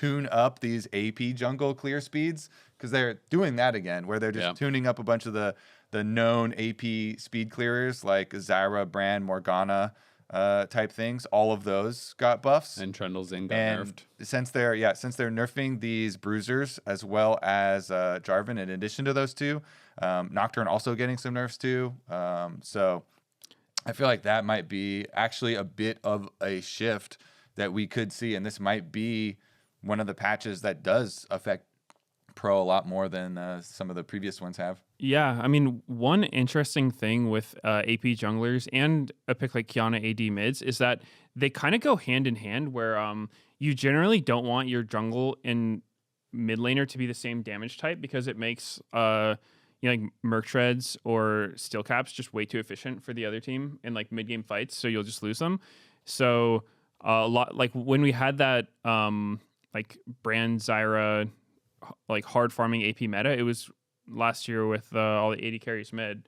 tune up these AP jungle clear speeds, because they're doing that again, where they're just tuning up a bunch of the known AP speed clearers like Zyra, Brand, Morgana type things. All of those got buffs. And Trundle Zing got nerfed. Since they're nerfing these bruisers as well as Jarvan in addition to those two, Nocturne also getting some nerfs too. So I feel like that might be actually a bit of a shift that we could see, and this might be one of the patches that does affect Pro a lot more than some of the previous ones have. Yeah, I mean, one interesting thing with AP junglers and a pick like Kiana AD mids is that they kind of go hand in hand, where you generally don't want your jungle and mid laner to be the same damage type, because it makes like Merc Treads or Steel Caps just way too efficient for the other team in like mid game fights, so you'll just lose them. So a lot, like when we had that like Brand Zyra like hard farming AP meta, it was last year with all the 80 carries mid,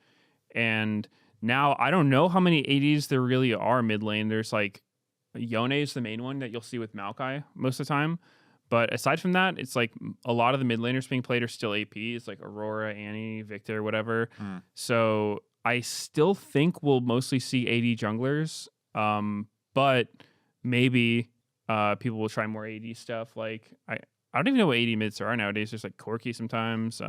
and now I don't know how many 80s there really are mid lane. There's like Yone is the main one that you'll see with Maokai most of the time, but aside from that, it's like a lot of the mid laners being played are still APs, like Aurora, Annie, Victor, whatever. So I still think we'll mostly see 80 junglers, but maybe people will try more AD stuff. Like I don't even know what 80 mids are nowadays. There's like Corki sometimes.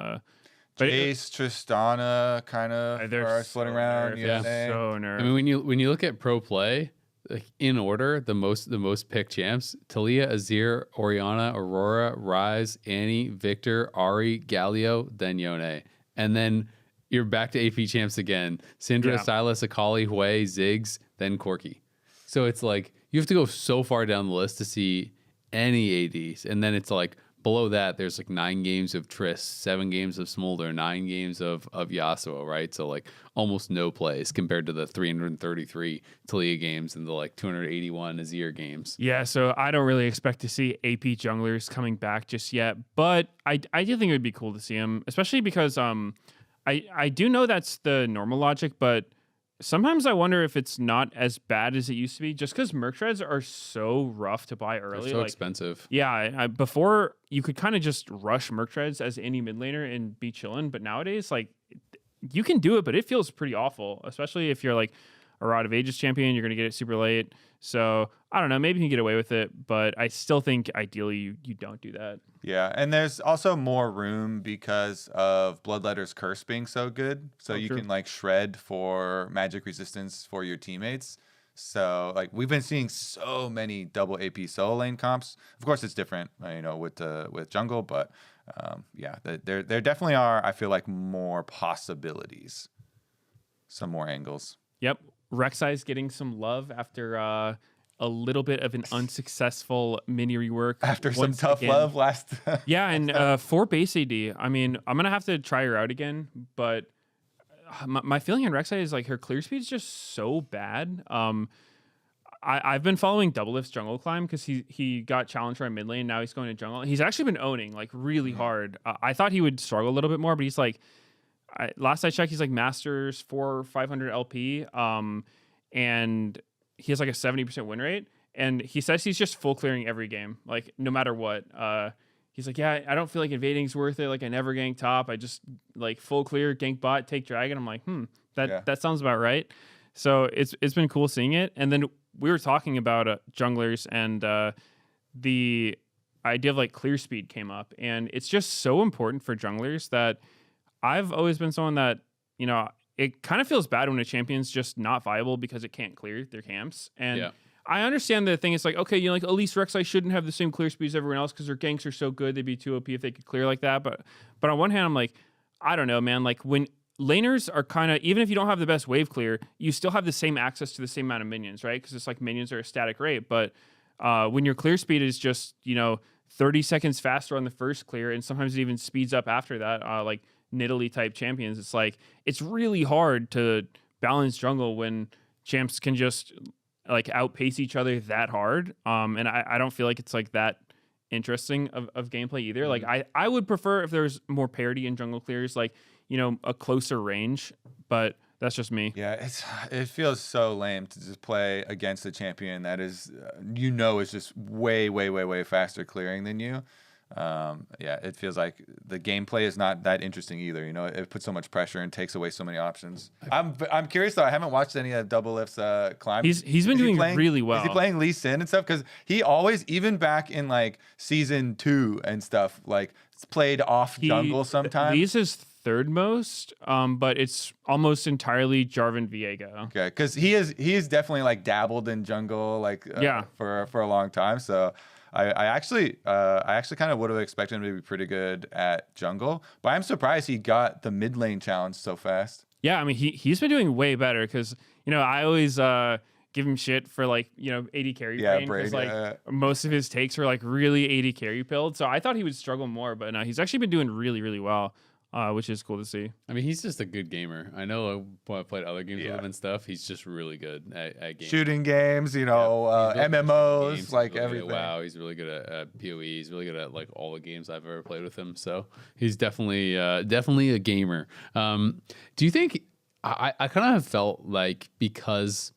But Jace, Tristana kind of are floating around. Yeah, so nerfed. I mean, when you look at pro play, like in order, the most picked champs: Talia, Azir, Orianna, Aurora, Ryze, Annie, Victor, Ari, Galio, then Yone, and then you're back to AP champs again: Syndra, Sylas, Akali, Hui, Ziggs, then Corki. So it's like you have to go so far down the list to see any ADs, and then it's like below that there's like 9 games of Triss, 7 games of Smolder, 9 games of Yasuo, right? So like almost no plays compared to the 333 Talia games and the like 281 Azir games. Yeah, so I don't really expect to see AP junglers coming back just yet, but I do think it would be cool to see them, especially because I do know that's the normal logic, but sometimes I wonder if it's not as bad as it used to be, just because Merc Treads are so rough to buy early. They're so expensive. Yeah, before you could kind of just rush Merc Treads as any mid laner and be chilling, but nowadays, like, you can do it, but it feels pretty awful, especially if you're like a Rod of Ages champion, you're going to get it super late. So I don't know, maybe you can get away with it, but I still think ideally you don't do that. Yeah, and there's also more room because of Bloodletter's Curse being so good. So you can like shred for magic resistance for your teammates. So like we've been seeing so many double AP solo lane comps. Of course, it's different, with jungle, but yeah, there definitely are. I feel like more possibilities, some more angles. Yep, Rek'Sai's getting some love after a little bit of an unsuccessful mini rework. After some tough love last. Yeah, and for base AD, I mean, I'm going to have to try her out again, but my feeling on Rek'Sai is like her clear speed is just so bad. I've been following Doublelift's jungle climb because he got challenged for mid lane. Now he's going to jungle. He's actually been owning like really hard. I thought he would struggle a little bit more, but he's like, last I checked, he's like Masters 400 or 500 LP. And he has like a 70% win rate. And he says he's just full clearing every game, like no matter what. He's like, yeah, I don't feel like invading's worth it. Like I never gank top. I just like full clear, gank bot, take dragon. I'm like, that sounds about right. So it's been cool seeing it. And then we were talking about junglers, and the idea of like clear speed came up, and it's just so important for junglers that I've always been someone that, it kind of feels bad when a champion's just not viable because it can't clear their camps. And I understand the thing is like, okay, like at least Rek'Sai shouldn't have the same clear speed as everyone else because their ganks are so good. They'd be too OP if they could clear like that. But on one hand, I'm like, I don't know, man. Like when laners are kind of, even if you don't have the best wave clear, you still have the same access to the same amount of minions, right? Because it's like minions are a static rate. But when your clear speed is just, 30 seconds faster on the first clear, and sometimes it even speeds up after that, like Nidalee type champions, it's like, it's really hard to balance jungle when champs can just like outpace each other that hard. And I don't feel like it's like that interesting of gameplay either. Like I would prefer if there's more parity in jungle clears, like, a closer range, but That's just me. Yeah, it feels so lame to just play against a champion that is, is just way faster clearing than you. Yeah, it feels like the gameplay is not that interesting either. It puts so much pressure and takes away so many options. I'm curious though. I haven't watched any of Double Lift's climb. He's been doing really well. Is he playing Lee Sin and stuff? Because he always, even back in like season 2 and stuff, like played off jungle sometimes. Lee's his third most, but it's almost entirely Jarvan Viego. Okay, because he is definitely like dabbled in jungle for a long time. So I actually kind of would have expected him to be pretty good at jungle, but I'm surprised he got the mid lane challenge so fast. Yeah, I mean he's been doing way better because I always give him shit for like AD carry brain because most of his takes were like really AD carry pilled. So I thought he would struggle more, but no, he's actually been doing really well. Which is cool to see. I mean, he's just a good gamer. I know when I played other games with him and stuff, he's just really good at games. Shooting games, MMOs, games. like really everything. WoW, he's really good at PoE. He's really good at like all the games I've ever played with him. So he's definitely a gamer. Do you think I kind of have felt like because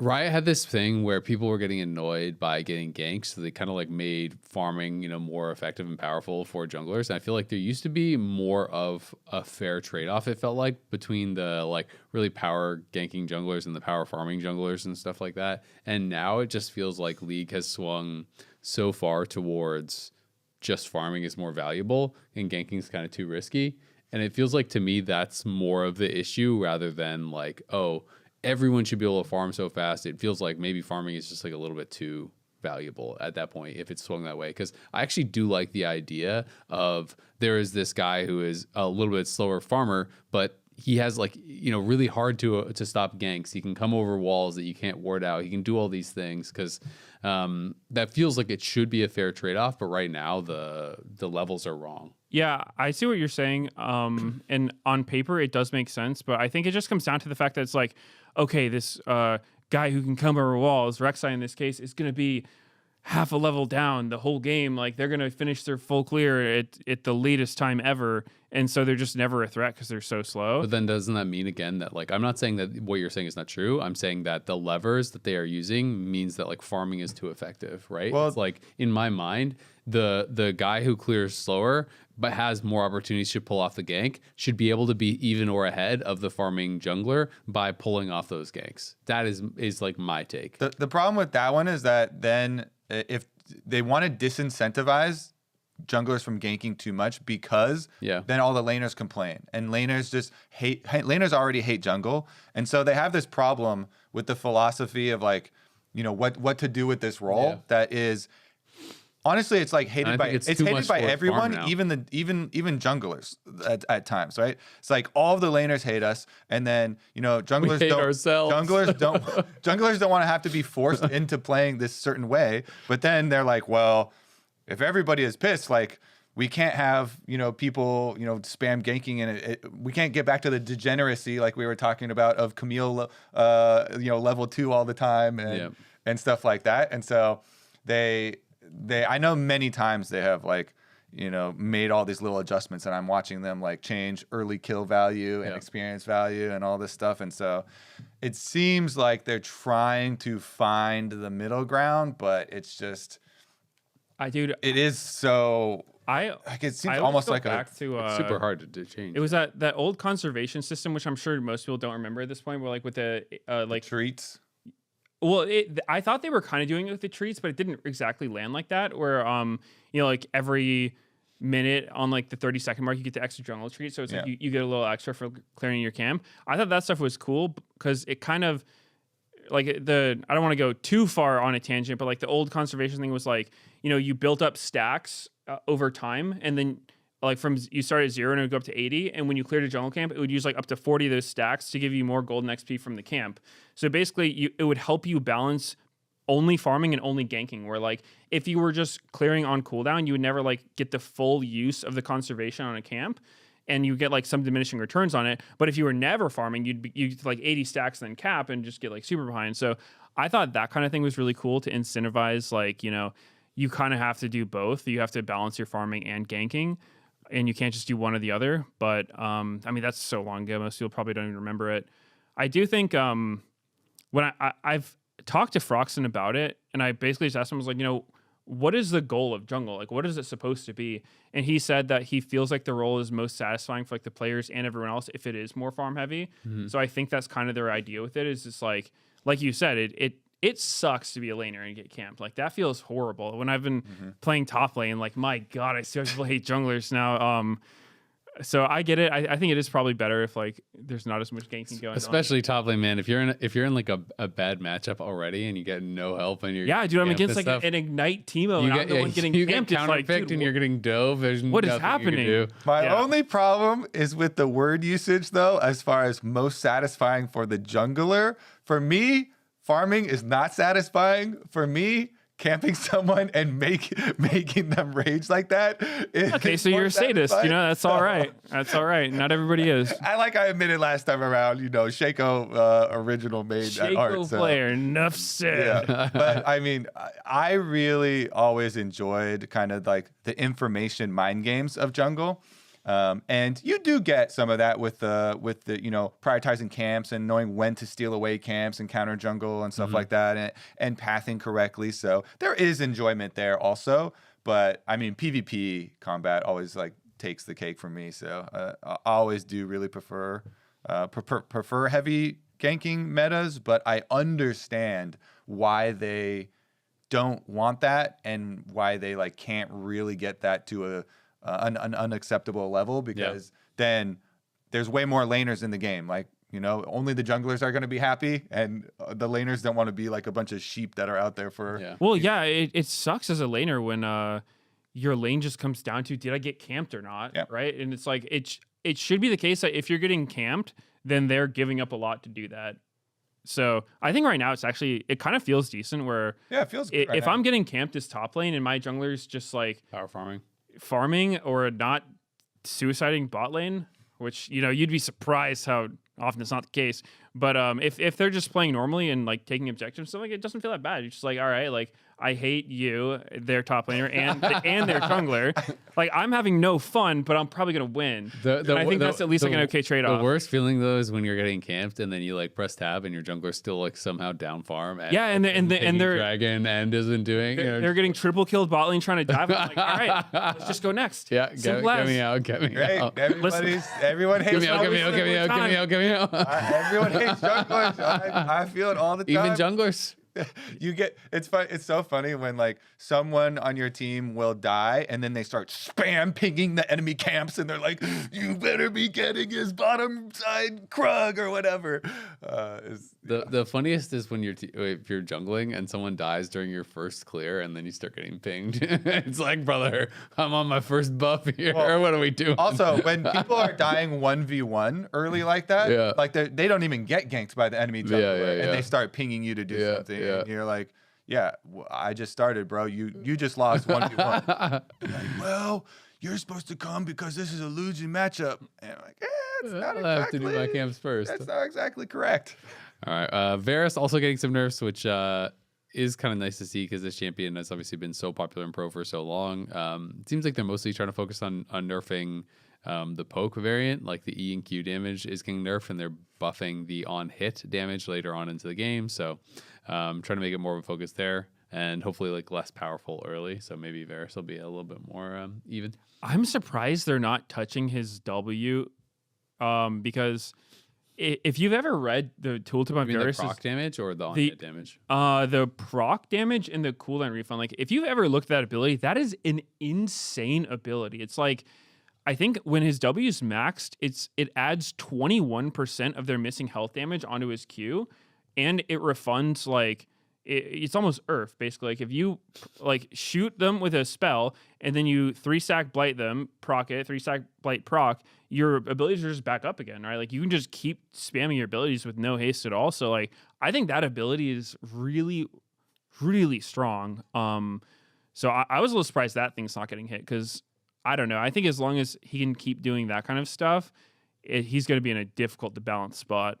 Riot had this thing where people were getting annoyed by getting ganked, so they kind of like made farming, more effective and powerful for junglers. And I feel like there used to be more of a fair trade-off, it felt like, between the like really power ganking junglers and the power farming junglers and stuff like that. And now it just feels like League has swung so far towards just farming is more valuable and ganking is kind of too risky. And it feels like to me that's more of the issue rather than like, oh, everyone should be able to farm so fast. It feels like maybe farming is just like a little bit too valuable at that point if it's swung that way. Because I actually do like the idea of there is this guy who is a little bit slower farmer, but he has like, really hard to stop ganks. He can come over walls that you can't ward out. He can do all these things because that feels like it should be a fair trade-off. But right now the levels are wrong. Yeah, I see what you're saying. And on paper, it does make sense. But I think it just comes down to the fact that it's like, okay, this guy who can come over walls, Rek'Sai in this case, is going to be half a level down the whole game. Like they're going to finish their full clear at the latest time ever. And so they're just never a threat because they're so slow. But then doesn't that mean again that like, I'm not saying that what you're saying is not true. I'm saying that the levers that they are using means that like farming is too effective, right? Well, it's like in my mind, the guy who clears slower but has more opportunities to pull off the gank should be able to be even or ahead of the farming jungler by pulling off those ganks. That is like my take. The problem with that one is that then if they want to disincentivize junglers from ganking too much because then all the laners complain and laners already hate jungle. And so they have this problem with the philosophy of like, what to do with this role that is honestly, it's like hated by everyone, even junglers at times, right? It's like all of the laners hate us, and then junglers junglers don't want to have to be forced into playing this certain way. But then they're like, well, if everybody is pissed, like we can't have people spam ganking, and we can't get back to the degeneracy like we were talking about of Camille level 2 all the time and stuff like that. And so I know many times they have like, made all these little adjustments, and I'm watching them like change early kill value and experience value and all this stuff. And so it seems like they're trying to find the middle ground, but it's just, it is so, it seems almost like it's super hard to change. It was that old conservation system, which I'm sure most people don't remember at this point, where like with the like treats. Well, I thought they were kind of doing it with the treats, but it didn't exactly land like that. Where like every minute on like the 30-second mark, you get the extra jungle treat. So it's like you get a little extra for clearing your camp. I thought that stuff was cool because it kind of like I don't want to go too far on a tangent, but like the old conservation thing was like, you built up stacks over time, and then like you start at 0 and it would go up to 80, and when you cleared a jungle camp, it would use like up to 40 of those stacks to give you more golden XP from the camp. So basically, it would help you balance only farming and only ganking, where like if you were just clearing on cooldown, you would never like get the full use of the conservation on a camp, and you get like some diminishing returns on it. But if you were never farming, you'd like 80 stacks then cap and just get like super behind. So I thought that kind of thing was really cool to incentivize, like, you kind of have to do both. You have to balance your farming and ganking. and you can't just do one or the other. But I mean, that's so long ago. Most people probably don't even remember it. I do think when I've talked to Froxon about it, and I basically just asked him, I was like, what is the goal of jungle? Like, what is it supposed to be? And he said that he feels like the role is most satisfying for like the players and everyone else if it is more farm heavy. So I think that's kind of their idea with it, is just like you said, it sucks to be a laner and get camped. Like, that feels horrible. When I've been playing top lane, like, my God, I see how people hate junglers now. So I get it. I think it is probably better if like there's not as much ganking going on. Especially top lane, man. If you're in like a bad matchup already and you get no help and you're dude, I'm against like stuff, an ignite Teemo and I'm the one getting camped. Get counterpicked and you're getting dove. There's what is nothing happening? you can do. My only problem is with the word usage, though, as far as most satisfying for the jungler. For me, farming is not satisfying. For me, camping someone and making them rage like that. Okay, so you're a sadist. That's all right. That's all right. Not everybody is. I admitted last time around, Shaco original made that art. Shaco player, enough said. Yeah. But I mean, I really always enjoyed kind of like the information mind games of jungle. And you do get some of that with the prioritizing camps and knowing when to steal away camps and counter jungle and stuff like that, and pathing correctly. So there is enjoyment there also. But I mean, PvP combat always like takes the cake for me. So I always do really prefer heavy ganking metas, but I understand why they don't want that and why they like can't really get that to an unacceptable level, because then there's way more laners in the game. Like, only the junglers are going to be happy, and the laners don't want to be like a bunch of sheep that are out there for. Yeah. Well, it sucks as a laner when your lane just comes down to, did I get camped or not? Yeah. Right. And it's like, it should be the case that if you're getting camped, then they're giving up a lot to do that. So I think right now it kind of feels decent where it feels good if I'm getting camped as top lane and my jungler's just like Power farming or not suiciding bot lane, which you'd be surprised how often it's not the case. But if they're just playing normally and like taking objectives, so like it doesn't feel that bad. You're just like, all right, like I hate you, their top laner, and their jungler. Like, I'm having no fun, but I'm probably gonna win. I think that's at least like an okay trade-off. The worst feeling though is when you're getting camped and then you like press tab and your jungler's still like somehow down farm. And they're dragon and isn't doing. They're getting triple killed bot lane trying to dive. I'm like, all right, let's just go next. Yeah, get me out. Everyone hates. Get me out. Everyone hates junglers. I feel it all the time. Even junglers. It's fun. It's so funny when like someone on your team will die and then they start spam pinging the enemy camps and they're like, you better be getting his bottom side Krug or whatever. The funniest is when if you're jungling and someone dies during your first clear and then you start getting pinged. It's like, brother, I'm on my first buff here. Well, what are we doing? Also, when people are dying 1v1 early like that, like they don't even get ganked by the enemy jungler, and they start pinging you to do something. And you're like, I just started, bro. You just lost 1v1. Like, well, you're supposed to come because this is a losing matchup. And I'm like, it's not exactly. I have to do my camps first. That's not exactly correct. All right. Varus also getting some nerfs, which is kind of nice to see because this champion has obviously been so popular in pro for so long. It seems like they're mostly trying to focus on nerfing the poke variant, like the E and Q damage is getting nerfed, and they're buffing the on-hit damage later on into the game. So trying to make it more of a focus there, and hopefully like less powerful early. So maybe Varus will be a little bit more even. I'm surprised they're not touching his W, because if you've ever read the tooltip on Varus, the proc damage or the on-hit damage? The proc damage and the cooldown refund. Like, if you've ever looked at that ability, that is an insane ability. It's like, I think when his W is maxed, it adds 21% of their missing health damage onto his Q, and it refunds like it's almost Earth basically. Like, if you like shoot them with a spell and then you 3-stack blight them, proc it, 3-stack blight proc, your abilities are just back up again, right? Like, you can just keep spamming your abilities with no haste at all. So like, I think that ability is really, really strong. So I was a little surprised that thing's not getting hit, because I don't know. I think as long as he can keep doing that kind of stuff, he's going to be in a difficult to balance spot.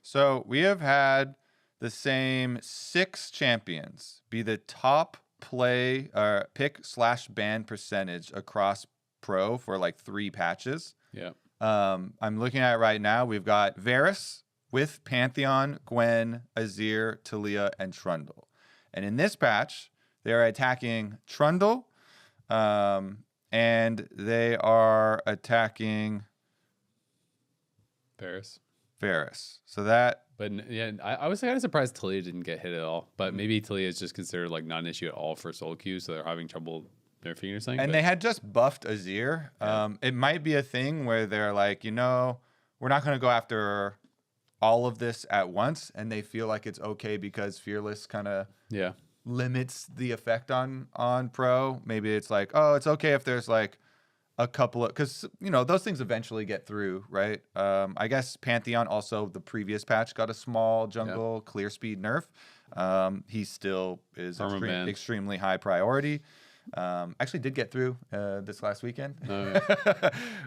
So we have had the same 6 champions be the top pick/ban percentage across pro for like 3 patches. Yeah. I'm looking at it right now. We've got Varus with Pantheon, Gwen, Azir, Talia, and Trundle. And in this patch, they're attacking Trundle, and they are attacking Varus. So that... But yeah, I was kind of surprised Talia didn't get hit at all. But maybe Talia is just considered like not an issue at all for solo queue, so they're having trouble nerfing or something. And they had just buffed Azir. Yeah. It might be a thing where they're like, we're not going to go after all of this at once, and they feel like it's okay because Fearless kind of limits the effect on pro. Maybe it's like, oh, it's okay if there's like a couple of, because those things eventually get through, right? I guess Pantheon also, the previous patch, got a small jungle clear speed nerf. He still is extremely high priority. Actually did get through this last weekend. I mean,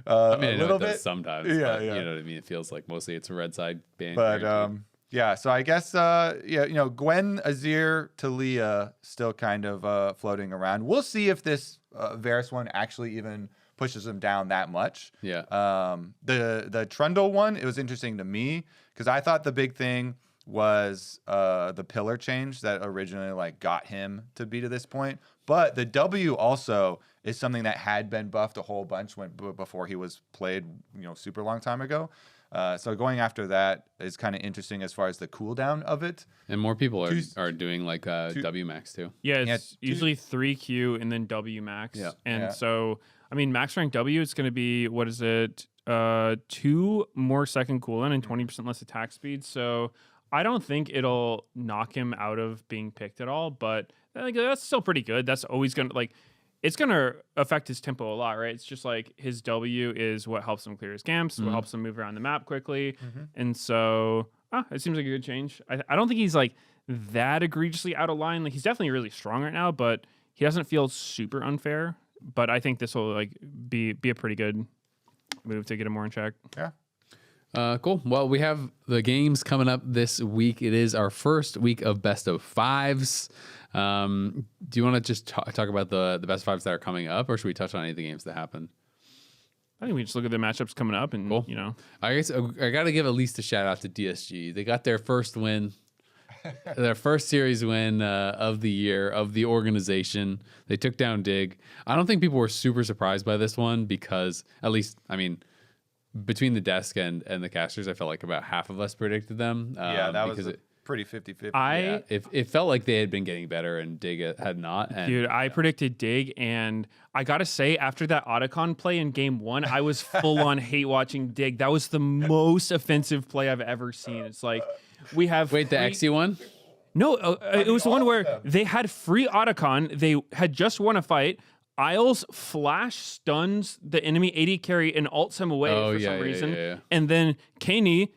I know it does bit sometimes. Yeah, but yeah. You know what I mean? It feels like mostly it's a red side ban. But yeah, so I guess Gwen, Azir, Talia still kind of floating around. We'll see if this Varus one actually even pushes him down that much. Yeah. The Trundle one, it was interesting to me because I thought the big thing was the pillar change that originally like got him to be to this point. But the W also is something that had been buffed a whole bunch before he was played, super long time ago. So going after that is kind of interesting as far as the cooldown of it. And more people are doing like W max too. Yeah, it's usually 3Q and then W max. Yeah. And so, I mean, max rank W is going to be, 2 more second cooldown and 20% less attack speed. So I don't think it'll knock him out of being picked at all, but I think that's still pretty good. That's always going to, it's going to affect his tempo a lot, right? It's just like his W is what helps him clear his camps, what helps him move around the map quickly. And so it seems like a good change. I don't think he's like that egregiously out of line. Like he's definitely really strong right now, but he doesn't feel super unfair. But I think this will like be a pretty good move to get him more in check. Yeah. Cool. Well, we have the games coming up this week. It is our first week of best of fives. Do you want to just talk about the best fives that are coming up, or should we touch on any of the games that happen? I think we just look at the matchups coming up, and cool. I guess I got to give at least a shout out to DSG. They got their first win, their first series win of the year of the organization. They took down Dig. I don't think people were super surprised by this one because, at least, I mean, between the desk and the casters, I felt like about half of us predicted them. That was pretty 50-50. It felt like they had been getting better and Dig had not. And, dude, I predicted Dig, and I gotta say, after that Otacon play in game 1, I was full on hate watching Dig. That was the most offensive play I've ever seen. It's like we have the XE one. No, it was the one where they had free Otacon. They had just won a fight. Isles flash stuns the enemy AD carry and ults him away for some reason. Yeah. And then Kaney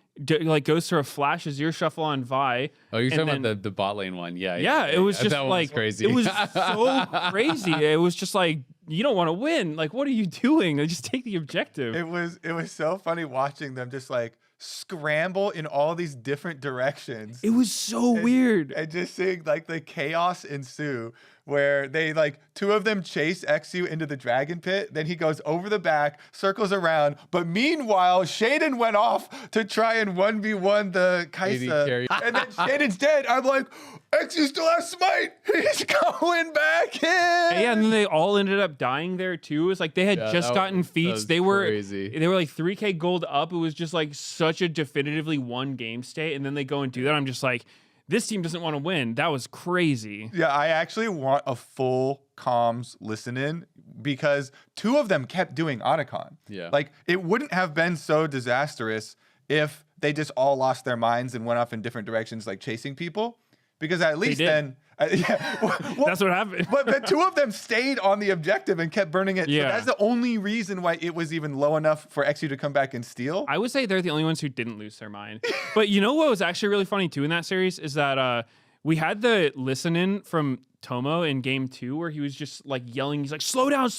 goes through a flash Azir shuffle on Vi. Oh, you're talking about the bot lane one. Yeah, it was just that like crazy. It was so crazy. It was just like, you don't want to win. Like, what are you doing? Just take the objective. It was so funny watching them just like scramble in all these different directions. It was so weird. And just seeing like the chaos ensue where they like 2 of them chase Xu into the dragon pit. Then he goes over the back, circles around. But meanwhile, Shaden went off to try and 1v1 the Kaisa. And then Shaden's dead. I'm like, Xu still has smite. He's going back in. Yeah, and then they all ended up dying there too. It's like they had just gotten feats. They were crazy. They were like 3K gold up. It was just like such a definitively won game state. And then they go and do that. I'm just like, this team doesn't want to win. That was crazy. Yeah, I actually want a full comms listen in because 2 of them kept doing Otacon. Yeah. Like, it wouldn't have been so disastrous if they just all lost their minds and went off in different directions, like chasing people. Because at least then... that's what happened. But the 2 of them stayed on the objective and kept burning it. Yeah. So that's the only reason why it was even low enough for Xu to come back and steal. I would say they're the only ones who didn't lose their mind. But you know what was actually really funny too in that series is that we had the listen in from Tomo in game 2 where he was just like yelling. He's like, slow down,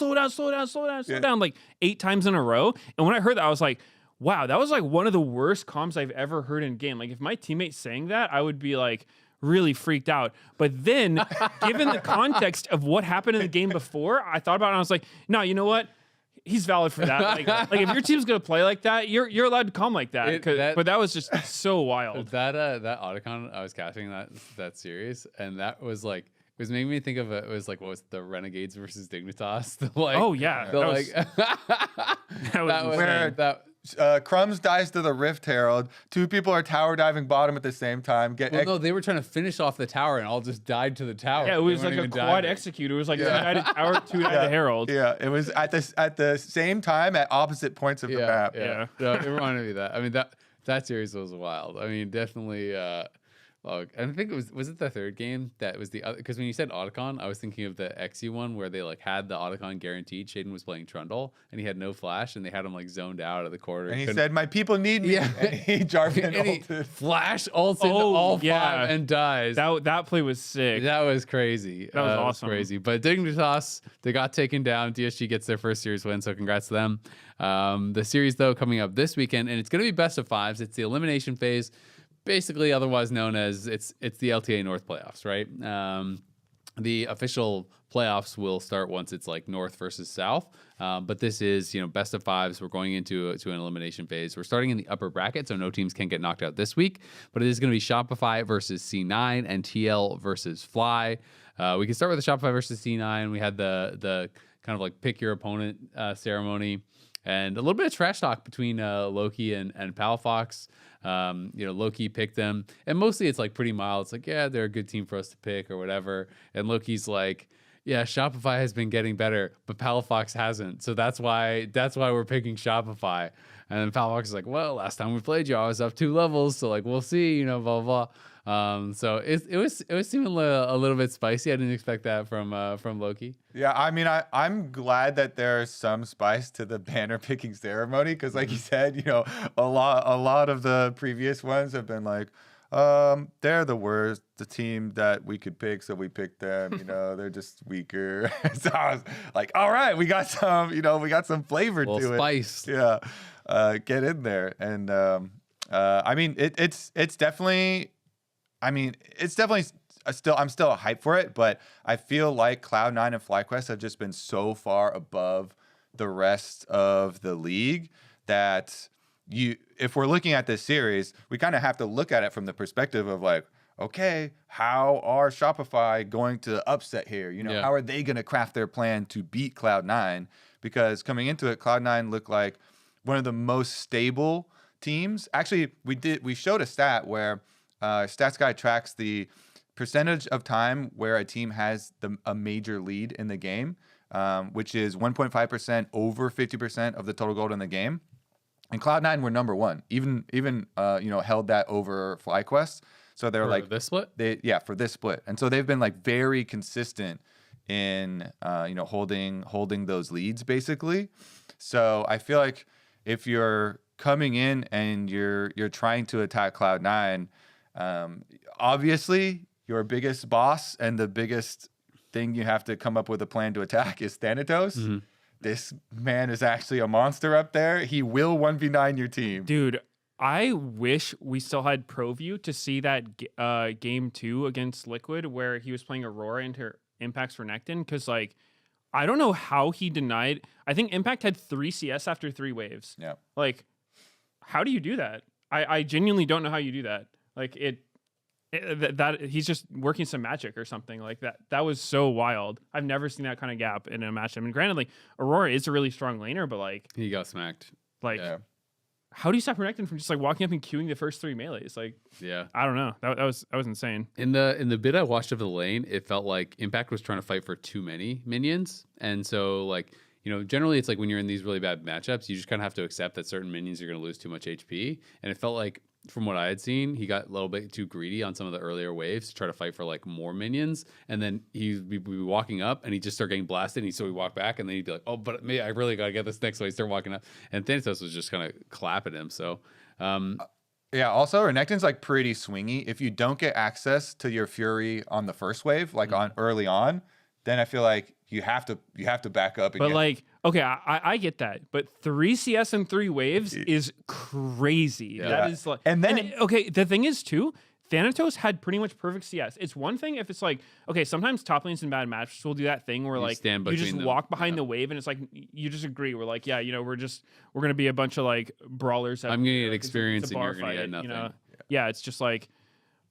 like 8 times in a row. And when I heard that, I was like, wow, that was like one of the worst comms I've ever heard in game. Like if my teammate's saying that, I would be like, really freaked out. But then, given the context of what happened in the game before, I thought about it and I was like, no, you know what? he's valid for that. Like if your team's gonna play like that, you're allowed to calm like that. But that was just so wild. That Otacon, I was catching that series, and that was like. It was making me think of it was like what was it, the Renegades versus Dignitas? Crumbs dies to the Rift Herald. 2 people are tower diving bottom at the same time. No, they were trying to finish off the tower and all just died to the tower. Yeah, it was like a quad execute. It was like 2 died at tower, 2 died to Herald. Yeah, it was at the same time at opposite points of the map. Yeah. No, it reminded me of that. I mean that series was wild. I mean, definitely. I think it was it the third game that was the other, because when you said Otacon, I was thinking of the XU one where they like had the Otacon guaranteed. Shaden was playing Trundle and he had no flash and they had him like zoned out of the corner. And he said, "My people need me." Yeah. And he Jarvan ulted. Flash ults into all 5 and dies. That play was sick. That was crazy. That was awesome. Crazy. But Dignitas, they got taken down. DSG gets their first series win, so congrats to them. The series though coming up this weekend, and it's going to be best of 5s. It's the elimination phase. Basically, otherwise known as it's the LTA North playoffs, right? The official playoffs will start once it's like North versus South, but this is best of 5s. We're going into an elimination phase. We're starting in the upper bracket, so no teams can get knocked out this week. But it is going to be Shopify versus C9 and TL versus Fly. We can start with the Shopify versus C9. We had the kind of like pick your opponent ceremony. And a little bit of trash talk between Loki and Palafox. Loki picked them, and mostly it's like pretty mild. It's like, yeah, they're a good team for us to pick or whatever. And Loki's like, yeah, Shopify has been getting better, but Palafox hasn't. So that's why we're picking Shopify. And then Palafox is like, well, last time we played you, I was up 2 levels, so like we'll see, blah blah. So it was seeming a little bit spicy. I didn't expect that from Loki. Yeah, I mean, I'm glad that there's some spice to the banner picking ceremony because, like you said, a lot of the previous ones have been like, they're the team that we could pick, so we picked them. They're just weaker. So I was like, all right, we got some flavor to it. Spice. Yeah, get in there, and I mean, it's definitely. I mean, it's definitely I'm still hyped for it, but I feel like Cloud9 and FlyQuest have just been so far above the rest of the league that if we're looking at this series, we kind of have to look at it from the perspective of like, okay, how are Shopify going to upset here? How are they going to craft their plan to beat Cloud9? Because coming into it, Cloud9 looked like one of the most stable teams. Actually, we showed a stat where Stats Guy tracks the percentage of time where a team has a major lead in the game, which is 1.5% over 50% of the total gold in the game. And Cloud9 were number 1, even held that over FlyQuest. So they're like this split. For this split, and so they've been like very consistent in holding those leads basically. So I feel like if you're coming in and you're trying to attack Cloud9. Obviously, your biggest boss and the biggest thing you have to come up with a plan to attack is Thanatos. Mm-hmm. This man is actually a monster up there. He will 1v9 your team. Dude, I wish we still had ProView to see that game 2 against Liquid where he was playing Aurora into impacts for Nectin, because like I don't know how he denied. I think Impact had 3 CS after 3 waves. Yeah. Like, how do you do that? I genuinely don't know how you do that. Like that he's just working some magic or something like that. That was so wild. I've never seen that kind of gap in a match. I mean, granted, like Aurora is a really strong laner, but like he got smacked. Like, how do you stop Renekton from just like walking up and queuing the first 3 melees? Like, I don't know. That was insane. In the bit I watched of the lane, it felt like Impact was trying to fight for too many minions, and so like. Generally it's like when you're in these really bad matchups, you just kind of have to accept that certain minions are going to lose too much HP. And it felt like, from what I had seen, he got a little bit too greedy on some of the earlier waves to try to fight for like more minions. And then he'd be walking up and he'd just start getting blasted. And so he'd walk back and then he'd be like, oh, but maybe I really got to get this next. So he'd start walking up. And Thanatos was just kind of clapping him. So, yeah, also Renekton's like pretty swingy. If you don't get access to your Fury on the first wave, like on early on, then I feel like you have to back up. But like, okay, I get that, but 3 CS and 3 waves is crazy. Yeah. That is like, and then okay, the thing is too, Thanatos had pretty much perfect CS. It's one thing if it's like, okay, sometimes top lanes in bad matches will do that thing where like you just walk behind the wave and it's like you just agree. We're like, yeah, we're gonna be a bunch of like brawlers. I'm gonna get experience and you're gonna get nothing. Yeah, it's just like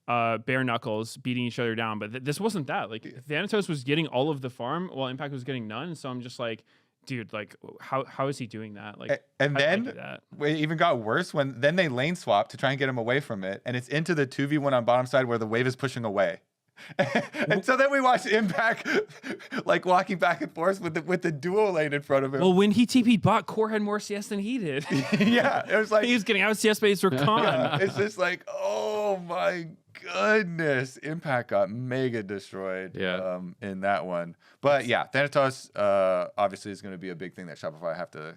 bare knuckles beating each other down. But this wasn't that. Like Thanatos was getting all of the farm while Impact was getting none. So I'm just like, dude, like how is he doing that? Like, and then it even got worse when then they lane swap to try and get him away from it, and it's into the 2v1 on bottom side where the wave is pushing away. And so then we watch Impact like walking back and forth with the dual lane in front of him. Well, when he TP'd bot, Core had more CS than he did. Yeah, it was like he was getting out CS base for con. Yeah, it's just like, oh my goodness, Impact got mega destroyed in that one. But yeah, Thanatos obviously is going to be a big thing that Shopify have to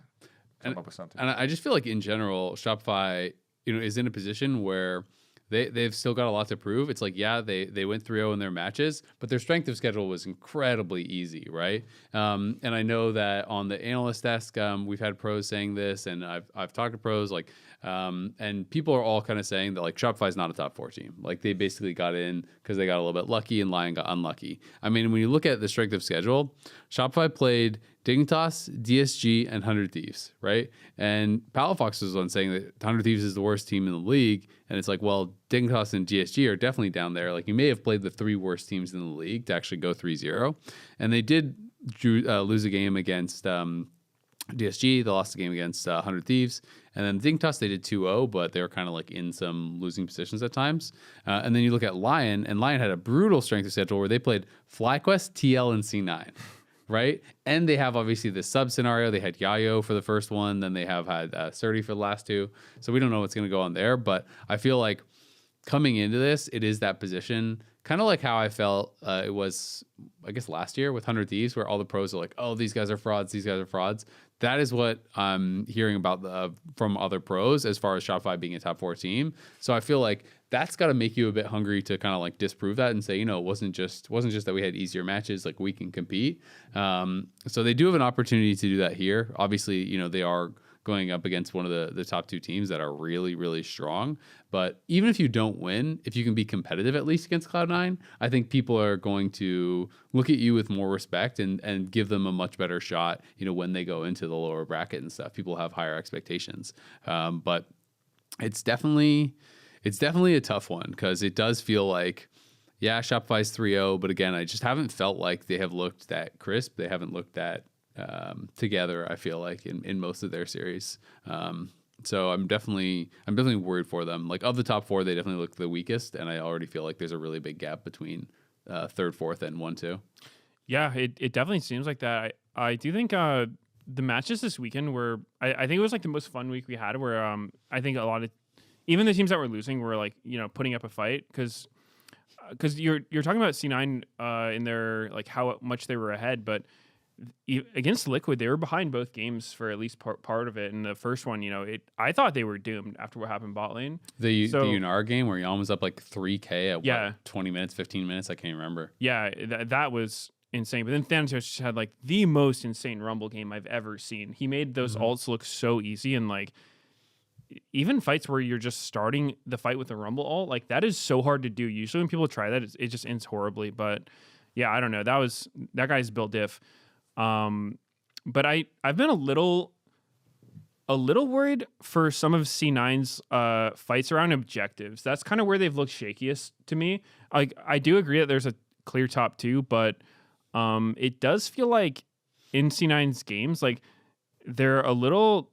come up with something. And I just feel like in general, Shopify, is in a position where they've still got a lot to prove. It's like, yeah, they went 3-0 in their matches, but their strength of schedule was incredibly easy, right? And I know that on the analyst desk, we've had pros saying this, and I've talked to pros, like, and people are all kind of saying that like Shopify's not a top 4 team. Like they basically got in because they got a little bit lucky and Lyon got unlucky. I mean, when you look at the strength of schedule, Shopify played Dignitas, DSG, and 100 Thieves, right? And Palafox was on saying that 100 Thieves is the worst team in the league. And it's like, well, Dignitas and DSG are definitely down there. Like you may have played the 3 worst teams in the league to actually go 3-0. And they did lose a game against DSG. They lost a game against 100 Thieves. And then Dignitas, they did 2-0, but they were kind of like in some losing positions at times. And then you look at Lyon, and Lyon had a brutal strength of schedule where they played FlyQuest, TL, and C9. Right? And they have obviously the sub scenario. They had Yayo for the first one. Then they have had Surdy for the last 2. So we don't know what's going to go on there. But I feel like coming into this, it is that position. Kind of like how I felt it was, I guess, last year with 100 Thieves, where all the pros are like, oh, these guys are frauds. These guys are frauds. That is what I'm hearing about from other pros as far as Shopify being a top 4 team. So I feel like that's got to make you a bit hungry to kind of like disprove that and say, it wasn't just that we had easier matches, like we can compete. So they do have an opportunity to do that here. Obviously, they are going up against one of the top 2 teams that are really, really strong. But even if you don't win, if you can be competitive at least against Cloud9, I think people are going to look at you with more respect and give them a much better shot, when they go into the lower bracket and stuff. People have higher expectations. But it's definitely a tough one because it does feel like, yeah, Shopify's 3-0, but again, I just haven't felt like they have looked that crisp. They haven't looked that together, I feel like, in most of their series. So I'm definitely worried for them. Like of the top 4, they definitely look the weakest, and I already feel like there's a really big gap between 3rd, 4th, and 1-2. Yeah, it definitely seems like that. I do think the matches this weekend were, I think it was like the most fun week we had, where I think a lot of, even the teams that were losing were like, putting up a fight, because you're talking about C9 in their, like how much they were ahead, but against Liquid, they were behind both games for at least part of it. And the first one, I thought they were doomed after what happened bot lane. The Unar game where Yon was up like 3K at 20 minutes, 15 minutes, I can't remember. Yeah, that was insane. But then Thanos just had like the most insane Rumble game I've ever seen. He made those ults look so easy, and like even fights where you're just starting the fight with a Rumble ult, like that is so hard to do. Usually when people try that, it just ends horribly. But yeah, I don't know. That guy's built diff. But I've been a little worried for some of C9's fights around objectives. That's kind of where they've looked shakiest to me. Like I do agree that there's a clear top 2, but it does feel like in C9's games, like they're a little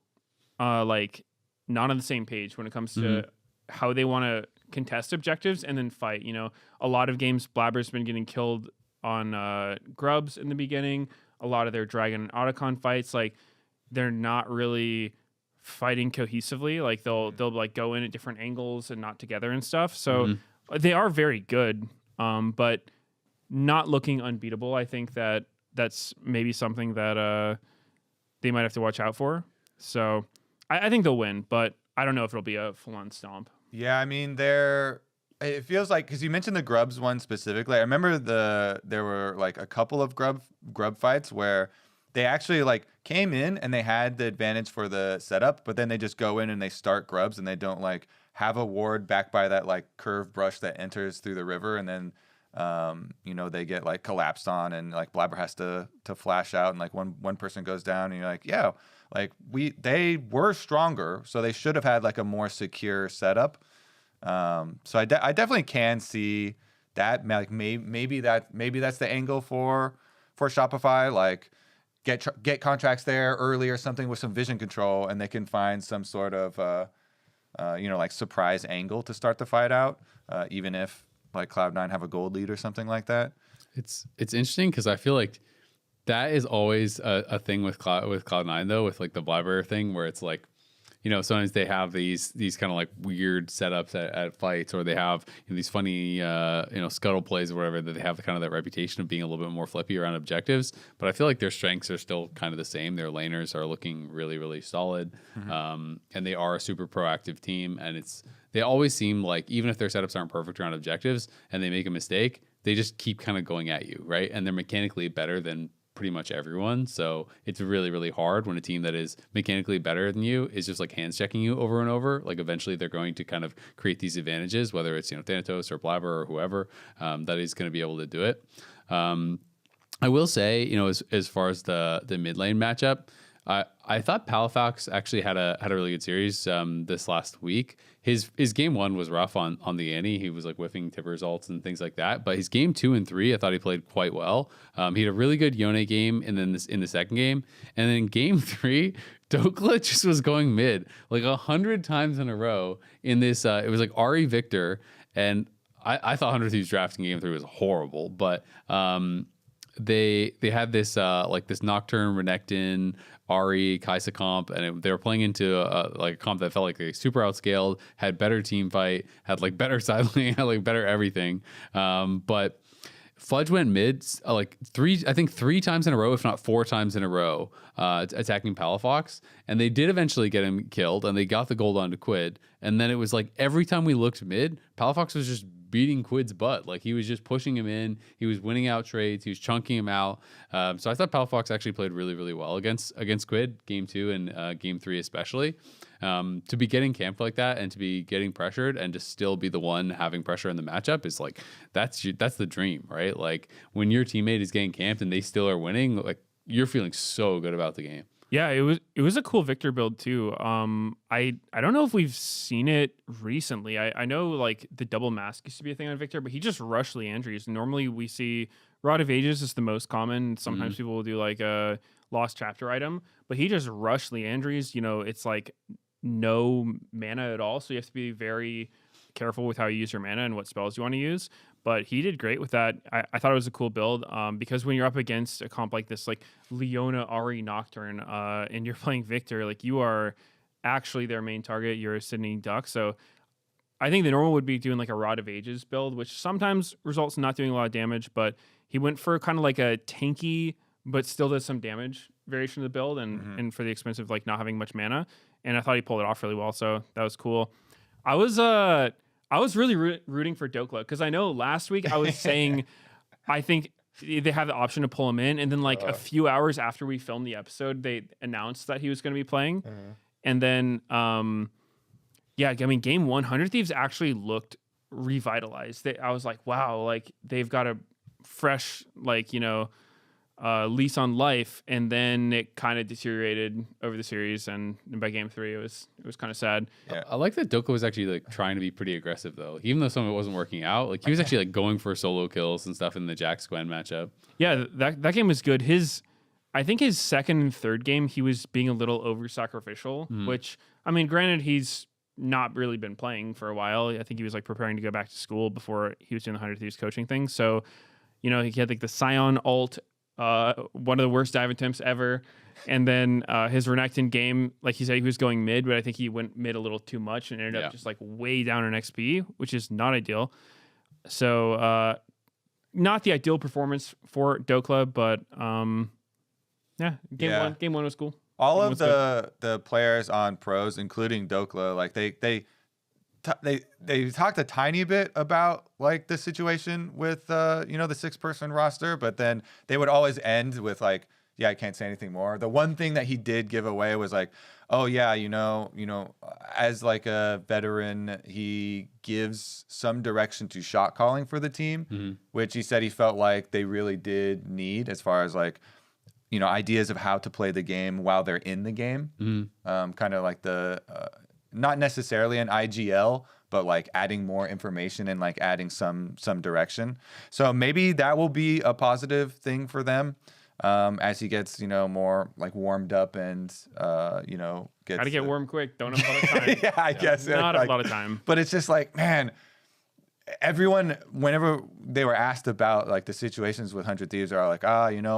like not on the same page when it comes to how they want to contest objectives and then fight. A lot of games Blabber's been getting killed on grubs in the beginning. A lot of their Dragon and Otacon fights, like they're not really fighting cohesively. Like they'll like go in at different angles and not together and stuff. So they are very good, but not looking unbeatable. I think that's maybe something that they might have to watch out for. So I think they'll win, but I don't know if it'll be a full-on stomp. Yeah, I mean it feels like, because you mentioned the grubs one specifically. I remember there were like a couple of grub fights where they actually like came in and they had the advantage for the setup, but then they just go in and they start grubs and they don't like have a ward back by that like curved brush that enters through the river, and then they get like collapsed on, and like Blabber has to flash out, and like one person goes down, and you're like, yeah, like they were stronger, so they should have had like a more secure setup. So I definitely can see that, like maybe that's the angle for Shopify, like get Contrax there early or something with some vision control, and they can find some sort of like surprise angle to start the fight out, even if like Cloud9 have a gold lead or something like that. It's interesting because I feel like that is always a thing with Cloud9 though, with like the Blabber thing, where it's like, sometimes they have these kind of like weird setups at fights, or they have these funny scuttle plays or whatever, that they have kind of that reputation of being a little bit more flippy around objectives. But I feel like their strengths are still kind of the same. Their laners are looking really, really solid, and they are a super proactive team. And they always seem like, even if their setups aren't perfect around objectives and they make a mistake, they just keep kind of going at you, right? And they're mechanically better than pretty much everyone. So it's really, really hard when a team that is mechanically better than you is just like hands checking you over and over. Like eventually they're going to kind of create these advantages, whether it's, Thanatos or Blabber or whoever that is going to be able to do it. I will say, as far as the mid lane matchup, I thought Palafox actually had a really good series this last week. His game 1 was rough on the Annie. He was like whiffing tip results and things like that. But his game 2 and 3, I thought he played quite well. He had a really good Yone game, and then in the second game, and then game 3, Dokla just was going mid like 100 times in a row in this. It was like Ari Victor, and I thought 100 Thieves drafting game 3 was horrible, but they had this this Nocturne, Renekton, Ari, Kaisa comp, and they were playing into a comp that felt like they super outscaled, had better team fight, had like better side lane, had like better everything. But Fudge went mid three times in a row, if not 4 times in a row, attacking Palafox, and they did eventually get him killed, and they got the gold onto Quid. And then it was like every time we looked mid, Palafox was just beating Quid's butt. Like he was just pushing him in. He was winning out trades. He was chunking him out. So I thought Palafox actually played really, really well against Quid game 2 and game 3 especially. To be getting camped like that and to be getting pressured and to still be the one having pressure in the matchup is like that's the dream, right? Like when your teammate is getting camped and they still are winning, like you're feeling so good about the game. Yeah, it was a cool Victor build too. I don't know if we've seen it recently. I know like the double mask used to be a thing on Victor, but he just rushed Leandries. Normally we see Rod of Ages is the most common. Sometimes people will do like a lost chapter item, but he just rushed Leandries. It's like no mana at all, so you have to be very careful with how you use your mana and what spells you want to use. But he did great with that. I thought it was a cool build because when you're up against a comp like this, like Leona, Ari, Nocturne, and you're playing Victor, like you are actually their main target. You're a sitting duck. So I think the normal would be doing like a Rod of Ages build, which sometimes results in not doing a lot of damage, but he went for kind of like a tanky, but still does some damage variation of the build and for the expense of like not having much mana. And I thought he pulled it off really well. So that was cool. I was really rooting for Dokla because I know last week I was saying I think they have the option to pull him in, and then like a few hours after we filmed the episode, they announced that he was going to be playing, and then game 100 Thieves actually looked revitalized. I was like, wow, like they've got a fresh lease on life, and then it kind of deteriorated over the series, and by game 3 it was kind of sad. Yeah. I like that Dokla was actually like trying to be pretty aggressive though, even though some of it wasn't working out. Like he was actually like going for solo kills and stuff in the Jax Gwen matchup. Yeah, that game was good. I think his second and third game he was being a little over sacrificial, which I mean, granted he's not really been playing for a while. I think he was like preparing to go back to school before he was doing the 100 Thieves coaching thing. So he had like the Scion ult, one of the worst dive attempts ever. And then his Renekton game, like he said, he was going mid, but I think he went mid a little too much and ended up just like way down in XP, which is not ideal. So not the ideal performance for Dokla, but game one was cool. All of the players on pros, including Dokla, like they talked a tiny bit about like the situation with the 6-person roster, but then they would always end with like, yeah, I can't say anything more. The one thing that he did give away was like, oh yeah, as like a veteran, he gives some direction to shot calling for the team, which he said he felt like they really did need as far as like, ideas of how to play the game while they're in the game. Kind of like not necessarily an IGL, but like adding more information and like adding some direction. So maybe that will be a positive thing for them as he gets, more like warmed up and, gets. Gotta get warm quick. Don't have a lot of time. Yeah, I guess. Not a lot of time. But it's just like, man, everyone, whenever they were asked about like the situations with 100 Thieves, are like,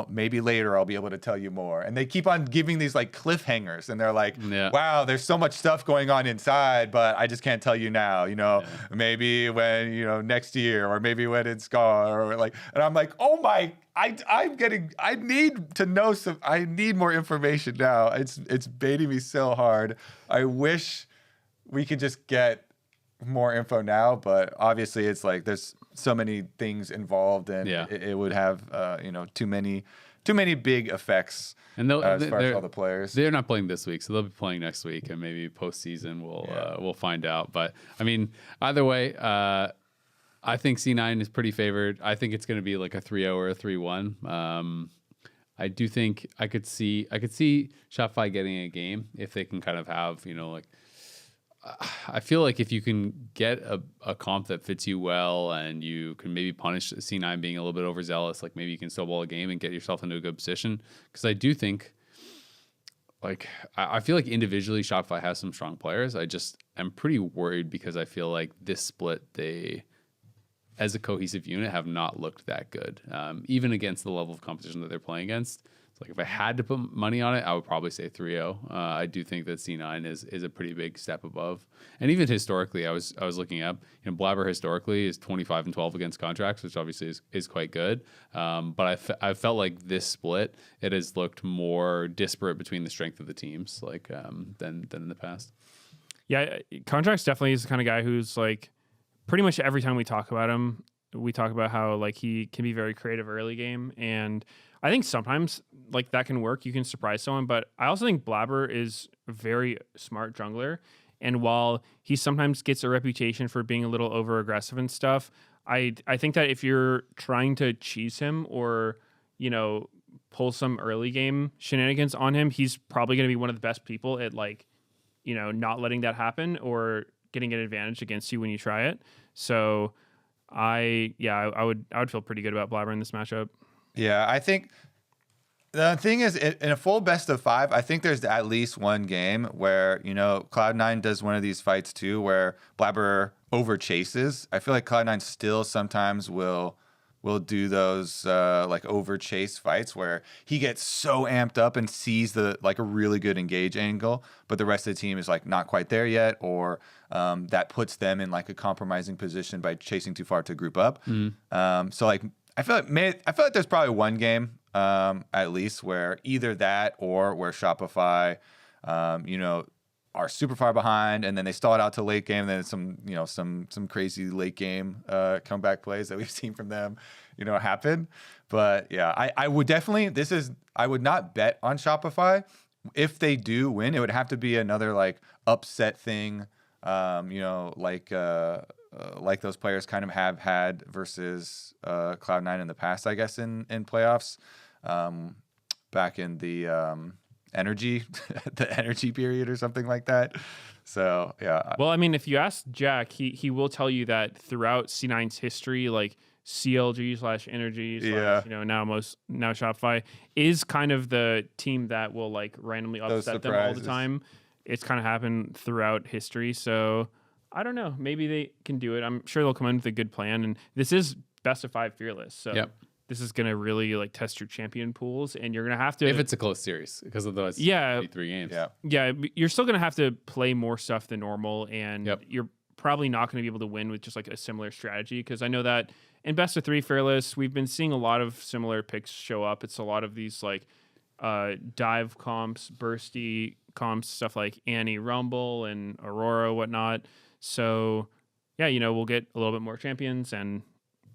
maybe later I'll be able to tell you more. And they keep on giving these like cliffhangers, and they're like, wow, there's so much stuff going on inside, but I just can't tell you now. Maybe when next year, or maybe when it's gone, or like. And I'm like, oh my, I need to know I need more information now. It's baiting me so hard. I wish we could just get more info now, but obviously it's like there's so many things involved, and it would have too many big effects. And as far as all the players, they're not playing this week, so they'll be playing next week, and maybe postseason we'll find out. But I mean, either way, I think C9 is pretty favored. I think it's going to be like a 3-0 or a 3-1. I do think I could see Shopify getting a game if they can kind of have I feel like if you can get a comp that fits you well, and you can maybe punish C9 being a little bit overzealous, like maybe you can snowball a game and get yourself into a good position. Because I do think, I feel like individually Shopify has some strong players. I'm pretty worried because I feel like this split, they, as a cohesive unit, have not looked that good, even against the level of competition that they're playing against. Like if I had to put money on it, I would probably say 3-0. I do think that C9 is a pretty big step above. And even historically, I was looking up, Blabber historically is 25-12 against Contrax, which obviously is quite good. But I felt like this split, it has looked more disparate between the strength of the teams, than in the past. Yeah, Contrax definitely is the kind of guy who's like, pretty much every time we talk about him, we talk about how like he can be very creative early game, and I think sometimes like that can work. You can surprise someone, but I also think Blabber is a very smart jungler. And while he sometimes gets a reputation for being a little over aggressive and stuff, I think that if you're trying to cheese him or, pull some early game shenanigans on him, he's probably going to be one of the best people at not letting that happen or getting an advantage against you when you try it. So I would feel pretty good about Blabber in this matchup. Yeah, I think the thing is, in a full best of 5, I think there's at least one game where, Cloud9 does one of these fights too, where Blabber over chases. I feel like Cloud9 still sometimes will do those over chase fights where he gets so amped up and sees a really good engage angle, but the rest of the team is like not quite there yet, or that puts them in like a compromising position by chasing too far to group up. I feel like there's probably one game at least where either that or where Shopify, are super far behind, and then they stall it out to late game, and then some crazy late game comeback plays that we've seen from them, happen. But yeah, I would definitely, I would not bet on Shopify. If they do win, it would have to be another like upset thing, like those players kind of have had versus Cloud9 in the past, I guess, in playoffs, back in the energy period or something like that. So yeah. Well, I mean, if you ask Jack, he will tell you that throughout C9's history, like CLG/energy, now Shopify is kind of the team that will like randomly upset them all the time. It's kind of happened throughout history. So I don't know. Maybe they can do it. I'm sure they'll come in with a good plan. And this is best of 5 fearless. So this is going to really like test your champion pools, and you're going to have to, if it's a close series, because otherwise it's 3 games. Yeah. You're still going to have to play more stuff than normal, and you're probably not going to be able to win with just like a similar strategy. Because I know that in best of 3 fearless, we've been seeing a lot of similar picks show up. It's a lot of these like dive comps, bursty comps, stuff like Annie Rumble and Aurora, whatnot. So, yeah, we'll get a little bit more champions and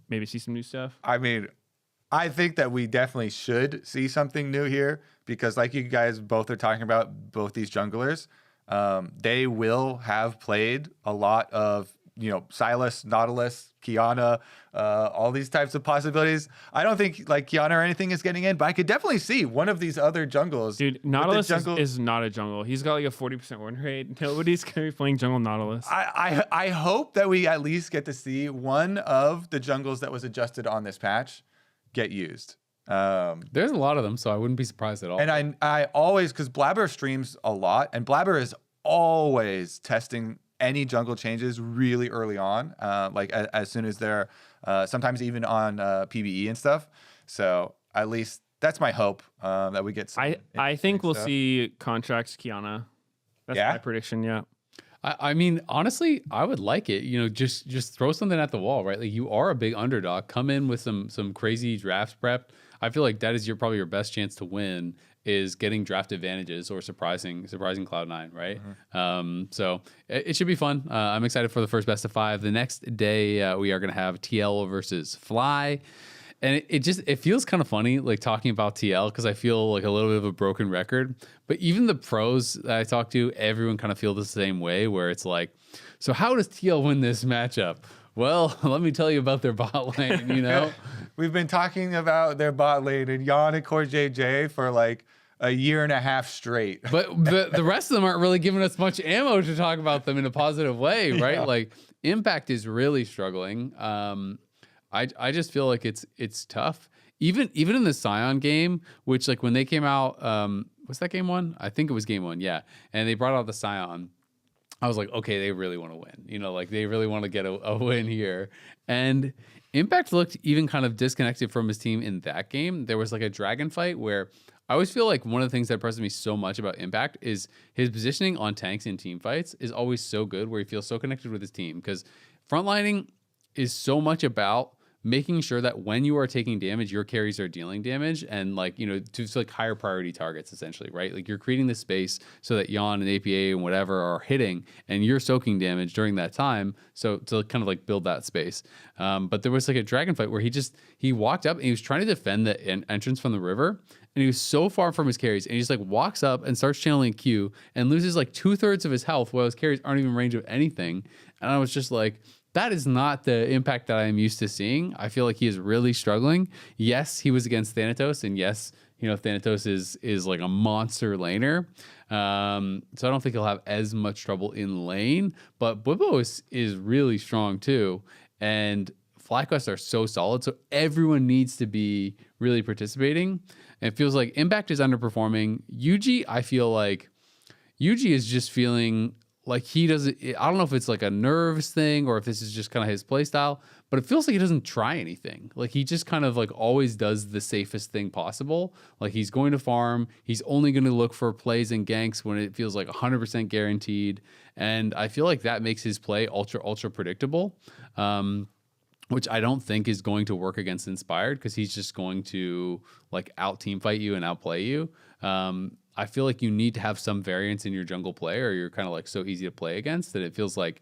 maybe see some new stuff. I mean, I think that we definitely should see something new here because, like you guys both are talking about, both these junglers, they will have played a lot of, Silas, Nautilus, Kiana, all these types of possibilities. I don't think like Kiana or anything is getting in, but I could definitely see one of these other jungles. Dude, Nautilus is not a jungle. He's got like a 40% win rate. Nobody's going to be playing jungle Nautilus. I hope that we at least get to see one of the jungles that was adjusted on this patch get used. There's a lot of them, so I wouldn't be surprised at all. And I always, because Blabber streams a lot, and Blabber is always testing any jungle changes really early on, like as soon as they're sometimes even on PBE and stuff. So at least that's my hope, that we get some. I think we'll see Contrax Kiana. That's my prediction. Yeah. I mean, honestly, I would like it. Just throw something at the wall, right? Like, you are a big underdog. Come in with some crazy drafts prep. I feel like that is probably your best chance to win, is getting draft advantages or surprising Cloud9, right? Mm-hmm. So it should be fun. I'm excited for the first best of 5. The next day, we are going to have TL versus Fly. And it feels kind of funny, like, talking about TL, because I feel like a little bit of a broken record. But even the pros that I talk to, everyone kind of feel the same way, where it's like, so how does TL win this matchup? Well, let me tell you about their bot lane, We've been talking about their bot lane and Jan and Core JJ for like a year and a half straight. But the rest of them aren't really giving us much ammo to talk about them in a positive way, right? Yeah. Like, Impact is really struggling. I just feel like it's tough. Even in the Scion game, which, like, when they came out, was that game 1? I think it was game 1, yeah. And they brought out the Scion. I was like, okay, they really want to win. Like, they really want to get a win here. And Impact looked even kind of disconnected from his team in that game. There was like a dragon fight where I always feel like one of the things that impresses me so much about Impact is his positioning on tanks in team fights is always so good, where he feels so connected with his team. Because frontlining is so much about making sure that when you are taking damage, your carries are dealing damage, and to like higher priority targets, essentially, right? Like, you're creating the space so that Jan and APA and whatever are hitting, and you're soaking damage during that time. So to kind of like build that space. But there was like a dragon fight where he walked up and he was trying to defend the entrance from the river, and he was so far from his carries, and he just like walks up and starts channeling Q and loses like 2/3 of his health while his carries aren't even in range of anything. And I was just like, that is not the Impact that I'm used to seeing. I feel like he is really struggling. Yes, he was against Thanatos, and yes, Thanatos is like a monster laner. So I don't think he'll have as much trouble in lane. But Bwipo is really strong too, and FlyQuest are so solid. So everyone needs to be really participating. And it feels like Impact is underperforming. UG, I feel like UG is just feeling like he doesn't. I don't know if it's like a nerves thing or if this is just kind of his play style, but it feels like he doesn't try anything. Like, he just kind of like always does the safest thing possible. Like, he's going to farm. He's only going to look for plays and ganks when it feels like 100% guaranteed. And I feel like that makes his play ultra predictable, which I don't think is going to work against Inspired, because he's just going to like out team fight you and outplay you. I feel like you need to have some variance in your jungle play, or you're kind of like so easy to play against that it feels like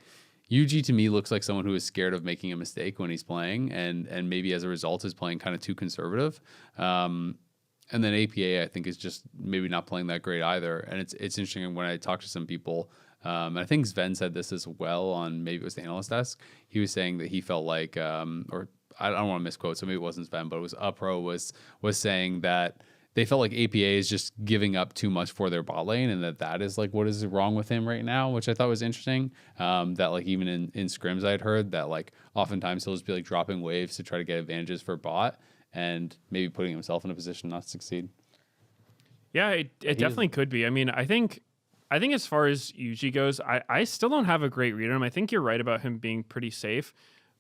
UG to me looks like someone who is scared of making a mistake when he's playing, and maybe as a result is playing kind of too conservative. And then APA, I think, is just maybe not playing that great either. And it's interesting when I talk to some people, and I think Sven said this as well on, maybe it was the analyst desk. He was saying that he felt like, or I don't want to misquote, so maybe it wasn't Sven, but it was Upro was saying that they felt like APA is just giving up too much for their bot lane, and that is like what is wrong with him right now, which I thought was interesting. That like even in scrims I'd heard that like oftentimes he'll just be like dropping waves to try to get advantages for bot, and maybe putting himself in a position not to succeed. Yeah, it definitely could be. I mean, I think as far as UG goes, I still don't have a great read on him. I think you're right about him being pretty safe,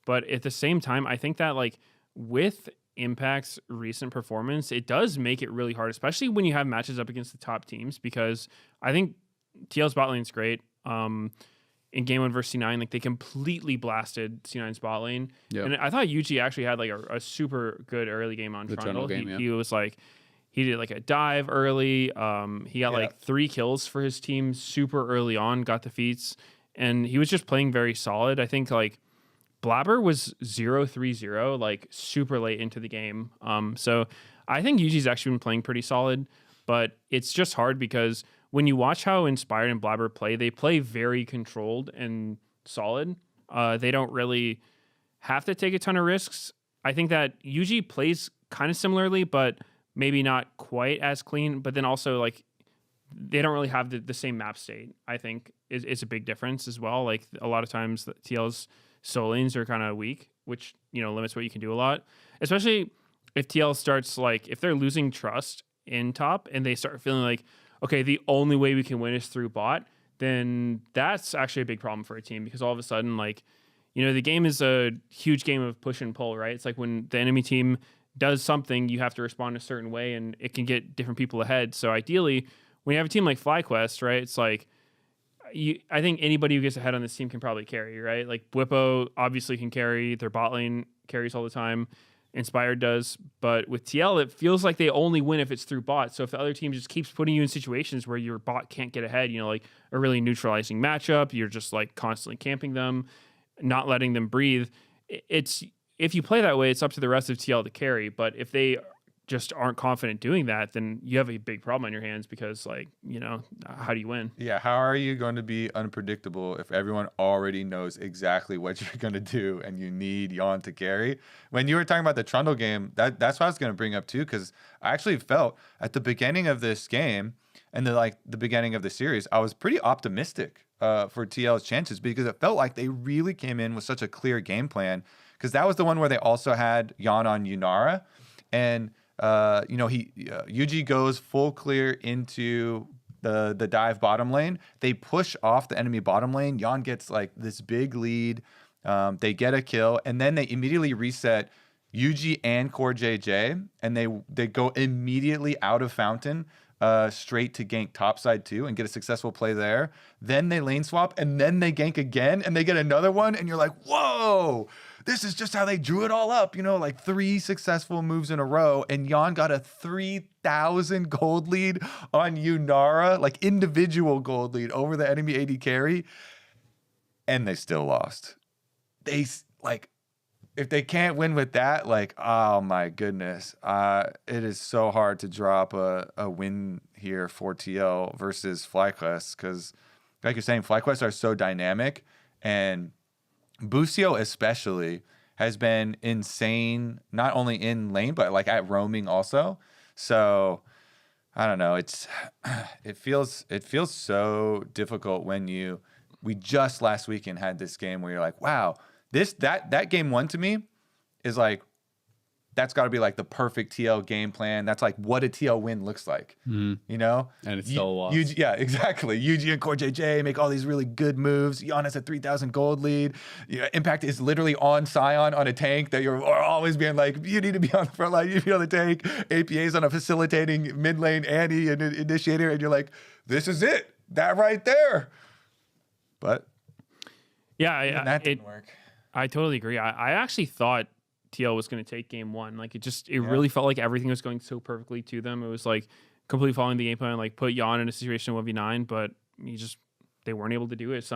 but at the same time, I think that like with Impact's recent performance, it does make it really hard, especially when you have matches up against the top teams, because I think TL's bot lane's great. In game 1 versus C9, like they completely blasted C9's bot lane. Yep. And I thought UG actually had like a super good early game on Trundle. He was like, he did like a dive early. He got like 3 kills for his team super early on, got the feats, and he was just playing very solid. I think like Blabber was 0-3-0 like super late into the game. So I think Yuji's actually been playing pretty solid, but it's just hard because when you watch how Inspired and Blabber play, they play very controlled and solid. They don't really have to take a ton of risks. I think that Yuji plays kind of similarly, but maybe not quite as clean. But then also like they don't really have the same map state. I think is a big difference as well. Like a lot of times the TL's soul lanes are kind of weak, which limits what you can do a lot. Especially if TL starts like if they're losing trust in top and they start feeling like, okay, the only way we can win is through bot, then that's actually a big problem for a team because all of a sudden like the game is a huge game of push and pull, right? It's like when the enemy team does something, you have to respond a certain way and it can get different people ahead. So ideally, when you have a team like FlyQuest, right, it's like I think anybody who gets ahead on this team can probably carry, right? Like Bwipo obviously can carry, their bot lane carries all the time, Inspired does, but with TL, it feels like they only win if it's through bot. So if the other team just keeps putting you in situations where your bot can't get ahead, like a really neutralizing matchup, you're just like constantly camping them, not letting them breathe. It's if you play that way, it's up to the rest of TL to carry. But if they just aren't confident doing that, then you have a big problem on your hands because how do you win? Yeah, how are you going to be unpredictable if everyone already knows exactly what you're going to do and you need Yon to carry? When you were talking about the Trundle game, that's what I was going to bring up too, because I actually felt at the beginning of this game and the beginning of the series, I was pretty optimistic for TL's chances because it felt like they really came in with such a clear game plan, because that was the one where they also had Yon on Yunara, and Yuji goes full clear into the dive bottom lane. They push off the enemy bottom lane. Yon gets like this big lead. They get a kill, and then they immediately reset Yuji and Core JJ, and they go immediately out of Fountain straight to gank topside 2 and get a successful play there. Then they lane swap, and then they gank again, and they get another one, and you're like, whoa! This is just how they drew it all up, like 3 successful moves in a row, and Yon got a 3,000 gold lead on Yunara, like individual gold lead over the enemy AD carry, and they still lost. If they can't win with that, oh my goodness, it is so hard to drop a win here for TL versus FlyQuest, because like you're saying, FlyQuest are so dynamic, and Busio especially has been insane, not only in lane, but like at roaming also. So I don't know. It feels so difficult when we just last weekend had this game where you're like, wow, that game 1 to me is like, that's got to be like the perfect TL game plan. That's like what a TL win looks like, And it's still a loss. Yeah, exactly. Yuji and Core JJ make all these really good moves. Yon has a 3,000 gold lead. Impact is literally on Scion on a tank that you're always being like, you need to be on the front line, you need to be on the tank. APA's on a facilitating mid lane Annie and initiator, and you're like, this is it. That right there. But yeah, that didn't work. I totally agree. I actually thought TL was going to take game 1. Like it really felt like everything was going so perfectly to them. It was like completely following the game plan, like put Yon in a situation of 1v9, but they weren't able to do it.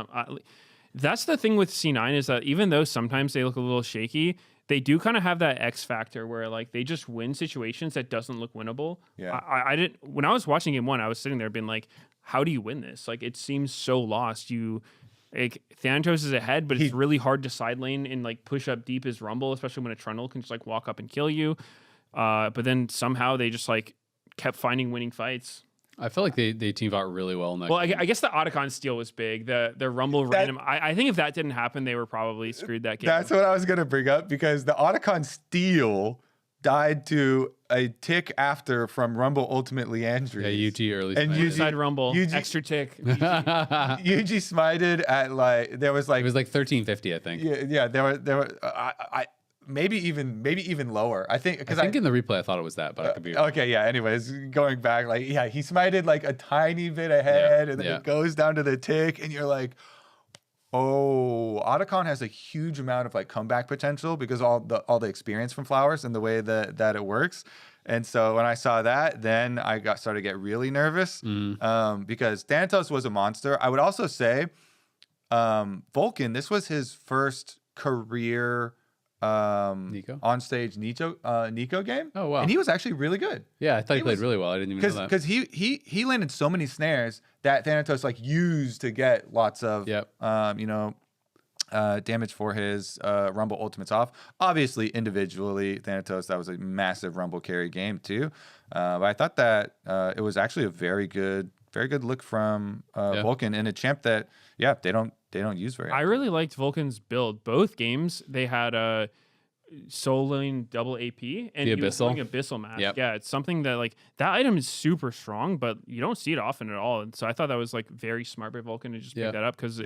That's the thing with C9 is that even though sometimes they look a little shaky, they do kind of have that X factor where like they just win situations that doesn't look winnable. Yeah. I didn't, when I was watching game 1, I was sitting there being like, how do you win this? Like it seems so lost. Thanatos is ahead, but it's really hard to side lane and like push up deep as Rumble, especially when a Trundle can just like walk up and kill you. But then somehow they just like kept finding winning fights. I feel like they teamed out really well in that. Well, I guess the Otacon steal was big. The Rumble random. I think if that didn't happen, they were probably screwed that game. That's what I was gonna bring up, because the Otacon steal died to a tick after from Rumble Ultimate Leandri. Yeah, UG early. And UG side Rumble, extra tick. UG smited at like, there was like, it was like 1350, I think. Yeah. There were I maybe even lower. I think because in the replay I thought it was that, but I could be okay. Yeah. Anyways, going back, like he smited like a tiny bit ahead, and then it goes down to the tick, and you're like, oh, Otacon has a huge amount of like comeback potential because all the experience from Flowers and the way that it works. And so when I saw that, then I started to get really nervous because Thanatos was a monster. I would also say Vulcan, this was his first career Nico? on stage Nico game. Oh, wow. And he was actually really good. Yeah, I thought he played really well. I didn't even know that. Because he landed so many snares that Thanatos like used to get lots of damage for his Rumble ultimates off. Obviously, individually, Thanatos, that was a massive Rumble carry game too. But I thought that it was actually a very good look from Vulcan and a champ that they don't use very often. I really liked Vulcan's build. Both games they had a soloing double AP and The he was Abyssal. doing Abyssal mask. Yep. Yeah, it's something that like that item is super strong, but you don't see it often at all. And so I thought that was like very smart by Vulcan to just pick that up because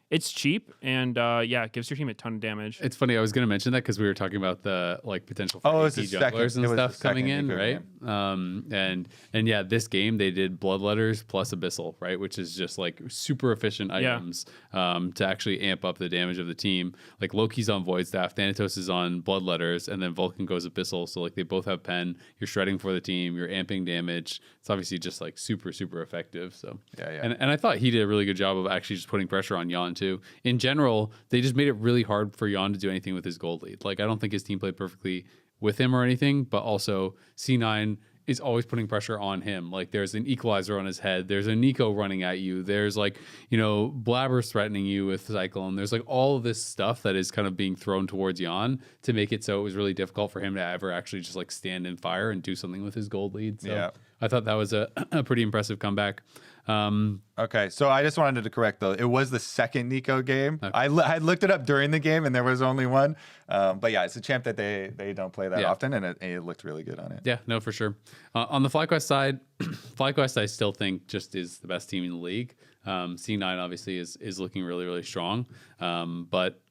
it's cheap and it gives your team a ton of damage. It's funny. I was going to mention that because we were talking about the like potential for AP jugglers and stuff coming in, right? And yeah, this game they did Bloodletters plus Abyssal, right? Which is just like super efficient items to actually amp up the damage of the team. Like Loki's on Void Staff, Thanatos is on Bloodletters, and then Vulcan goes Abyssal. So like they both have pen. You're shredding for the team. You're amping damage. It's obviously just like super effective. So and I thought he did a really good job of actually just putting pressure on Yon too. In general, they just made it really hard for Yon to do anything with his gold lead. Like I don't think his team played perfectly with him or anything, but also C9 is always putting pressure on him. Like there's an equalizer on his head. There's a Nico running at you. There's like, Blabbers threatening you with Cyclone. There's like all of this stuff that is kind of being thrown towards Yon to make it so it was really difficult for him to ever actually just like stand in fire and do something with his gold lead. So I thought that was a pretty impressive comeback. Okay, so I just wanted to correct though. It was the second Nico game. Okay. I looked it up during the game, and there was only one. But yeah, it's a champ that they don't play that often, and it looked really good on it. Yeah, no, for sure. On the FlyQuest side, FlyQuest I still think just is the best team in the league. C9 obviously is looking really strong, but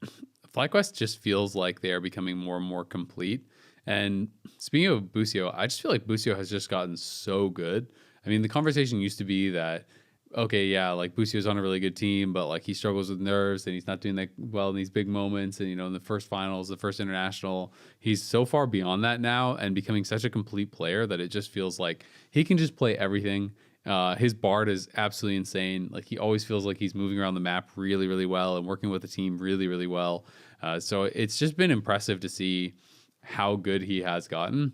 FlyQuest just feels like they are becoming more and more complete. And speaking of Busio, I just feel like Busio has just gotten so good. I mean, the conversation used to be that, okay, yeah, like Busio's on a really good team, but like he struggles with nerves and he's not doing that well in these big moments. And, in the first finals, the first international, he's so far beyond that now and becoming such a complete player that it just feels like he can just play everything. His Bard is absolutely insane. Like he always feels like he's moving around the map really well and working with the team really well. So it's just been impressive to see how good he has gotten.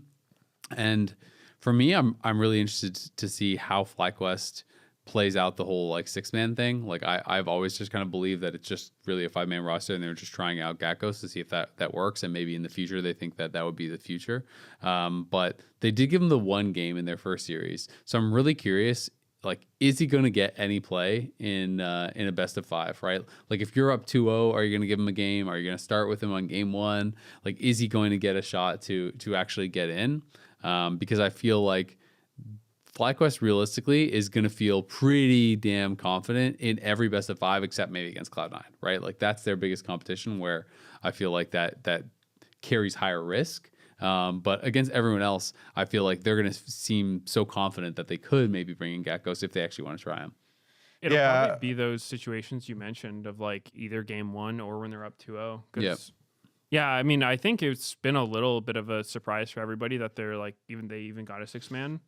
And for me, I'm really interested to see how FlyQuest plays out the whole like 6-man thing. Like I've always just kind of believed that it's just really a 5-man roster and they're just trying out Gakkos to see if that works. And maybe in the future they think that would be the future. But they did give him the one game in their first series. So I'm really curious, like, is he going to get any play in a best of 5, right? Like if you're up 2-0, are you going to give him a game? Are you going to start with him on game 1? Like, is he going to get a shot to actually get in? Because I feel like FlyQuest realistically is going to feel pretty damn confident in every best of 5 except maybe against Cloud9, right? Like that's their biggest competition where I feel like that carries higher risk. But against everyone else, I feel like they're going to seem so confident that they could maybe bring in Gakkos if they actually want to try him. It'll probably be those situations you mentioned of like either game 1 or when they're up 2-0. Yeah, I mean, I think it's been a little bit of a surprise for everybody that they're like they even got a 6-man.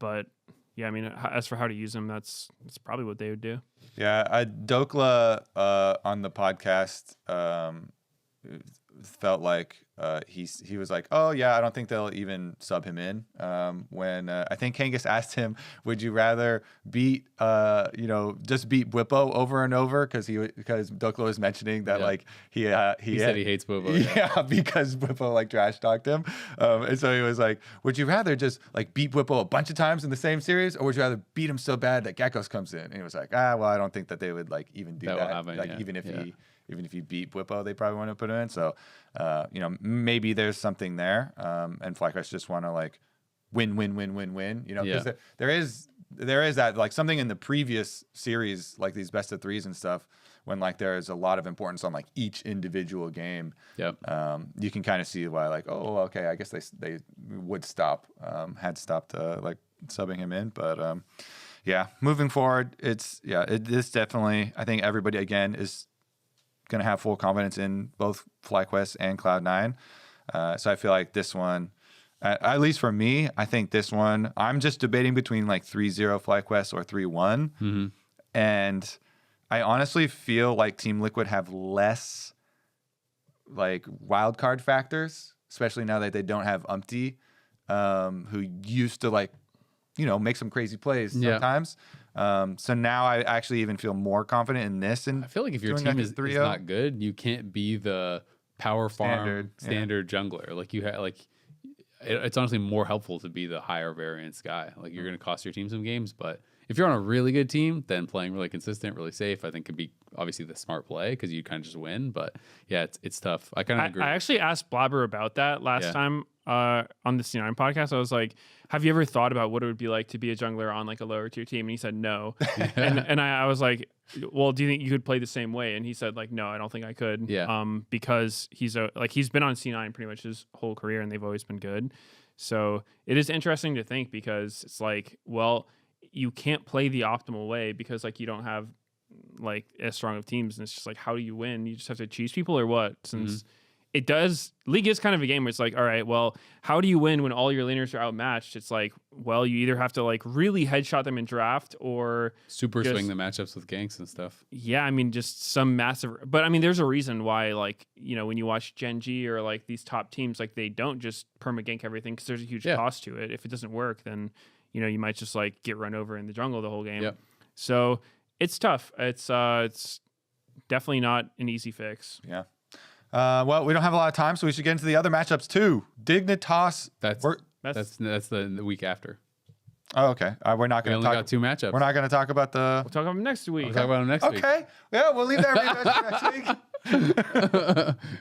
But yeah, I mean, as for how to use them, that's probably what they would do. Yeah, Dokla on the podcast felt like he was like, oh yeah, I don't think they'll even sub him in. When I think Kangas asked him, would you rather beat just beat Whippo over and over because Dokla was mentioning that like he said he hates Whippo. Yeah, because Whippo like trash talked him. And so he was like, would you rather just like beat Whippo a bunch of times in the same series, or would you rather beat him so bad that Gakkos comes in? And he was like, well, I don't think that they would like even do that. Even if he beat Whippo, they probably want to put him in. So, maybe there's something there. And FlyQuest just want to like win. Because there is that like something in the previous series, like these best of 3s and stuff, when like there is a lot of importance on like each individual game. Yep. You can kind of see why like, oh, okay, I guess they would had stopped like subbing him in, but moving forward, it is definitely, I think everybody again is going to have full confidence in both FlyQuest and Cloud9. So I feel like this one, at least for me, I think this one, I'm just debating between like 3-0 FlyQuest or 3-1. Mm-hmm. And I honestly feel like Team Liquid have less like wild card factors, especially now that they don't have Umpty, who used to like, make some crazy plays sometimes. So now I actually even feel more confident in this. And I feel like if your team is not good, you can't be the power farm standard jungler. Like you have it's honestly more helpful to be the higher variance guy. Like you're going to cost your team some games, but if you're on a really good team, then playing really consistent, really safe, I think could be obviously the smart play because you kind of just win. But yeah, it's tough. I kind of agree. I actually asked Blabber about that last time on the C9 podcast. I was like, have you ever thought about what it would be like to be a jungler on like a lower tier team? And he said no. and I was like, well, do you think you could play the same way? And he said like, no, I don't think I could. Yeah. Because he's been on C9 pretty much his whole career and they've always been good. So it is interesting to think because it's like, well, you can't play the optimal way because like you don't have like as strong of teams, and it's just like, how do you win? You just have to cheese people or what? Since League is kind of a game where it's like, all right, well, how do you win when all your laners are outmatched? It's like, well, you either have to like really headshot them in draft or super swing the matchups with ganks and stuff. Yeah, I mean, just some massive. But I mean, there's a reason why, like, when you watch Gen G or like these top teams, like they don't just perma gank everything because there's a huge cost to it. If it doesn't work, then you might just like get run over in the jungle the whole game. Yep. So it's tough. It's definitely not an easy fix. Yeah. Well, we don't have a lot of time, so we should get into the other matchups too. Dignitas. That's the week after. Oh, okay. We're not going to talk. Got 2 matchups. We're not going to talk about the. We'll talk about them next week. We'll talk about them next week. Okay. Yeah, we'll leave that for next week.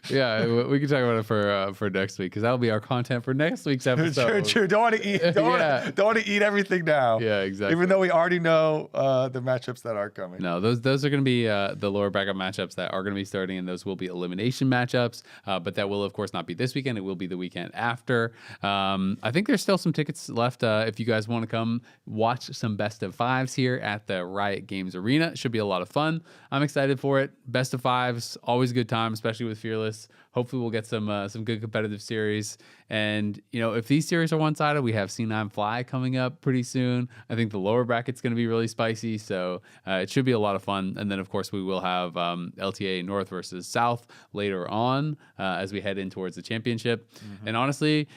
Yeah, we can talk about it for next week because that'll be our content for next week's episode. True. Don't want to eat. Don't want to eat everything now. Yeah, exactly. Even though we already know the matchups that are coming. No, those are going to be the lower bracket matchups that are going to be starting, and those will be elimination matchups. But that will, of course, not be this weekend. It will be the weekend after. I think there's still some tickets left if you guys want to come watch some best of fives here at the Riot Games Arena. It should be a lot of fun. I'm excited for it. Best of fives, always a good time, especially with Fearless. Hopefully we'll get some good competitive series. And, if these series are one-sided, we have C9 Fly coming up pretty soon. I think the lower bracket's going to be really spicy, so it should be a lot of fun. And then, of course, we will have LTA North versus South later on as we head in towards the championship. Mm-hmm. And honestly,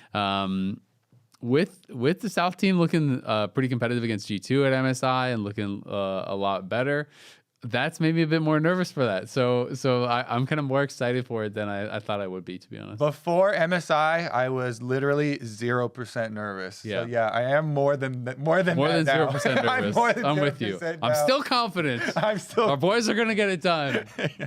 with the South team looking pretty competitive against G2 at MSI and looking a lot better, that's made me a bit more nervous for that. So I'm kind of more excited for it than I thought I would be, to be honest. Before MSI, I was literally 0% nervous. Yeah. So yeah, I am more than 0% nervous. I'm with you. I'm still confident. Our boys are gonna get it done. Yeah.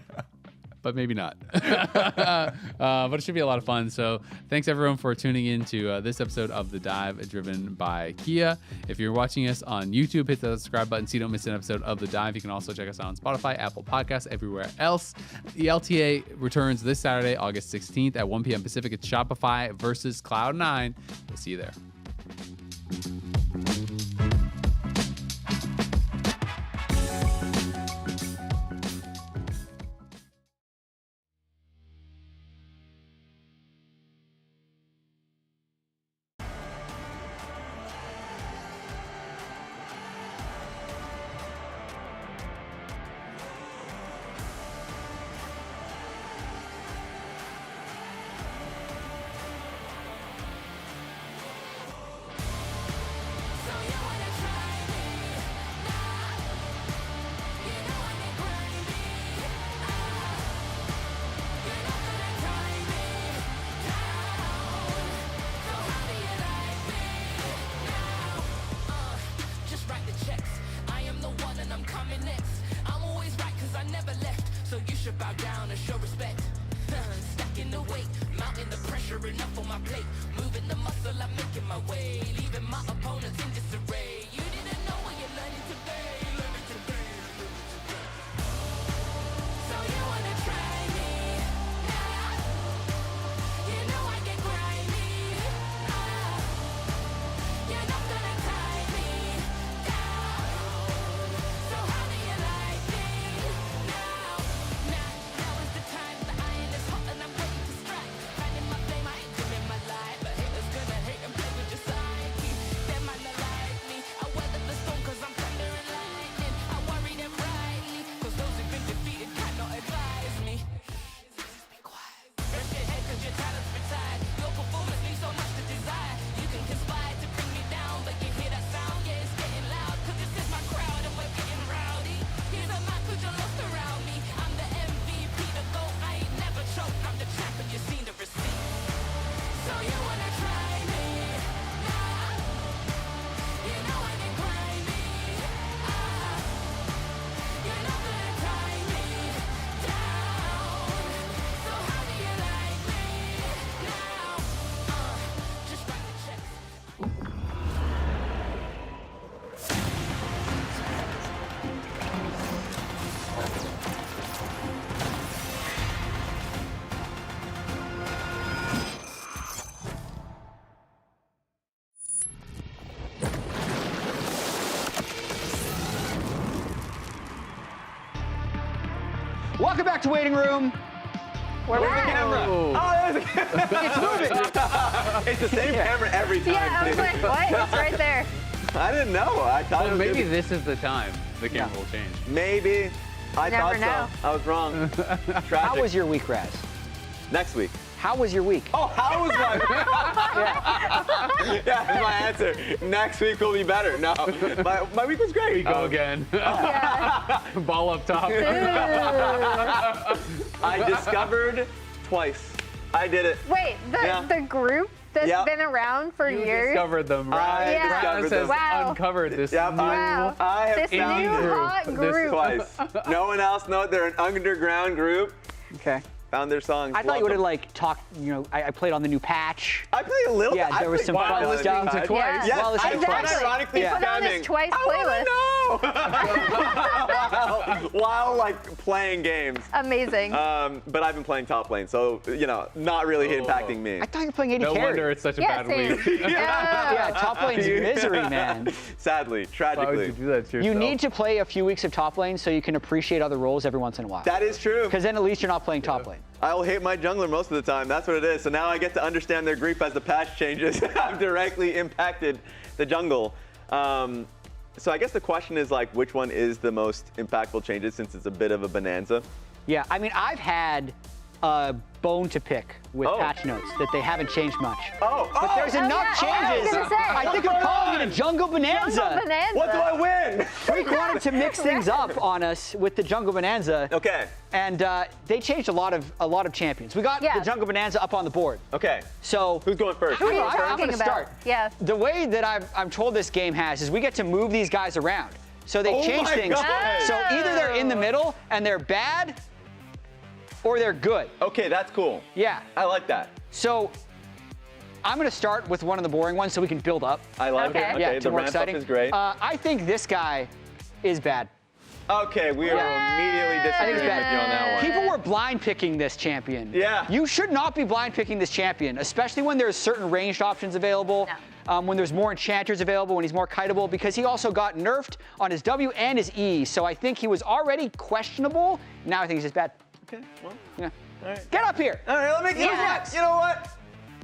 But maybe not. But it should be a lot of fun. So thanks everyone for tuning in to this episode of The Dive, driven by Kia. If you're watching us on YouTube, hit the subscribe button so you don't miss an episode of The Dive. You can also check us out on Spotify, Apple Podcasts, everywhere else. The LTA returns this Saturday, August 16th at 1 p.m. Pacific. It's Shopify versus Cloud9. We'll see you there. Bow down and show respect. Stacking the weight, mounting the pressure enough on my plate. Moving the muscle, I'm making my way. Leaving my opponents in disarray. You didn't know what you're learning today. So you wanna try me? Nah. You know I get grimy. You're not gonna tie me down. So how do you like me now? Now is the time. The iron is hot and I'm ready to strike. Finding my flame, I ain't dimming my light. But haters gonna hate and play with your psyche. Them man not like me. Welcome back to Waiting Room. We're back. Camera. Oh, there's a camera. It's moving. It's the same camera every time. Yeah, I was like, what? It's right there. I didn't know. I thought it Well, was maybe gonna this is the time the camera will change. be- Maybe. I Never thought know. so. I was wrong. Tragic. How was your week, Raz? Next week. How was your week? Oh, how was my Yeah, that's my answer. Next week will be better. No, my week was great. Go again. Yeah. Ball up top. I discovered twice. I did it. Wait, the group that's Yep. been around for You years. discovered them, I right? Yeah. discovered Raz them. has Wow. uncovered this Yep, new Wow. I have This found new them hot This group. twice. No one else knows they're an underground group. Okay. Found their songs. I thought you would have Welcome. like talked. You know, I played on the new patch. I played a little. Yeah, bit. there was I some played fun while stuff. listening to twice. Yeah. Yes, While listening I to found twice. ironically He put on his spamming. twice playlist. While like playing games. Amazing. But I've been playing top lane, so not really impacting me. I thought you were playing 80 No carry. wonder it's such a Yeah, bad same. week. Yeah, top lane's misery, man. Sadly, Why would tragically. you do that to yourself? You need to play a few weeks of top lane so you can appreciate other roles every once in a while. That is true. Because then at least you're not playing top lane. I will hate my jungler most of the time. That's what it is. So now I get to understand their grief as the patch changes. I've directly impacted the jungle. So I guess the question is like, which one is the most impactful changes since it's a bit of a bonanza? Yeah, I mean, I've had a bone to pick with Oh. patch notes that they haven't changed much. Oh, But there's enough yeah. Oh, I was changes. gonna say. I think I'm calling it a jungle bonanza. Jungle Bonanza. what do I win? Freak wanted to mix things up on us with the jungle bonanza. Okay. And they changed a lot of champions. We got Yeah. the jungle bonanza up on the board. Okay. So Who's going first? Who are you I'm talking gonna about? start. Yeah. the way that I'm told this game has is we get to move these guys around. So they Oh change my things. God. So either they're in the middle and they're bad, or they're good. Okay, that's cool. Yeah. I like that. So I'm going to start with one of the boring ones so we can build up. I like Okay. it. Okay, Yeah, the to more ramp exciting. up is great. I think this guy is bad. Okay, we are immediately disagreeing with you on that one. People were blind picking this champion. Yeah. You should not be blind picking this champion, especially when there's certain ranged options available, when there's more enchanters available, when he's more kiteable, because he also got nerfed on his W and his E. So I think he was already questionable. Now I think he's just bad. Okay, well, Yeah. all right. Get up here. All right, let me get Yeah. You know what?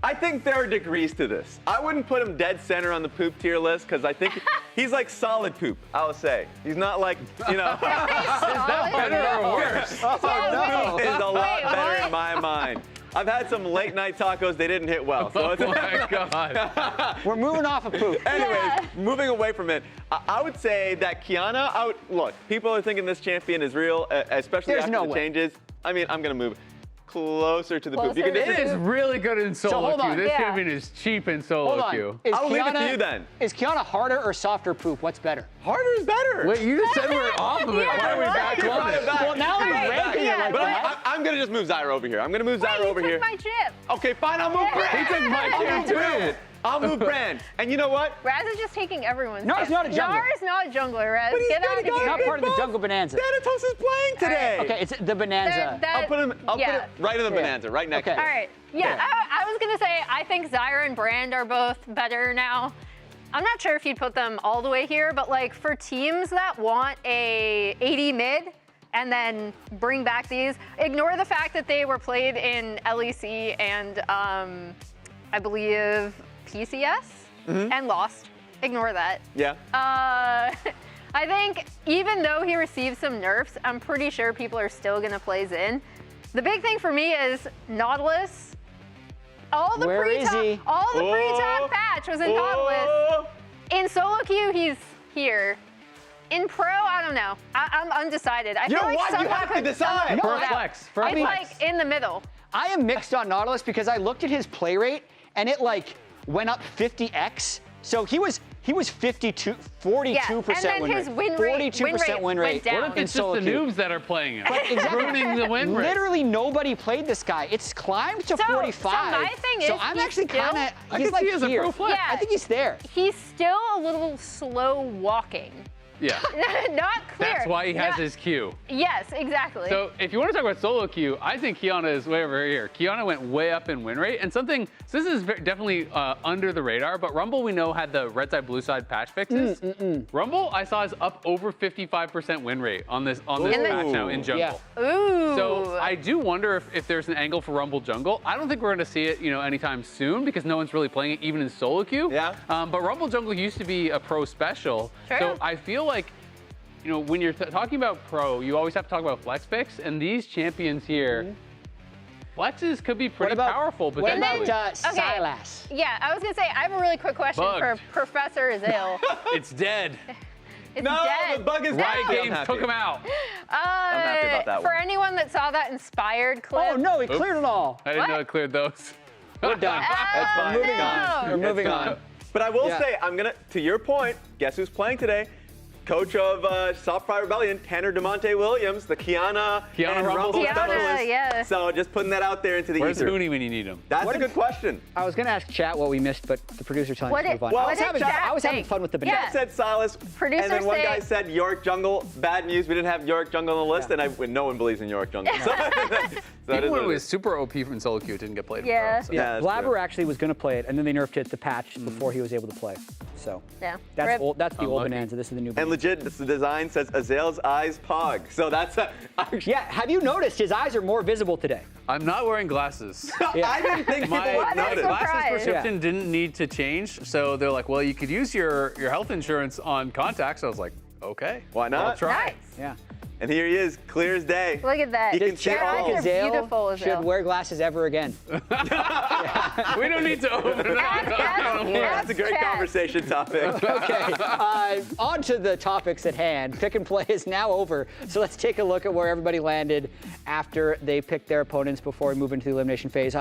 I think there are degrees to this. I wouldn't put him dead center on the poop tier list because I think he's like solid poop, I would say. He's not like, Is that better or worse? Poop is a lot Wait, better what? in my mind. I've had some late night tacos, they didn't hit well. So Oh it's my God. We're moving off of poop. Anyways, Yeah. moving away from it, I would say that Kiana, look, people are thinking this champion is real, especially There's after no the way. changes. I mean, I'm going to move closer to the poop. You Closer can to It is really good in solo hold on. queue. This Yeah. champion is cheap in solo Hold on. queue. Is I'll leave it to you then. Is Kiana harder or softer poop? What's better? Harder is better. Wait, you just said we're off of it. Yeah, Why are we right. back Brought on it it? back. Well, now Brought we're it back. ranking it like But that. I'm going to just move Zyra over here. I'm going to move Zyra Wait, over you here. took my chip. Okay, fine, I'll move Brand. He took my I'll move chip, Brand. I'll move Brand. And you know what? Raz is just taking everyone's. No, chip. he's not a jungler. Nar is not a jungler, Raz. But he's Get good, out he of got He's here. not part of the jungle bonanza. Thanatos is playing today. Okay, it's the bonanza. I'll put him Yeah. right in the Yeah. bonanza, right next Okay. to All it. right. Yeah, I was gonna say I think Zyra and Brand are both better now. I'm not sure if you'd put them all the way here, but like for teams that want a 80 mid and then bring back these, ignore the fact that they were played in LEC and I believe PCS and lost. Ignore that. Yeah. I think even though he received some nerfs, I'm pretty sure people are still gonna play Xin. The big thing for me is Nautilus. All the Where is he? pre-top patch was in Nautilus. In solo queue, he's here. In pro, I don't know. I'm undecided. I You feel know like what? You someone have to could decide. sell it For a out. flex, for a It's flex. like in the middle. I am mixed on Nautilus because I looked at his play rate and it like went up 50x. So he was 42, 42% Yeah, and then win his rate. win rate 42% win rate. went down. What if it's just solo the queue. noobs that are playing it? Exactly. Ruining the win rate. Literally nobody played this guy. It's climbed to So 45. my thing So is I'm he's actually still- kind of I he's can like see as a here. pro flex. Yeah. I think he's there. He's still a little slow walking. Yeah. Not clear. That's why he has No- his queue. Yes, exactly. So if you want to talk about solo queue, I think Kiana is way over here. Kiana went way up in win rate, and so this is definitely under the radar, but Rumble we know had the red side, blue side patch fixes. Rumble I saw is up over 55% win rate on this patch now in jungle. Ooh. So I do wonder if there's an angle for Rumble jungle. I don't think we're going to see it, anytime soon because no one's really playing it even in solo queue. Yeah. But Rumble jungle used to be a pro special. True. So I feel like, when you're talking about pro, you always have to talk about flex picks, and these champions here, flexes could be pretty powerful. What potentially. about Silas? Yeah, I was gonna say I have a really quick question Bugged. for Professor Azale. It's dead. It's No, dead. the bug is Riot dead. Games took him out. I'm happy about that For one. anyone that saw that inspired clip. Oh no, he cleared it all. I didn't What? know it cleared those. We're done. That's fine. Moving It's on. gone. We're moving It's gone. on. But I will Yeah. say, to your point, guess who's playing today? Coach of Shopify Rebellion, Tanner DeMonte Williams, the Kiana and Rumble Rumble Kiana, specialist. yeah. So just putting that out there into the Where's ether. Hooney when you need him? That's a good question. I was gonna ask chat what we missed, but the producer telling us What to did- move on. Well, I was what having did chat I was having think? fun with the banana. Yeah. Chat said Silas, Producers and then one say- guy said York Jungle. Bad news, we didn't have York Jungle on the list, and no one believes in York Jungle. So that is Even when what it it was is. super OP from solo queue, it didn't get played. Yeah. In pro, so. Yeah, Yeah, that's Blabber true. actually was gonna play it, and then they nerfed it the patch before he was able to play. So Yeah. that's Rip. old. That's the old Unlucky. bonanza. This is the new. And bonanza. legit, the design says Azale's eyes pog. So that's Yeah, have you noticed his eyes are more visible today? I'm not wearing glasses. I didn't think people My would notice. surprise. glasses prescription Yeah. didn't need to change, so they're like, well, you could use your health insurance on contacts. I was like, okay. Why not? I'll try. Nice. Yeah. And here he is, clear as day. Look at that. He can Does see Your Chat all. eyes think are Azale beautiful, Azale. should wear glasses ever again? We don't need to open it up. That's a great Chat. conversation topic. Okay, on to the topics at hand. Pick and play is now over, so let's take a look at where everybody landed after they picked their opponents before we move into the elimination phase.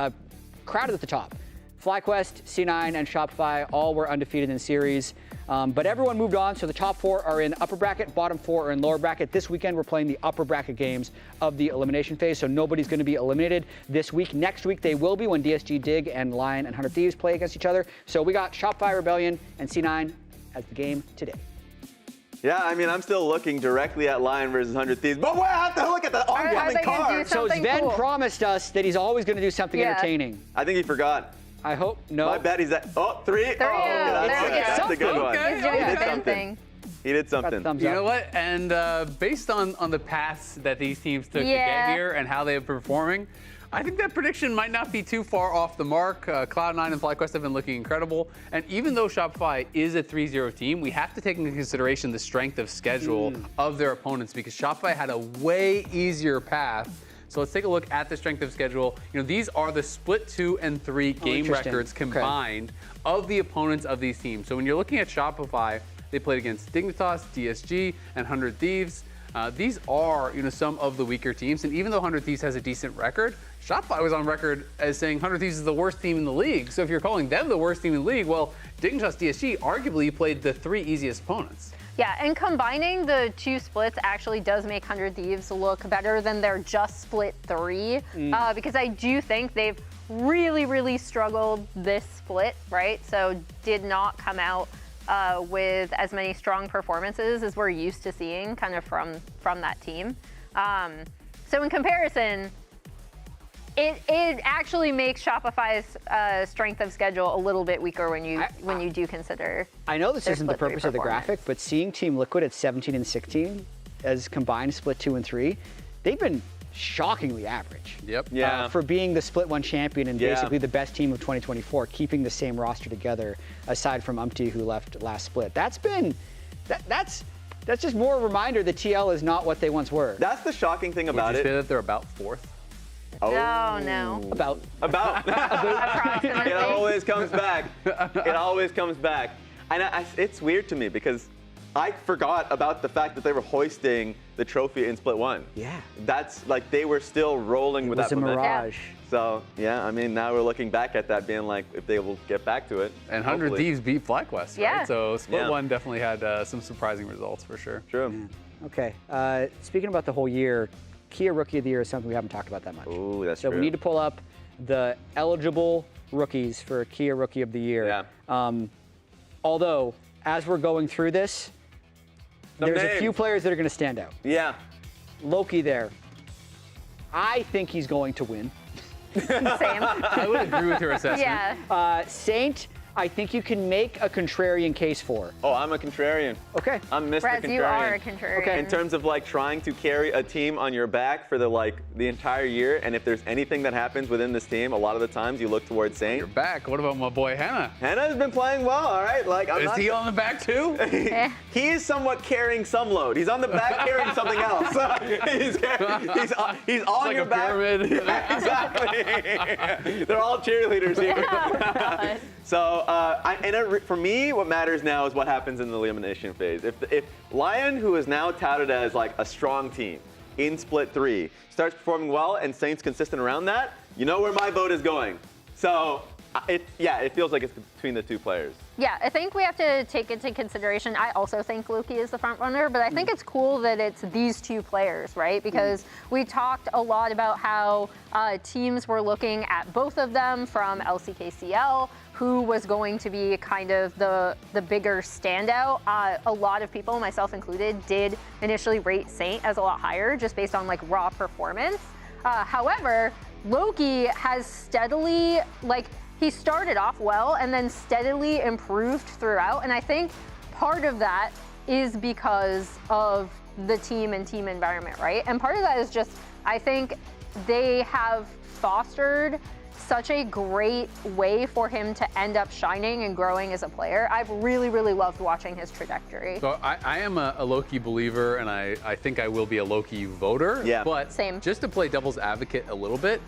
Crowded at the top. FlyQuest, C9, and Shopify all were undefeated in series, but everyone moved on, so the top four are in upper bracket, bottom four are in lower bracket. This weekend, we're playing the upper bracket games of the elimination phase, so nobody's going to be eliminated this week. Next week, they will be when DSG, Dig, and Lyon and 100 Thieves play against each other. So we got Shopify Rebellion and C9 as the game today. Yeah, I mean, I'm still looking directly at Lyon versus 100 Thieves, but we have to look at the Are oncoming they gonna do card. So something Sven cool? promised us that he's always going to do something Yeah. entertaining. I think he forgot. I hope no. My bet he's at, three. There you Oh, go. that's, There we that's go. a good one. Okay. He's doing He his did own something. thing. He did Got something. thumbs You up. know what? And based on the paths that these teams took to Yeah. get here and how they're performing, I think that prediction might not be too far off the mark. Cloud9 and FlyQuest have been looking incredible. And even though Shopify is a 3-0 team, we have to take into consideration the strength of schedule of their opponents because Shopify had a way easier path. So let's take a look at the strength of schedule. These are the split 2 and 3 game interesting. records Okay. combined of the opponents of these teams. So when you're looking at Shopify, they played against Dignitas, DSG, and 100 Thieves. These are, some of the weaker teams. And even though 100 Thieves has a decent record, Shopify was on record as saying 100 Thieves is the worst team in the league. So if you're calling them the worst team in the league, well, Dignitas, DSG arguably played the 3 easiest opponents. Yeah, and combining the two splits actually does make 100 Thieves look better than their just split 3, because I do think they've really, really struggled this split, right? So did not come out with as many strong performances as we're used to seeing kind of from that team. So in comparison, it actually makes Shopify's strength of schedule a little bit weaker when you do consider. I know this their isn't the split 3 purpose of the performance. graphic, but seeing Team Liquid at 17 and 16 as combined split 2 and 3, they've been shockingly average. Yep. Yeah. For being the split 1 champion and Yeah. basically the best team of 2024, keeping the same roster together, aside from Umpty who left last split. That's just more a reminder that TL is not what they once were. That's the shocking thing Would about you say it. that they're about 4th? Oh. No. About About. Approximately. It always comes back. It always comes back. And it's weird to me because I forgot about the fact that they were hoisting the trophy in Split 1. Yeah. That's like they were still rolling with was that a momentum. mirage. So, yeah, I mean, now we're looking back at that being like, if they will get back to it. And 100 hopefully. Thieves beat FlyQuest, Yeah. right? So Split Yeah. 1 definitely had some surprising results for sure. True. Okay. Speaking about the whole year, Kia Rookie of the Year is something we haven't talked about that much. Ooh, that's So true. we need to pull up the eligible rookies for Kia Rookie of the Year. Yeah. Although, as we're going through this, There's a few players that are going to stand out. Yeah. Loki there. I think he's going to win. Same. I would agree with your assessment. Yeah. Saint, I think you can make a contrarian case for. Oh, I'm a contrarian. Okay. I'm Mr. Raz, Contrarian. you are a contrarian. Okay. In terms of like trying to carry a team on your back for the entire year, and if there's anything that happens within this team, a lot of the times you look towards Saint. You're back. What about my boy Hannah? Hannah's been playing well, all right. Like, Is he on the back too? He is somewhat carrying some load. He's on the back carrying something else. he's on like your a back. pyramid. Yeah, exactly. They're all cheerleaders here. God. So, for me, what matters now is what happens in the elimination phase. If Lyon, who is now touted as like a strong team in split 3, starts performing well and Saint's consistent around that, you know where my vote is going. So, it feels like it's between the two players. Yeah, I think we have to take into consideration. I also think Loki is the front runner, but I think it's cool that it's these two players, right? Because we talked a lot about how teams were looking at both of them from LCKCL, who was going to be kind of the bigger standout. A lot of people, myself included, did initially rate Saint as a lot higher just based on like raw performance. However, Loki has steadily, he started off well and then steadily improved throughout. And I think part of that is because of the team and team environment, right? And part of that is just, I think they have fostered such a great way for him to end up shining and growing as a player. I've really, really loved watching his trajectory. So I am a Loki believer, and I think I will be a Loki voter. Yeah. But Same. just to play devil's advocate a little bit,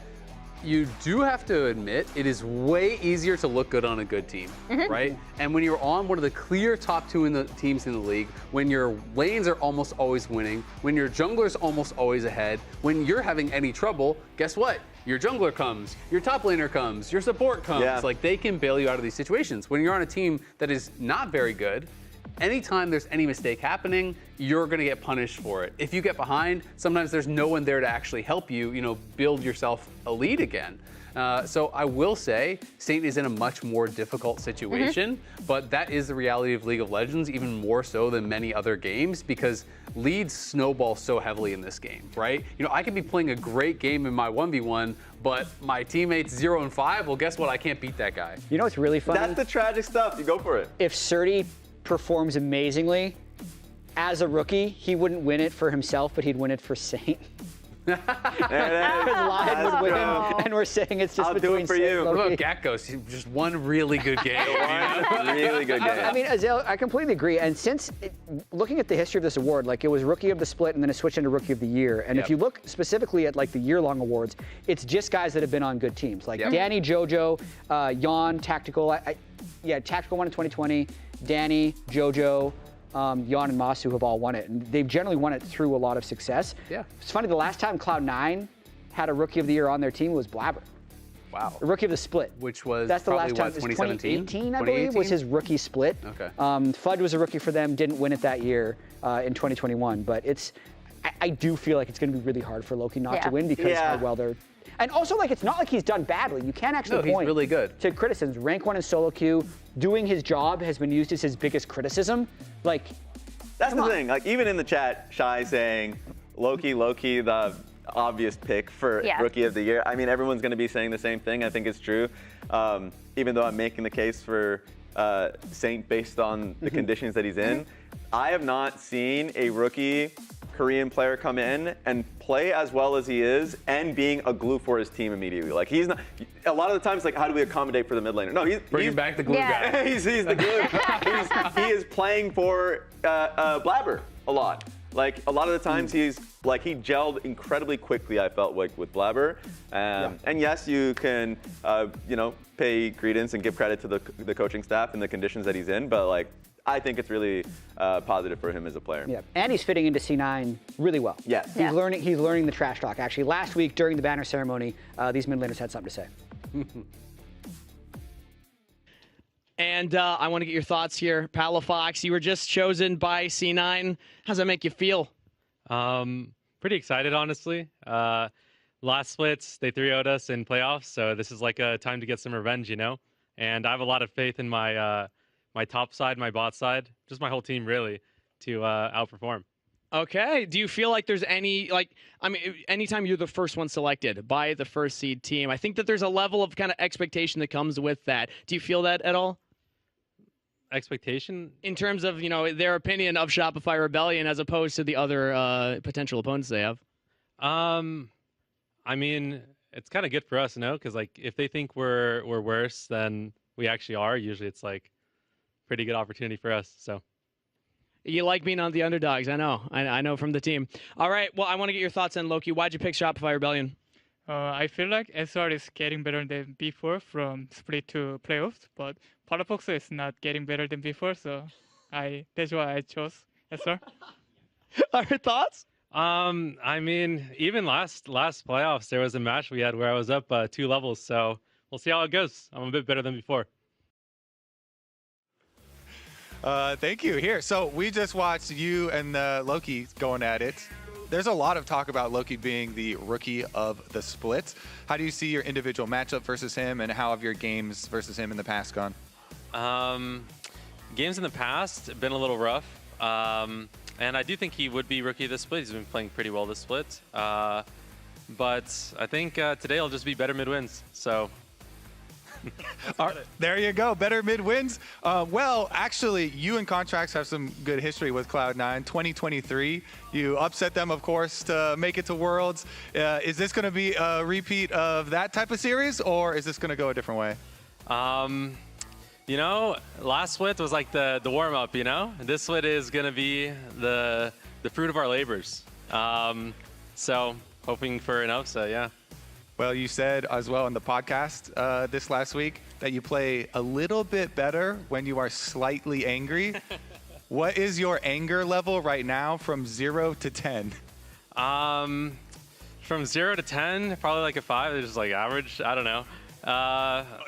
you do have to admit it is way easier to look good on a good team, right? And when you're on one of the clear top 2 in the teams in the league, when your lanes are almost always winning, when your jungler's almost always ahead, when you're having any trouble, guess what? Your jungler comes, your top laner comes, your support comes. Yeah. Like, they can bail you out of these situations. When you're on a team that is not very good, anytime there's any mistake happening, you're going to get punished for it. If you get behind, sometimes there's no one there to actually help you, build yourself a lead again. So I will say Saint is in a much more difficult situation, but that is the reality of League of Legends, even more so than many other games, because leads snowball so heavily in this game, right? I could be playing a great game in my 1v1, but my teammate's 0 and 5. Well, guess what? I can't beat that guy. You know what's really funny? That's the tragic stuff. You go for it. If Surdy performs amazingly as a rookie, he wouldn't win it for himself, but he'd win it for Saint. Because Lyon would win, and we're saying it's just I'll do between it for Saint you. and What Loki. about Gatkos? He just one really good game. Really good game. I mean, Azale, I completely agree. And looking at the history of this award, it was Rookie of the Split and then it switched into Rookie of the Year. And if you look specifically at the year-long awards, it's just guys that have been on good teams. Danny, JoJo, Jan, Tactical. Tactical won in 2020. Danny, JoJo, Jan and Masu have all won it. And they've generally won it through a lot of success. Yeah. It's funny, the last time Cloud9 had a Rookie of the Year on their team was Blabber. Wow. A Rookie of the Split. Which was That's the last time. 2017? 2018, I believe, was his rookie split. Okay. Fudge was a rookie for them, didn't win it that year in 2021. But I do feel like it's going to be really hard for Loki not to win because how well they're. And also, it's not like he's done badly. You can't actually point he's really good. to criticisms. Rank 1 in solo queue, doing his job has been used as his biggest criticism. That's the thing. Even in the chat, Shy saying Loki, the obvious pick for Rookie of the Year. I mean, everyone's going to be saying the same thing. I think it's true. Even though I'm making the case for Saint based on the conditions that he's in, I have not seen a rookie Korean player come in and play as well as he is and being a glue for his team immediately. He's not. A lot of the times, how do we accommodate for the mid laner? No, he's bringing back the glue guy. he's the glue. He is playing for Blabber a lot. A lot of the times he gelled incredibly quickly, I felt with Blabber. And yes, you can, pay credence and give credit to the coaching staff and the conditions that he's in, but I think it's really positive for him as a player. Yeah, and he's fitting into C9 really well. Yes. He's learning the trash talk. Actually, last week during the banner ceremony, these mid laners had something to say. And I want to get your thoughts here. Palafox, you were just chosen by C9. How does that make you feel? Pretty excited, honestly. Last splits, they 3-0'd us in playoffs, so this is a time to get some revenge, And I have a lot of faith in my my top side, my bot side, just my whole team, really. to outperform. Okay. Do you feel like there's any, anytime you're the first one selected by the first seed team, I think that there's a level of kind of expectation that comes with that. Do you feel that at all? Expectation? In terms of, their opinion of Shopify Rebellion as opposed to the other potential opponents they have? I mean, it's kind of good for us, because like if they think we're worse than we actually are, usually it's like pretty good opportunity for us. So you like being on the underdogs. I know. I know from the team. All right. Well, I want to get your thoughts on Loki. Why'd you pick Shopify Rebellion? I feel like SR is getting better than before from split to playoffs, but Palafox is not getting better than before, so that's why I chose SR. Our thoughts? I mean, even last playoffs, there was a match we had where I was up 2 levels, so we'll see how it goes. I'm a bit better than before. Thank you. Here, so we just watched you and Loki going at it. There's a lot of talk about Loki being the rookie of the split. How do you see your individual matchup versus him, and how have your games versus him in the past gone? Games in the past have been a little rough, and I do think he would be rookie of the split. He's been playing pretty well this split, but I think today he'll just be better mid-wins, so... There you go. Better mid-wins. Well, actually, you and Contrax have some good history with Cloud9. 2023, you upset them, of course, to make it to Worlds. Is this going to be a repeat of that type of series, or is this going to go a different way? Last split was like the warm-up, This split is going to be the fruit of our labors. So hoping for an upset, yeah. Well, you said as well in the podcast this last week that you play a little bit better when you are slightly angry. What is your anger level right now from 0 to 10? From 0 to 10, probably like a 5. It's just like average. I don't know.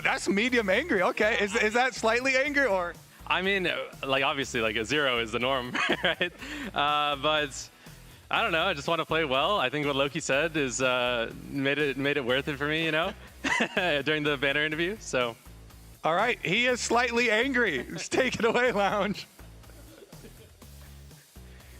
That's medium angry. Okay. Is that slightly angry or? I mean, like obviously like a 0 is the norm, right? But I don't know. I just want to play well. I think what Loki said is made it worth it for me, during the banner interview. So, all right, he is slightly angry. Just take it away, Lounge.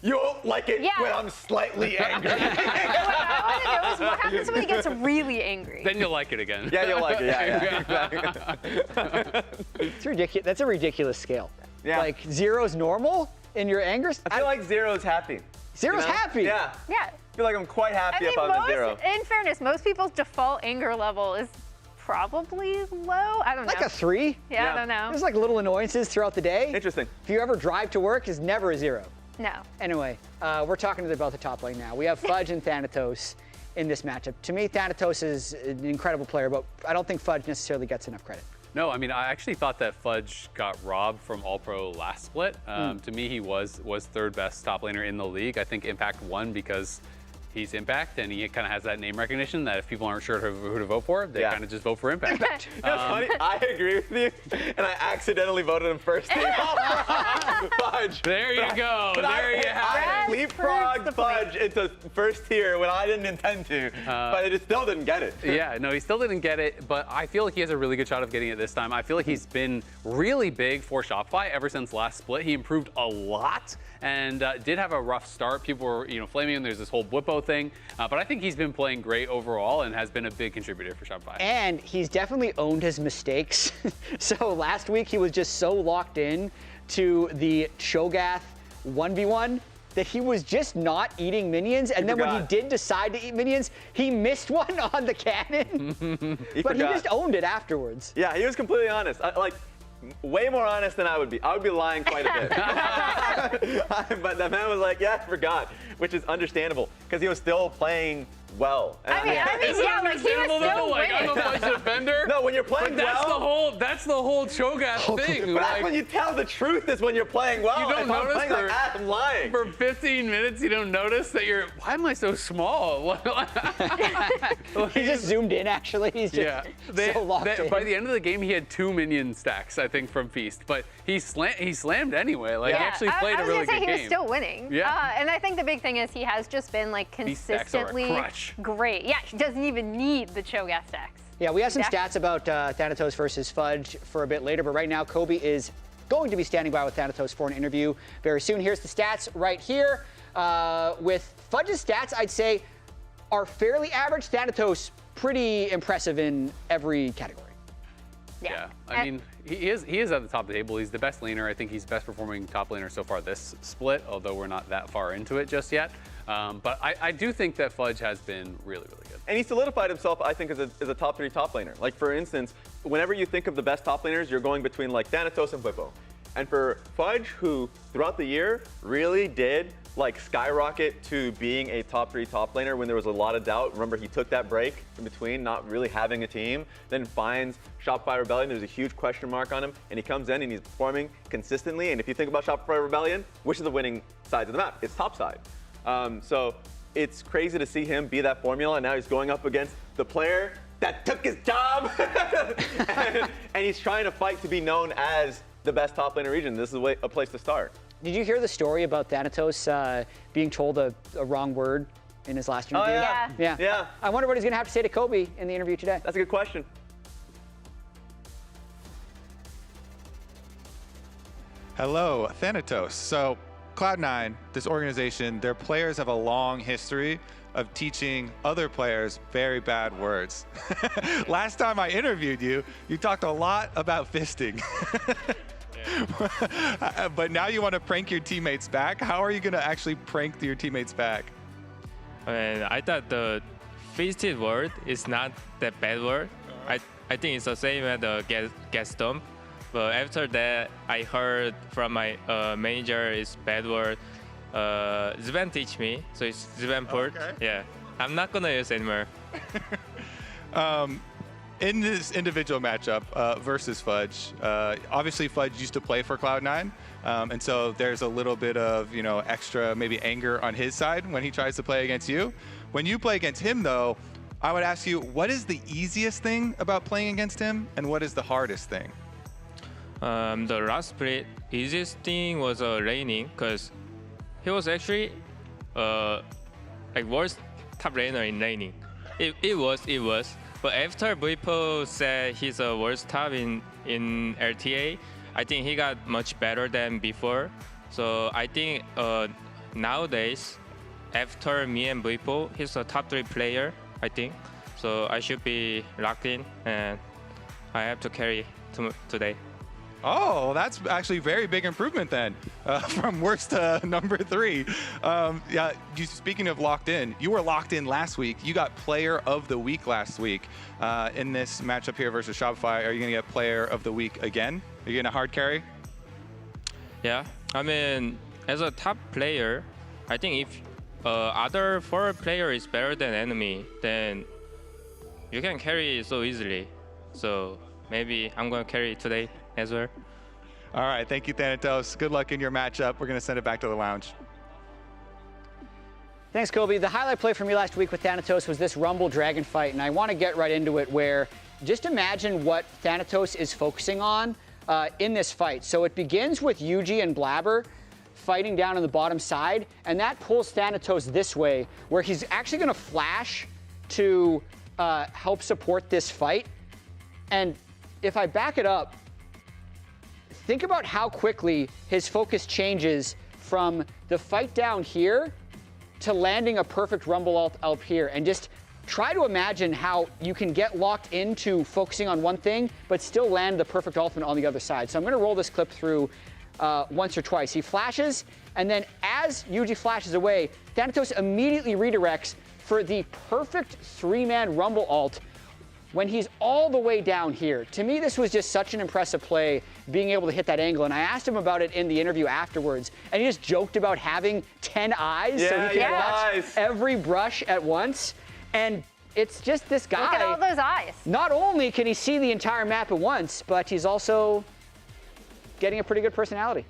You'll like it when I'm slightly angry. What I want to know is what happens when he gets really angry. Then you'll like it again. Yeah, you'll like it. Yeah. It's ridiculous. That's a ridiculous scale. Yeah. Like 0's normal in your anger? I feel like 0's happy. 0's happy? Yeah. Yeah. I feel like I'm quite happy if I'm at 0. In fairness, most people's default anger level is probably low. I don't know. Like a 3? Yeah, I don't know. There's like little annoyances throughout the day. Interesting. If you ever drive to work, it's never a 0. No. Anyway, we're talking about the top lane now. We have Fudge and Thanatos in this matchup. To me, Thanatos is an incredible player, but I don't think Fudge necessarily gets enough credit. No, I mean, I actually thought that Fudge got robbed from All-Pro last split. To me, he was third best top laner in the league. I think Impact won because he's Impact, and he kind of has that name recognition that if people aren't sure who to vote for, they kind of just vote for Impact. That's funny. I agree with you, and I accidentally voted him first team. Fudge. There you go. There you have it. Leapfrogged Fudge into first tier when I didn't intend to, but it still didn't get it. Yeah, no, he still didn't get it, but I feel like he has a really good shot of getting it this time. I feel like he's been really big for Shopify ever since last split. He improved a lot and did have a rough start. People were, flaming him. There's this whole Whippo thing, but I think he's been playing great overall and has been a big contributor for Shopify. And he's definitely owned his mistakes. So last week he was just so locked in to the Cho'Gath 1v1 that he was just not eating minions. And then when he did decide to eat minions, he missed one on the cannon. He just owned it afterwards. Yeah, he was completely honest. Way more honest than I would be. I would be lying quite a bit. But the man was like, yeah, I forgot, which is understandable because he was still playing well. I mean, yeah, like he was still winning. I'm a Fudge defender. No, when you're playing well. That's the whole Cho'Gath thing. But that's when you tell the truth is when you're playing well. You don't notice I'm lying. For 15 minutes, you don't notice that why am I so small? He just zoomed in, actually. He's just so locked in. By the end of the game, he had 2 minion stacks, I think, from Feast. But he slammed anyway. He actually played a really good game. He was still winning. Yeah. And I think the big thing is he has just been consistently great. Yeah, he doesn't even need the Cho'Gath stacks. Yeah, we have some stats about Thanatos versus Fudge for a bit later, but right now Kobe is going to be standing by with Thanatos for an interview very soon. Here's the stats right here. With Fudge's stats, I'd say are fairly average. Thanatos, pretty impressive in every category. Yeah, I mean, he is at the top of the table. He's the best laner. I think he's best performing top laner so far this split, although we're not that far into it just yet. But I do think that Fudge has been really, really good. And he solidified himself, I think, as a top 3 top laner. Like, for instance, whenever you think of the best top laners, you're going between, like, Thanatos and Bwipo. And for Fudge, who throughout the year really did like skyrocket to being a top 3 top laner when there was a lot of doubt. Remember, he took that break in between not really having a team, then finds Shopify Rebellion. There's a huge question mark on him, and he comes in and he's performing consistently. And if you think about Shopify Rebellion, which is the winning sides of the map? It's top side. So it's crazy to see him be that formula, and now he's going up against the player that took his job, and he's trying to fight to be known as the best top laner region. This is a place to start. Did you hear the story about Thanatos being told a wrong word in his last interview? Oh, yeah. Yeah. I wonder what he's going to have to say to Kobe in the interview today. That's a good question. Hello, Thanatos. So, Cloud9, this organization, their players have a long history of teaching other players very bad words. Last time I interviewed you, you talked a lot about fisting. But now you want to prank your teammates back? How are you going to actually prank your teammates back? I thought the fisted word is not that bad word. I think it's the same as the gas stomp. But after that, I heard from my manager it's bad word. Zven teach me, so it's Zven port. Okay. Yeah, I'm not gonna use anymore. In this individual matchup versus Fudge, obviously Fudge used to play for Cloud9, and so there's a little bit of extra maybe anger on his side when he tries to play against you. When you play against him, though, I would ask you, what is the easiest thing about playing against him, and what is the hardest thing? The last split, easiest thing was laning, because he was actually like worst top laner in laning. It was. But after Bwipo said he's a worst top in LTA, I think he got much better than before. So I think nowadays, after me and Bwipo, he's a top 3 player, I think. So I should be locked in, and I have to carry today. Oh, that's actually very big improvement then, from worst to number 3. Yeah, speaking of locked in, you were locked in last week. You got Player of the Week last week. In this matchup here versus Shopify, are you going to get Player of the Week again? Are you going to hard carry? Yeah, I mean, as a top player, I think if other 4 player is better than enemy, then you can carry so easily. So maybe I'm going to carry today as well. All right, thank you, Thanatos. Good luck in your matchup. We're going to send it back to the lounge. Thanks, Kobe. The highlight play for me last week with Thanatos was this Rumble Dragon fight, and I want to get right into it where just imagine what Thanatos is focusing on in this fight. So it begins with Yuji and Blabber fighting down on the bottom side, and that pulls Thanatos this way, where he's actually going to flash to help support this fight. And if I back it up, think about how quickly his focus changes from the fight down here to landing a perfect Rumble ult up here. And just try to imagine how you can get locked into focusing on one thing, but still land the perfect ultimate on the other side. So I'm going to roll this clip through once or twice. He flashes, and then as Yuji flashes away, Thanatos immediately redirects for the perfect 3-man Rumble ult when he's all the way down here. To me, this was just such an impressive play, being able to hit that angle. And I asked him about it in the interview afterwards, and he just joked about having 10 eyes so he can watch every brush at once. And it's just this guy. Look at all those eyes. Not only can he see the entire map at once, but he's also getting a pretty good personality.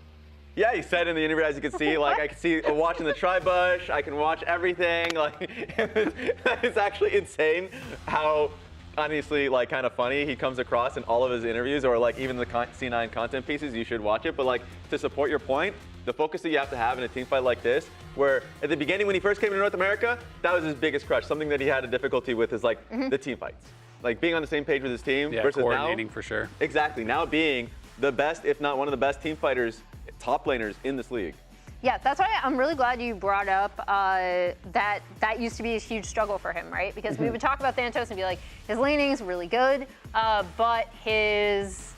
Yeah, he said in the interview, as you can see, like I can see watching the tri-bush, I can watch everything. Like it's actually insane how honestly, like, kind of funny he comes across in all of his interviews, or like even the C9 content pieces. You should watch it. But like, to support your point, the focus that you have to have in a team fight like this, where at the beginning when he first came to North America, that was his biggest crush. Something that he had a difficulty with is like the team fights, like being on the same page with his team versus coordinating now, for sure. Exactly. Now being the best, if not one of the best team fighters, top laners in this league. Yeah, that's why I'm really glad you brought up that used to be a huge struggle for him, right? Because we would talk about Thanos and be like, his laning's really good, but his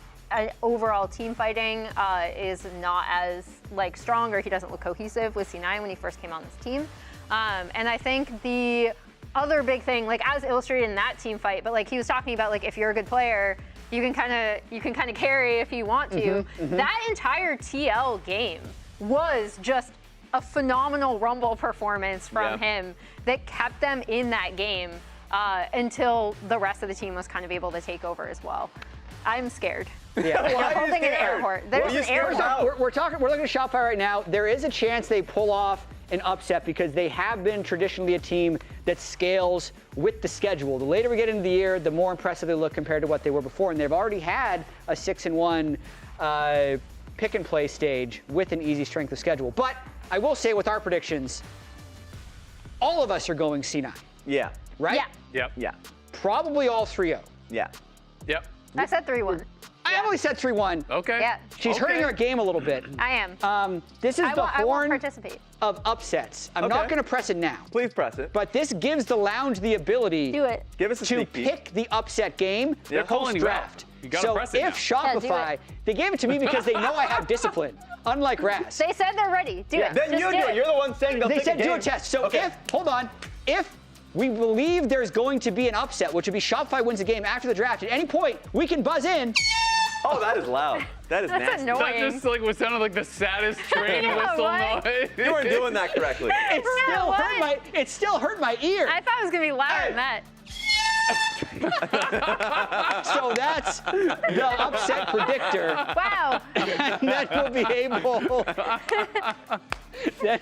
overall team fighting is not as like strong, or he doesn't look cohesive with C9 when he first came on this team. And I think the other big thing, like as illustrated in that team fight, but like he was talking about, like if you're a good player, you can kind of carry if you want to. That entire TL game was just a phenomenal Rumble performance from him that kept them in that game until the rest of the team was kind of able to take over as well. I'm scared. Yeah. I'm holding an air horn. There's an air horn. We're looking at Shopify right now. There is a chance they pull off an upset because they have been traditionally a team that scales with the schedule. The later we get into the year, the more impressive they look compared to what they were before, and they've already had a 6-1 pick and play stage with an easy strength of schedule. But I will say with our predictions, all of us are going C9. Yeah. Right? Yeah. Yep. Yeah. Probably all 3-0. Yeah. Yep. I said 3-1. I only said 3-1. Okay. Yeah. She's hurting our game a little bit. I am. This is the I won't horn participate. of upsets. I'm not going to press it now. Please press it. But this gives the lounge the ability Do it. Give us a to sneak peek. pick the upset game They're calling you out. post-draft. You gotta So press it if now. Yeah, do Shopify, it. they gave it to me because they know I have discipline, unlike Raz. They said they're ready. Do it. Then Just you do it. You're the one saying they'll They pick said a do a game. test. So Okay. if we believe there's going to be an upset, which would be Shopify wins the game after the draft, at any point, we can buzz in. Oh, that is loud. That is That's nasty. annoying. That just like was sounding like the saddest train Yeah, whistle what? noise. You weren't doing that correctly. It still hurt my ear. I thought it was going to be louder than that. So that's the upset predictor. Wow. And then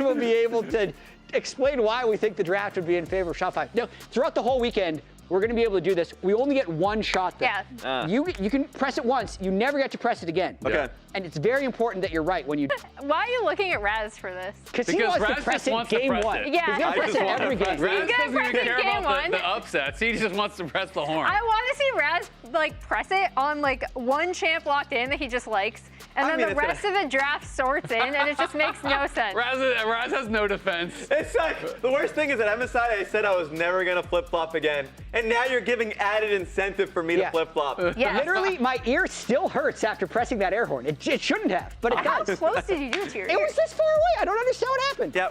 we'll be able to explain why we think the draft would be in favor of Shopify. No, throughout the whole weekend, we're going to be able to do this. We only get one shot, though. Yeah. You can press it once. You never get to press it again. Okay. And it's very important that you're right when you. Why are you looking at Raz for this? Because he Because wants Raz to press just it wants to game press one. it. Yeah. He's going to I press it every game. Raz gonna doesn't press even it care game about one. the upsets. He just wants to press the horn. I want to see Raz like press it on like one champ locked in that he just likes, and then the rest of the draft sorts in, and it just makes no sense. Raz has no defense. It's like, the worst thing is that MSI, I said I was never going to flip-flop again, and now you're giving added incentive for me to flip-flop. Yes. Literally, my ear still hurts after pressing that air horn. It shouldn't have, but it How does. close did you do it to your It ear? was this far away. I don't understand what happened. Yeah,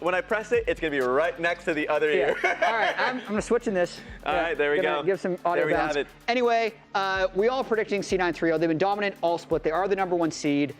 when I press it, it's going to be right next to the other ear. All right, I'm going to switch in this. All right, there we Gonna go. Give some audio There we bounce. have it. Anyway, we all predicting C9 3-0. They've been dominant all split. They are the #1 seed.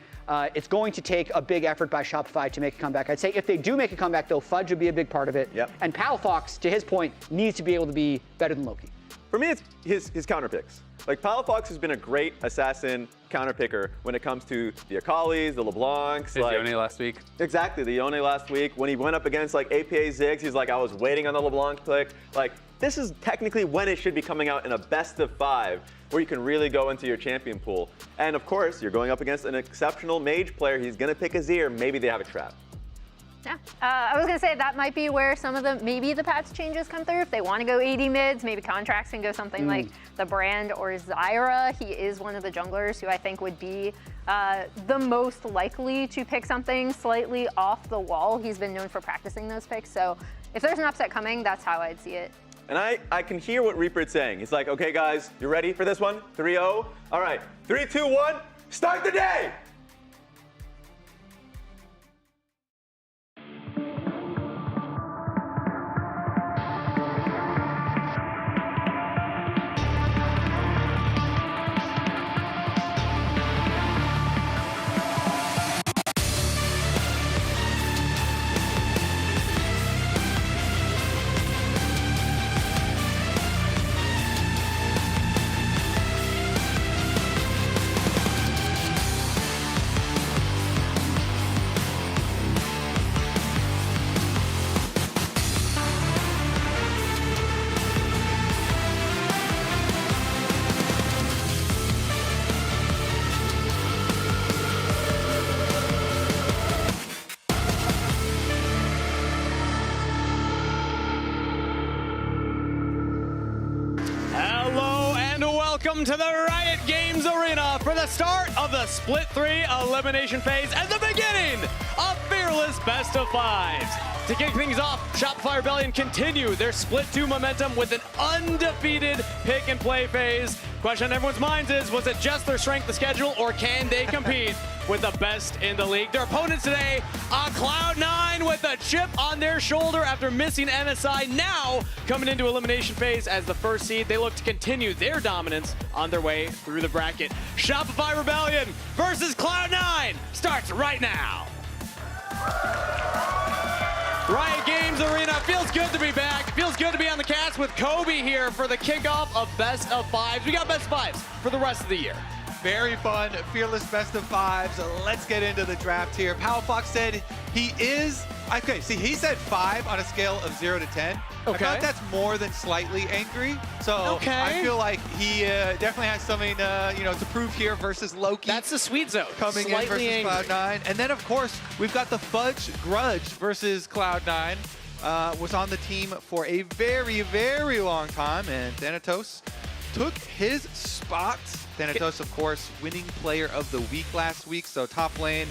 It's going to take a big effort by Shopify to make a comeback. I'd say if they do make a comeback, though, Fudge would be a big part of it. Yep. And Palafox, to his point, needs to be able to be better than Loki. For me, it's his counter picks. Like, Palafox has been a great assassin counter picker when it comes to the Akalis, the LeBlancs. His Yone last week. Exactly, the Yone last week. When he went up against like APA Ziggs, he's like, I was waiting on the LeBlanc pick. Like, this is technically when it should be coming out in a best of 5, where you can really go into your champion pool. And of course, you're going up against an exceptional mage player. He's gonna pick Azir. Maybe they have a trap. Yeah. I was going to say that might be where some of maybe the patch changes come through. If they want to go 80 mids, maybe Contrax can go something like the Brand or Zyra. He is one of the junglers who I think would be the most likely to pick something slightly off the wall. He's been known for practicing those picks. So if there's an upset coming, that's how I'd see it. And I can hear what Reaper's saying. He's like, okay, guys, you ready for this one? 3-0? All right, 3, 2, 1, start the day! Welcome to the Riot Games Arena for the the start of the Split 3 Elimination Phase and the beginning of Fearless Best of Fives. To kick things off, Shopify Rebellion continue their Split 2 momentum with an undefeated pick and play phase. Question on everyone's minds is, was it just their strength of schedule, or can they compete with the best in the league? Their opponents today on Cloud9 with a chip on their shoulder after missing MSI. Now coming into Elimination Phase as the first seed, they look to continue their dominance on their way through the bracket. Shopify Rebellion versus Cloud9 starts right now. Riot Games Arena, feels good to be back. Feels good to be on the cast with Kobe here for the kickoff of Best of Fives. We got Best of Fives for the rest of the year. Very fun, Fearless Best of Fives. Let's get into the draft here. Palafox said he is, okay, see, he said 5 on a scale of 0 to 10. Okay. I thought that's more than slightly angry. So I feel like he definitely has something, to prove here versus Loki. That's the sweet zone. Coming Slightly in versus Cloud9. And then, of course, we've got the Fudge Grudge versus Cloud9. Was on the team for a very, very long time, and Thanatos took his spot. Thanatos, of course, winning player of the week last week, so top lane.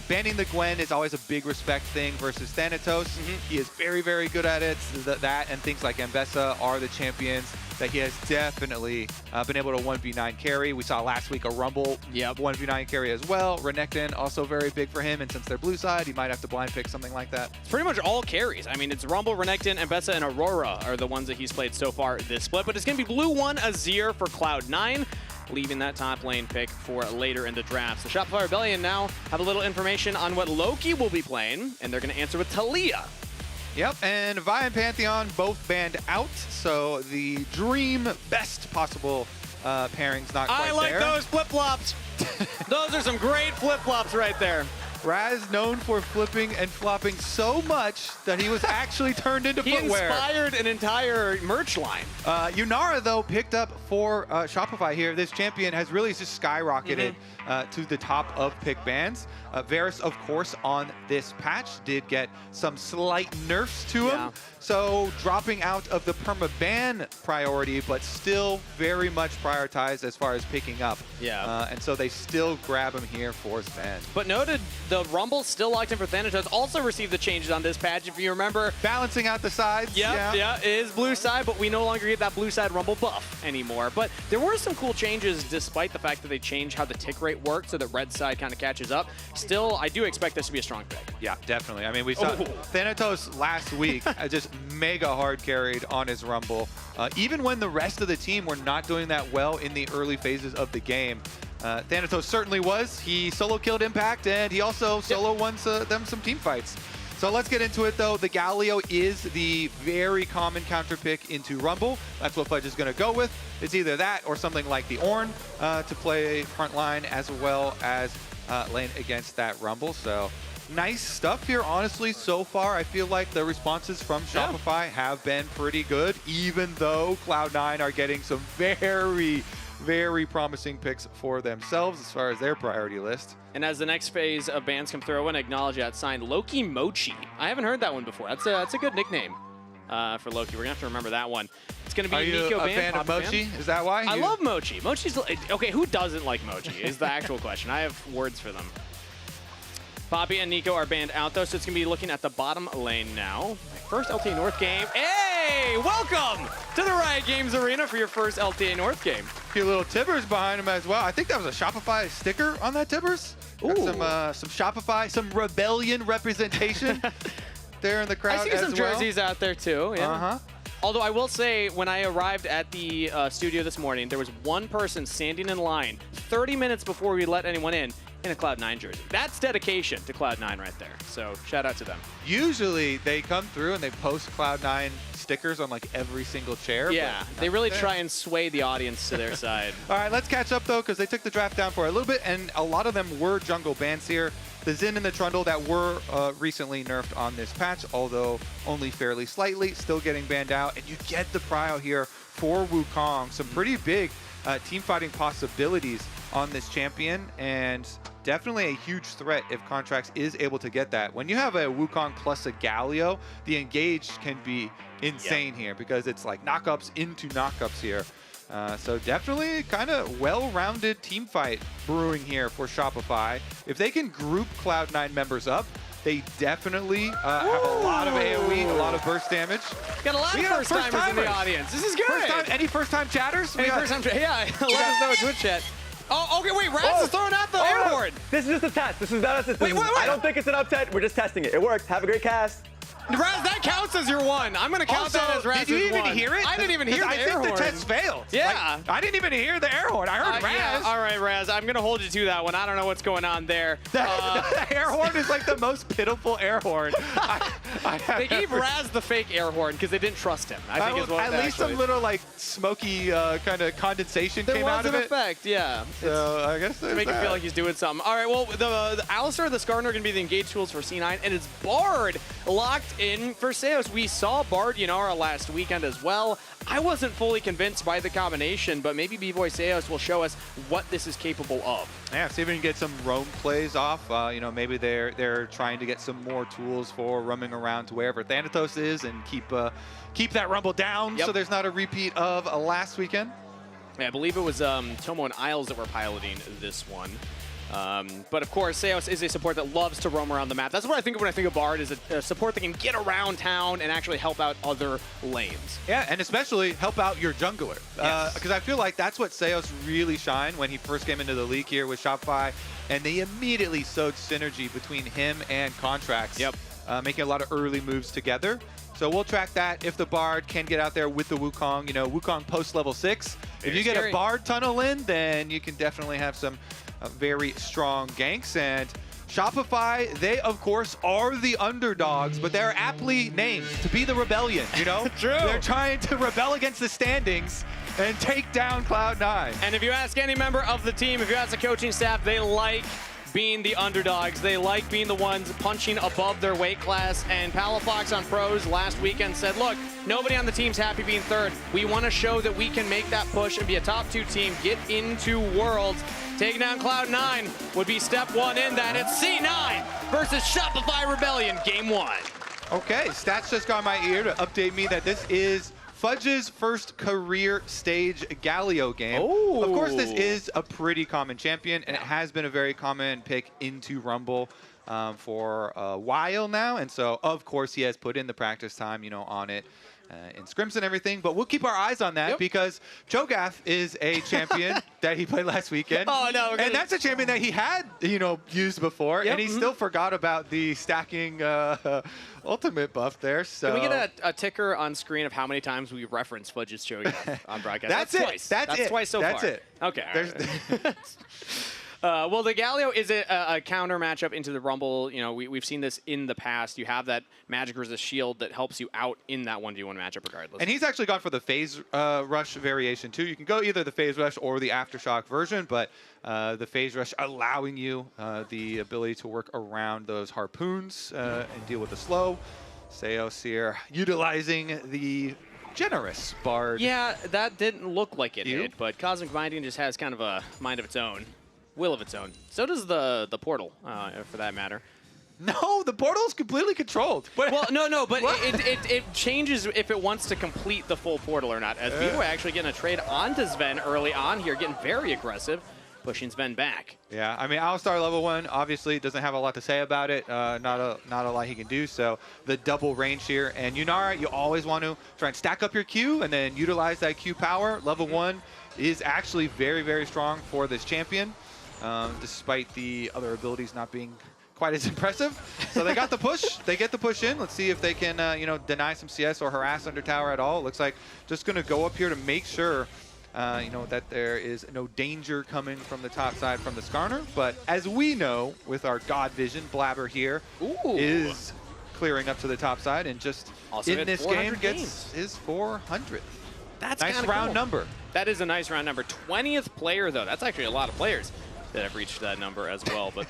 Banning the Gwen is always a big respect thing versus Thanatos. He is very, very good at it. That and things like Mbessa are the champions that he has definitely been able to 1v9 carry. We saw last week a Rumble 1v9 carry as well. Renekton also very big for him, and since they're blue side, he might have to blind pick something like that. It's pretty much all carries. I mean, it's Rumble, Renekton, Mbessa, and Aurora are the ones that he's played so far this split, but it's going to be blue 1 Azir for Cloud9. Leaving that top lane pick for later in the draft. So Shopify Rebellion now have a little information on what Loki will be playing, and they're going to answer with Talia. Yep, and Vi and Pantheon both banned out, so the dream best possible pairing's not quite there. I like those flip-flops. Those are some great flip-flops right there. Raz known for flipping and flopping so much that he was actually turned into footwear. He inspired an entire merch line. Yunara, though, picked up for Shopify here. This champion has really just skyrocketed to the top of pick bans. Varus, of course, on this patch did get some slight nerfs to him. So dropping out of the perma-ban priority, but still very much prioritized as far as picking up. And so they still grab him here for his ban. But noted, the Rumble still locked in for Thanatos. Also received the changes on this patch, if you remember. Balancing out the sides. It is blue side, but we no longer get that blue side Rumble buff anymore. But there were some cool changes despite the fact that they changed how the tick rate worked so that red side kind of catches up. Still, I do expect this to be a strong pick. Yeah, definitely. I mean, we saw Thanatos last week just mega hard carried on his Rumble. Even when the rest of the team were not doing that well in the early phases of the game, Thanatos certainly was. He solo killed Impact, and he also solo won them some team fights. So let's get into it, though. The Galio is the very common counter pick into Rumble. That's what Fudge is going to go with. It's either that or something like the Ornn to play front line as well as lane against that Rumble. So nice stuff here, honestly, so far. I feel like the responses from Shopify have been pretty good, even though Cloud9 are getting some very, very promising picks for themselves as far as their priority list. And as the next phase of bans come through, I want to acknowledge that signed Loki Mochi. I haven't heard that one before. That's a good nickname for Loki. We're going to have to remember that one. It's going to be Are you Nico a ban, fan of Mochi? Is that why? I love Mochi. Mochi's, okay, who doesn't like Mochi is the actual question. I have words for them. Poppy and Nico are banned out, though, so it's going to be looking at the bottom lane now. First LTA North game. Hey, welcome to the Riot Games Arena for your first LTA North game. A few little Tibbers behind him as well. I think that was a Shopify sticker on that Tibbers. Some Shopify, some Rebellion representation there in the crowd. I see some jerseys out there, too. Yeah. Although I will say, when I arrived at the studio this morning, there was one person standing in line 30 minutes before we let anyone in a Cloud9 jersey. That's dedication to Cloud9 right there. So shout out to them. Usually they come through and they post Cloud9 stickers on like every single chair. Yeah, they really try and sway the audience to their side. All right, let's catch up though, because they took the draft down for a little bit, and a lot of them were jungle bans here. The Xin and the Trundle that were recently nerfed on this patch, although only fairly slightly, still getting banned out. And you get the prio here for Wukong. Some pretty big team fighting possibilities on this champion, and definitely a huge threat if Contrax is able to get that. When you have a Wukong plus a Galio, the engage can be insane here because it's like knockups into knockups here. So definitely kind of well-rounded team fight brewing here for Shopify. If they can group Cloud9 members up, they definitely have a lot of AoE, a lot of burst damage. Got a lot of first-timers in the audience. This is good. Any first-time chatters? Any first-time yeah, let us know in Twitch chat. Oh, okay, wait, Raz is throwing out the air horn. This is just a test. This is not a test. Wait. I don't think it's an upset. We're just testing it. It worked. Have a great cast. Raz, that counts as your one. I'm going to count that as Raz's one. Did you even hear it? I didn't even hear the air horn. I think the test failed. Yeah. Like, I didn't even hear the air horn. I heard Raz. Yeah, all right, Raz. I'm going to hold you to that one. I don't know what's going on there. The air horn is like the most pitiful air horn. They gave Raz the fake air horn because they didn't trust him. I think is what at least some little like smoky kind of condensation came out of it. There was an effect, yeah. So I guess to make him feel like he's doing something. All right, well, the Alistar and the Skarner are going to be the engage tools for C9, and it's Bard locked in for Seos. We saw Bard Yanara last weekend as well. I wasn't fully convinced by the combination, but maybe B-Boy Seos will show us what this is capable of. Yeah, see if we can get some roam plays off. You know, maybe they're trying to get some more tools for roaming around to wherever Thanatos is and keep that rumble down so there's not a repeat of last weekend. Yeah, I believe it was Tomo and Isles that were piloting this one. But of course, Seos is a support that loves to roam around the map. That's what I think of when I think of Bard, is a support that can get around town and actually help out other lanes. Yeah, and especially help out your jungler. Because I feel like that's what Seos really shined when he first came into the league here with Shopify, and they immediately sowed synergy between him and Contrax, making a lot of early moves together. So we'll track that if the Bard can get out there with the Wukong. You know, Wukong post level 6. If you get a Bard tunnel in, then you can definitely have some very strong ganks. And Shopify, they of course are the underdogs, but they're aptly named to be the Rebellion, you know? True. They're trying to rebel against the standings and take down Cloud9. And if you ask any member of the team, if you ask the coaching staff, they like being the underdogs. They like being the ones punching above their weight class. And Palafox on Pros last weekend said, look, nobody on the team's happy being third. We want to show that we can make that push and be a top 2 team, get into Worlds. Taking down Cloud9 would be step 1 in that. It's C9 versus Shopify Rebellion, game 1. Okay, stats just got my ear to update me that this is Fudge's first career stage Galio game. Oh. Of course, this is a pretty common champion, and it has been a very common pick into Rumble for a while now. And so, of course, he has put in the practice time, you know, on it in scrims and everything. But we'll keep our eyes on that because Cho'Gath is a champion that he played last weekend. Oh, no. And that's a champion that he had, you know, used before, and he still forgot about the stacking ultimate buff there. So can we get a ticker on screen of how many times we reference Fudge's Cho'Gath on broadcast? That's it. Twice. That's it. Twice so far. That's it. Okay. Well, the Galio is a counter matchup into the Rumble. You know, we've seen this in the past. You have that magic resist shield that helps you out in that 1v1 matchup regardless. And he's actually gone for the phase rush variation too. You can go either the phase rush or the aftershock version, but the phase rush allowing you the ability to work around those harpoons and deal with the slow. Seos here utilizing the generous Bard. Yeah, that didn't look like it did, but Cosmic Binding just has kind of a mind of its own. Will of its own. So does the portal, for that matter. No, the portal is completely controlled. Well, no, but it changes if it wants to complete the full portal or not. As B-Boy actually getting a trade onto Sven early on here, getting very aggressive, pushing Sven back. Yeah, I mean, Alistar level 1 obviously doesn't have a lot to say about it. Not a lot he can do. So the double range here, and Yunara, you always want to try and stack up your Q and then utilize that Q power. Level 1 is actually very, very strong for this champion. Despite the other abilities not being quite as impressive. So they got the push. They get the push in. Let's see if they can, you know, deny some CS or harass under tower at all. It looks like just going to go up here to make sure, you know, that there is no danger coming from the top side from the Skarner. But as we know, with our God Vision, Blabber here is clearing up to the top side and just also in this game gets his 400th. That's nice round number. That is a nice round number. 20th player, though. That's actually a lot of players that have reached that number as well, but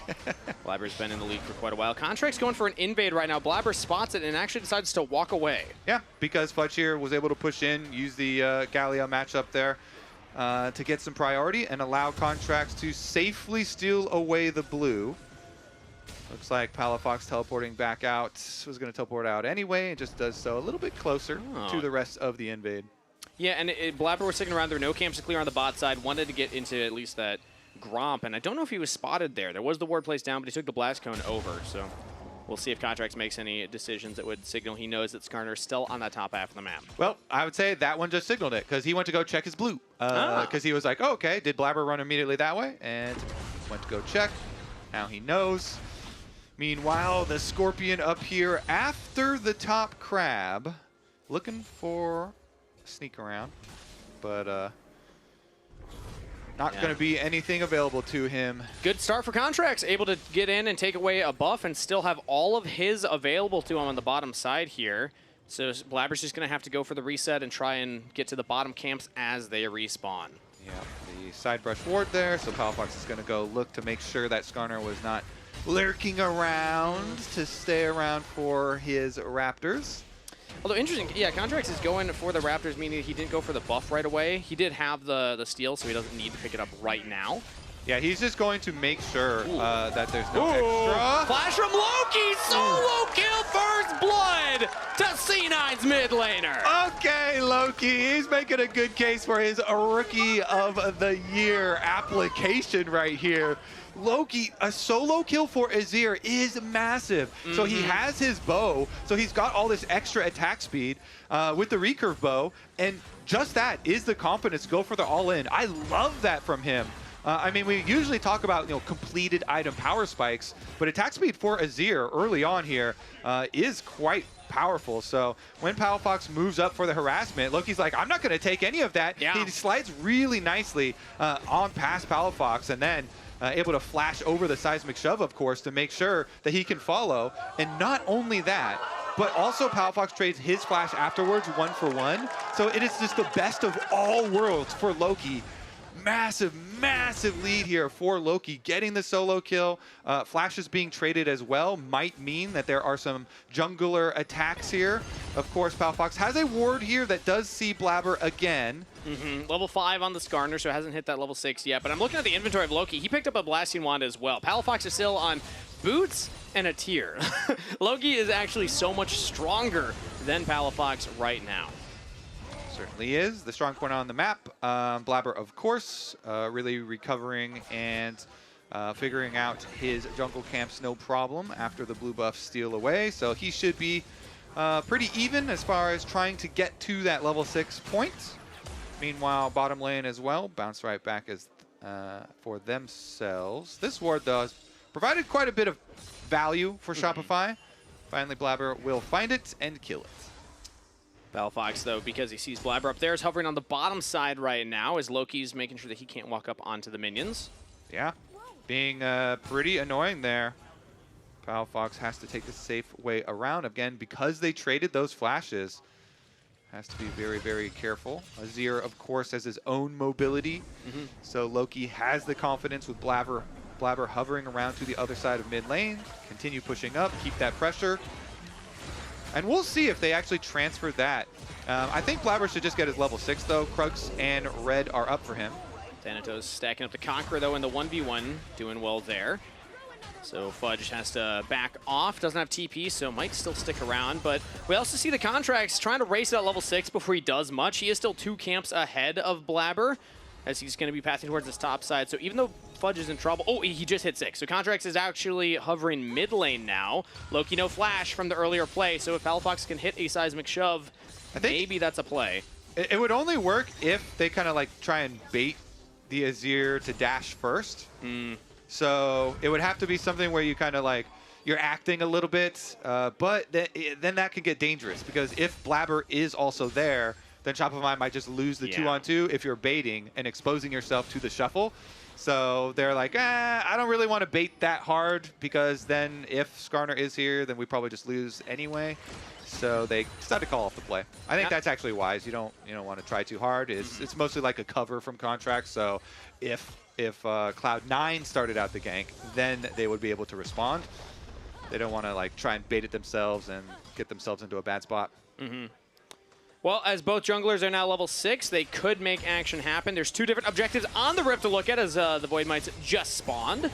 Blabber's been in the league for quite a while. Contrax going for an invade right now. Blabber spots it and actually decides to walk away. Yeah, because Fudge here was able to push in, use the Galio matchup there to get some priority and allow Contrax to safely steal away the blue. Looks like Palafox teleporting back out. Was going to teleport out anyway and just does so a little bit closer to the rest of the invade. Yeah, and Blabber was sticking around. There were no camps to clear on the bot side. Wanted to get into at least that Gromp, and I don't know if he was spotted there. There was the ward placed down, but he took the blast cone over, so we'll see if Contrax makes any decisions that would signal he knows that Skarner is still on that top half of the map. Well, I would say that one just signaled it because he went to go check his blue. Because he was like, oh, okay, did Blabber run immediately that way? And went to go check. Now he knows. Meanwhile, the Scorpion up here after the top crab, looking for a sneak around, but not going to be anything available to him. Good start for Contrax, able to get in and take away a buff and still have all of his available to him on the bottom side here. So Blabber's just going to have to go for the reset and try and get to the bottom camps as they respawn. Yeah, the side brush ward there, so Palafox is going to go look to make sure that Skarner was not lurking around to stay around for his Raptors. Although interesting, yeah, Contrax is going for the Raptors, meaning he didn't go for the buff right away. He did have the steal, so he doesn't need to pick it up right now. Yeah, he's just going to make sure that there's no extra. Flash from Loki, solo kill, first blood to C9's mid laner. Okay, Loki, he's making a good case for his Rookie of the Year application right here. Loki, a solo kill for Azir is massive. So he has his bow, so he's got all this extra attack speed with the recurve bow, and just that is the confidence to go for the all-in. I love that from him. I mean, we usually talk about completed item power spikes, but attack speed for Azir early on here is quite powerful. So when Palafox moves up for the harassment, Loki's like, I'm not going to take any of that. Yeah. He slides really nicely on past Palafox, and then able to flash over the seismic shove, of course, to make sure that he can follow. And not only that, but also Palafox trades his flash afterwards 1-for-1. So it is just the best of all worlds for Loki. Massive, massive lead here for Loki, getting the solo kill. Flashes being traded as well might mean that there are some jungler attacks here. Of course, Palafox has a ward here that does see Blabber again. Level 5 on the Skarner, so hasn't hit that level 6 yet. But I'm looking at the inventory of Loki. He picked up a Blasting Wand as well. Palafox is still on boots and a tier. Loki is actually so much stronger than Palafox right now. Certainly is. The strong point on the map. Blabber, of course, really recovering and figuring out his jungle camps no problem after the blue buff steal away. So he should be pretty even as far as trying to get to that level 6 point. Meanwhile, bottom lane as well, bounce right back as for themselves. This ward, though, has provided quite a bit of value for Shopify. Finally, Blabber will find it and kill it. Palafox, though, because he sees Blabber up there, is hovering on the bottom side right now as Loki's making sure that he can't walk up onto the minions. Yeah, being pretty annoying there. Palafox has to take the safe way around. Again, because they traded those flashes, has to be very, very careful. Azir, of course, has his own mobility. So Loki has the confidence with Blabber hovering around to the other side of mid lane. Continue pushing up, keep that pressure. And we'll see if they actually transfer that. I think Blabber should just get his level 6, though. Krugs and Red are up for him. Thanatos stacking up the Conqueror, though, in the 1v1, doing well there. So Fudge has to back off. Doesn't have TP, so might still stick around. But we also see the Contrax trying to race at level 6 before he does much. He is still 2 camps ahead of Blabber, as he's going to be passing towards his top side. So even though Fudge is in trouble. Oh, he just hit 6. So Contrax is actually hovering mid lane now. Loki no flash from the earlier play. So if Palafox can hit a seismic shove, maybe that's a play. It would only work if they kind of like try and bait the Azir to dash first. So it would have to be something where you kind of like, you're acting a little bit, but then that could get dangerous because if Blabber is also there, then Shopify might just lose the 2-on-2 if you're baiting and exposing yourself to the shuffle. So they're like, I don't really want to bait that hard because then if Skarner is here, then we probably just lose anyway. So they decided to call off the play. I think that's actually wise. You don't want to try too hard. It's mostly like a cover from Contrax. So if Cloud9 started out the gank, then they would be able to respond. They don't want to like try and bait it themselves and get themselves into a bad spot. Well, as both junglers are now level 6, they could make action happen. There's 2 different objectives on the Rift to look at as the Void Mites just spawned.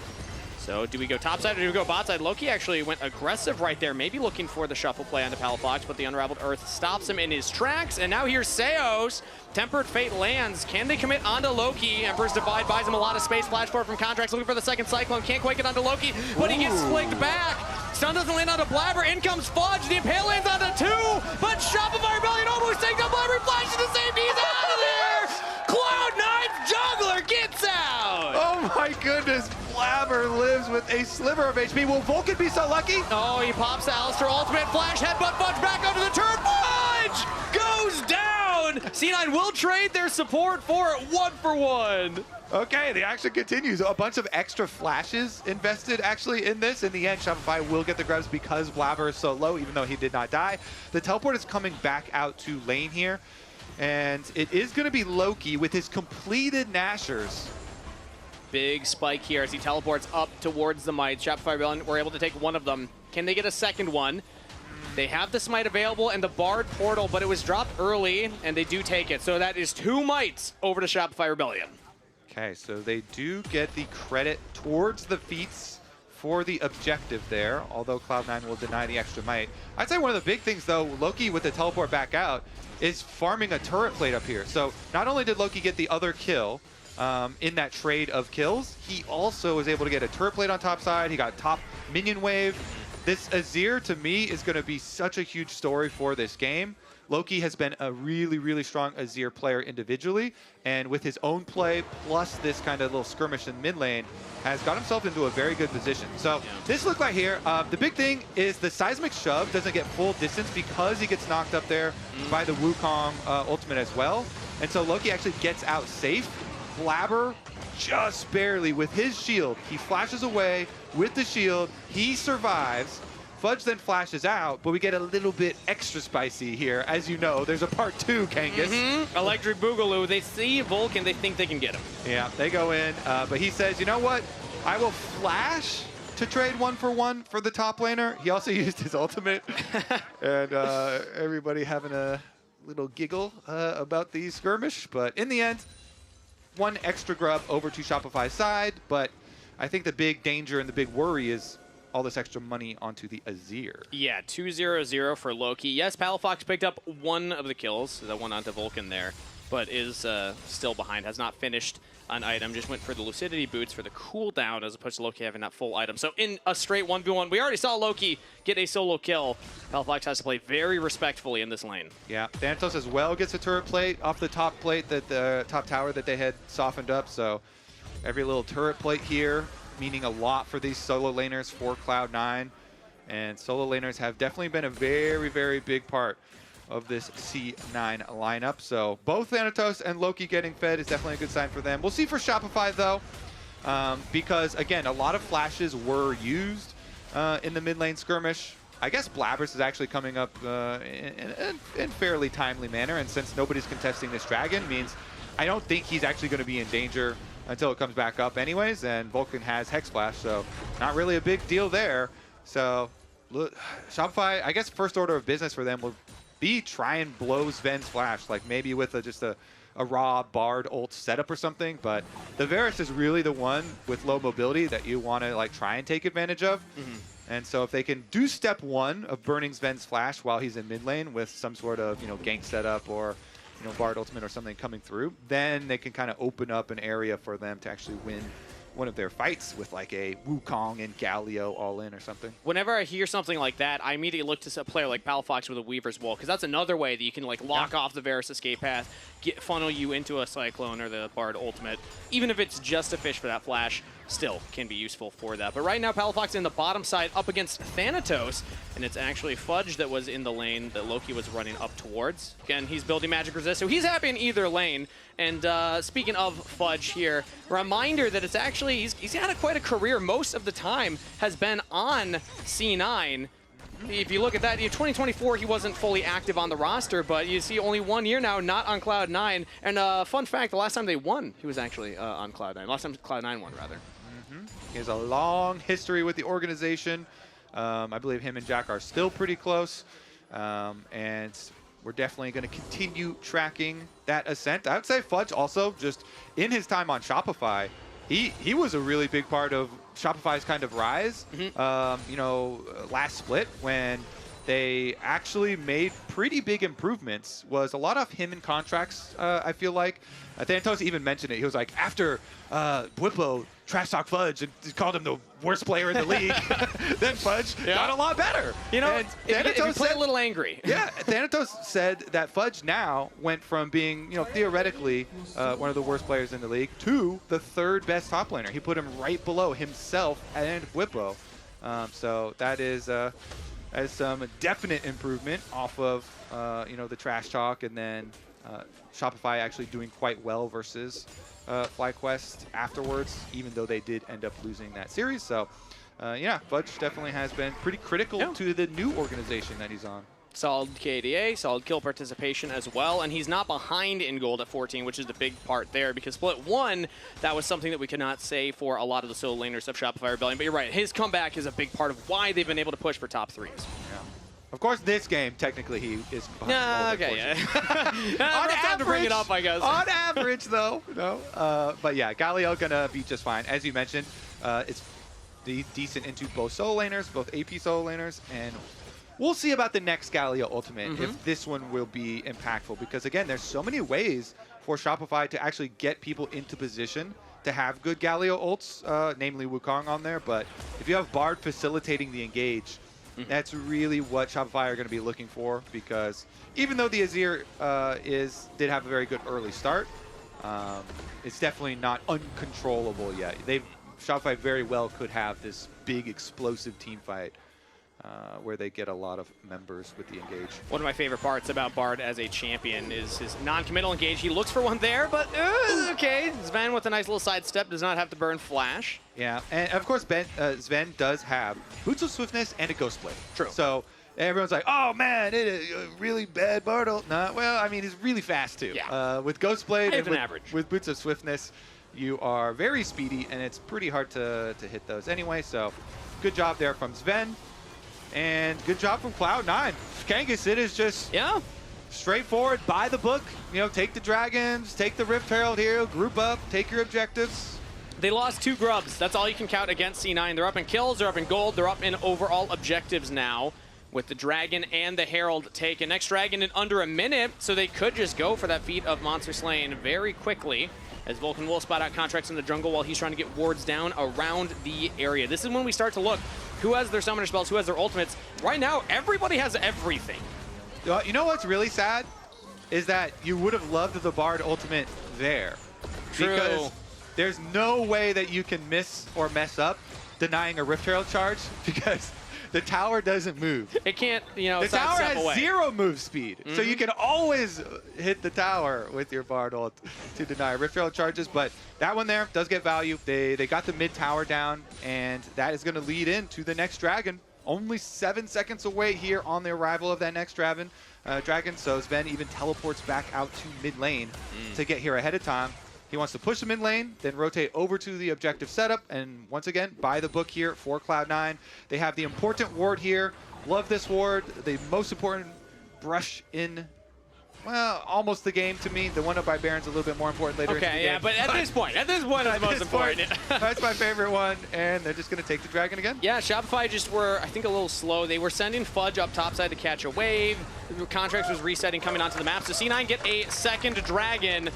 So do we go top side or do we go bot side? Loki actually went aggressive right there, maybe looking for the shuffle play onto Palafox, but the Unraveled Earth stops him in his tracks. And now here's Seos. Tempered Fate lands. Can they commit onto Loki? Emperor's Divide buys him a lot of space. Flash forward from Contrax, looking for the second Cyclone. Can't quite get onto Loki, but he gets flicked back. Stun doesn't land onto Blabber. In comes Fudge. The Impale lands onto 2, but Shopify Rebellion almost takes out Blabber. Flashes to safety. He's out of there. Cloud9's jungler gets out. Oh my goodness. Blabber lives with a sliver of HP. Will Vulcan be so lucky? Oh, he pops the Alistair ultimate. Flash headbutt Fudge back onto the turn. Fudge goes down. C9 will trade their support for it 1-for-1. Okay, the action continues. A bunch of extra flashes invested actually in this. In the end, Shopify will get the grubs because Blabber is so low, even though he did not die. The teleport is coming back out to lane here. And it is going to be Loki with his completed Nashers. Big spike here as he teleports up towards the Might. Shopify Rebellion were able to take one of them. Can they get a second one? They have the Smite available and the Bard Portal, but it was dropped early, and they do take it. So that is 2 Mites over to Shopify Rebellion. Okay, so they do get the credit towards the feats for the objective there, although Cloud9 will deny the extra might. I'd say one of the big things, though, Loki with the teleport back out is farming a turret plate up here. So not only did Loki get the other kill in that trade of kills, he also was able to get a turret plate on top side. He got top minion wave. This Azir, to me, is going to be such a huge story for this game. Loki has been a really, really strong Azir player individually, and with his own play, plus this kind of little skirmish in mid lane, has got himself into a very good position. So this look like here, the big thing is the seismic shove doesn't get full distance because he gets knocked up there by the Wukong ultimate as well. And so Loki actually gets out safe. Blabber just barely with his shield. He flashes away with the shield. He survives. Fudge then flashes out, but we get a little bit extra spicy here. As you know, there's a part 2, Kangas. Electric Boogaloo. They see Vulcan, they think they can get him. Yeah, they go in, but he says, you know what? I will flash to trade 1-for-1 for the top laner. He also used his ultimate, and everybody having a little giggle about the skirmish. But in the end, 1 extra grub over to Shopify's side, but I think the big danger and the big worry is all this extra money onto the Azir. Yeah, 2-0-0 for Loki. Yes, Palafox picked up 1 of the kills, the one onto Vulcan there, but is still behind, has not finished an item, just went for the Lucidity Boots for the cooldown as opposed to Loki having that full item. So in a straight 1v1, we already saw Loki get a solo kill. Palafox has to play very respectfully in this lane. Yeah, Thanatos as well gets a turret plate off the top plate, that the top tower that they had softened up, so every little turret plate here meaning a lot for these solo laners for Cloud9. And solo laners have definitely been a very, very big part of this C9 lineup. So both Thanatos and Loki getting fed is definitely a good sign for them. We'll see for Shopify, though, because, again, a lot of flashes were used in the mid lane skirmish. I guess Blabbers is actually coming up in fairly timely manner, and since nobody's contesting this dragon, means I don't think he's actually going to be in danger until it comes back up anyways, and Vulcan has Hex Flash, so not really a big deal there. So look, Shopify, I guess first order of business for them will be try and blow Sven's Flash, like maybe with just a raw Bard ult setup or something, but the Varus is really the one with low mobility that you want to like try and take advantage of. And so if they can do step 1 of burning Sven's Flash while he's in mid lane with some sort of, gank setup or Bard ultimate or something coming through, then they can kind of open up an area for them to actually win one of their fights with like a Wukong and Galio all in or something. Whenever I hear something like that, I immediately look to a player like Palafox with a Weaver's Wall, because that's another way that you can like lock off the Varus escape path, funnel you into a Cyclone or the Bard ultimate. Even if it's just a fish for that flash, still can be useful for that. But right now, Palafox in the bottom side up against Thanatos, and it's actually Fudge that was in the lane that Loki was running up towards. Again, he's building magic resist, so he's happy in either lane. And speaking of Fudge here, reminder that it's actually, he's had quite a career. Most of the time has been on C9. If you look at that, in 2024, he wasn't fully active on the roster, but you see only 1 year now, not on Cloud9. And fun fact, the last time they won, he was actually on Cloud9. Last time Cloud9 won, rather. He has a long history with the organization. I believe him and Jack are still pretty close. And we're definitely going to continue tracking that ascent. I would say Fudge also, just in his time on Shopify, he was a really big part of Shopify's kind of rise. Last split when they actually made pretty big improvements was a lot of him and Contrax, I feel like. Thanatos even mentioned it. He was like, after Whippo trash talk Fudge and called him the worst player in the league, then Fudge got a lot better. You know, if you play a little angry. Yeah, Thanatos said that Fudge now went from being, theoretically one of the worst players in the league to the 3rd best top laner. He put him right below himself and Whippo. So that is some definite improvement off of the trash talk, and then Shopify actually doing quite well versus FlyQuest afterwards, even though they did end up losing that series. So Fudge definitely has been pretty critical to the new organization that he's on. Solid KDA, solid kill participation as well, and he's not behind in gold at 14, which is the big part there, because split 1, that was something that we could not say for a lot of the solo laners of Shopify Rebellion, but you're right, his comeback is a big part of why they've been able to push for top 3s. Yeah. Of course, this game, technically, he is behind gold. Okay, on average, to bring it up, I guess. On average, though. But yeah, Galio gonna be just fine. As you mentioned, it's decent into both solo laners, both AP solo laners, and we'll see about the next Galio Ultimate, if this one will be impactful. Because, again, there's so many ways for Shopify to actually get people into position to have good Galio ults, namely Wukong on there. But if you have Bard facilitating the engage, that's really what Shopify are going to be looking for. Because even though the Azir did have a very good early start, it's definitely not uncontrollable yet. Shopify very well could have this big explosive team fight where they get a lot of members with the engage. One of my favorite parts about Bard as a champion is his non-committal engage. He looks for one there, but okay. Sven with a nice little sidestep does not have to burn flash. Yeah, and of course Sven does have Boots of Swiftness and a Ghost Blade. True. So everyone's like, oh man, it is a really bad Bard ult. Nah, well, I mean, he's really fast too. Yeah. With Ghost Blade and average. With Boots of Swiftness, you are very speedy, and it's pretty hard to hit those anyway. So good job there from Sven. And good job from Cloud9. Kangas, it is just straightforward, by the book. Take the dragons, take the Rift Herald here, group up, take your objectives. They lost 2 grubs. That's all you can count against C9. They're up in kills, they're up in gold, they're up in overall objectives now, with the dragon and the herald taken. Next dragon in under a minute, so they could just go for that feat of monster slain very quickly, as Vulcan will spot out Contrax in the jungle while he's trying to get wards down around the area. This is when we start to look who has their summoner spells, who has their ultimates. Right now, everybody has everything. You know what's really sad? Is that you would have loved the Bard ultimate there. True. Because there's no way that you can miss or mess up denying a Rift Herald charge, because the tower doesn't move. It can't, the tower has away. 0 move speed. So you can always hit the tower with your Bard ult to deny Rift Herald charges. But that one there does get value. They got the mid tower down, and that is going to lead into the next dragon. Only 7 seconds away here on the arrival of that next dragon. So Sven even teleports back out to mid lane to get here ahead of time. He wants to push the mid lane, then rotate over to the objective setup, and once again, by the book here for Cloud9. They have the important ward here. Love this ward. The most important brush in, well, almost the game to me. The one up by Baron's a little bit more important later in the game. Okay, yeah, but at this point, it's the most important. That's my favorite one, and they're just going to take the dragon again? Yeah, Shopify just were, I think, a little slow. They were sending Fudge up topside to catch a wave. Contrax was resetting coming onto the map, so C9 get a second dragon.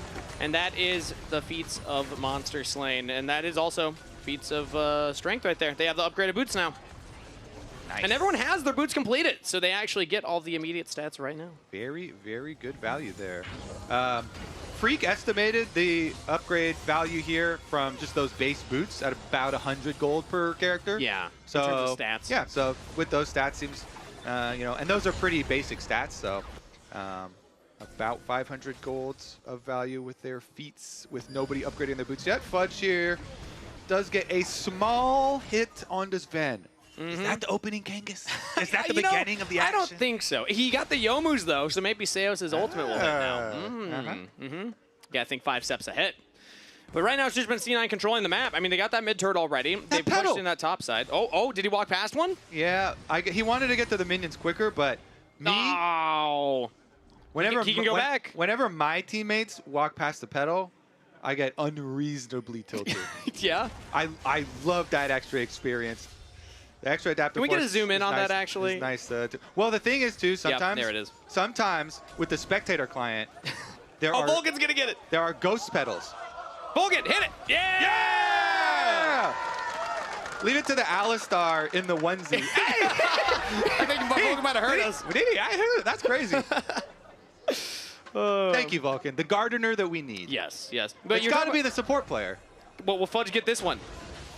And that is the feats of monster slain. And that is also feats of strength right there. They have the upgraded boots now. Nice. And everyone has their boots completed, so they actually get all the immediate stats right now. Very, very good value there. Freak estimated the upgrade value here from just those base boots at about 100 gold per character. Yeah, so, in terms of stats. Yeah, so with those stats seems, and those are pretty basic stats, so about 500 golds of value with their feats, with nobody upgrading their boots yet. Fudge here does get a small hit on this Sven. Is that the opening, Kangas? Is that the beginning of the action? I don't think so. He got the Yomus, though, so maybe Seos' ultimate will hit now. Yeah, I think 5 steps ahead. But right now, it's just been C9 controlling the map. I mean, they got that mid-turret already. They pushed in that top side. Oh, did he walk past one? Yeah, he wanted to get to the minions quicker, but me... Oh. Whenever he can go back. Whenever my teammates walk past the pedal, I get unreasonably tilted. Yeah. I love that extra experience. The extra adaptive Can we get a force zoom in is on nice, that, actually? is nice. Well, the thing is, too, sometimes, there it is. Sometimes with the spectator client, there are Vulcan's going to get it. There are ghost pedals. Vulcan, hit it. Yeah! Leave it to the Alistar in the onesie. Hey! I think Vulcan might have hurt us. I heard it. That's crazy. Thank you, Vulcan. The gardener that we need. Yes. But it's got to be the support player. Well, will Fudge get this one?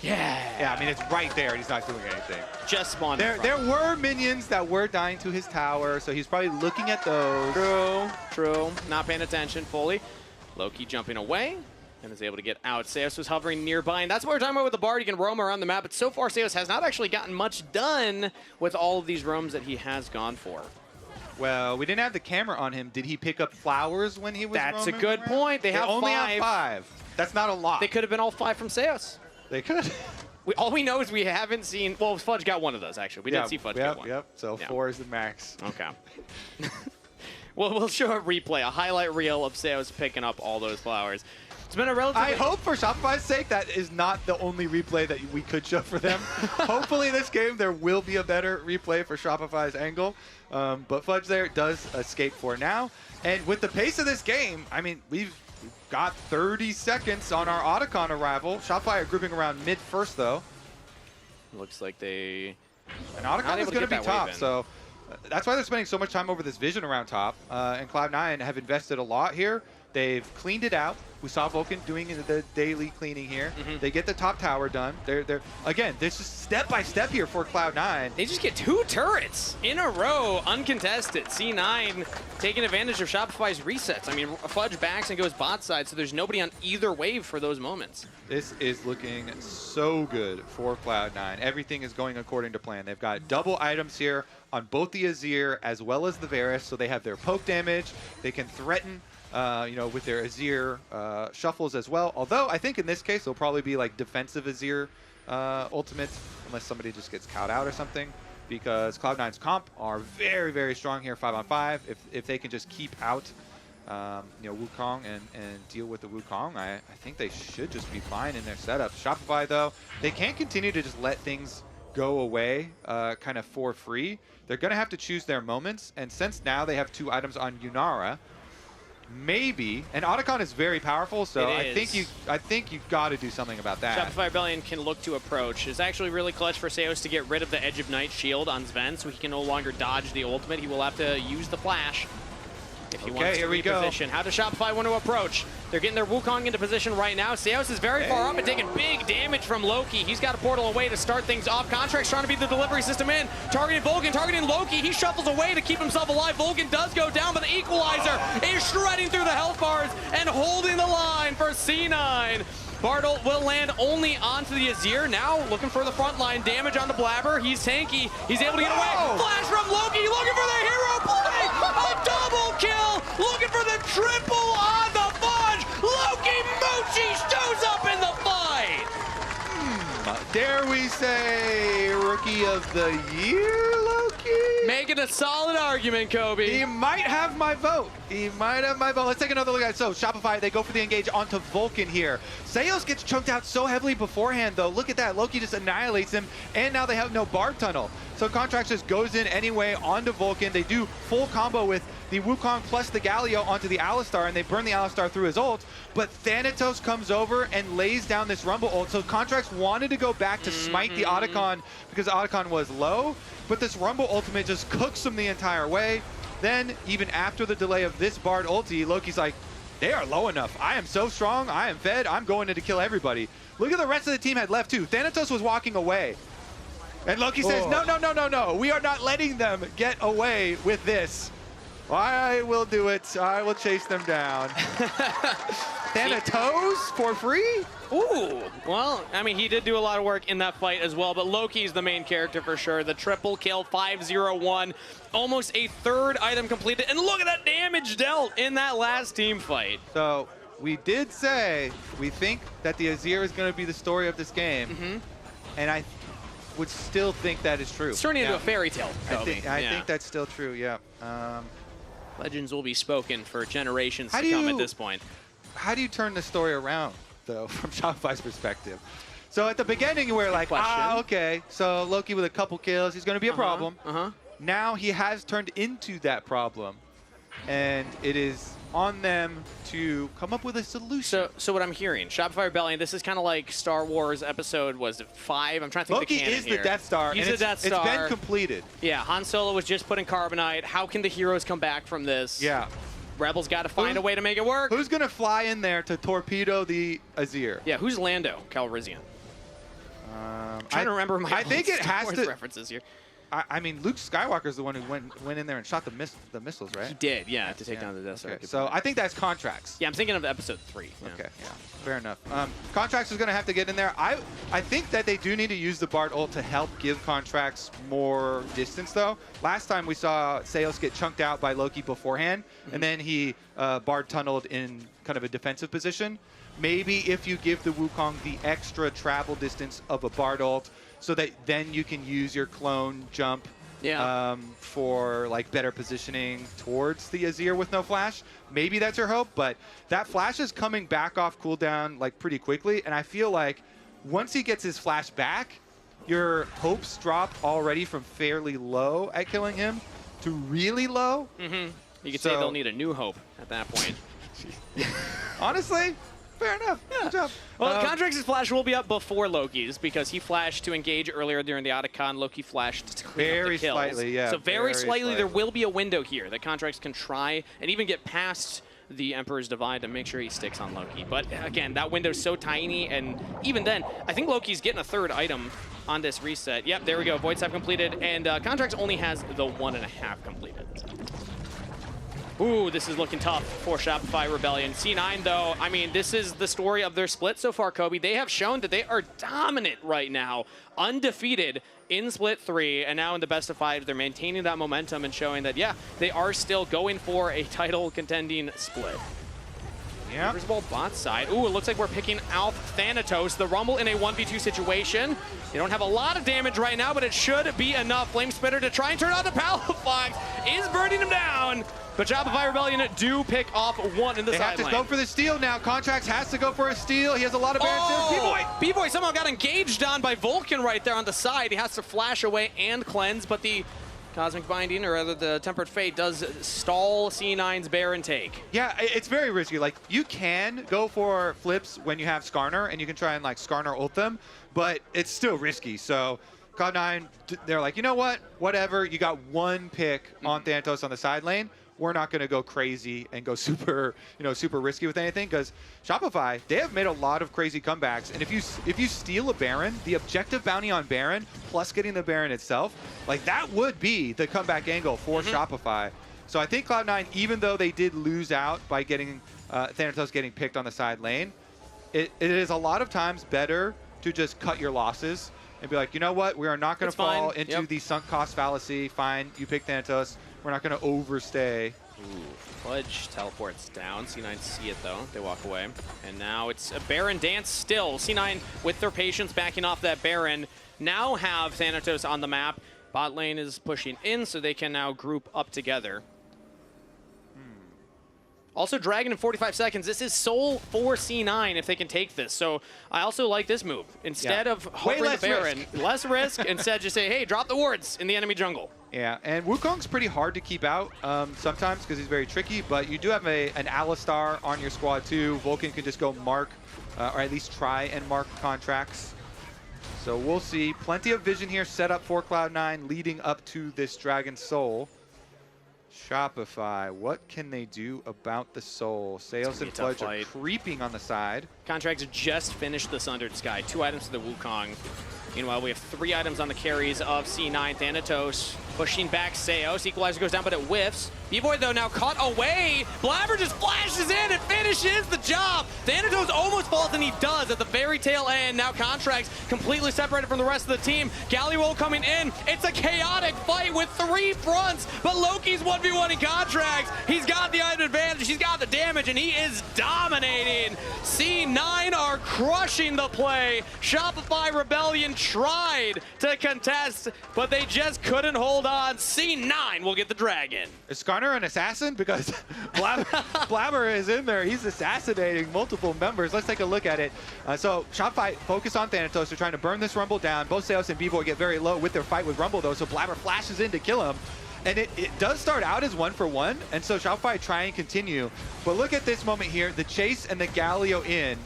Yeah, I mean, it's right there, and he's not doing anything. Just spawned. There were minions that were dying to his tower, so he's probably looking at those. True. Not paying attention fully. Loki jumping away and is able to get out. Seos was hovering nearby, and that's what we're talking about with the Bard. He can roam around the map, but so far Seos has not actually gotten much done with all of these roams that he has gone for. Well, we didn't have the camera on him. Did he pick up flowers when he was That's a roaming good around? point. They only have have 5. That's not a lot. They could have been all 5 from Seos. They could. All we know is we haven't seen... Well, Fudge got one of those, actually. We did see Fudge get one. Yep. So 4 is the max. Okay. Well, we'll show a replay, a highlight reel of Seos picking up all those flowers. It's been a relatively... I hope for Shopify's sake that is not the only replay that we could show for them. Hopefully this game there will be a better replay for Shopify's angle. But Fudge there does escape for now. And with the pace of this game, I mean, we've got 30 seconds on our Otacon arrival. Shopify are grouping around mid first, though. Looks like they... And Otacon is going to be top, so that's why they're spending so much time over this vision around top. And Cloud9 have invested a lot here. They've cleaned it out. We saw Vulcan doing the daily cleaning here. They get the top tower done. Again, there's just step by step here for Cloud9. They just get 2 turrets in a row, uncontested. C9 taking advantage of Shopify's resets. I mean, Fudge backs and goes bot side, so there's nobody on either wave for those moments. This is looking so good for Cloud9. Everything is going according to plan. They've got double items here on both the Azir as well as the Varus, so they have their poke damage. They can threaten with their Azir shuffles as well. Although I think in this case they'll probably be like defensive Azir ultimates, unless somebody just gets caught out or something. Because Cloud9's comp are very, very strong here 5-on-5. If they can just keep out Wukong and deal with the Wukong, I think they should just be fine in their setup. Shopify though, they can't continue to just let things go away kind of for free. They're gonna have to choose their moments, and since now they have 2 items on Yunara, maybe, and Otacon is very powerful, so I think you've got to do something about that. Shopify Rebellion can look to approach. It's actually really clutch for Seos to get rid of the Edge of Night shield on Sven, so he can no longer dodge the ultimate. He will have to use the flash if he wants to reposition. How does Shopify want to approach? They're getting their Wukong into position right now. Seos is very far up and taking big damage from Loki. He's got a portal away to start things off. Contrax trying to be the delivery system in. Targeting Vulcan, targeting Loki. He shuffles away to keep himself alive. Vulcan does go down, but the Equalizer is shredding through the health bars and holding the line for C9. Bartle will land only onto the Azir. Now looking for the front line. Damage on the Blabber. He's tanky. He's able to get away. Flash from Loki. Looking for the hero play. A double kill. Looking for the triple on the Fudge. Loki Moochie shows up in the fight. Dare we say Rookie of the Year, Loki? Making a solid argument, Kobe. He might have my vote. Let's take another look at it. So Shopify, they go for the engage onto Vulcan here. Seos gets chunked out so heavily beforehand, though. Look at that. Loki just annihilates him, and now they have no Bard Tunnel. So Contrax just goes in anyway onto Vulcan. They do full combo with the Wukong plus the Galio onto the Alistar, and they burn the Alistar through his ult. But Thanatos comes over and lays down this Rumble ult. So Contrax wanted to go back to smite the Otacon because Otacon was low, but this Rumble ultimate just cooks him the entire way. Then, even after the delay of this Bard ulti, Loki's like, they are low enough. I am so strong. I am fed. I'm going in to kill everybody. Look at the rest of the team had left, too. Thanatos was walking away. And Loki says, no. We are not letting them get away with this. I will do it. I will chase them down. Thanatos for free? Ooh, well, I mean, he did do a lot of work in that fight as well, but Loki's the main character for sure. The triple kill, 5-0-1, almost a 3rd item completed, and look at that damage dealt in that last team fight. So, we did say we think that the Azir is going to be the story of this game, and I would still think that is true. It's turning into a fairy tale, Kobe. I think that's still true, yeah. Legends will be spoken for generations to come at this point. how do you turn the story around, though, from Shopify's perspective? So at the beginning, you were like, okay, so Loki with a couple kills, he's going to be a problem. Now he has turned into that problem, and it is on them to come up with a solution. So what I'm hearing, Shopify Rebellion, this is kind of like Star Wars episode, was it 5? I'm trying to think Loki the canon is here. the Death Star, He's and the Death Star. It's been completed. Yeah, Han Solo was just put in Carbonite. How can the heroes come back from this? Yeah. Rebels got to find a way to make it work. Who's going to fly in there to torpedo the Azir? Yeah, who's Lando Calrissian? I'm trying to remember my I think it Star has Wars to references here. I mean, Luke Skywalker's the one who went in there and shot the missiles, right? He did, yeah, to take down the Death Star. Okay, so I think that's Contrax. Yeah, I'm thinking of episode 3. Yeah. Okay, yeah, fair enough. Contrax is going to have to get in there. I think that they do need to use the Bard ult to help give Contrax more distance, though. Last time we saw Seos get chunked out by Loki beforehand, and then he Bard tunneled in kind of a defensive position. Maybe if you give the Wukong the extra travel distance of a Bard ult, so that then you can use your clone jump for like better positioning towards the Azir with no flash. Maybe that's your hope, but that flash is coming back off cooldown like pretty quickly, and I feel like once he gets his flash back, your hopes drop already from fairly low at killing him to really low. You could say they'll need a new hope at that point. Honestly, fair enough. Yeah. Good job. Well, Contrax's flash will be up before Loki's because he flashed to engage earlier during the Otacon. Loki flashed to clean up the kills. Slightly, yeah. So very slightly, there will be a window here that Contrax can try and even get past the Emperor's Divide to make sure he sticks on Loki. But again, that window's so tiny, and even then, I think Loki's getting a third item on this reset. Yep, there we go. Void Step completed, and Contrax only has the 1.5 completed. Ooh, this is looking tough for Shopify Rebellion. C9, though, I mean, this is the story of their split so far, Kobe. They have shown that they are dominant right now, undefeated in Split 3, and now in the best of 5, they're maintaining that momentum and showing that, yeah, they are still going for a title contending split. Yeah. Ball bot side. Ooh, it looks like we're picking out Thanatos. The Rumble in a 1v2 situation. They don't have a lot of damage right now, but it should be enough. Flame Spitter to try and turn on the Palafox is burning him down. But Shopify Rebellion do pick off one in the side lane. They have to go for the steal now. Contrax has to go for a steal. He has a lot of Baron. B-Boy somehow got engaged on by Vulcan right there on the side. He has to flash away and cleanse, but the Cosmic Binding, or rather the Tempered Fate, does stall C9's Baron take. Yeah, it's very risky. Like, you can go for flips when you have Skarner, and you can try and, like, Skarner ult them, but it's still risky. So Cloud9, they're like, you know what? Whatever. You got one pick on Thanatos on the side lane. We're not going to go crazy and go super, super risky with anything, because Shopify, they have made a lot of crazy comebacks. And if you steal a Baron, the objective bounty on Baron plus getting the Baron itself, like, that would be the comeback angle for Shopify. So I think Cloud9, even though they did lose out by getting Thanatos getting picked on the side lane, it is a lot of times better to just cut your losses and be like, you know what, we are not going to fall into the sunk cost fallacy. Fine, you pick Thanatos. We're not going to overstay. Ooh, Fudge teleports down. C9 see it, though. They walk away. And now it's a Baron dance still. C9, with their patience, backing off that Baron, now have Thanatos on the map. Bot lane is pushing in, so they can now group up together. Also, Dragon in 45 seconds. This is soul for C9 if they can take this. So I also like this move. Instead of hovering the Baron, less risk. Instead, just say, hey, drop the wards in the enemy jungle. Yeah, and Wukong's pretty hard to keep out sometimes because he's very tricky, but you do have an Alistar on your squad too. Vulcan can just go mark, or at least try and mark Contrax. So we'll see. Plenty of vision here set up for Cloud9 leading up to this Dragon Soul. Shopify, what can they do about the Soul? Seos and Fudge are creeping on the side. Contrax just finished the Sundered Sky. 2 items to the Wukong. Meanwhile, we have 3 items on the carries of C9. Thanatos pushing back Seos. Equalizer goes down, but it whiffs. B-Boy, though, now caught away. Blabber just flashes in and finishes the job. Thanatos almost falls, and he does at the very tail end. Now Contrax completely separated from the rest of the team. Galliroll coming in. It's a chaotic fight with 3 fronts, but Loki's 1v1 in Contrax. He's got the item advantage. He's got the damage. damage, and he is dominating. C9 are crushing the play. Shopify Rebellion tried to contest, but they just couldn't hold on. C9 will get the dragon. Is Skarner an assassin? Because Blabber is in there. He's assassinating multiple members. Let's take a look at it. So Shopify focus on Thanatos. They're trying to burn this Rumble down. Both Seos and B-Boy get very low with their fight with Rumble, though, so Blabber flashes in to kill him. And it does start out as 1-for-1, and so Shopify try and continue. But look at this moment here, the chase and the Galio in,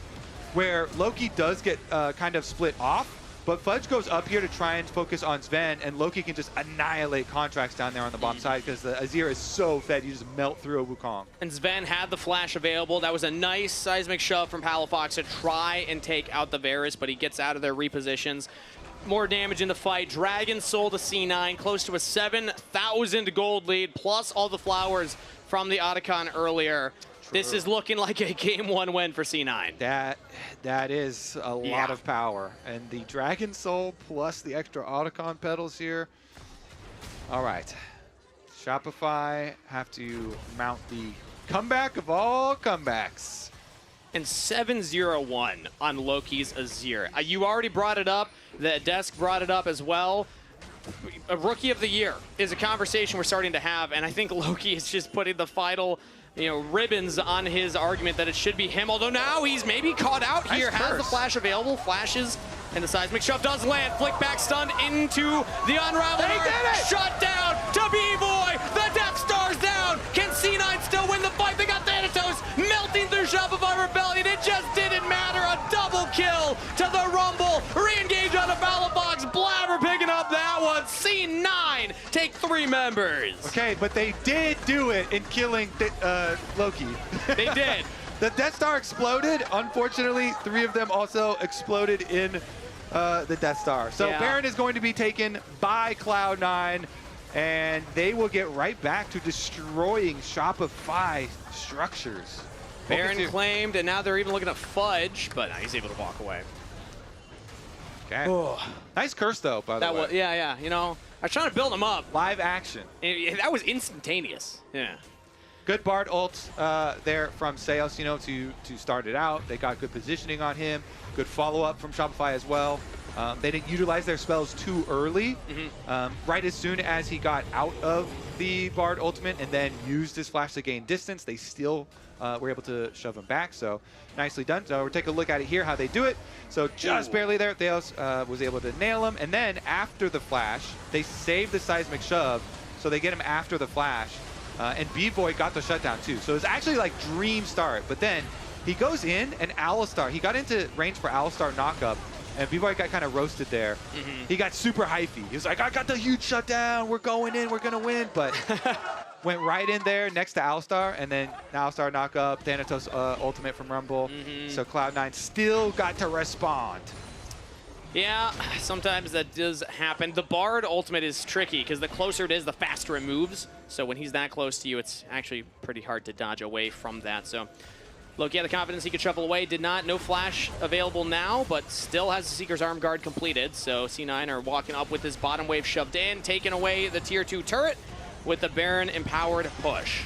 where Loki does get kind of split off, but Fudge goes up here to try and focus on Sven, and Loki can just annihilate Contrax down there on the bottom side because the Azir is so fed, you just melt through a Wukong. And Sven had the flash available. That was a nice seismic shove from Palafox to try and take out the Varus, but he gets out of there, repositions. More damage in the fight. Dragon Soul to C9, close to a 7,000 gold lead, plus all the flowers from the Otacon earlier. True. This is looking like a game 1 win for C9. That is a lot of power. And the Dragon Soul plus the extra Otacon petals here. All right. Shopify have to mount the comeback of all comebacks. And 7-0-1 on Loki's Azir. You already brought it up. The desk brought it up as well. A Rookie of the Year is a conversation we're starting to have, and I think Loki is just putting the final, ribbons on his argument that it should be him. Although now he's maybe caught out here, has the flash available, flashes, and the seismic shove does land. Flick back stun into the Unraveled. They did it! Shut down to B-Boy. The Death Star's down. Can C9 still win the fight? They got Thanatos melting through Shopify Rebellion. It just didn't matter. A double kill to the Rumble. Re-engage on the Palafox. Blabber picking up that one. C9 take 3 members. Okay, but they did do it in killing Loki. They did. The Death Star exploded. Unfortunately, 3 of them also exploded in the Death Star. So Baron is going to be taken by Cloud9, and they will get right back to destroying Shopify structures. Baron claimed, and now they're even looking at Fudge, but he's able to walk away. Okay. Oh. Nice curse, though, by the way. Yeah. I was trying to build him up. Live action. That was instantaneous. Yeah. Good Bard ult there from Seos, to start it out. They got good positioning on him. Good follow-up from Shopify as well. They didn't utilize their spells too early. Right as soon as he got out of the Bard ultimate and then used his flash to gain distance, they still were able to shove him back. So nicely done. So we'll take a look at it here, how they do it. So just barely there, Theos was able to nail him. And then after the flash, they saved the seismic shove. So they get him after the flash. And B-Boy got the shutdown too. So it was actually like dream start. But then he goes in and Alistar, he got into range for Alistar knockup. And B-Boy got kind of roasted there. He got super hypey. He was like, I got the huge shutdown. We're going in. We're going to win. But went right in there next to Alistar. And then Alistar knock up. Thanatos ultimate from Rumble. So Cloud9 still got to respond. Yeah, sometimes that does happen. The Bard ultimate is tricky because the closer it is, the faster it moves. So when he's that close to you, it's actually pretty hard to dodge away from that. So Loki had the confidence he could shuffle away. Did not. No flash available now, but still has the Seeker's Arm Guard completed. So C9 are walking up with his bottom wave shoved in, taking away the tier 2 turret with the Baron empowered push.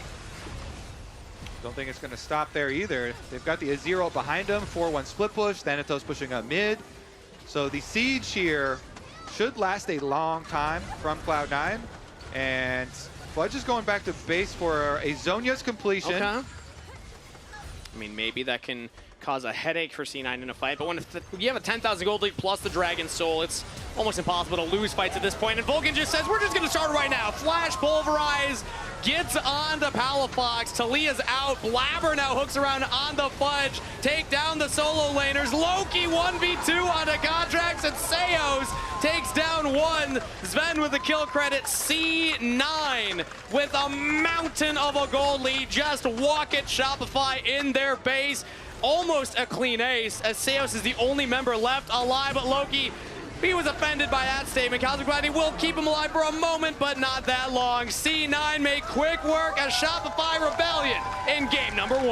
Don't think it's going to stop there either. They've got the Azir behind them. 4-1 split push. Thanatos pushing up mid. So the siege here should last a long time from Cloud9. And Fudge is going back to base for a Zhonya's completion. Okay. I mean, maybe that can cause a headache for C9 in a fight, but when you have a 10,000 gold lead plus the Dragon Soul, it's almost impossible to lose fights at this point. And Vulcan just says, we're just going to start right now. Flash, Pulverize, gets on the Palafox. Talia's out. Blabber now hooks around on the Fudge. Take down the solo laners. Loki 1v2 onto Contrax, and Seos takes down 1. Sven with the kill credit. C9 with a mountain of a gold lead. Just walk it, Shopify in their base. Almost a clean ace, as Seos is the only member left alive, but Loki, he was offended by that statement. Cosmic Gladney will keep him alive for a moment, but not that long. C9 made quick work as Shopify Rebellion in game number 1.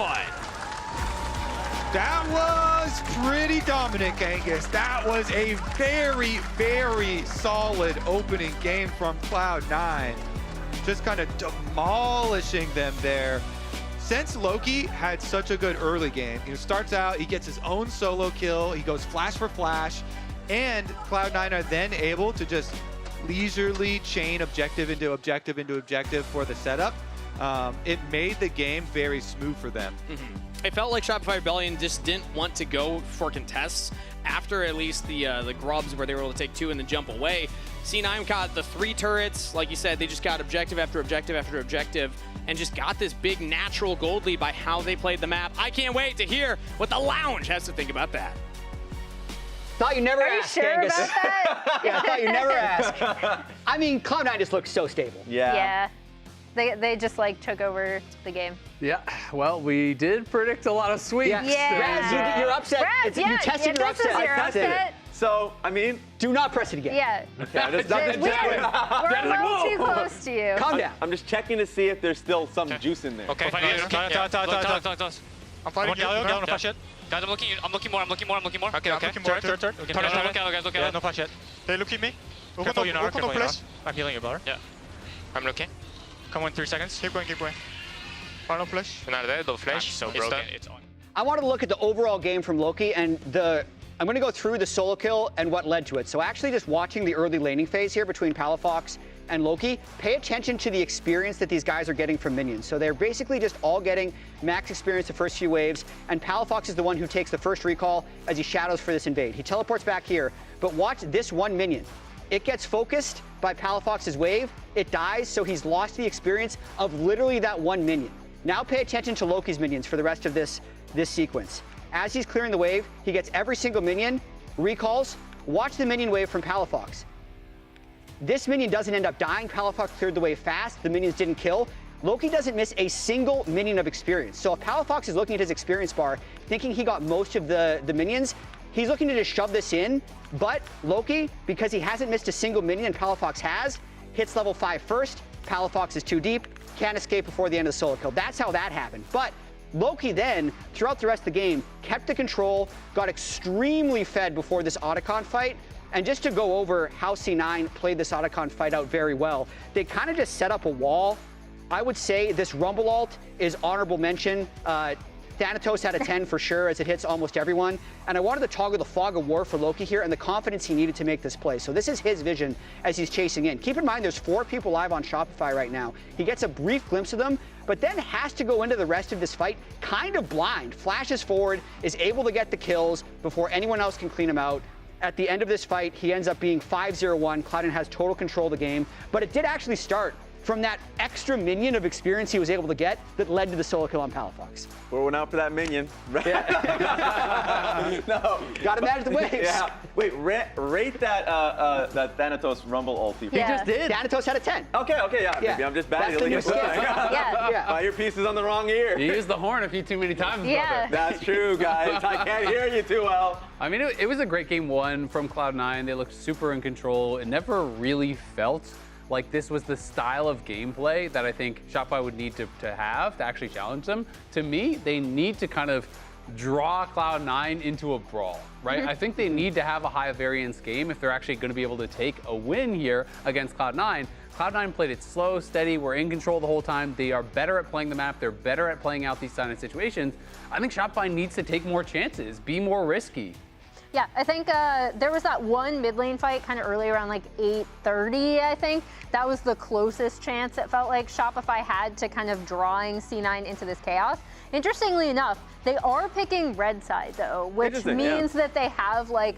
That was pretty dominant, Angus. That was a very, very solid opening game from Cloud9. Just kind of demolishing them there. since Loki had such a good early game, starts out, he gets his own solo kill, he goes flash for flash, and Cloud9 are then able to just leisurely chain objective into objective into objective for the setup. It made the game very smooth for them. It felt like Shopify Rebellion just didn't want to go for contests after at least the grubs where they were able to take 2 and then jump away. C9 got the 3 turrets. Like you said, they just got objective after objective after objective and just got this big natural gold lead by how they played the map. I can't wait to hear what the lounge has to think about that. Thought you never Are you asked, sure Angus. about that? Yeah, I thought you never asked. I mean, Cloud9 just looks so stable. Yeah. They just like took over the game. Yeah, well, we did predict a lot of sweeps. Yeah. Raz, you're upset. Raz, You tested your this is upset. your I tested upset. So, I mean, do not press it again. Yeah. Okay, We're a little too close to you. Calm down. I'm just checking to see if there's still some juice in there. Okay. I'm flash it. Guys, I'm looking more. Okay. Turn. Yeah, no flash yet. They look at me. Careful, you know. I'm healing you, brother. Yeah. I'm looking. Come on, 3 seconds. Keep going. Final flash. Not there, the flash. So broken. It's on. I wanted to look at the overall game from Loki and I'm going to go through the solo kill and what led to it. So actually just watching the early laning phase here between Palafox and Loki, pay attention to the experience that these guys are getting from minions. So they're basically just all getting max experience the first few waves, and Palafox is the one who takes the first recall as he shadows for this invade. He teleports back here, but watch this one minion. It gets focused by Palafox's wave, it dies, so he's lost the experience of literally that one minion. Now pay attention to Loki's minions for the rest of this sequence. As he's clearing the wave, he gets every single minion, recalls. Watch the minion wave from Palafox. This minion doesn't end up dying. Palafox cleared the wave fast. The minions didn't kill. Loki doesn't miss a single minion of experience. So if Palafox is looking at his experience bar, thinking he got most of the minions, he's looking to just shove this in. But Loki, because he hasn't missed a single minion and Palafox has, hits level 5 first. Palafox is too deep, can't escape before the end of the solo kill. That's how that happened. But Loki then, throughout the rest of the game, kept the control, got extremely fed before this Otacon fight. And just to go over how C9 played this Otacon fight out very well, they kind of just set up a wall. I would say this Rumble ult is honorable mention. Thanatos had a 10 for sure, as it hits almost everyone. And I wanted to toggle the Fog of War for Loki here and the confidence he needed to make this play. So this is his vision as he's chasing in. Keep in mind, there's 4 people live on Shopify right now. He gets a brief glimpse of them, but then has to go into the rest of this fight kind of blind. Flashes forward, is able to get the kills before anyone else can clean him out. At the end of this fight, he ends up being 5-0-1. Cloud9 has total control of the game, but it did actually start from that extra minion of experience he was able to get that led to the solo kill on Palafox. We're going out for that minion. No. Gotta manage the waves. Yeah. Wait, rate that Thanatos Rumble ulti. He just did. Thanatos had a 10. Okay, yeah. Maybe I'm just bad. That's the new skill. Yeah. My earpiece is on the wrong ear. You used the horn a few too many times, Yeah. brother. That's true, guys. I can't hear you too well. I mean, it was a great game 1 from Cloud9. They looked super in control. It never really felt like this was the style of gameplay that I think Shopify would need to have to actually challenge them. To me, they need to kind of draw Cloud9 into a brawl, right? I think they need to have a high variance game if they're actually going to be able to take a win here against Cloud9. Cloud9 played it slow, steady, we're in control the whole time. They are better at playing the map. They're better at playing out these kind of situations. I think Shopify needs to take more chances, be more risky. Yeah, I think there was that one mid lane fight kind of early around like 8:30, I think. That was the closest chance it felt like Shopify had to kind of drawing C9 into this chaos. Interestingly enough, they are picking red side though, which means that they have like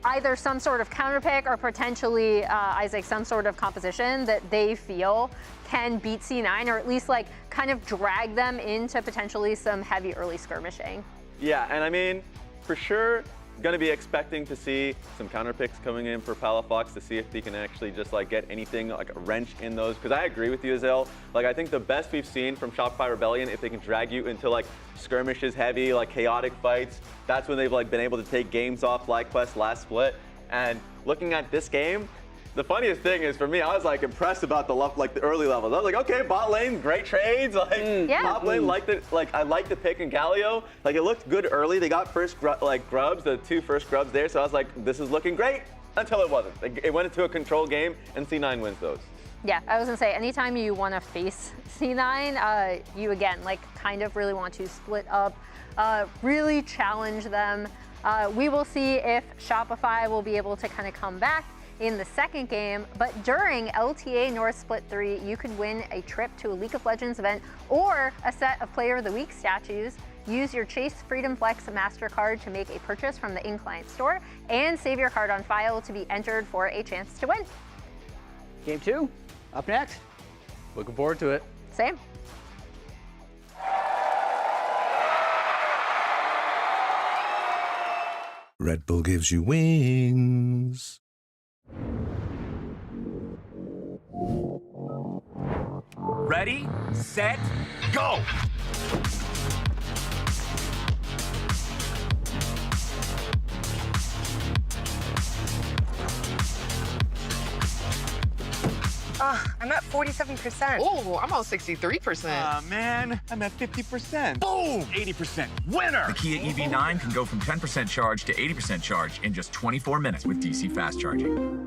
either some sort of counter pick or potentially, Isaac, some sort of composition that they feel can beat C9 or at least like kind of drag them into potentially some heavy early skirmishing. Yeah, and I mean, for sure, going to be expecting to see some counter picks coming in for Palafox to see if he can actually just like get anything like a wrench in those. Because I agree with you, Azil. Like I think the best we've seen from Shopify Rebellion, if they can drag you into like skirmishes, heavy, like chaotic fights, that's when they've like been able to take games off FlyQuest last split. And looking at this game, the funniest thing is for me, I was like impressed about the early levels. I was like, okay, bot lane, great trades. Like top lane, I like the pick in Galio. Like it looked good early. They got first grubs, the 2 first grubs there. So I was like, this is looking great until it wasn't. It went into a control game and C9 wins those. Yeah, I was gonna say, anytime you want to face C9, you again, like, kind of really want to split up, really challenge them. We will see if Shopify will be able to kind of come back in the second game, but during LTA North Split 3, you could win a trip to a League of Legends event or a set of Player of the Week statues. Use your Chase Freedom Flex MasterCard to make a purchase from the in-client store and save your card on file to be entered for a chance to win. Game 2, up next. Looking forward to it. Same. Red Bull gives you wings. Ready, set, go! I'm at 47%. Oh, I'm on 63%. Man, I'm at 50%. Boom! 80%. Winner! The Kia EV9 can go from 10% charge to 80% charge in just 24 minutes with DC fast charging.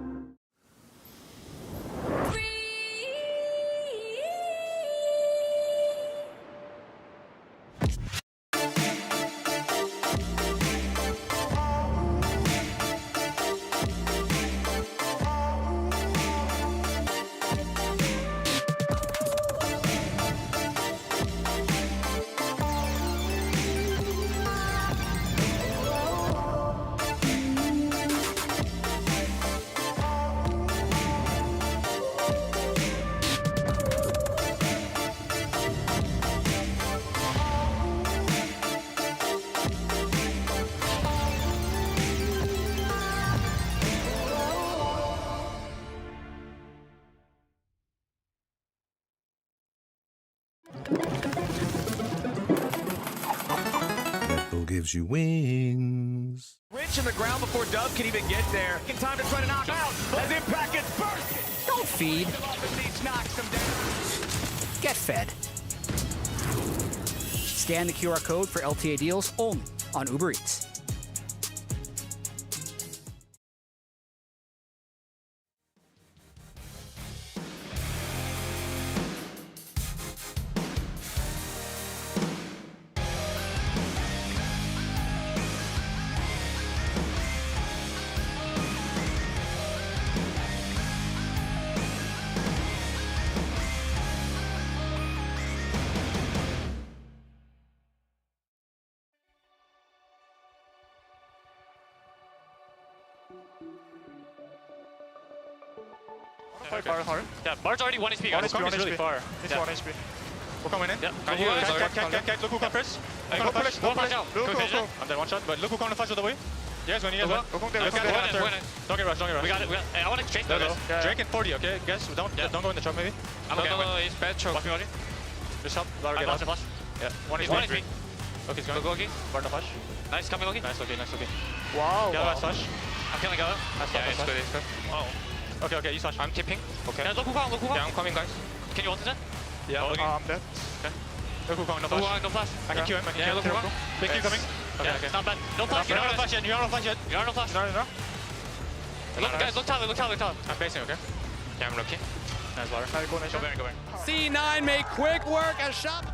Red Bull gives you wings. Rich in the ground before Dub can even get there. In time to try to knock out as Impact gets bursted. Don't feed. Knocks him down. Get fed. Scan the QR code for LTA deals only on Uber Eats. Fight far. Yeah, Bart's already 1 HP. He's really far. He's 1 HP. We're coming in. Yeah, Look who comes first. Look who. I'm dead 1 shot, but look who comes first of the way. Yes, when you guys win. Don't get rushed, We got it. I want to chase Those. Drake in 40, okay? Guys, don't go in the truck maybe. No, he's bad choke. Watch me, Audrey. Just help. Lara get out. Yeah, 1 HP. Okay, he's going. Go, Loki. Barton flash. Nice, coming, Loki. Nice, okay. Wow. Yeah, that's flash. I'm killing Gala. Yeah, it's good. Wow. Okay, you slash. I'm tipping. Okay. Yeah, look who come. Yeah, I'm coming, guys. Can you ult it? Yeah, I'm dead. Okay. Look who coming, no flash. No flash. I can Q him, Yeah, look who come. Big Q coming. Okay. It's not bad. No flash. You're not on flash yet. You are no flash. No. Look, guys, look top. I'm facing, okay? Yeah, I'm looking. Nice, Lara. Go back. C9 make quick work as Shop.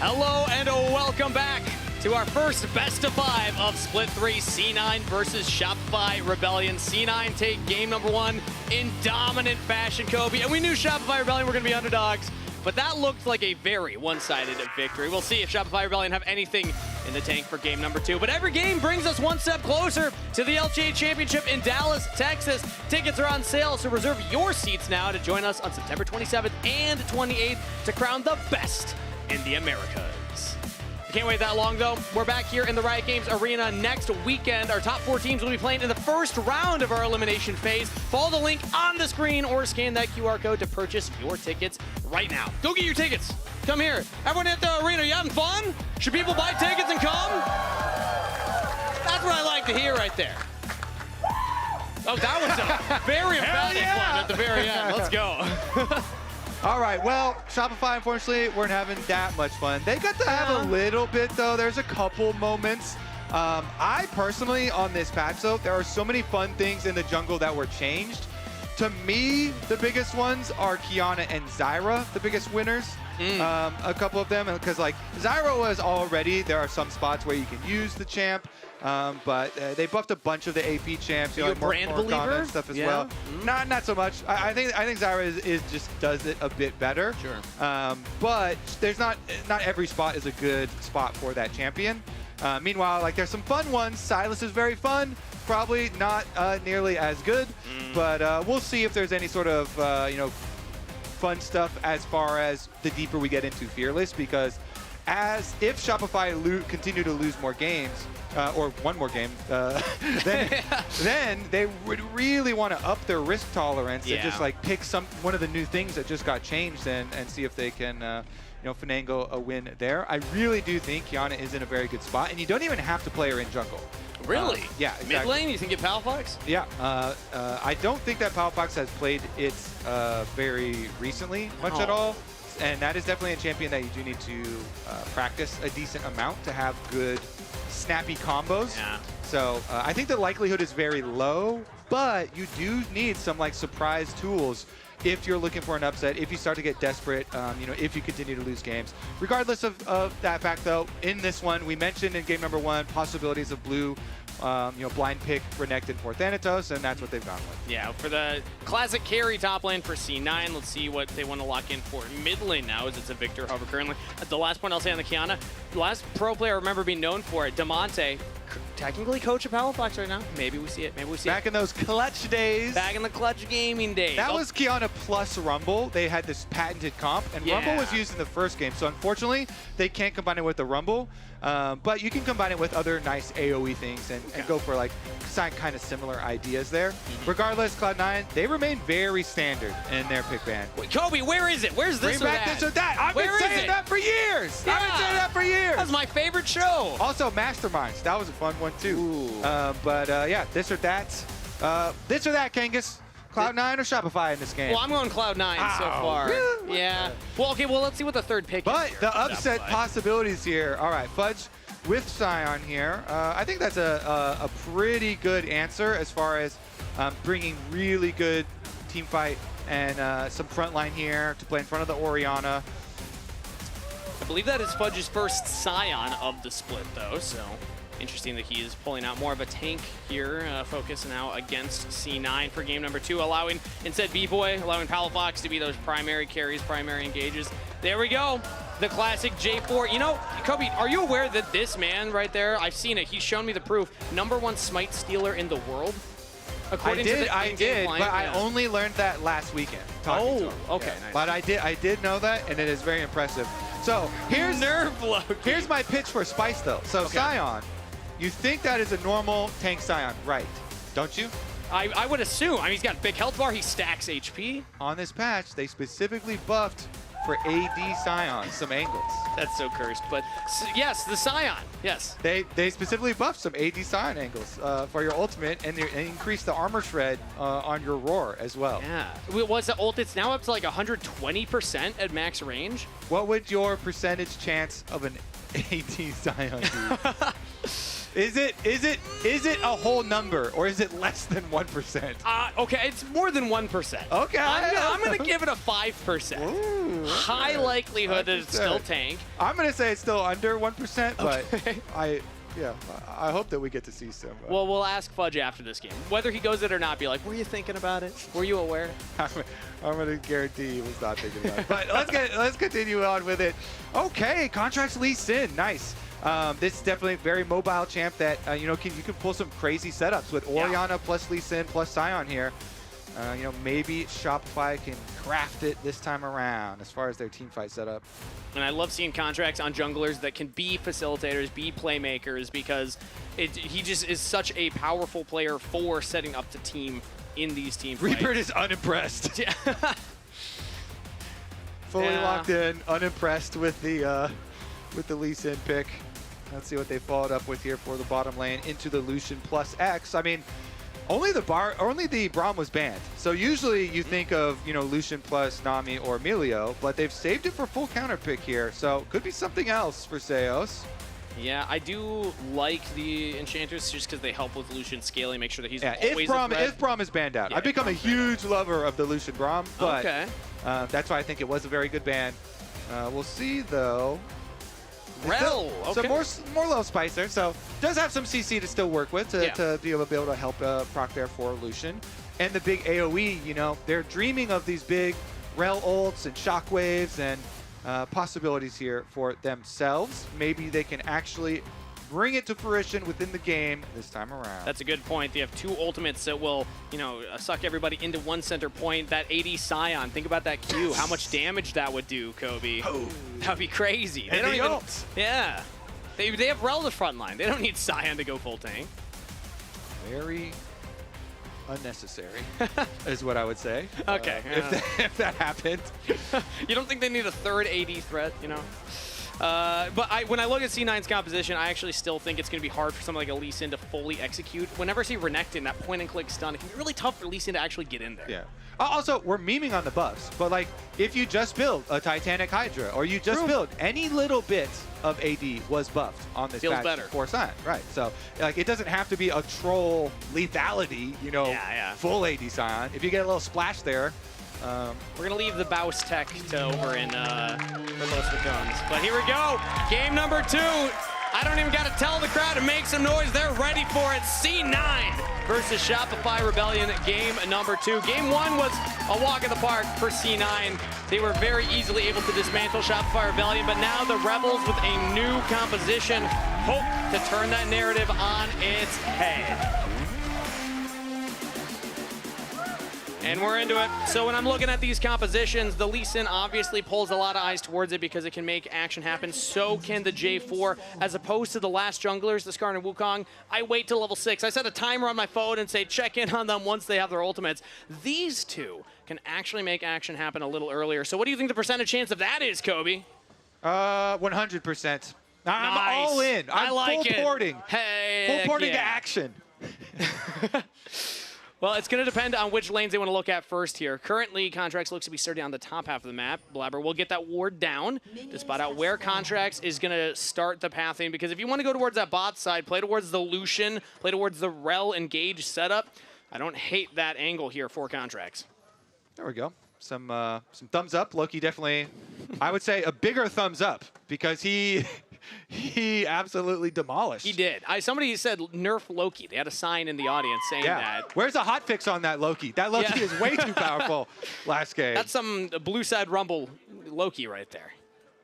Hello and welcome back to our first best of 5 of Split 3, C9 versus Shopify Rebellion. C9 take game number 1 in dominant fashion, Kobe. And we knew Shopify Rebellion were going to be underdogs, but that looked like a very one-sided victory. We'll see if Shopify Rebellion have anything in the tank for game number 2. But every game brings us one step closer to the LTA Championship in Dallas, Texas. Tickets are on sale, so reserve your seats now to join us on September 27th and 28th to crown the best in the Americas. Can't wait that long, though. We're back here in the Riot Games Arena next weekend. Our top 4 teams will be playing in the first round of our elimination phase. Follow the link on the screen or scan that QR code to purchase your tickets right now. Go get your tickets. Come here. Everyone at the arena, you having fun? Should people buy tickets and come? That's what I like to hear right there. Oh, that was a very emphatic one at the very end. Let's go. All right, well, Shopify, unfortunately, weren't having that much fun. They got to have a little bit, though. There's a couple moments. I personally, on this patch, though, there are so many fun things in the jungle that were changed. To me, the biggest ones are Qiyana and Zyra, the biggest winners. A couple of them, because like Zyra was already, there are some spots where you can use the champ, but they buffed a bunch of the AP champs. You know, like brand believer and stuff as well. Not so much. I think Zyra is just does it a bit better. Sure. But there's not every spot is a good spot for that champion. Meanwhile, like there's some fun ones. Silas is very fun. Probably not nearly as good, but we'll see if there's any sort of fun stuff as far as the deeper we get into Fearless, because if Shopify continue to lose more games, or one more game, then they would really want to up their risk tolerance and just like pick one of the new things that just got changed and see if they can finagle a win there. I really do think Qiyana is in a very good spot, and you don't even have to play her in jungle. Really? Yeah, exactly. Mid lane, you think it Palafox? Yeah, I don't think that Palafox has played it very recently much at all, and that is definitely a champion that you do need to practice a decent amount to have good snappy combos. Yeah. So I think the likelihood is very low, but you do need some like surprise tools if you're looking for an upset, if you start to get desperate, if you continue to lose games. Regardless of that fact, though, in this one, we mentioned in game number 1 possibilities of blue, blind pick Renegades for Thanatos, and that's what they've gone with. Yeah, for the classic carry top lane for C9, let's see what they want to lock in for mid lane now, as it's a Victor hover currently. The last point I'll say on the Qiyana, the last pro player I remember being known for it, Damonte, technically coach of Palafox right now. Maybe we see it. Back in those clutch days. Back in the clutch gaming days. That was Qiyana plus Rumble. They had this patented comp, and Rumble was used in the first game. So unfortunately, they can't combine it with the Rumble. But you can combine it with other nice AoE things and go for like kind of similar ideas there. Regardless, Cloud9, they remain very standard in their pick ban. Wait, Kobe, where is it? Where's this Bring back this or that. I've been saying that for years. Yeah. I've been saying that for years. That's my favorite show. Also, Masterminds. That was a fun one too. Yeah, this or that. This or that, Kangas. Cloud9 or Shopify in this game? Well, I'm going Cloud9 so far. Yeah. Well, okay, well, let's see what the third pick is. But the upset possibilities here. All right, Fudge with Scion here. I think that's a pretty good answer as far as bringing really good team fight and some front line here to play in front of the Orianna. I believe that is Fudge's first Scion of the split, though, so interesting that he is pulling out more of a tank here, focus now against C9 for game number 2, allowing, instead B-Boy, allowing Palafox to be those primary carries, primary engages. There we go, the classic J4. You know, Kobe, are you aware that this man right there, I've seen it, he's shown me the proof, #1 smite stealer in the world? According to the I did, client, but I only learned that last weekend. Okay, nice. But I did know that, and it is very impressive. So here's here's my pitch for Spice, though. So Scion, you think that is a normal tank Scion, right? Don't you? I would assume. I mean, he's got a big health bar. He stacks HP. On this patch, they specifically buffed for AD Scion some angles. That's so cursed, but yes, the Scion, yes. They specifically buffed some AD Scion angles for your ultimate and increased the armor shred on your roar as well. Yeah. What's the ult? It's now up to like 120% at max range. What would your percentage chance of an AD Scion be? Is it a whole number, or is it less than 1%? Okay, it's more than 1%. Okay. I'm gonna give it a 5%. Ooh, High likelihood that it's still tank. I'm gonna say it's still under 1%, but I hope that we get to see some. Well, we'll ask Fudge after this game. Whether he goes it or not, be like, were you thinking about it? Were you aware? I'm gonna guarantee he was not thinking about it. But let's continue on with it. Okay, Contrax Lee Sin, nice. This is definitely a very mobile champ that you can pull some crazy setups with Orianna plus Lee Sin plus Sion here. Maybe Shopify can craft it this time around as far as their team fight setup. And I love seeing Contrax on junglers that can be facilitators, be playmakers, because he just is such a powerful player for setting up the team in these team fights. Rebirth is unimpressed. Fully locked in, unimpressed with the Lee Sin pick. Let's see what they followed up with here for the bottom lane into the Lucian plus X. I mean, only the Braum was banned. So usually you think of, Lucian plus Nami or Emilio, but they've saved it for full counter pick here. So could be something else for Seos. Yeah, I do like the enchanters just because they help with Lucian scaling, make sure that he's always if Braum is banned out. I've become a huge lover of the Lucian Braum, but that's why I think it was a very good ban. We'll see though. Rel, okay. So more low spicer, so does have some CC to still work with to be able to help proc there for Lucian. And the big AoE, they're dreaming of these big Rel ults and shockwaves and possibilities here for themselves. Maybe they can actually bring it to fruition within the game this time around. That's a good point. They have two ultimates that will, suck everybody into one center point. That 80 Scion, think about that Q, how much damage that would do, Kobe. Oh. That would be crazy. And they don't ult. Yeah. They have Rel the front line. They don't need Scion to go full tank. Very unnecessary, is what I would say. Okay. If that happened. You don't think they need a third AD threat, But when I look at C9's composition, I actually still think it's going to be hard for someone like a Lee Sin to fully execute. Whenever I see Renekton, that point-and-click stun, it can be really tough for Lee Sin to actually get in there. Yeah. Also, we're memeing on the buffs, but if you just build a Titanic Hydra or you just build any little bit of AD was buffed on this Feels patch better. for Sion, right? So it doesn't have to be a troll lethality, full AD Sion. If you get a little splash there. We're going to leave the Baus tech to over in the Los Vicones. But here we go. Game number 2. I don't even got to tell the crowd to make some noise. They're ready for it. C9 versus Shopify Rebellion, game number 2. Game 1 was a walk in the park for C9. They were very easily able to dismantle Shopify Rebellion, but now the Rebels with a new composition hope to turn that narrative on its head. And we're into it. So when I'm looking at these compositions, the Lee Sin obviously pulls a lot of eyes towards it because it can make action happen. So can the J4. As opposed to the last junglers, the Skarn and Wukong, I wait till level 6. I set a timer on my phone and say check in on them once they have their ultimates. These two can actually make action happen a little earlier. So what do you think the percentage chance of that is, Kobe? 100%. I'm all in. I'm like full porting. Hey, full porting to action. Well, it's going to depend on which lanes they want to look at first here. Currently, Contrax looks to be starting on the top half of the map. Blabber will get that ward down to spot out where Contrax is going to start the pathing, because if you want to go towards that bot side, play towards the Lucian, play towards the Rel engage setup. I don't hate that angle here for Contrax. There we go. Some thumbs up. Loki definitely, I would say a bigger thumbs up, because he absolutely demolished. He did. Somebody said nerf Loki. They had a sign in the audience saying that. Where's the hotfix on that Loki? That Loki is way too powerful last game. That's some blue side rumble Loki right there.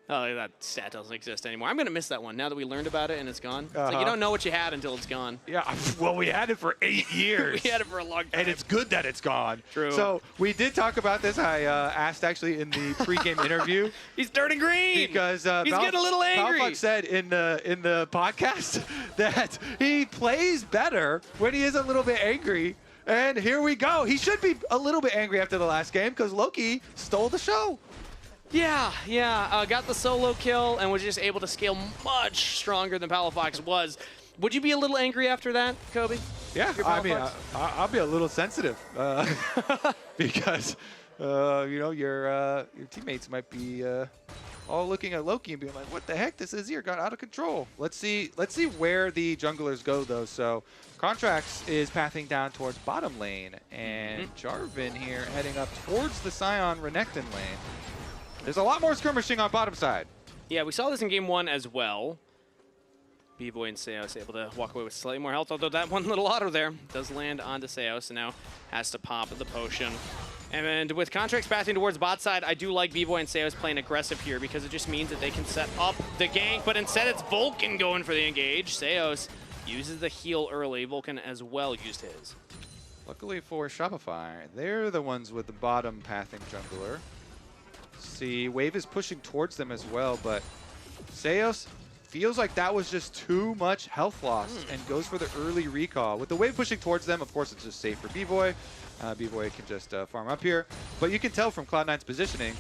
Oh, that stat doesn't exist anymore. I'm going to miss that one now that we learned about it and it's gone. It's like you don't know what you had until it's gone. Yeah, well, we had it for 8 years. We had it for a long time. And it's good that it's gone. True. So we did talk about this. I asked actually in the pregame interview. He's turning green. Because he's getting a little angry. Palafox said in the podcast that he plays better when he is a little bit angry. And here we go. He should be a little bit angry after the last game because Loki stole the show. Yeah. Got the solo kill and was just able to scale much stronger than Palafox was. Would you be a little angry after that, Kobe? Yeah, I mean, I'll be a little sensitive because, your teammates might be all looking at Loki and being like, what the heck? This Azir got out of control. Let's see where the junglers go, though. So Contrax is pathing down towards bottom lane, and Jarvan here heading up towards the Scion Renekton lane. There's a lot more skirmishing on bottom side. Yeah, we saw this in game 1 as well. B-Boy and Seos able to walk away with slightly more health, although that one little auto there does land onto Seos, and now has to pop the potion. And with Contrax pathing towards bot side, I do like B-Boy and Seos playing aggressive here because it just means that they can set up the gank, but instead it's Vulcan going for the engage. Seos uses the heal early. Vulcan as well used his. Luckily for Shopify, they're the ones with the bottom pathing jungler. See, Wave is pushing towards them as well, but Seos feels like that was just too much health loss and goes for the early recall. With the Wave pushing towards them, of course, it's just safe for B-Boy. B-Boy can just farm up here. But you can tell from Cloud9's positioning,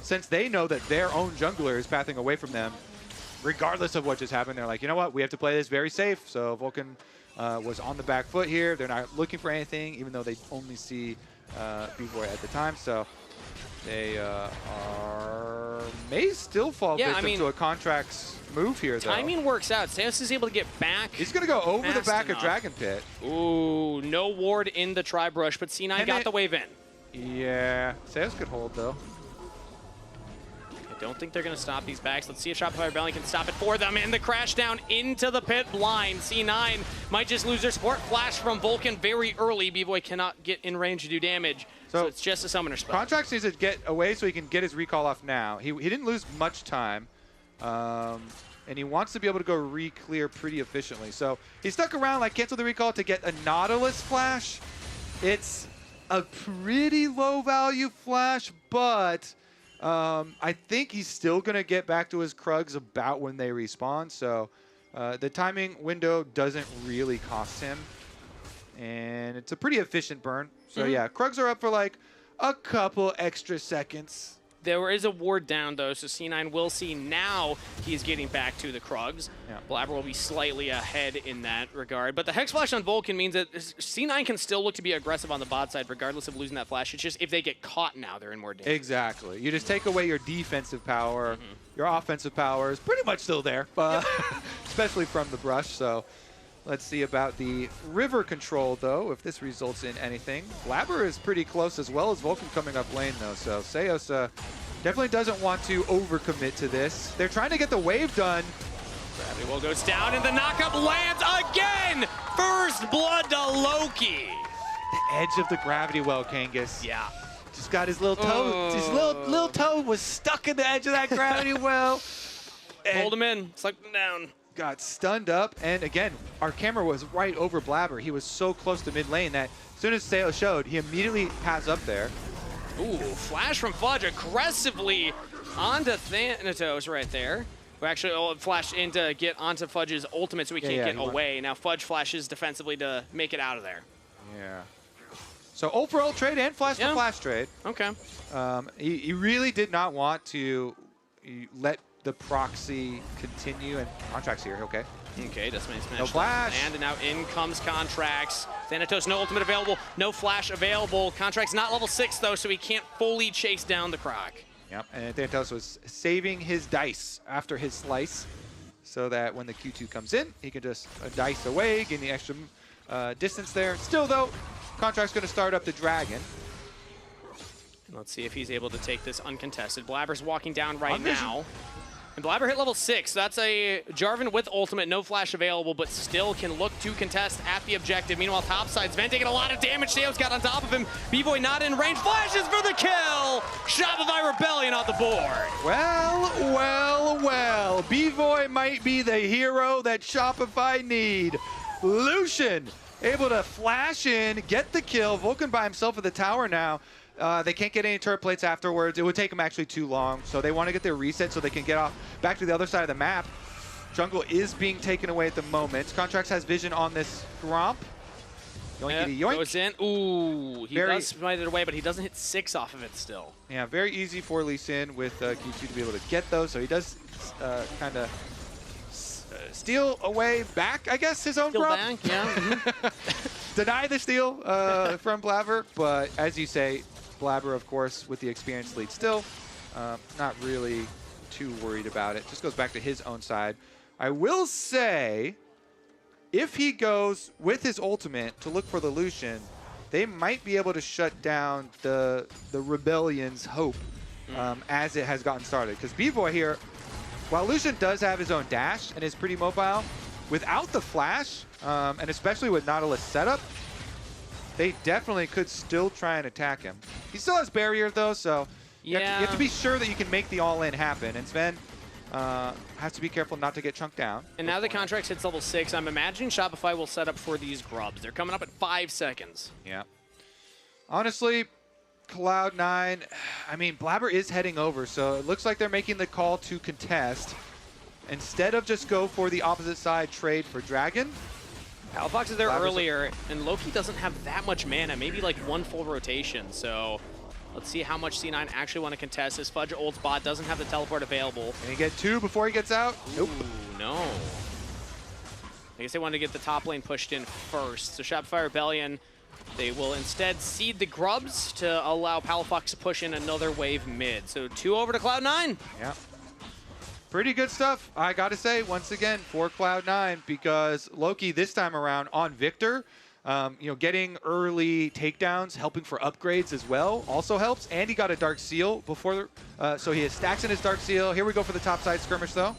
since they know that their own jungler is pathing away from them, regardless of what just happened, they're like, you know what, we have to play this very safe. So Vulcan was on the back foot here. They're not looking for anything, even though they only see B-Boy at the time. So they may still fall victim to a Contrax move here, though. Timing works out. Seos is able to get back. He's going to go over the back of Dragon Pit. Ooh, no ward in the Tri-Brush, but C9 got the wave in. Yeah, Seos could hold, though. I don't think they're going to stop these backs. Let's see if Shopify Rebellion can stop it for them. And the crash down into the pit blind. C9 might just lose their support. Flash from Vulcan very early. B-Boy cannot get in range to do damage. So it's just a summoner spell. Contrax needs to get away so he can get his recall off now. He didn't lose much time. And he wants to be able to go re-clear pretty efficiently. So he stuck around, like cancel the recall to get a Nautilus flash. It's a pretty low value flash, but I think he's still going to get back to his Krugs about when they respawn. So the timing window doesn't really cost him. And it's a pretty efficient burn. So yeah, Krugs are up for like a couple extra seconds. There is a ward down, though, so C9 will see now he's getting back to the Krugs. Yeah. Blabber will be slightly ahead in that regard. But the Hex Flash on Vulcan means that C9 can still look to be aggressive on the bot side, regardless of losing that flash. It's just if they get caught now, they're in more danger. Exactly. You just take away your defensive power. Your offensive power is pretty much still there, especially from the brush. So let's see about the river control, though, if this results in anything. Blabber is pretty close as well as Vulcan coming up lane, though. So Seos definitely doesn't want to overcommit to this. They're trying to get the wave done. Gravity Well goes down, and the knockup lands again! First blood to Loki. The edge of the gravity well, Kangas. Yeah. Just got his little toe. His little toe was stuck in the edge of that gravity well. Hold him in. Suck him down. Got stunned up, and again, our camera was right over Blabber. He was so close to mid lane that as soon as Seos showed, he immediately pads up there. Ooh, flash from Fudge aggressively onto Thanatos right there. We actually flashed in to get onto Fudge's ultimate so he can't get away. Now Fudge flashes defensively to make it out of there. Yeah. So ult for ult trade and flash for flash trade. Okay. He really did not want to let the proxy continue, and Contrax here, okay. Okay, just made smash. No flash. And now in comes Contrax. Thanatos, no ultimate available, no flash available. Contrax not level 6 though, so he can't fully chase down the Croc. Yep, and Thanatos was saving his dice after his slice so that when the Q2 comes in, he can just dice away, gain the extra distance there. Still though, Contrax gonna start up the dragon. Let's see if he's able to take this uncontested. Blabber's walking down right now. And Blabber hit level 6. That's a Jarvan with ultimate, no flash available, but still can look to contest at the objective. Meanwhile, topside's Vent taking a lot of damage. Seos got on top of him. B-Boy not in range. Flashes for the kill! Shopify Rebellion on the board. Well, well, well. B-Boy might be the hero that Shopify need. Lucian able to flash in, get the kill. Vulcan by himself at the tower now. They can't get any turret plates afterwards. It would take them actually too long. So they want to get their reset so they can get off back to the other side of the map. Jungle is being taken away at the moment. Contrax has vision on this Gromp. Yoinkity yoink. Goes in. Ooh, he does smite it away, but he doesn't hit 6 off of it still. Yeah, very easy for Lee Sin with Q2 to be able to get those. So he does kind of steal away back, I guess, his own Gromp. Back, yeah. Deny the steal from Blabber, but as you say, Blabber, of course, with the experience lead still, not really too worried about it. Just goes back to his own side. I will say, if he goes with his ultimate to look for the Lucian, they might be able to shut down the Rebellion's hope as it has gotten started. Because B-Boy here, while Lucian does have his own dash and is pretty mobile, without the flash, and especially with Nautilus setup, they definitely could still try and attack him. He still has barrier though, so you have to be sure that you can make the all-in happen. And Sven has to be careful not to get chunked down. And now the Contrax hits level 6. I'm imagining Shopify will set up for these grubs. They're coming up at 5 seconds. Yeah. Honestly, Cloud9, I mean, Blabber is heading over, so it looks like they're making the call to contest. Instead of just go for the opposite side trade for Dragon. Palafox is there earlier, and Loki doesn't have that much mana, maybe like 1 full rotation. So let's see how much C9 actually want to contest. His Fudge old spot doesn't have the teleport available. Can he get 2 before he gets out? Nope. Ooh, no. I guess they wanted to get the top lane pushed in first. So Shopify Rebellion, they will instead seed the grubs to allow Palafox to push in another wave mid. So 2 over to Cloud9. Yeah. Pretty good stuff, I gotta say, once again, for Cloud9, because Loki this time around on Victor, you know, getting early takedowns, helping for upgrades as well, also helps. And he got a Dark Seal before, so he has stacks in his Dark Seal. Here we go for the top side skirmish, though.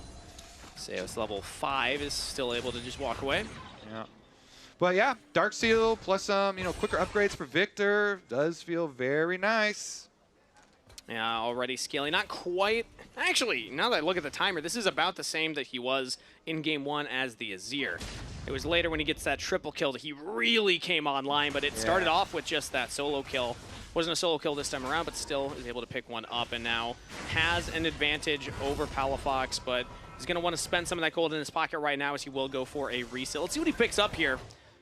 Seos level 5 is still able to just walk away. Yeah. But yeah, Dark Seal plus some, you know, quicker upgrades for Victor does feel very nice. Yeah, already scaling. Not quite. Actually, now that I look at the timer, this is about the same that he was in game 1 as the Azir. It was later when he gets that triple kill that he really came online, but it started off with just that solo kill. Wasn't a solo kill this time around, but still is able to pick one up and now has an advantage over Palafox, but he's going to want to spend some of that gold in his pocket right now as he will go for a reseal. Let's see what he picks up here,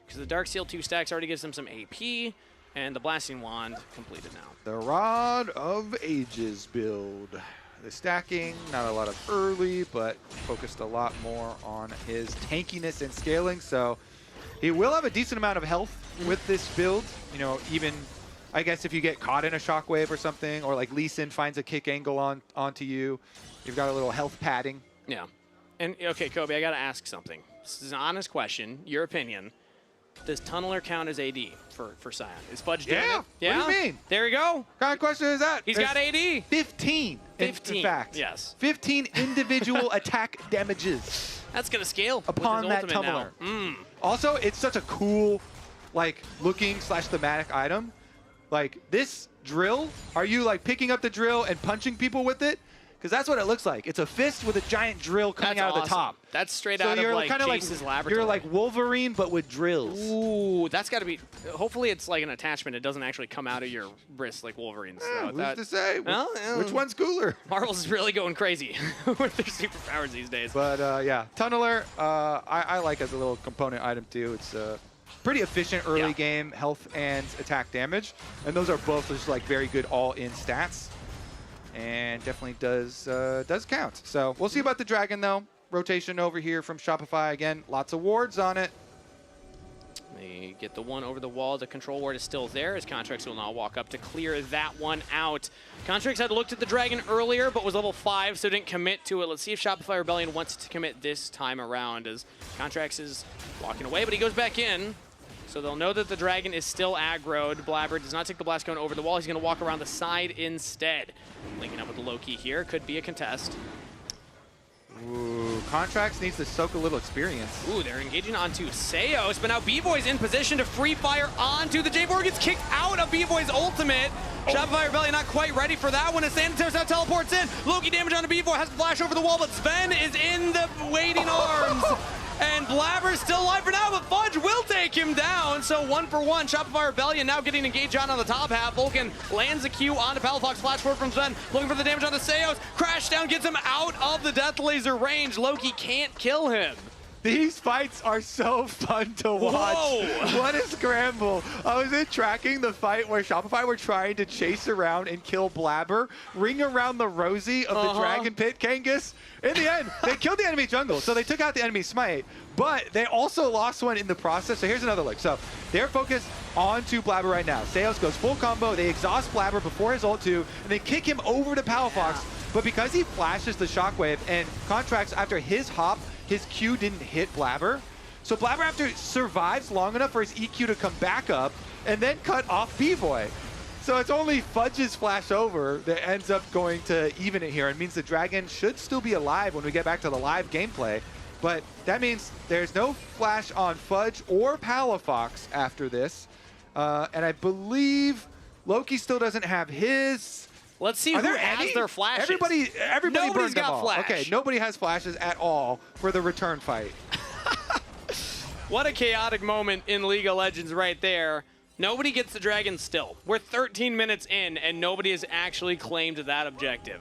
because the Dark Seal 2 stacks already gives him some AP. And the Blasting Wand completed now. The Rod of Ages build. The stacking, not a lot of early, but focused a lot more on his tankiness and scaling. So he will have a decent amount of health with this build. You know, even, I guess, if you get caught in a shockwave or something, or like Lee Sin finds a kick angle onto you, you've got a little health padding. Yeah. And, okay, Kobe, I got to ask something. This is an honest question. Your opinion. Does Tunneler count as AD for Sion? Is Fudge doing it? Yeah? What do you mean? There you go. What kind of question is that? He's got AD. 15. 15. In fact. Yes. 15 individual attack damages. That's going to scale upon that Tunneler. Also, it's such a cool, like, looking / thematic item. Like, this drill, are you, like, picking up the drill and punching people with it? Because that's what it looks like. It's a fist with a giant drill coming out of the top. That's straight out of like Jace's laboratory. You're like Wolverine, but with drills. Ooh, that's got to be. Hopefully, it's like an attachment. It doesn't actually come out of your wrist like Wolverine. So who's to say? Which one's cooler? Marvel's really going crazy with their superpowers these days. But yeah, Tunneler, I like as a little component item too. It's pretty efficient early game health and attack damage, and those are both just like very good all-in stats. And definitely does count. So we'll see about the Dragon, though. Rotation over here from Shopify. Again, lots of wards on it. They get the one over the wall. The control ward is still there as Contrax will now walk up to clear that one out. Contrax had looked at the Dragon earlier, but was level 5, so didn't commit to it. Let's see if Shopify Rebellion wants to commit this time around as Contrax is walking away, but he goes back in. So they'll know that the Dragon is still aggroed. Blabber does not take the blast cone over the wall. He's going to walk around the side instead. Linking up with the Loki here. Could be a contest. Ooh, Contrax needs to soak a little experience. Ooh, they're engaging onto Seos, but now B-Boy's in position to free fire onto the J4 gets kicked out of B-Boy's ultimate. Shopify Rebellion not quite ready for that one as Thanatos now teleports in. Loki damage onto B-Boy, has to flash over the wall, but Sven is in the waiting arms. And Blabber's still alive for now, but Fudge will take him down. So 1 for 1. Shopify Rebellion now getting engaged on the top half. Vulcan lands a Q onto Palafox. Flash forward from Sven. Looking for the damage onto Seos. Crash down gets him out of the Death Laser range. Loki can't kill him. These fights are so fun to watch. Whoa. What a scramble. I was in tracking the fight where Shopify were trying to chase around and kill Blabber, ring around the Rosie of the Dragon Pit Kangas. In the end, they killed the enemy jungle, so they took out the enemy smite, but they also lost one in the process. So here's another look. So they're focused onto Blabber right now. Seos goes full combo. They exhaust Blabber before his ult 2, and they kick him over to Palafox. but because he flashes the shockwave and Contrax after his hop, his Q didn't hit Blabber. So Blabber after survives long enough for his EQ to come back up and then cut off B-Boy. So it's only Fudge's flash over that ends up going to even it here. It means the Dragon should still be alive when we get back to the live gameplay. But that means there's no flash on Fudge or Palafox after this. And I believe Loki still doesn't have his. Let's see who has their flashes. Everybody Nobody's burned them got all. flash. Okay, nobody has flashes at all for the return fight. What a chaotic moment in League of Legends right there. Nobody gets the Dragon still. We're 13 minutes in, and nobody has actually claimed that objective.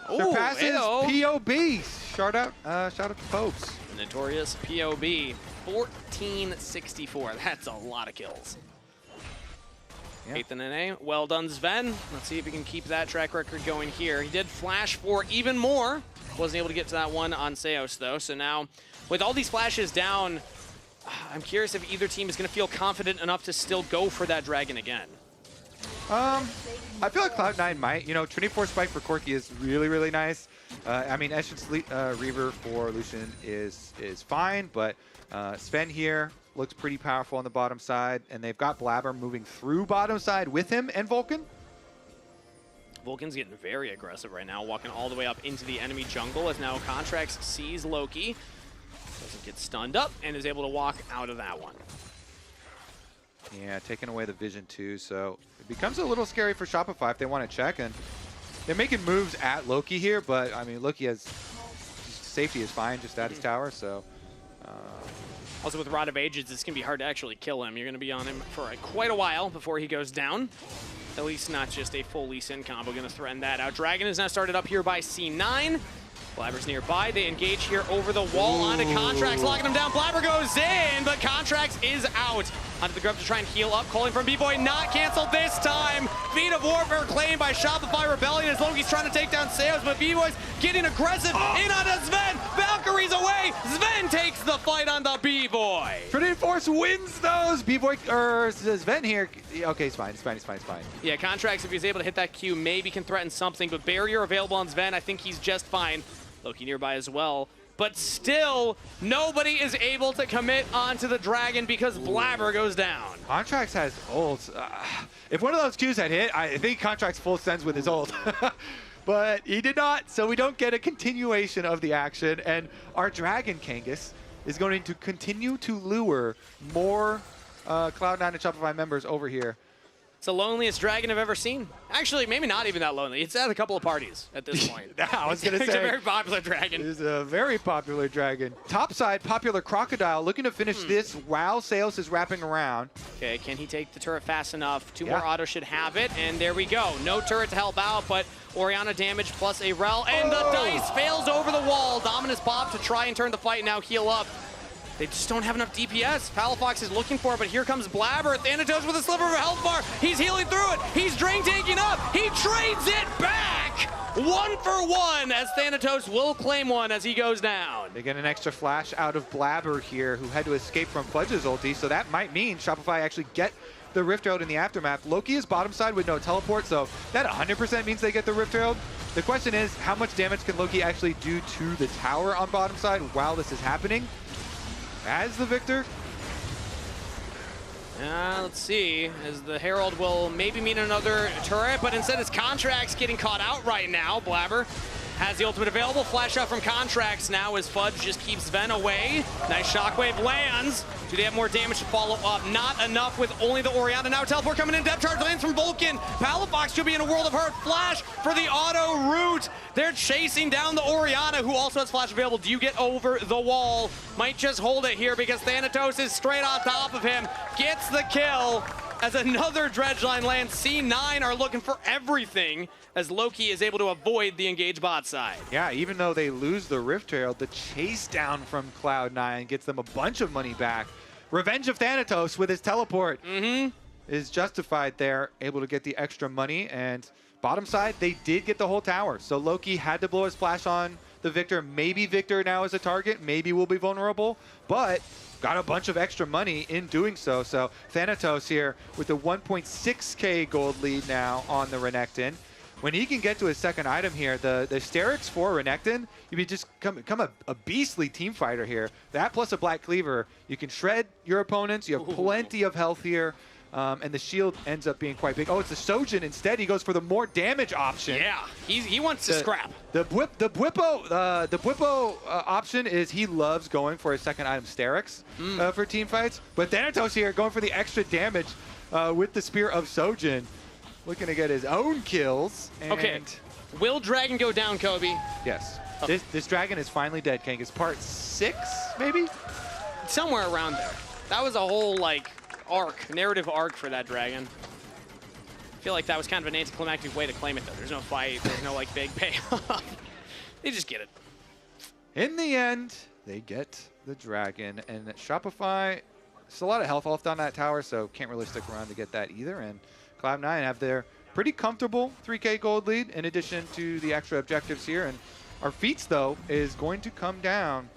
Surpasses Ooh, POB. Shout out to Popes. Notorious POB. 1464. That's a lot of kills. Yeah. 8th in NA. Well done, Sven. Let's see if he can keep that track record going here. He did flash for even more. Wasn't able to get to that one on Seos, though. So now, with all these flashes down, I'm curious if either team is going to feel confident enough to still go for that Dragon again. I feel like Cloud9 might. You know, Trinity Force Spike for Corki is really, really nice. I mean, Essence Reaver for Lucian is fine, but Sven here looks pretty powerful on the bottom side, and they've got Blabber moving through bottom side with him and Vulcan. Vulcan's getting very aggressive right now, walking all the way up into the enemy jungle as now Contrax sees Loki. Doesn't get stunned up and is able to walk out of that one. Yeah, taking away the vision too, so it becomes a little scary for Shopify if they want to check, and they're making moves at Loki here, but I mean, Loki has safety is fine just at his tower, so. Also with Rod of Ages, it's going to be hard to actually kill him. You're going to be on him for quite a while before he goes down. At least not just a full Lee Sin combo going to threaten that out. Dragon is now started up here by C9. Blabber's nearby. They engage here over the wall onto Contrax, locking him down. Blabber goes in, but Contrax is out. Onto the grub to try and heal up. Calling from B-Boy, not canceled this time. Feet of Warfare claimed by Shopify Rebellion as Loki's trying to take down Seos, but B-Boy's getting aggressive. In onto Sven. Valkyrie's away. Sven takes the fight on the B-Boy. Trinity Force wins those. B-Boy, or Sven here. Okay, it's fine. Yeah, Contrax, if he's able to hit that Q, maybe can threaten something, but barrier available on Sven, I think he's just fine. Loki nearby as well. But still, nobody is able to commit onto the Dragon because Blabber goes down. Contrax has ults. If one of those Qs had hit, I think Contrax full sends with his ult. But he did not, so we don't get a continuation of the action. And our Dragon Kangas is going to continue to lure more Cloud9 and Shopify members over here. It's the loneliest Dragon I've ever seen. Actually, maybe not even that lonely. It's at a couple of parties at this point. I was going to say. It's a very popular Dragon. It is a very popular Dragon. Top side, Popular Crocodile looking to finish this while Seos is wrapping around. Okay, can he take the turret fast enough? Two more autos should have it, and there we go. No turret to help out, but Orianna damage plus a Rel, and the dice fails over the wall. Dominus Pop to try and turn the fight, now heal up. They just don't have enough DPS. Palafox is looking for it, but here comes Blabber. Thanatos with a sliver of a health bar. He's healing through it. He's drain tanking up. He trades it back. 1 for 1 as Thanatos will claim one as he goes down. They get an extra flash out of Blabber here, who had to escape from Fudge's ulti, so that might mean Shopify actually get the Rift Herald in the aftermath. Loki is bottom side with no teleport, so that 100% means they get the Rift Herald. The question is, how much damage can Loki actually do to the tower on bottom side while this is happening? As the victor. Let's see, as the Herald will maybe meet another turret, but instead it's Contrax getting caught out right now. Blabber has the ultimate available. Flash out from Contrax now as Fudge just keeps Sven away. Nice shockwave lands. Do they have more damage to follow up? Not enough with only the Orianna. Now teleport coming in. Depth charge lands from Vulcan. Palafox should be in a world of hurt. Flash for the auto route. They're chasing down the Orianna, who also has flash available. Do you get over the wall? Might just hold it here because Thanatos is straight on top of him. Gets the kill as another dredge line lands. C9 are looking for everything as Loki is able to avoid the engaged bot side. Yeah, even though they lose the Rift Herald, the chase down from Cloud9 gets them a bunch of money back. Revenge of Thanatos with his teleport is justified there, able to get the extra money. And bottom side, they did get the whole tower. So Loki had to blow his flash on the Victor. Maybe Victor now is a target. Maybe will be vulnerable. But got a bunch of extra money in doing so. So Thanatos here with the 1.6k gold lead now on the Renekton. when he can get to his second item here, the Sterix for Renekton, you can just become a beastly team fighter here. That plus a Black Cleaver, you can shred your opponents. You have plenty of health here. And the shield ends up being quite big. Oh, it's the Sojin instead. He goes for the more damage option. Yeah, he wants to scrap. The Bwipo option is he loves going for his second item Sterix for team fights. But Thanatos here going for the extra damage with the Spear of Sojin. Looking to get his own kills. And okay, will Dragon go down, Kobe? Yes. Oh. This Dragon is finally dead, King. It's part 6, maybe? Somewhere around there. That was a whole, like, narrative arc for that Dragon. I feel like that was kind of an anticlimactic way to claim it, though. There's no fight. There's no, like, big payoff. They just get it. In the end, they get the Dragon. And Shopify, it's a lot of health left on that tower, so can't really stick around to get that either. And Cloud9 have their pretty comfortable 3K gold lead in addition to the extra objectives here. And our feats, though, is going to come down.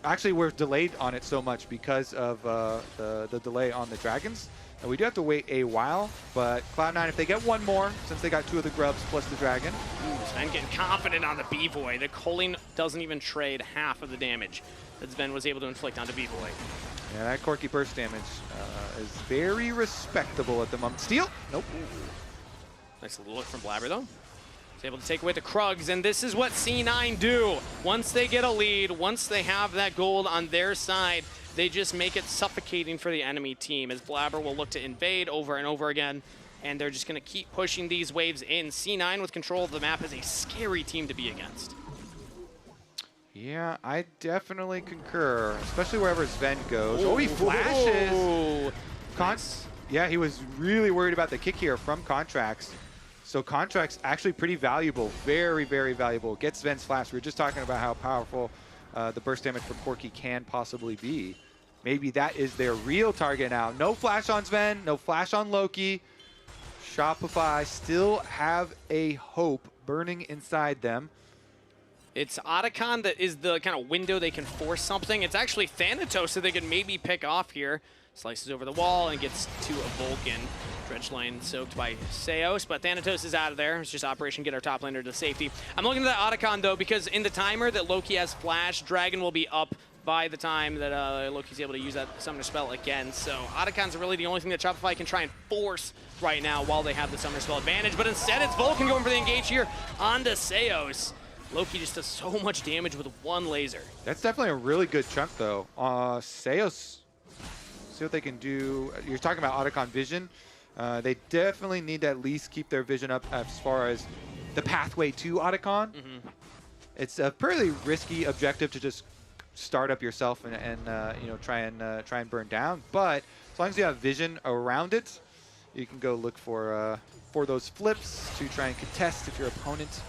Actually, we're delayed on it so much because of the delay on the Dragons. And we do have to wait a while, but Cloud9, if they get one more, since they got 2 of the grubs plus the Dragon. Sven getting confident on the B-Boy. The Culling doesn't even trade half of the damage that Sven was able to inflict onto B-Boy. Yeah, that Corki burst damage is very respectable at the moment. Steal? Nope. Nice little look from Blabber, though. He's able to take away the Krugs, and this is what C9 do. Once they get a lead, once they have that gold on their side, they just make it suffocating for the enemy team as Blabber will look to invade over and over again, and they're just going to keep pushing these waves in. C9 with control of the map is a scary team to be against. Yeah, I definitely concur, especially wherever Sven goes. Oh, he flashes! Nice. Yeah, he was really worried about the kick here from Contrax. So Contrax actually pretty valuable, very, very valuable. Get Sven's flash. We were just talking about how powerful the burst damage for Corki can possibly be. Maybe that is their real target now. No flash on Sven, no flash on Loki. Shopify still have a hope burning inside them. It's Otacon that is the kind of window they can force something. It's actually Thanatos that they can maybe pick off here. Slices over the wall and gets to a Vulcan. Dredge lane soaked by Seos, but Thanatos is out of there. It's just Operation Get our top laner to safety. I'm looking at that Otacon, though, because in the timer that Loki has flash, Dragon will be up by the time that Loki's able to use that summoner spell again. So Otacon's really the only thing that Shopify can try and force right now while they have the summoner spell advantage. But instead, it's Vulcan going for the engage here onto Seos. Loki just does so much damage with one laser. That's definitely a really good chunk, though. Seos, see what they can do. You're talking about Otacon vision. They definitely need to at least keep their vision up as far as the pathway to Otacon. It's a pretty risky objective to just start up yourself and you know, try and burn down. But as long as you have vision around it, you can go look for those flips to try and contest if your opponent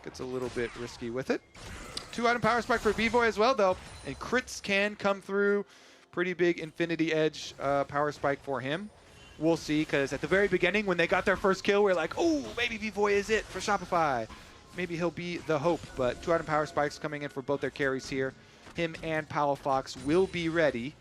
gets a little bit risky with it. 2-item power spike for B-Boy as well, though, and crits can come through. Pretty big Infinity Edge power spike for him. We'll see, because at the very beginning, when they got their first kill, we were like, oh, maybe B-Boy is it for Shopify. Maybe he'll be the hope, but 2-item power spikes coming in for both their carries here. Him and Palafox will be ready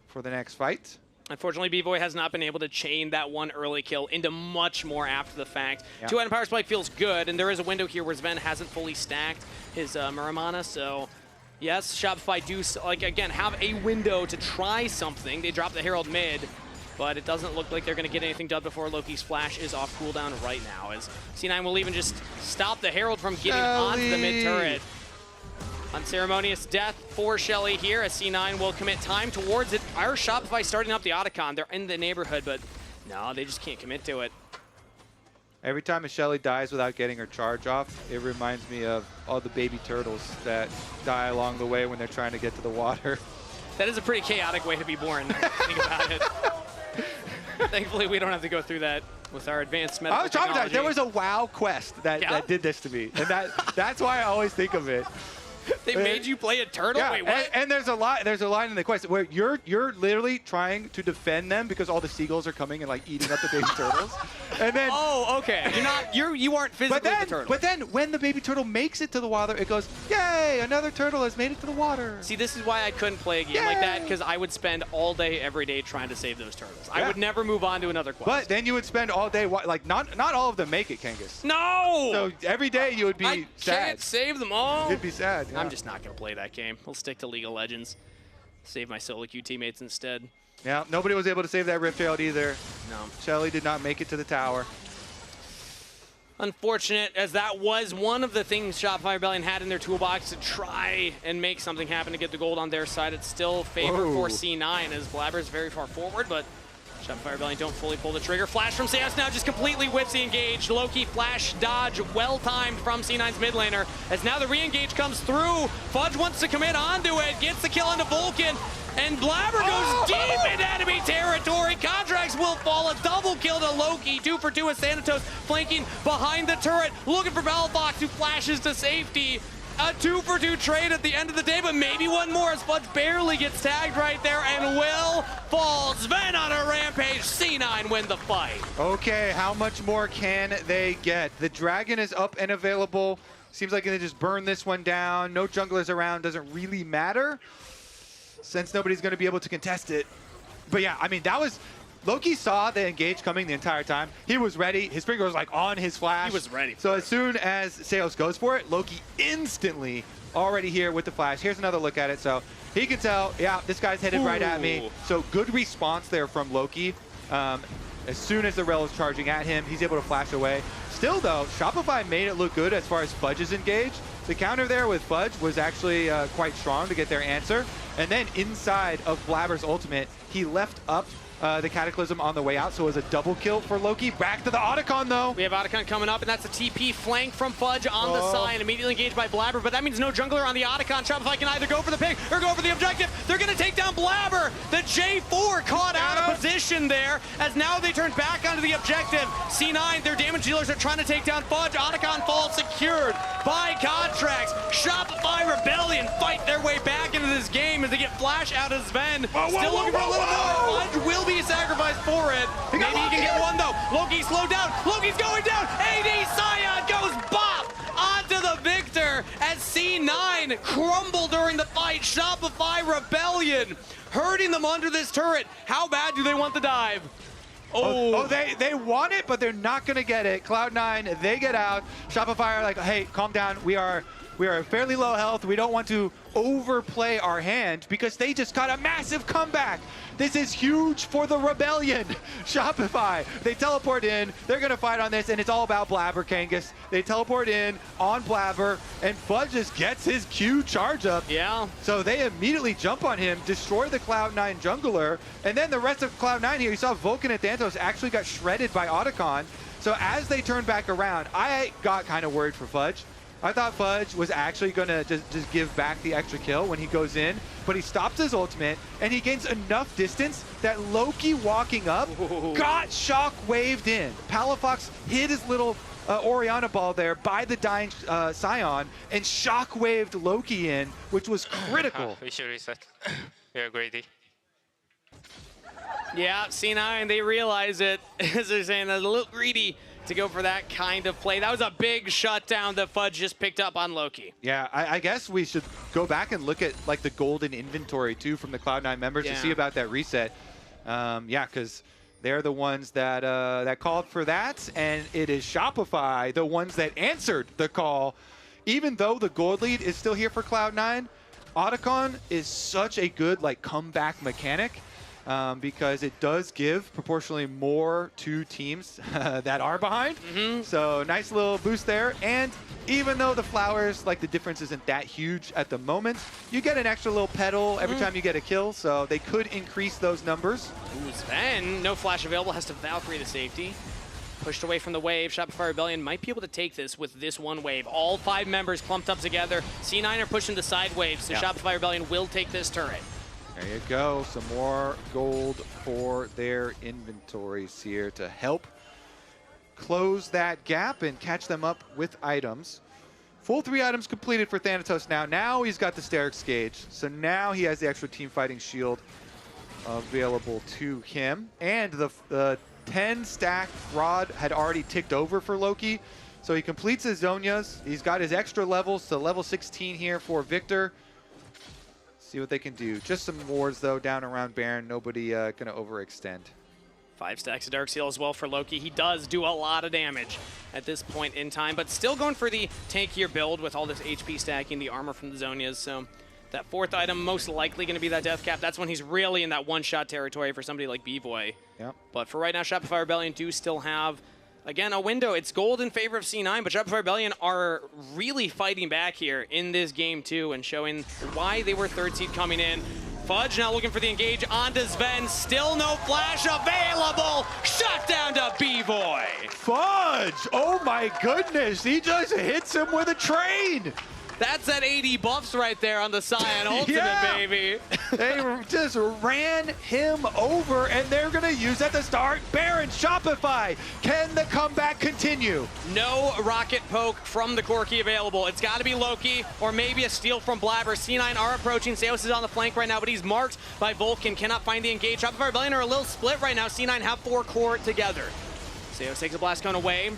for the next fight. Unfortunately, B-Boy has not been able to chain that one early kill into much more after the fact. Yeah. 2-item power spike feels good, and there is a window here where Sven hasn't fully stacked his Muramana, so yes, Shopify do, like, again, have a window to try something. They drop the Herald mid, but it doesn't look like they're going to get anything done before Loki's flash is off cooldown right now, as C9 will even just stop the Herald from getting onto the mid turret. Unceremonious death for Shelly here, as C9 will commit time towards it. Our Shopify starting up the Otacon. They're in the neighborhood, but no, they just can't commit to it. Every time a Shelly dies without getting her charge off, it reminds me of all the baby turtles that die along the way when they're trying to get to the water. That is a pretty chaotic way to be born, think about it. Thankfully, we don't have to go through that with our advanced medical technology. There was a WoW quest that did this to me, and that's why I always think of it. They made you play a turtle? Yeah, Wait, what? and there's a line in the quest where you're literally trying to defend them because all the seagulls are coming and like eating up the baby turtles. And then okay. You aren't physically the turtle. But then when the baby turtle makes it to the water, it goes, yay, another turtle has made it to the water. See, this is why I couldn't play a game like that, because I would spend all day, every day trying to save those turtles. I would never move on to another quest. But then you would spend all day, like not all of them make it, Kangas. No! So every day you would be sad. I can't save them all. You'd be sad. Yeah. I'm just not going to play that game. We'll stick to League of Legends. Save my solo queue teammates instead. Yeah, nobody was able to save that Rift Herald either. No. Shelly did not make it to the tower. Unfortunate, as that was one of the things Shopify Rebellion had in their toolbox to try and make something happen to get the gold on their side. It's still favor for C9 as Blabber is very far forward, but Shopify Rebellion don't fully pull the trigger. Flash from CS now just completely whips the engage. Loki flash dodge well-timed from C9's mid laner. As now the re-engage comes through. Fudge wants to commit onto it, gets the kill into Vulcan, and Blabber goes deep into enemy territory. Contrax will fall. A double kill to Loki. 2 for 2 as Thanatos flanking behind the turret, looking for Palafox, who flashes to safety. A 2 for 2 trade at the end of the day, but maybe one more as Fudge barely gets tagged right there and will fall. Sven on a rampage. C9 win the fight. Okay, how much more can they get? The dragon is up and available. Seems like they just burn this one down. No junglers around, doesn't really matter since nobody's going to be able to contest it. But yeah, I mean, that was... Loki saw the engage coming the entire time. He was ready. His finger was like on his flash. He was ready. So as soon as Seos goes for it, Loki instantly already here with the flash. Here's another look at it. So he can tell, yeah, this guy's headed right at me. So good response there from Loki. As soon as the Rel is charging at him, he's able to flash away. Still though, Shopify made it look good as far as Fudge is engaged. The counter there with Fudge was actually quite strong to get their answer. And then inside of Blabber's ultimate, he left up the Cataclysm on the way out, so it was a double kill for Loki. Back to the Otacon, though. We have Otacon coming up, and that's a TP flank from Fudge on the side, immediately engaged by Blabber, but that means no jungler on the Otacon. Shopify can either go for the pick or go for the objective. They're going to take down Blabber. The J4 caught out of position there, as now they turn back onto the objective. C9, their damage dealers are trying to take down Fudge. Otacon falls secured by Contrax. Shopify Rebellion fight their way back into this game as they get flash out of Sven. Still looking for a little more. Fudge will be sacrificed for it. Maybe he can get one though. Loki slowed down. Loki's going down. AD Scion goes bop onto the victor as C9 crumble during the fight. Shopify Rebellion hurting them under this turret. How bad do they want the dive? They want it, but they're not going to get it. Cloud9, they get out. Shopify are like, hey, calm down. We are fairly low health. We don't want to overplay our hand because they just got a massive comeback. This is huge for the Rebellion. Shopify, they teleport in. They're going to fight on this, and it's all about Blabber, Kangas. They teleport in on Blabber, and Fudge just gets his Q charge up. Yeah. So they immediately jump on him, destroy the Cloud9 jungler, and then the rest of Cloud9 here, you saw Vulcan and Thanos actually got shredded by Otacon. So as they turn back around, I got kind of worried for Fudge. I thought Fudge was actually going to just give back the extra kill when he goes in, but he stops his ultimate, and he gains enough distance that Loki walking up got shock-waved in. Palafox hit his little Orianna ball there by the dying Scion and shock-waved Loki in, which was critical. We should reset. We are greedy. Yeah, C9, they realize it. As they're saying, they're a little greedy to go for that kind of play. That was a big shutdown that Fudge just picked up on Loki. Yeah, I guess we should go back and look at like the golden inventory too from the Cloud9 members to see about that reset. Yeah, because they're the ones that that called for that, and it is Shopify, the ones that answered the call. Even though the gold lead is still here for Cloud9, Otacon is such a good like comeback mechanic. Because it does give proportionally more to teams that are behind. So nice little boost there. And even though the flowers, like the difference isn't that huge at the moment, you get an extra little petal every time you get a kill. So they could increase those numbers. Ooh, Sven, no flash available, has to Valkyrie to safety. Pushed away from the wave. Shopify Rebellion might be able to take this with this one wave. All 5 members clumped up together. C9 are pushing the side waves, so Shopify Rebellion will take this turret. There you go. Some more gold for their inventories here to help close that gap and catch them up with items. Full 3 items completed for Thanatos now. Now he's got the Sterix Gauge. So now he has the extra team fighting shield available to him. And the 10 stack rod had already ticked over for Loki. So he completes his Zonias. He's got his extra levels to level 16 here for Victor. See what they can do. Just some wards though down around Baron. Nobody gonna overextend. 5 stacks of Dark Seal as well for Loki. He does do a lot of damage at this point in time, but still going for the tankier build with all this HP stacking, the armor from the Zonias. So that 4th item most likely going to be that death cap. That's when he's really in that one-shot territory for somebody like B-Boy. Yep. But for right now, Shopify Rebellion do still have, again, a window. It's gold in favor of C9, but Shopify Rebellion are really fighting back here in this game too and showing why they were 3rd seed coming in. Fudge now looking for the engage onto Sven. Still no flash available. Shut down to B-Boy. Fudge! Oh my goodness! He just hits him with a train! That's that 80 buffs right there on the Scion Ultimate, baby. They just ran him over, and they're going to use that to start Baron Shopify. Can the comeback continue? No rocket poke from the Corki available. It's got to be Loki or maybe a steal from Blabber. C9 are approaching. Seos is on the flank right now, but he's marked by Vulcan. Cannot find the engage. Shopify Rebellion are a little split right now. C9 have 4 core together. Seos takes a blast cone away.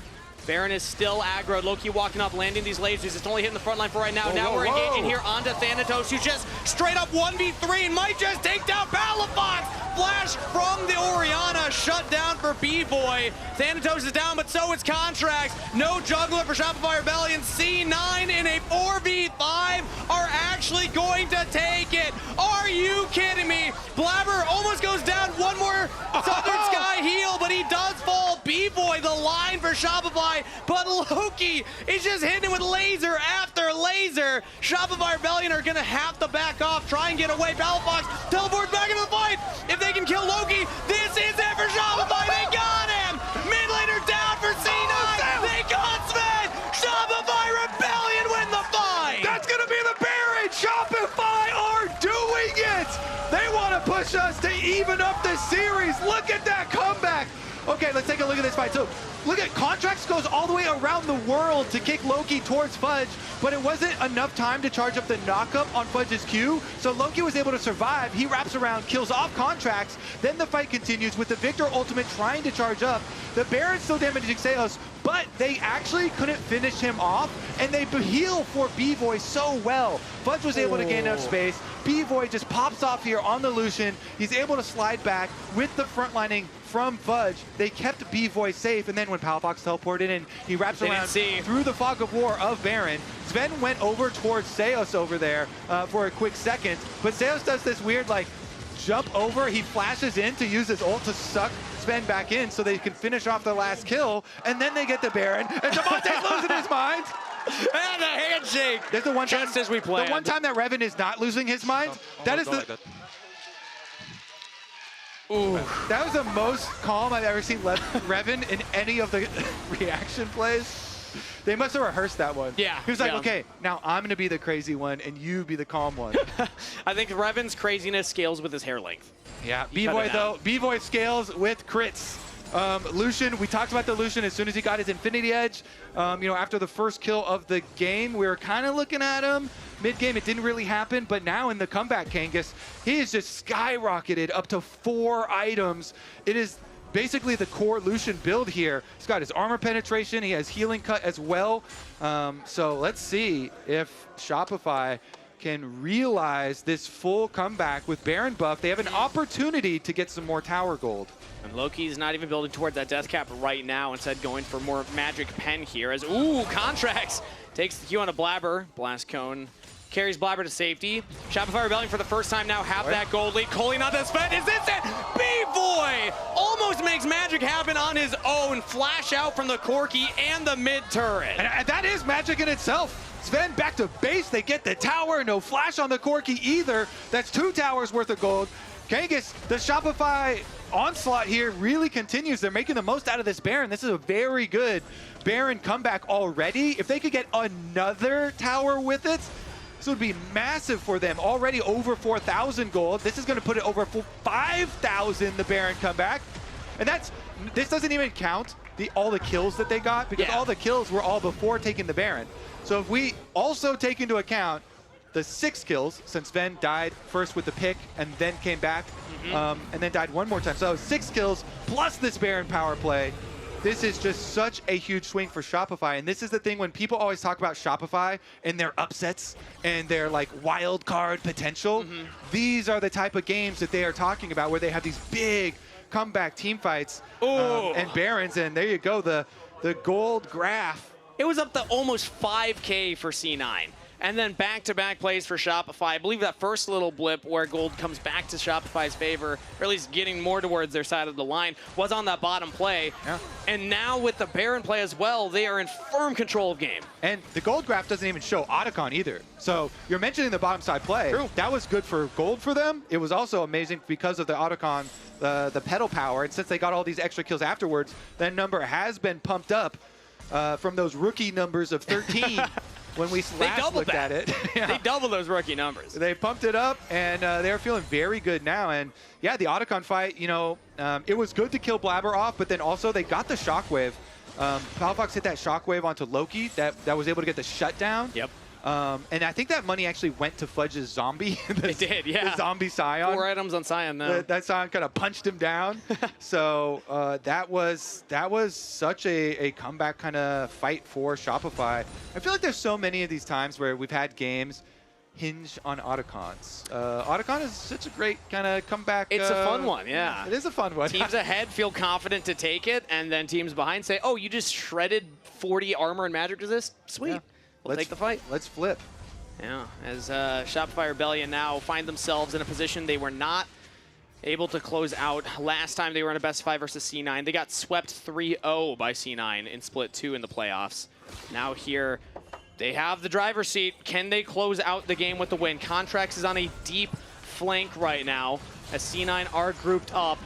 Baron is still aggroed. Loki walking up, landing these lasers. It's only hitting the front line for right now. Now we're engaging here onto Thanatos, who just straight up 1v3 and might just take down Palafox. Flash from the Orianna, shut down for B-Boy. Thanatos is down, but so is Contrax. No juggler for Shopify Rebellion. C9 in a 4v5 are actually going to take it. Are you kidding me? Blabber almost goes down. One more Southern Sky heal, but he does fall. B-Boy, the line for Shopify, but Loki is just hitting him with laser after laser. Shopify Rebellion are gonna have to back off, try and get away. Palafox teleports back into the fight. If they can kill Loki, this is it for Shopify. They got him. Mid laner down for C9. They got Sven. Shopify Rebellion win the fight. That's gonna be the Baron. Shopify are doing it. They want to push us to even up the series. Look at that comeback. Okay, let's take a look at this fight. So, look at Contrax goes all the way around the world to kick Loki towards Fudge, but it wasn't enough time to charge up the knockup on Fudge's Q, so Loki was able to survive. He wraps around, kills off Contrax, then the fight continues with the Victor ultimate trying to charge up. The Baron still damaging Seos, but they actually couldn't finish him off, and they heal for B-Boy so well. Fudge was able to gain enough space. B-Boy just pops off here on the Lucian. He's able to slide back with the frontlining from Fudge. They kept B-Boy safe, and then when Palafox teleported in, he wraps around through the fog of war of Baron. Sven went over towards Seos over there for a quick second, but Seos does this weird like jump over. He flashes in to use his ult to suck Sven back in so they can finish off the last kill, and then they get the Baron, and Devontae's losing his mind. And a handshake. There's the one time, just as we planned. The one time that Revan is not losing his mind. That is the. Ooh. That was the most calm I've ever seen Revan in any of the reaction plays. They must have rehearsed that one. Yeah. He was like, okay, now I'm going to be the crazy one and you be the calm one. I think Revan's craziness scales with his hair length. Yeah, B-Boy though, B-Boy scales with crits. Lucian, we talked about the Lucian as soon as he got his Infinity Edge. You know, after the first kill of the game, we were kind of looking at him. Mid-game, it didn't really happen, but now in the comeback, Kangas, he is just skyrocketed up to 4 items. It is basically the core Lucian build here. He's got his armor penetration, he has healing cut as well. So let's see if Shopify can realize this full comeback with Baron buff. They have an opportunity to get some more tower gold. And Loki's not even building towards that death cap right now, instead going for more magic pen here as, ooh, Contrax takes the Q on a Blabber. Blast Cone carries Blabber to safety. Shopify Rebellion for the first time now have that gold lead. Calling on this Fed. Is this it? B-Boy almost makes magic happen on his own. Flash out from the Corki and the mid turret. And that is magic in itself. Sven back to base. They get the tower. No flash on the Corki either. That's 2 towers worth of gold. Kangas, the Shopify onslaught here really continues. They're making the most out of this Baron. This is a very good Baron comeback already. If they could get another tower with it, this would be massive for them. Already over 4,000 gold. This is going to put it over 5,000, the Baron comeback. And this doesn't even count all the kills that they got, because all the kills were all before taking the Baron. So if we also take into account the 6 kills, since Ven died first with the pick and then came back, and then died one more time. So 6 kills plus this Baron power play. This is just such a huge swing for Shopify. And this is the thing when people always talk about Shopify and their upsets and their like wild card potential. These are the type of games that they are talking about where they have these big comeback team fights and Barons. And there you go, the gold graph. It was up to almost 5K for C9. And then back-to-back plays for Shopify. I believe that first little blip where gold comes back to Shopify's favor, or at least getting more towards their side of the line, was on that bottom play. And now with the Baron play as well, they are in firm control of game. And the gold graph doesn't even show Otacon either. So you're mentioning the bottom side play. True. That was good for gold for them. It was also amazing because of the Otacon, the pedal power. And since they got all these extra kills afterwards, that number has been pumped up from those rookie numbers of 13. When we last looked at it. They doubled those rookie numbers. They pumped it up, and they're feeling very good now. And yeah, the Otacon fight, you know, it was good to kill Blabber off, but then also they got the shockwave. Palafox hit that shockwave onto Loki that was able to get the shutdown. Yep. And I think that money actually went to Fudge's zombie. It did, yeah. The zombie Scion. 4 items on Scion now. That Scion kind of punched him down. So that was such a comeback kind of fight for Shopify. I feel like there's so many of these times where we've had games hinge on Otacons. Otacon is such a great kind of comeback. It's a fun one, yeah. It is a fun one. Teams ahead feel confident to take it, and then teams behind say, oh, you just shredded 40 armor and magic resist? Sweet. Yeah. We'll take the fight. Let's flip. Yeah, as Shopify Rebellion now find themselves in a position they were not able to close out. Last time they were in a best 5 versus C9. They got swept 3-0 by C9 in Split 2 in the playoffs. Now here, they have the driver's seat. Can they close out the game with the win? Contrax is on a deep flank right now as C9 are grouped up.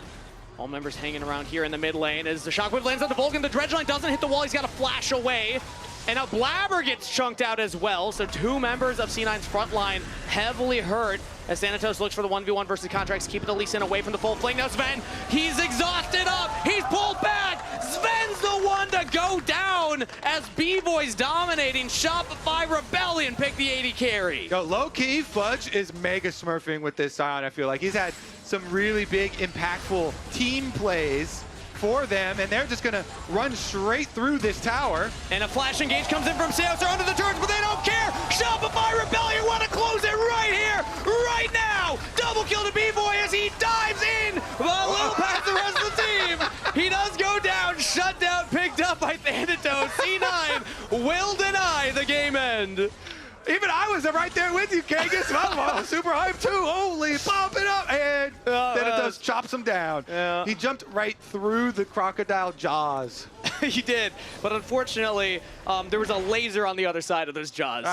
All members hanging around here in the mid lane as the shockwave lands on the Vulcan. The dredge line doesn't hit the wall. He's got to flash away. And now Blabber gets chunked out as well. So 2 members of C9's front line heavily hurt as Thanatos looks for the 1v1 versus Contrax, keeping the Lee Sin away from the full flank. Now Sven, he's exhausted up. He's pulled back. Sven's the one to go down as B-Boy's dominating. Shopify Rebellion pick the 80 carry. Yo, low-key, Fudge is mega smurfing with this Scion, I feel like. He's had some really big, impactful team plays for them, and they're just gonna run straight through this tower. And a flash engage comes in from Seos. They're under the turrets, but they don't care. Shopify Rebellion want to close it right here, right now. Double kill to B-Boy as he dives in, a little past the rest of the team. He does go down, shut down, picked up by Thanatos. C9 will deny the game end. Even I was right there with you, Kangas. I'm super hyped too. Holy, pop it up. And Thanatos chops him down. Yeah. He jumped right through the crocodile jaws. He did, but unfortunately, there was a laser on the other side of those jaws.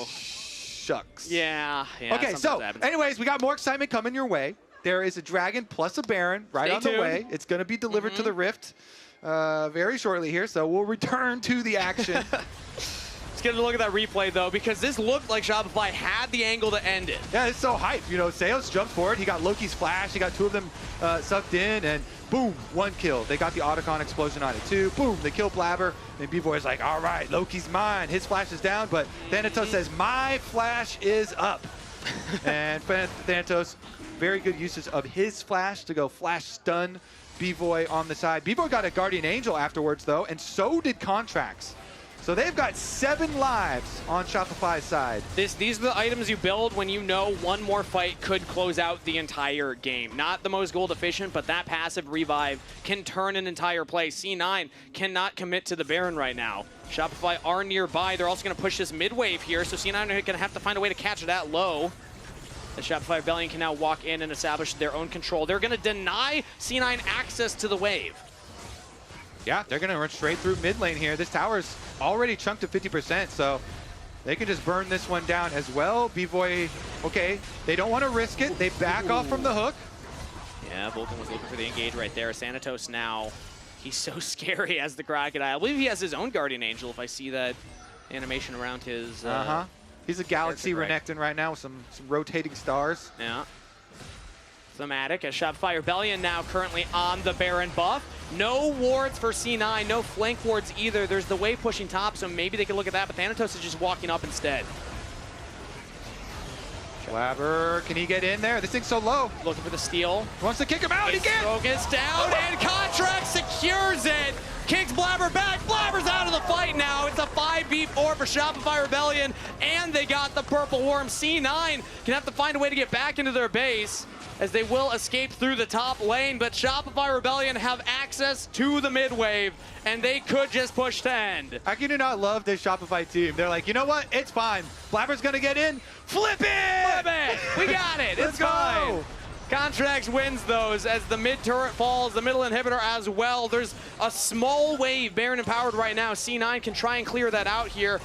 Shucks. Yeah. Okay, so anyways, we got more excitement coming your way. There is a dragon plus a Baron right on the way. It's going to be delivered to the Rift very shortly here, so we'll return to the action. Let's get a look at that replay, though, because this looked like Shopify had the angle to end it. Yeah, it's so hype. You know, Seos jumped for it. He got Loki's flash. He got 2 of them sucked in, and boom, 1 kill. They got the Otacon explosion on it, too. Boom, they kill Blabber. And B-Boy's like, all right, Loki's mine. His flash is down, but Thanatos says, my flash is up. And Thanatos, very good uses of his flash to go flash stun B-Boy on the side. B-Boy got a Guardian Angel afterwards, though, and so did Contrax. So they've got 7 lives on Shopify's side. These are the items you build when you know one more fight could close out the entire game. Not the most gold efficient, but that passive revive can turn an entire play. C9 cannot commit to the Baron right now. Shopify are nearby. They're also going to push this mid wave here, so C9 are going to have to find a way to catch that low. The Shopify Rebellion can now walk in and establish their own control. They're going to deny C9 access to the wave. Yeah, they're going to run straight through mid lane here. This tower's already chunked to 50%, so they can just burn this one down as well. B-Boy, okay, they don't want to risk it. They back off from the hook. Yeah, Vulcan was looking for the engage right there. Thanatos now, he's so scary as the crocodile. I believe he has his own Guardian Angel if I see that animation around his... He's a Galaxy Renekton right now with some rotating stars. Yeah. Thematic as Shopify Rebellion now currently on the Baron buff. No wards for C9, no flank wards either. There's the wave pushing top, so maybe they could look at that, but Thanatos is just walking up instead. Blabber, can he get in there? This thing's so low. Looking for the steal. Wants to kick him out, he can't. Focus down, and Contrax secures it. Kicks Blabber back. Blabber's out of the fight now. It's a 5v4 for Shopify Rebellion, and they got the purple worm. C9 can have to find a way to get back into their base, as they will escape through the top lane, but Shopify Rebellion have access to the mid wave, and they could just push to end. I do not love this Shopify team. They're like, you know what? It's fine. Blabber's gonna get in. Flip it! Flip it! We got it. It's Let's go. fine. Contrax wins those as the mid turret falls, the middle inhibitor as well. There's a small wave Baron empowered right now. C9 can try and clear that out here.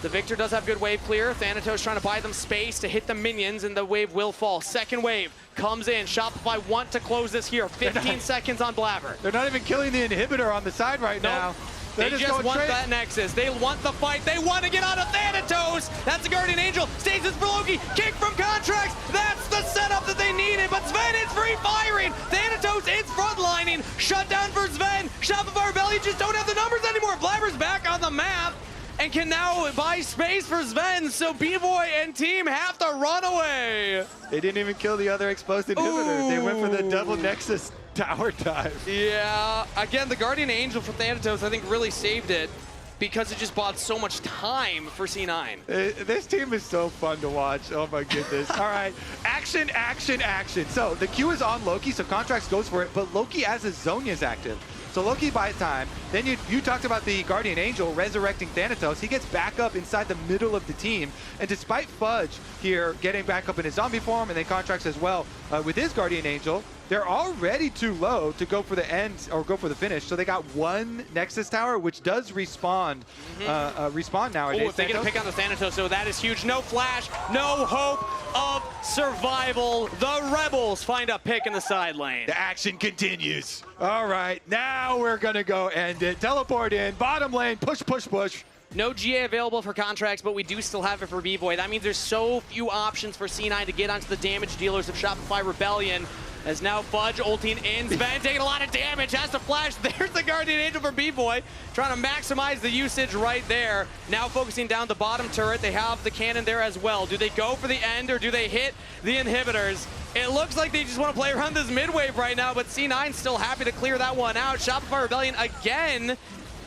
The Victor does have good wave clear. Thanatos trying to buy them space to hit the minions, and the wave will fall. Second wave comes in. Shopify want to close this here. 15 seconds on Blabber. They're not even killing the inhibitor on the side right now. They just want that Nexus. They want the fight. They want to get out of Thanatos. That's the Guardian Angel. Stasis for Loki. Kick from Contrax. That's the setup that they needed. But Sven is free firing. Thanatos is frontlining. Shut down for Sven. Shopify Rebellion just don't have the numbers anymore. Blabber's back on the map and can now buy space for Sven. So B-Boy and team have to run away. They didn't even kill the other exposed inhibitor. They went for the double Nexus tower dive. Yeah, again, the Guardian Angel for Thanatos, I think, really saved it because it just bought so much time for C9. This team is so fun to watch. Oh my goodness. All right, action, action, action. So the Q is on Loki, so Contrax goes for it, but Loki as a Zhonya is active. So Loki buys time. Then you talked about the Guardian Angel resurrecting Thanatos. He gets back up inside the middle of the team. And despite Fudge here getting back up in his zombie form, and then Contrax as well with his Guardian Angel, they're already too low to go for the end or go for the finish. So they got one Nexus Tower, which does respawn nowadays. Oh, if they get a pick on the Thanatos, so that is huge. No flash, no hope of survival. The Rebels find a pick in the side lane. The action continues. All right, now we're gonna go end it. Teleport in, bottom lane, push, push, push. No GA available for Contrax, but we do still have it for B-Boy. That means there's so few options for C9 to get onto the damage dealers of Shopify Rebellion. As now Fudge ulting in, Sven taking a lot of damage, has to flash. There's the Guardian Angel for B-Boy, trying to maximize the usage right there. Now focusing down the bottom turret, they have the cannon there as well. Do they go for the end or do they hit the inhibitors? It looks like they just want to play around this mid wave right now, but C9 still happy to clear that one out. Shopify Rebellion again,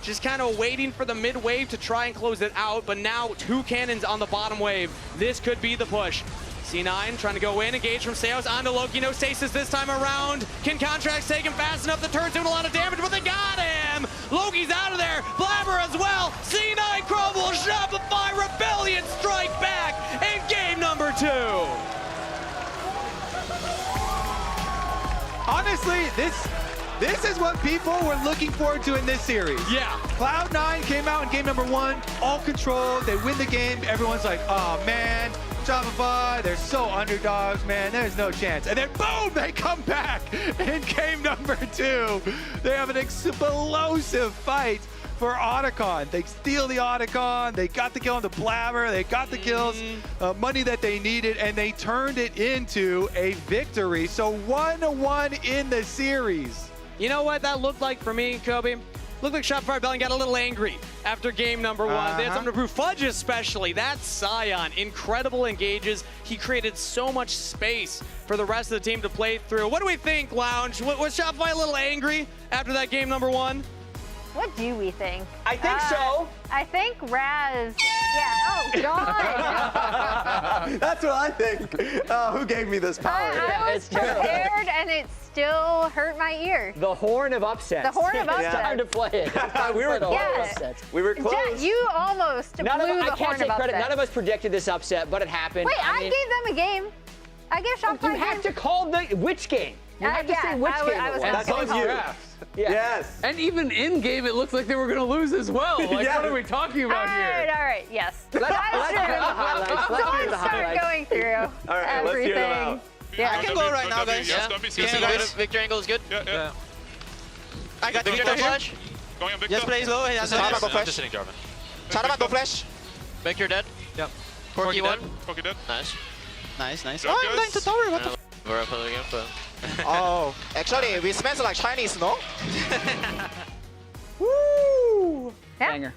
just kind of waiting for the mid wave to try and close it out, but now two cannons on the bottom wave. This could be the push. C9 trying to go in, engage from Seos onto Loki, no stasis this time around. Can Contrax take him fast enough? The turret's doing a lot of damage, but they got him! Loki's out of there, Blabber as well. C9 crumbles, Shopify Rebellion strike back in game number 2. Honestly, this is what people were looking forward to in this series. Yeah. Cloud9 came out in game number 1, all control, they win the game. Everyone's like, oh man, Shopify, they're so underdogs, man, there's no chance. And then boom, they come back in game number 2. They have an explosive fight for Otacon. They steal the Otacon, they got the kill on the Blabber, they got the kills, money that they needed, and they turned it into a victory. So 1-1 in the series. You know what that looked like for me, Kobe? Looked like Shopify Rebellion got a little angry after game number 1. They had something to prove. Fudge especially, that Scion, incredible engages. He created so much space for the rest of the team to play through. What do we think, Lounge? Was Shopify a little angry after that game number 1? What do we think? I think so. I think Raz. Yeah. Oh God. That's what I think. Who gave me this power? I was prepared, and it still hurt my ear. The horn of upsets. The horn of upsets. It's time to play it. We were Yeah. We were close. Jet, you almost blew the horn of upsets. I can't take credit. None of us predicted this upset, but it happened. Wait, I gave them a game. I gave Shopify. You have to call which game. You have to say which game. That's on you. Yeah. Yes. And even in game, it looked like they were going to lose as well. Like, what are we talking about here? All right, yes. Let's hear the highlights. Let's start going through right, let's hear them out. Yeah. I can go right now, guys. Yeah. Victor angle is good. Yeah. I got Victor flash. Going on Victor. Just plays low. He has I'm go flash. just sitting Jarvan. Chadama, go flash. Victor dead. Yep. Corky one. Corky dead. Nice. Good, Oh, I'm going to tower. What the f? We're up again, but Oh, actually, we smells like Chinese, no? Woo! Yeah. Banger.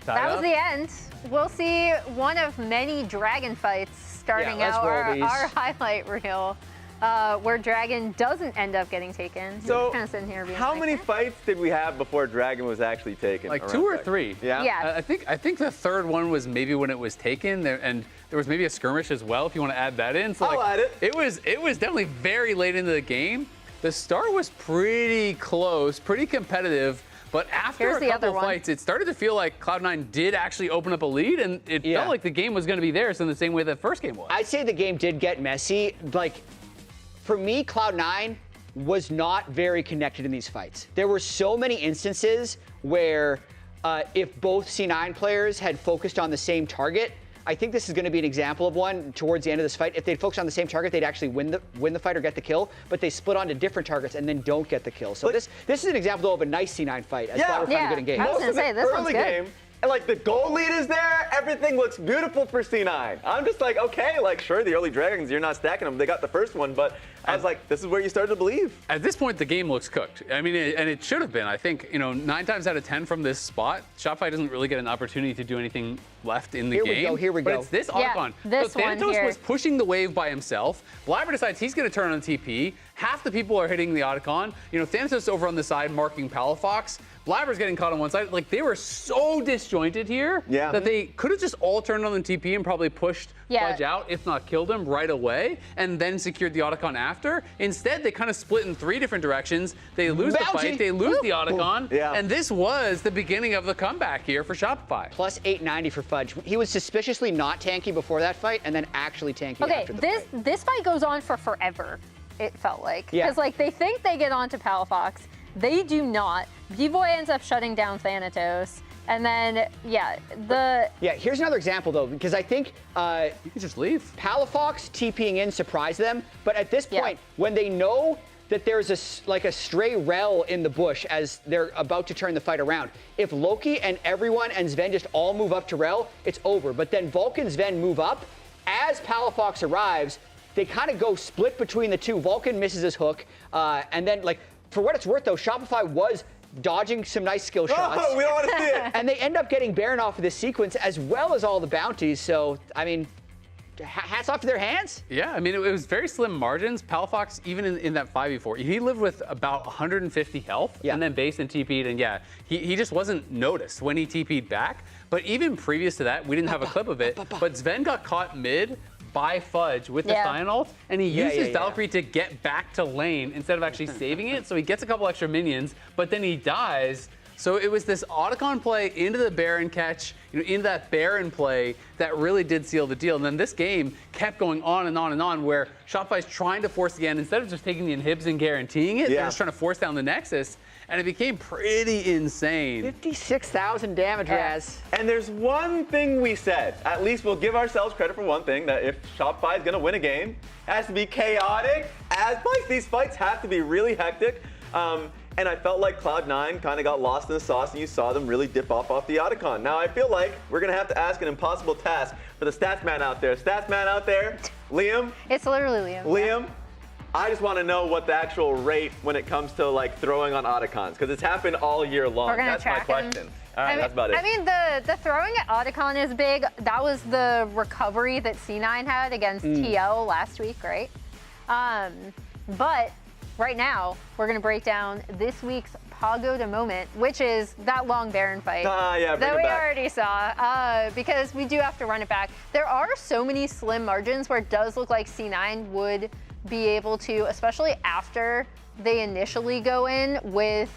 That was the end. We'll see one of many dragon fights starting out our highlight reel, where dragon doesn't end up getting taken. So, kind of sitting here being how like, many fights did we have before dragon was actually taken? Like around 2 or Dragon? 3. Yeah. Yeah. I think the third one was maybe when it was taken, there, and there was maybe a skirmish as well. If you want to add that in, so I'll add it. It was definitely very late into the game. The start was pretty close, pretty competitive. But after Here's a the couple other one. fights, it started to feel like Cloud9 did actually open up a lead, and it felt like the game was going to be theirs in the same way that first game was. I'd say the game did get messy. Like, for me, Cloud9 was not very connected in these fights. There were so many instances where if both C9 players had focused on the same target, I think this is going to be an example of one towards the end of this fight. If they'd focused on the same target, they'd actually win the fight or get the kill, but they split onto different targets and then don't get the kill. So this is an example, though, of a nice C9 fight as Flower finally good engaged. I was going to say, this one's early good. game, and like the goal lead is there, everything looks beautiful for C9. I'm just like, okay, like sure, the early dragons, you're not stacking them. They got the first one, but I was like, this is where you started to believe. At this point, the game looks cooked. I mean, and it should have been. I think, 9 times out of 10 from this spot, Shopify doesn't really get an opportunity to do anything left in the game. Here we go. But it's this Yeah, Archon. this so one Thanatos here. was pushing the wave by himself. Blabber decides he's going to turn on TP. Half the people are hitting the Otacon. Thanatos over on the side marking Palafox. Blabber's getting caught on one side. Like, they were so disjointed here that they could have just all turned on the TP and probably pushed Fudge out, if not killed him right away, and then secured the Otacon after. Instead, they kind of split in 3 different directions. They lose the fight, they lose the Otacon, and this was the beginning of the comeback here for Shopify. Plus 890 for Fudge. He was suspiciously not tanky before that fight, and then actually tanky after the fight. This fight goes on for forever, it felt like. Yeah. Because, like, they think they get onto Palafox. They do not. B-Boy ends up shutting down Thanatos. And then, here's another example, though, because I think you can just leave. Palafox TPing in surprised them, but at this point, when they know that there's a stray rel in the bush as they're about to turn the fight around, if Loki and everyone and Sven just all move up to rel, it's over. But then Vulcan and Sven move up. As Palafox arrives, they kind of go split between the two. Vulcan misses his hook, and then, like, for what it's worth, though, Shopify was dodging some nice skill shots. Oh, we don't want to see it. And they end up getting Baron off of this sequence as well as all the bounties. So, I mean, hats off to their hands. Yeah, I mean, it was very slim margins. Palafox, even in that 5v4, he lived with about 150 health and then based and TP'd. And he just wasn't noticed when he TP'd back. But even previous to that, we didn't have a clip of it. But Sven got caught mid by Fudge with the Cyan ult, and he used his Valkyrie to get back to lane instead of actually saving it. So he gets a couple extra minions, but then he dies. So it was this Otacon play into the Baron catch, into that Baron play that really did seal the deal. And then this game kept going on and on and on, where Shopify's trying to force the end. Instead of just taking the inhibs and guaranteeing it, they're just trying to force down the Nexus. And it became pretty insane. 56,000 damage, Raz. And there's one thing we said. At least we'll give ourselves credit for one thing, that if Shopify is going to win a game, it has to be chaotic. These fights have to be really hectic. And I felt like Cloud9 kind of got lost in the sauce, and you saw them really dip off the Otacon. Now, I feel like we're going to have to ask an impossible task for the stats man out there. Stats man out there, Liam. It's literally Liam. Liam. I just want to know what the actual rate when it comes to like throwing on Otacons, because it's happened all year long. We're gonna That's my track question. him. All right, that's about it. I mean, the throwing at Otacon is big. That was the recovery that C9 had against TL last week, right? But right now, we're going to break down this week's Pagoda moment, which is that long Baron fight that we already saw, because we do have to run it back. There are so many slim margins where it does look like C9 would be able to, especially after they initially go in with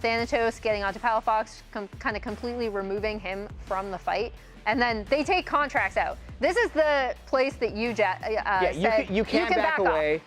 Thanatos getting onto Palafox, kind of completely removing him from the fight. And then they take Contrax out. This is the place that you said you can back away.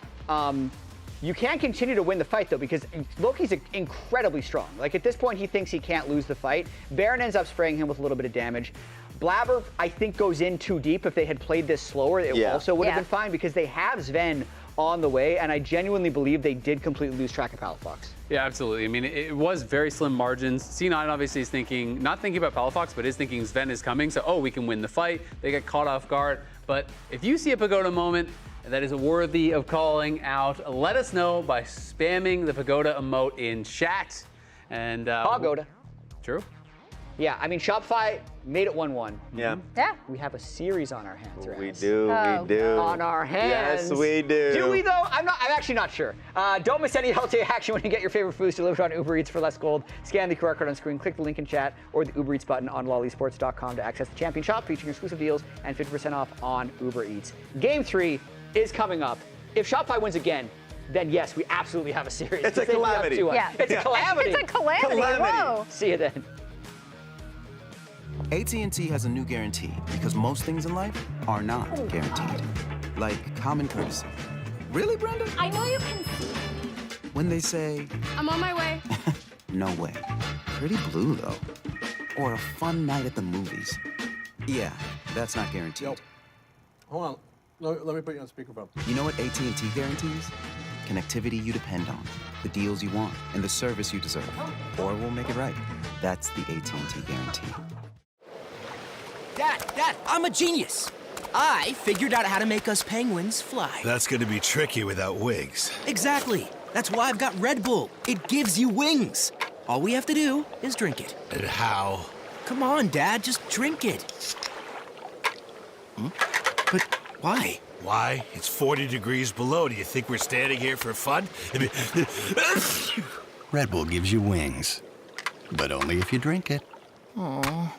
You can continue to win the fight, though, because Loki's incredibly strong. Like, at this point, he thinks he can't lose the fight. Baron ends up spraying him with a little bit of damage. Blabber, I think, goes in too deep. If they had played this slower, it also would have been fine, because they have Sven on the way, and I genuinely believe they did completely lose track of Palafox. Yeah, absolutely. I mean, it was very slim margins. C9 obviously is not thinking about Palafox, but is thinking Sven is coming, so, we can win the fight. They get caught off guard. But if you see a Pagoda moment, that is worthy of calling out, let us know by spamming the Pagoda emote in chat. And Pagoda. True. Yeah, I mean, Shopify made it 1-1. Yeah. Yeah. We have a series on our hands, right? We do, Oh, we do. On our hands. Yes, we do. Do we though? I'm actually not sure. Don't miss any LTA action when you get your favorite foods delivered on Uber Eats for less gold. Scan the QR code on screen, click the link in chat, or the Uber Eats button on lollysports.com to access the Champion Shop featuring exclusive deals and 50% off on Uber Eats. Game 3 is coming up. If Shopify wins again, then yes, we absolutely have a series. It's a calamity. Yeah. It's a calamity. It's a calamity. Whoa. See you then. AT&T has a new guarantee because most things in life are not guaranteed. Like common courtesy. Really, Brenda? I know you can see. When they say, I'm on my way. no way. Pretty blue, though. Or a fun night at the movies. Yeah, that's not guaranteed. Yo, hold on. Let me put you on speakerphone. You know what AT&T guarantees? Connectivity you depend on, the deals you want, and the service you deserve. Or we'll make it right. That's the AT&T guarantee. Dad, I'm a genius. I figured out how to make us penguins fly. That's gonna be tricky without wings. Exactly. That's why I've got Red Bull. It gives you wings. All we have to do is drink it. And how? Come on, Dad, just drink it. But why? Why? It's 40 degrees below. Do you think we're standing here for fun? Red Bull gives you wings, but only if you drink it. Aww.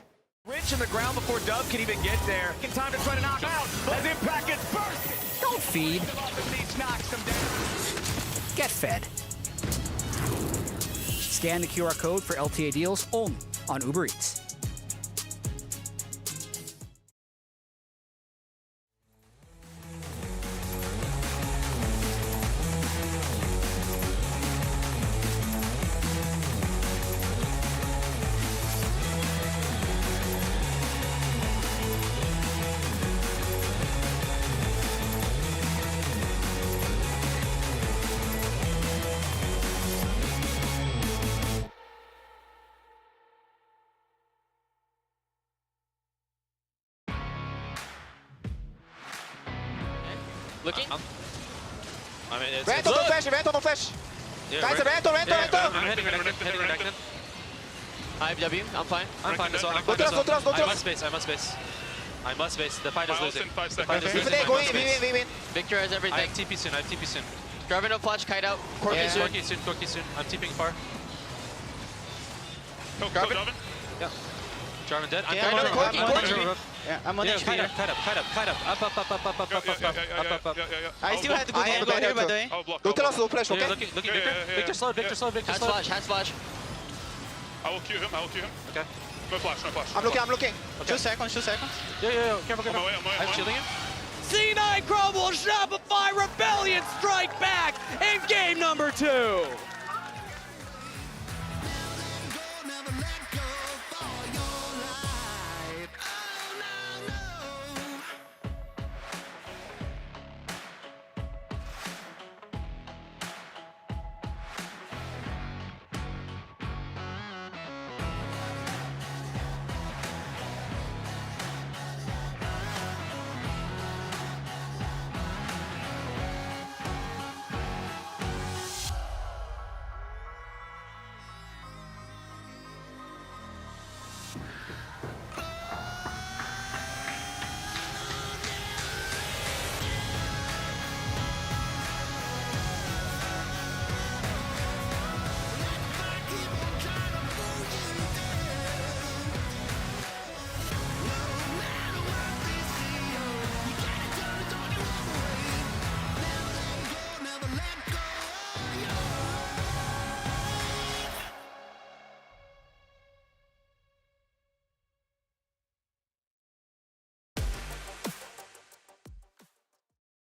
Rich in the ground before Dub can even get there. In time to try to knock out as Impact gets bursted. Don't feed. Get fed. Scan the QR code for LTA deals only on Uber Eats. Looking? I mean, it's Rental, no flash, rental, no flash. Yeah, Guys, rental. I'm hitting Renegade. I have W, I'm fine. I'm fine as well. I'm fine as well. I must space. The fight is losing. If they go in, we win. Victor has everything. I have TP soon. Jarvan no flash, kite out. Corki soon. I'm TPing far. Jarvan? Yeah. Jarvan dead. I'm Corki. Yeah, I'm on HP. Kite up. Up. I still have to go here, by the way. Don't tell us no flash, okay? Looking Victor. Victor slow. Has flash. I will queue him. Okay. No flash. I'm looking. Okay. 2 seconds. Yeah. Careful. I'm shielding him. C9 Crumble, Shopify Rebellion strike back in game number 2.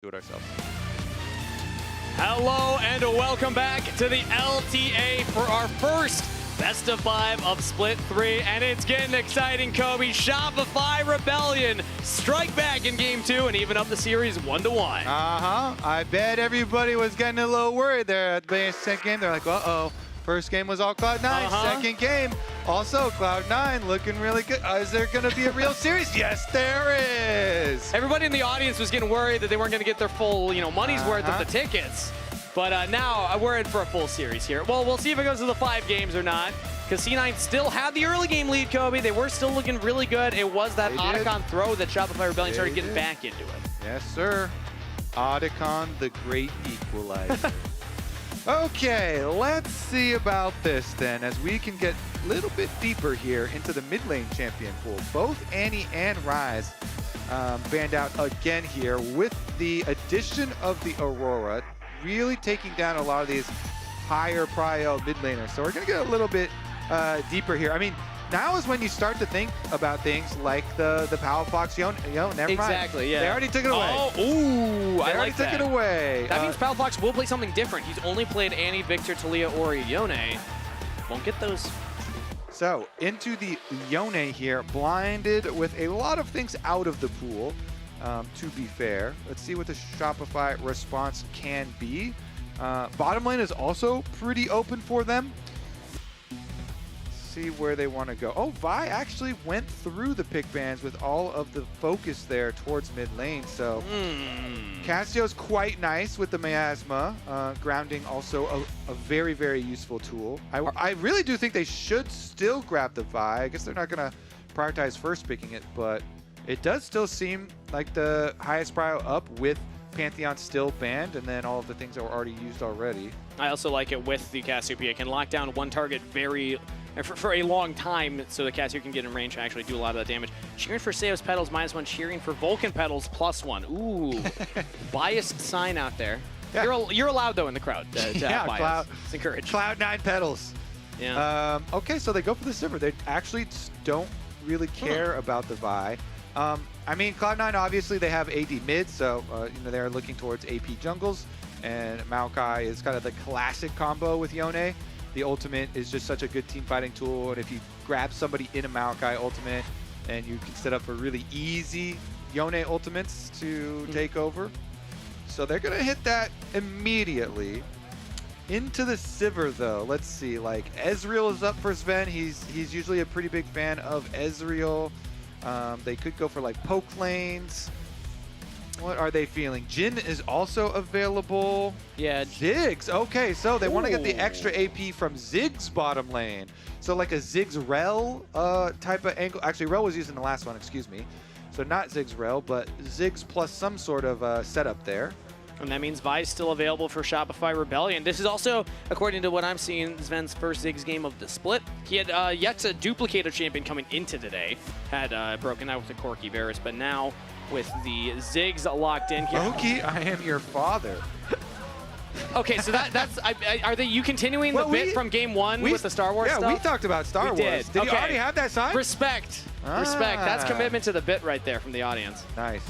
Do it ourselves. Hello and welcome back to the LTA for our first best of 5 of Split 3, and it's getting exciting, Kobe. Shopify Rebellion strike back in game 2 and even up the series 1-1. I bet everybody was getting a little worried there at the second game. They're like, uh-oh. First game was all Cloud9. Second game, Also, Cloud9 looking really good. Is there going to be a real series? Yes, there is. Everybody in the audience was getting worried that they weren't going to get their full, money's worth of the tickets. But now we're in for a full series here. Well, we'll see if it goes to the 5 games or not. Because C9 still had the early game lead, Kobe. They were still looking really good. It was that Otacon throw that Shopify Rebellion started getting back into it. Yes, sir. Otacon, the great equalizer. Okay, let's see about this then, as we can get a little bit deeper here into the mid lane champion pool. Both Annie and Ryze banned out again here with the addition of the Aurora, really taking down a lot of these higher prio mid laners. So we're going to get a little bit deeper here. I mean, now is when you start to think about things like the Palafox, never mind. Exactly, yeah. They already took it away. Oh, ooh, they I already like took it away. That means Palafox will play something different. He's only played Annie, Victor, Talia, Ori, Yone. Won't get those. So, into the Yone here, blinded with a lot of things out of the pool, to be fair. Let's see what the Shopify response can be. Bottom lane is also pretty open for them. See where they want to go. Oh, Vi actually went through the pick bans with all of the focus there towards mid lane. So Cassio's quite nice with the miasma. Grounding also a very, very useful tool. I really do think they should still grab the Vi. I guess they're not going to prioritize first picking it, but it does still seem like the highest prio up with Pantheon still banned, and then all of the things that were already used already. I also like it with the Cassiopeia. It can lock down one target for a long time, so the Cassio can get in range and actually do a lot of that damage. Cheering for Seos Petals -1, cheering for Vulcan Petals +1. Ooh, biased sign out there. Yeah. You're allowed, though, in the crowd to have bias. It's encouraged. Cloud9 Petals. Yeah. Okay, so they go for the Sivir. They actually don't really care about the Vi. I mean, Cloud9, obviously, they have AD mid, so they're looking towards AP jungles, and Maokai is kind of the classic combo with Yone. The ultimate is just such a good team fighting tool, and if you grab somebody in a Maokai ultimate, and you can set up for really easy Yone ultimates to take over. So they're going to hit that immediately. Into the Sivir, though. Let's see, like, Ezreal is up for Sven. He's usually a pretty big fan of Ezreal. They could go for like poke lanes. What are they feeling? Jhin is also available. Yeah. Ziggs. Okay, so they want to get the extra AP from Ziggs bottom lane. So like a Ziggs Rel type of angle. Actually, Rel was used in the last one, excuse me. So not Ziggs Rel, but Ziggs plus some sort of setup there. And that means Vi's still available for Shopify Rebellion. This is also, according to what I'm seeing, Sven's first Ziggs game of the split. He had yet to duplicate a champion coming into today. Had broken out with the Corki Varus, but now with the Ziggs locked in here. Loki, I am your father. Okay, so that's are you continuing the bit from game one with the Star Wars stuff? Yeah, we talked about Star Wars. Did you already have that sign? Respect. Respect. That's commitment to the bit right there from the audience. Nice.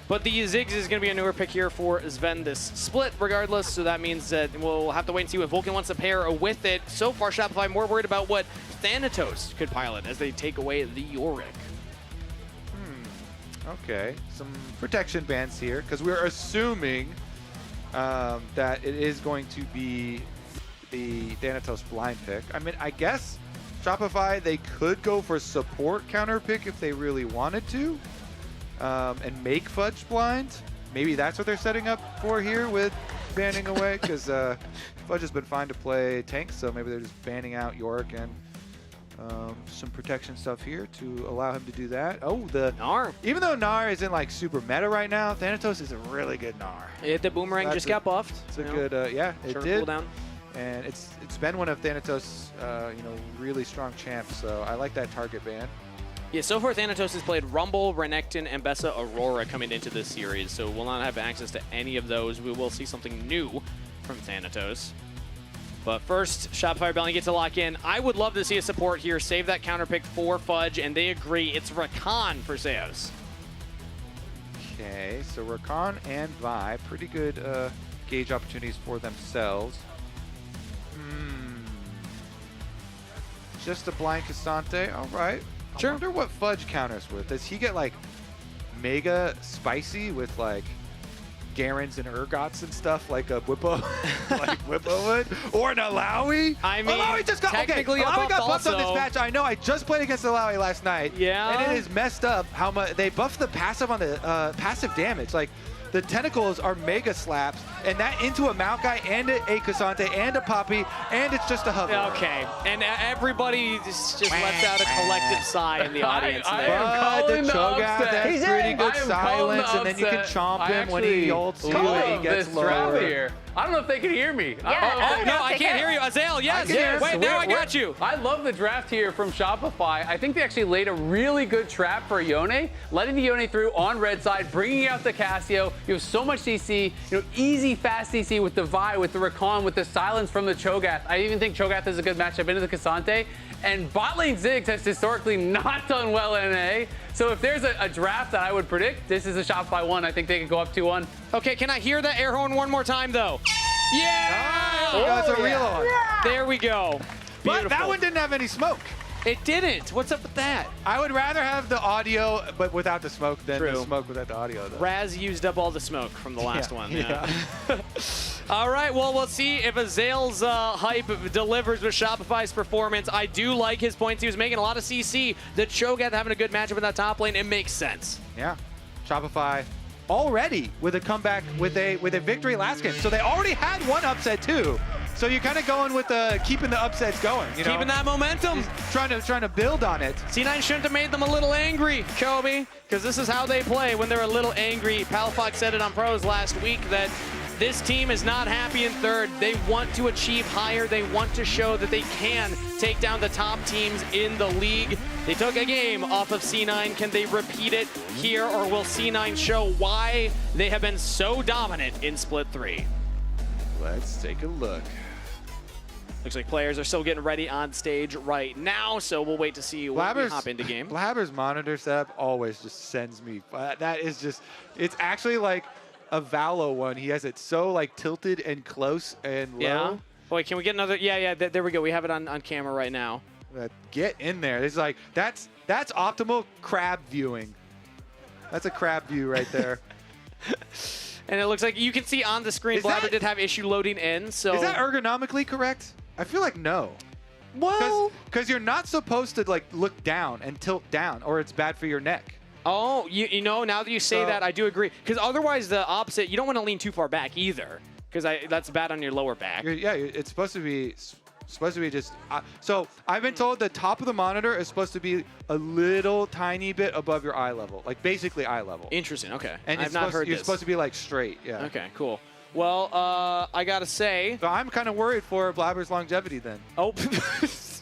But the Ziggs is going to be a newer pick here for Sven this split regardless, so that means that we'll have to wait and see what Vulcan wants to pair with it. So far, Shopify more worried about what Thanatos could pilot as they take away the Yorick. Okay, some protection bans here, because we're assuming that it is going to be the Thanatos blind pick. I mean, I guess Shopify, they could go for support counter pick if they really wanted to. And make Fudge blind. Maybe that's what they're setting up for here with banning away, because Fudge has been fine to play tanks, so maybe they're just banning out Yorick and some protection stuff here to allow him to do that. Oh, the Gnar. Even though Gnar isn't like super meta right now, Thanatos is a really good Gnar. The boomerang just got buffed. It's a good, yeah, it did. Cooldown. And it's been one of Thanatos' really strong champs, so I like that target ban. Yeah, so far Thanatos has played Rumble, Renekton, and Bessa Aurora coming into this series, so we'll not have access to any of those. We will see something new from Thanatos. But first, Shopify Rebellion gets to lock in. I would love to see a support here. Save that counter pick for Fudge, and they agree. It's Rakan for Seos. Okay, so Rakan and Vi, pretty good gauge opportunities for themselves. Just a blind Cassante, all right. Sure. I wonder what Fudge counters with. Does he get like mega spicy with like Garens and Urgots and stuff like a Whippo, like Whippo would, or an Alawi. I mean, Alawi just got technically Alawi got buffed on this also. match. I know. I just played against Alawi last night. Yeah. And it is messed up how much they buffed the passive on the passive damage. Like, the tentacles are mega slaps, and that into a Maokai and a Cassante and a Poppy, and it's just a hover. Okay, and everybody just lets out a collective sigh in the audience there. But the Cho'Gath has pretty good silence, and then you can chomp him when he ults you and he gets lower. Here. I don't know if they can hear me. No, I can't hear you. Azael, yes. Wait, now I got you. I love the draft here from Shopify. I think they actually laid a really good trap for Yone, letting the Yone through on red side, bringing out the Cassio. You have so much CC, easy, fast CC with the Vi, with the Rakan, with the silence from the Cho'Gath. I even think Cho'Gath is a good matchup into the Cassante. And bot lane Ziggs has historically not done well in NA. So if there's a draft that I would predict, this is a Shopify one. I think they could go up 2-1. Okay, can I hear that air horn one more time, though? Yeah! That's a real one. There we go. But that one didn't have any smoke. It didn't. What's up with that? I would rather have the audio, but without the smoke, than True. the smoke without the audio, though. Raz used up all the smoke from the last one. Yeah. All right, well, we'll see if Azael's hype delivers with Shopify's performance. I do like his points. He was making a lot of CC. The Cho'Gath having a good matchup in that top lane. It makes sense. Yeah. Shopify already with a comeback with a victory last game. So they already had one upset, too. So you're kind of going with keeping the upsets going, Keeping that momentum. Trying to build on it. C9 shouldn't have made them a little angry, Kobe, because this is how they play when they're a little angry. Palafox said it on Pros last week that this team is not happy in third. They want to achieve higher. They want to show that they can take down the top teams in the league. They took a game off of C9. Can they repeat it here, or will C9 show why they have been so dominant in Split 3? Let's take a look. Looks like players are still getting ready on stage right now, so we'll wait to see when we hop into game. Blabber's monitor setup always just sends me. That is just, it's actually like a Valo one. He has it so like tilted and close and low. Yeah. Wait, can we get another? Yeah, there we go. We have it on camera right now. Get in there. It's like, that's optimal crab viewing. That's a crab view right there. And it looks like you can see on the screen, Blabber did have issue loading in. So is that ergonomically correct? I feel like no. Well, because you're not supposed to like look down and tilt down, or it's bad for your neck. Oh, you know, now that you say that, I do agree. Because otherwise, the opposite, you don't want to lean too far back either, because that's bad on your lower back. Yeah, it's supposed to be just. So I've been told the top of the monitor is supposed to be a little tiny bit above your eye level, like basically eye level. Interesting. Okay. And I've not heard you're this. supposed to be like straight. Yeah. Okay. Cool. Well, I gotta say, so I'm kind of worried for Blabber's longevity then. Oh.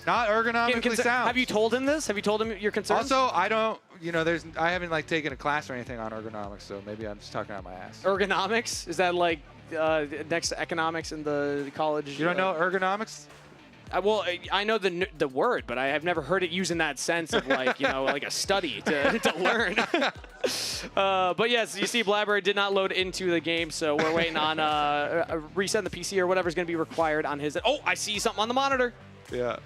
Not ergonomically sound. Have you told him this? Have you told him your concerns? Also, I don't, I haven't like taken a class or anything on ergonomics, so maybe I'm just talking out my ass. Ergonomics? Is that like next to economics in the college? You don't know ergonomics? Well, I know the word, but I have never heard it used in that sense of like, like a study to learn. But yes, you see Blabber did not load into the game, so we're waiting on reset the PC or whatever is going to be required on his. Oh, I see something on the monitor. Yeah.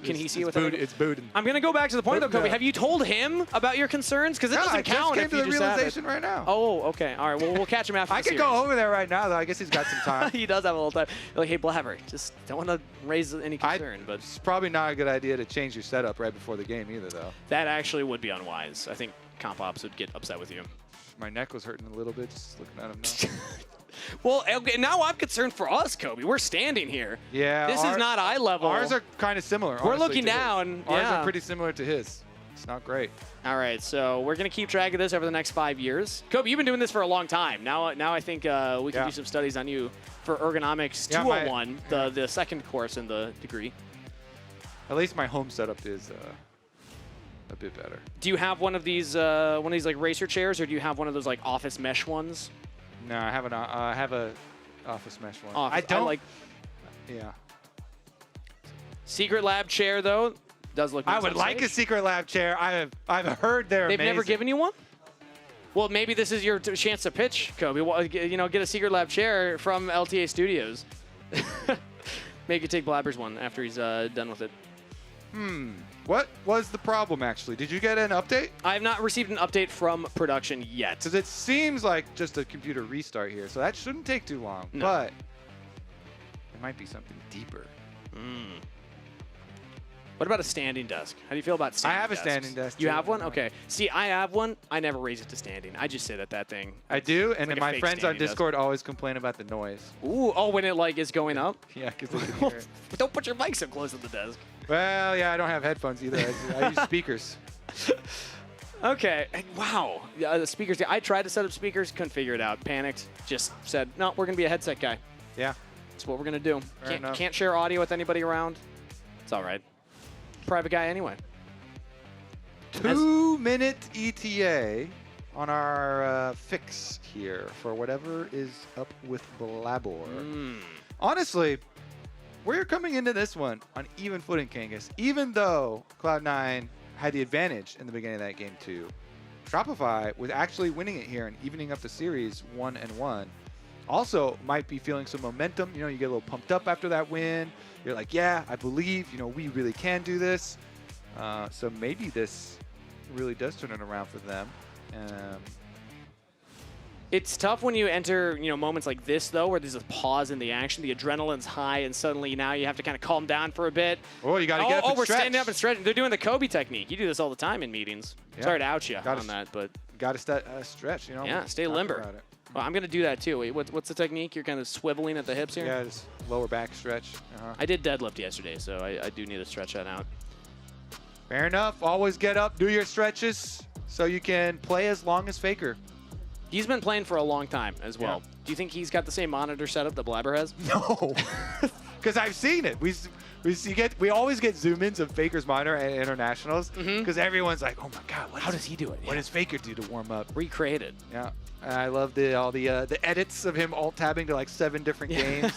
Can he see it? It's booting. I'm going to go back to the point, though, Kobe. Yeah. Have you told him about your concerns? Because it doesn't count if you just have it. I just came to the realization right now. Oh, okay. All right. Well, we'll catch him after I the could go over there right now, though. I guess he's got some time. He does have a little time. You're like, hey, Blabber, just don't want to raise any concern. But it's probably not a good idea to change your setup right before the game either, though. That actually would be unwise. I think comp ops would get upset with you. My neck was hurting a little bit just looking at him now. Well, okay, now I'm concerned for us, Kobe. We're standing here. Yeah. This is not eye level. Ours are kind of similar. We're looking down. Ours are pretty similar to his. It's not great. All right, so we're going to keep track of this over the next 5 years. Kobe, you've been doing this for a long time. Now I think we can do some studies on you for Ergonomics 201, the second course in the degree. At least my home setup is a bit better. Do you have one of these like racer chairs, or do you have one of those like office mesh ones? No, I have a office mesh one. I don't. Yeah. Secret lab chair though does look nice. I would like a secret lab chair. I've heard they're They've amazing. never given you one? Well, maybe this is your chance to pitch, Kobe. Well, get a secret lab chair from LTA Studios. Maybe you take Blabber's one after he's done with it. What was the problem, actually? Did you get an update? I have not received an update from production yet. Because it seems like just a computer restart here, so that shouldn't take too long. No. But it might be something deeper. What about a standing desk? How do you feel about standing desks? I have a standing desk. You too. have one? Okay. See, I have one. I never raise it to standing. I just sit at that thing. I do, and like then a my fake friends on standing desk. Discord always complain about the noise. Ooh, oh, when it like is going up? Yeah, because they can hear it. Don't put your mic so close to the desk. Well, yeah, I don't have headphones either. I use speakers. Okay. Wow. The speakers. I tried to set up speakers, couldn't figure it out. Panicked. Just said, no, we're going to be a headset guy. Yeah. That's what we're going to do. Fair enough. Can't share audio with anybody around. It's all right. Private guy anyway. 2-minute ETA on our fix here for whatever is up with Blabber. Honestly, we're coming into this one on even footing, Kangas. Even though Cloud9 had the advantage in the beginning of that game too, Shopify was actually winning it here and evening up the series 1-1. Also, might be feeling some momentum. You know, you get a little pumped up after that win. You're like, yeah, I believe, you know, we really can do this. So maybe this really does turn it around for them. It's tough when you enter, you know, moments like this, though, where there's a pause in the action. The adrenaline's high, and suddenly now you have to kind of calm down for a bit. Oh, you got to get up and we're stretch. standing up and stretching. They're doing the Kobe technique. You do this all the time in meetings. Yeah. Sorry to out you on that, but got to stretch, you know. yeah, stay limber. Well, I'm going to do that, too. Wait, what's the technique? You're kind of swiveling at the hips here? Yeah, just lower back stretch. I did deadlift yesterday, so I do need to stretch that out. Fair enough. Always get up, do your stretches, so you can play as long as Faker. He's been playing for a long time as well. Yeah. Do you think he's got the same monitor setup that Blabber has? No, because I've seen it. We always get zoom-ins of Faker's monitor at internationals because everyone's like, oh my god, how does he do it? What does Faker do to warm up? Recreated. Yeah, I love all the edits of him alt-tabbing to like 7 different games.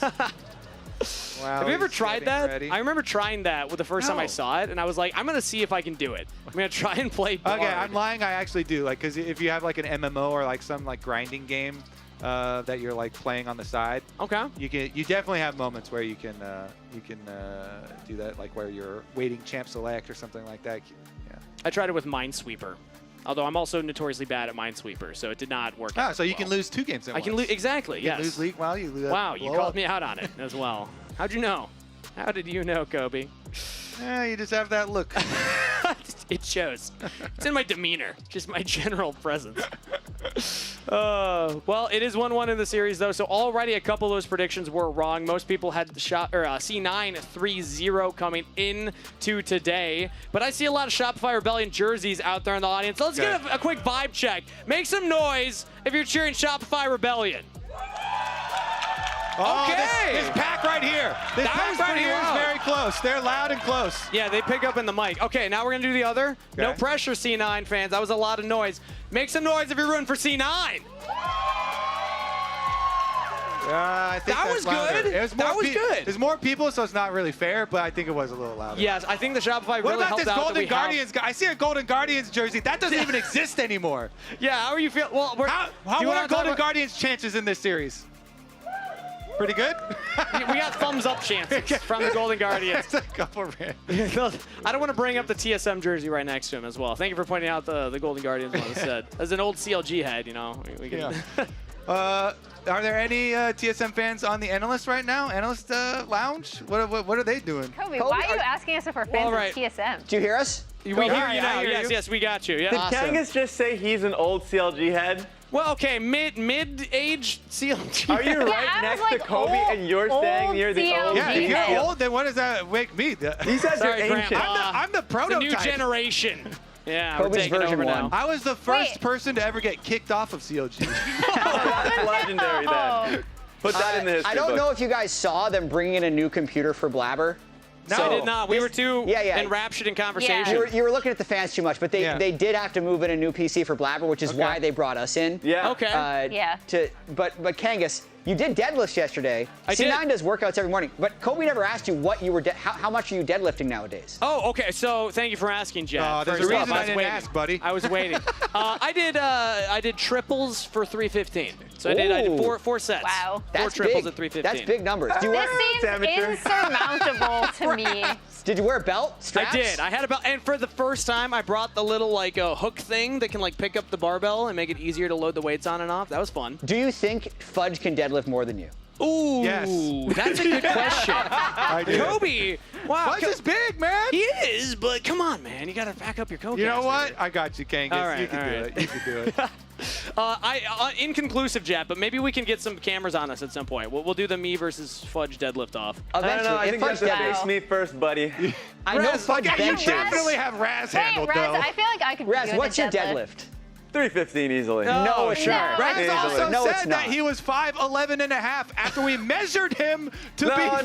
Wow, have you ever tried that? Ready. I remember trying that the first time I saw it, and I was like, I'm going to see if I can do it. I'm going to try and play Bard. Okay, I'm lying. I actually do. Like, because if you have like an MMO or like some like grinding game that you're like playing on the side, okay, you definitely have moments where you can do that, like where you're waiting champ select or something like that. Yeah. I tried it with Minesweeper. Although I'm also notoriously bad at Minesweeper, so it did not work out. So you can lose 2 games at once. I can lose, exactly, You can lose League while you lose. Wow, you called me out on it as well. How'd you know? How did you know, Kobe? Yeah, you just have that look. It shows. It's in my demeanor, just my general presence. Well, it is 1-1 in the series, though, so already a couple of those predictions were wrong. Most people had C9 3-0 coming into today, but I see a lot of Shopify Rebellion jerseys out there in the audience. Let's get a quick vibe check. Make some noise if you're cheering Shopify Rebellion. Oh, okay. This pack right here. This pack right here is very close. They're loud and close. Yeah, they pick up in the mic. Okay, now we're going to do the other. Okay. No pressure, C9 fans. That was a lot of noise. Make some noise if you're rooting for C9. I think that was louder. good. That was good. There's more people, so it's not really fair, but I think it was a little louder. Yes, I think the Shopify what really about helped this out Golden Guardians guy? I see a Golden Guardians jersey. That doesn't even exist anymore. Yeah, how are you feeling? Well, how are Golden Guardians' chances in this series? Pretty good? We got thumbs up chances from the Golden Guardians. A couple I don't want to bring up the TSM jersey right next to him as well. Thank you for pointing out the Golden Guardians one instead. As an old CLG head, you know. We can are there any TSM fans on the analyst right now? Analyst lounge? What are they doing? Kobe, why are you asking us if we're fans of TSM? Do you hear us? We hear you now. Yes, we got you. Yeah. Did Kangas just say he's an old CLG head? Well, okay, mid-age CLG. Are you right next to Kobe and you're staying near the old? Yeah, if you're old, then what does that make me? These guys are ancient. I'm the prototype. The new generation. Yeah, Kobe's we're taking over now. I was the first person to ever get kicked off of CLG. That's legendary then. Put that in the history I don't book. know if you guys saw them bringing in a new computer for Blabber. No, I did not. We were too enraptured in conversation. Yeah. You were looking at the fans too much, but they did have to move in a new PC for Blabber, which is why they brought us in. Yeah. Okay. But Kangas, You did deadlifts yesterday. I C9 did. does workouts every morning, but Kobe never asked you what you were, how much are you deadlifting nowadays? Oh, okay. So thank you for asking, Jed. There's a First off, reason I didn't waiting. ask, buddy. I was waiting. I did triples for 315. So I did four sets. Wow. Four triples at 315. That's big numbers. Do you This wear, seems insurmountable to me. did you wear a belt? Straps? I did. I had a belt, and for the first time, I brought the little like hook thing that can like pick up the barbell and make it easier to load the weights on and off. That was fun. Do you think Fudge can deadlift more than you? Ooh, Yes. that's a good question. I do. Kobe, wow, Fudge is big, man. he is, but come on, man, you gotta back up your co. You know what? I got you, Kangas. All right, you can all do right. it. You can do it. Inconclusive, Jet, but maybe we can get some cameras on us at some point. We'll do the me versus Fudge deadlift off. I don't know. I Eventually, think you have to Fudge face me first, buddy. I know Raz, Fudge Okay, you benches. definitely have Raz Wait, handled, Raz, though. I feel like I could Raz, do what's the your deadlift. deadlift? 315 easily. No, sure. No. Raz Easily. also No, it's said that not. he was 5'11 and a half after we measured him to be 5'10.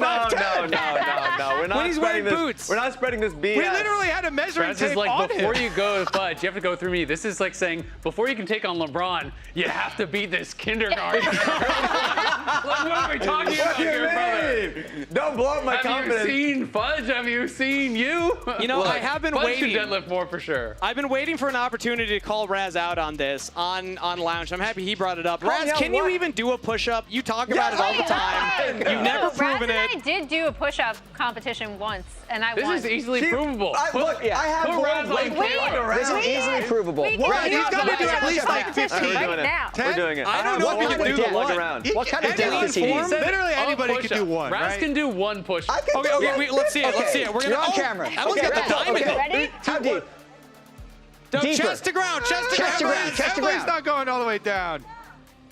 No. We're not When he's spreading wearing this. boots. We're not spreading this BS. We literally had a measuring Raz tape is like, on before him. you go to Fudge, you have to go through me. This is like saying, before you can take on LeBron, you have to beat this kindergartner. Like, what are we talking about What do you here, brother? mean? Don't blow up my Have confidence. you seen Fudge? Have you seen you? You know, I have been Fudge waiting. can deadlift more for sure. I've been waiting for an opportunity to call Raz out on this on Lounge. I'm happy he brought it up. Raz, me out can you what? even do a push-up? You talk about it all the time. You've never proven Raz it. and I did do a push-up competition once, and I This won. is easily provable. I have put more Raz on weight camera. This is easily provable. We can Raz, do he's a gotta do push-up at least like competition 15. right We're doing it. now. We're doing it. I don't know if you can do the Look one. around. What kind of Any deadlift does he form? need? Literally anybody Push can do up. one, Raz right? can do one push. Okay, wait, let's see it. Let's see it. We're You're gonna on camera. Everyone's got the Raz, diamond. okay. Ready? How deep? Deeper. Chest to ground. Chest to Chest to ground. ground. Chest to Emily's ground. not going all the way down.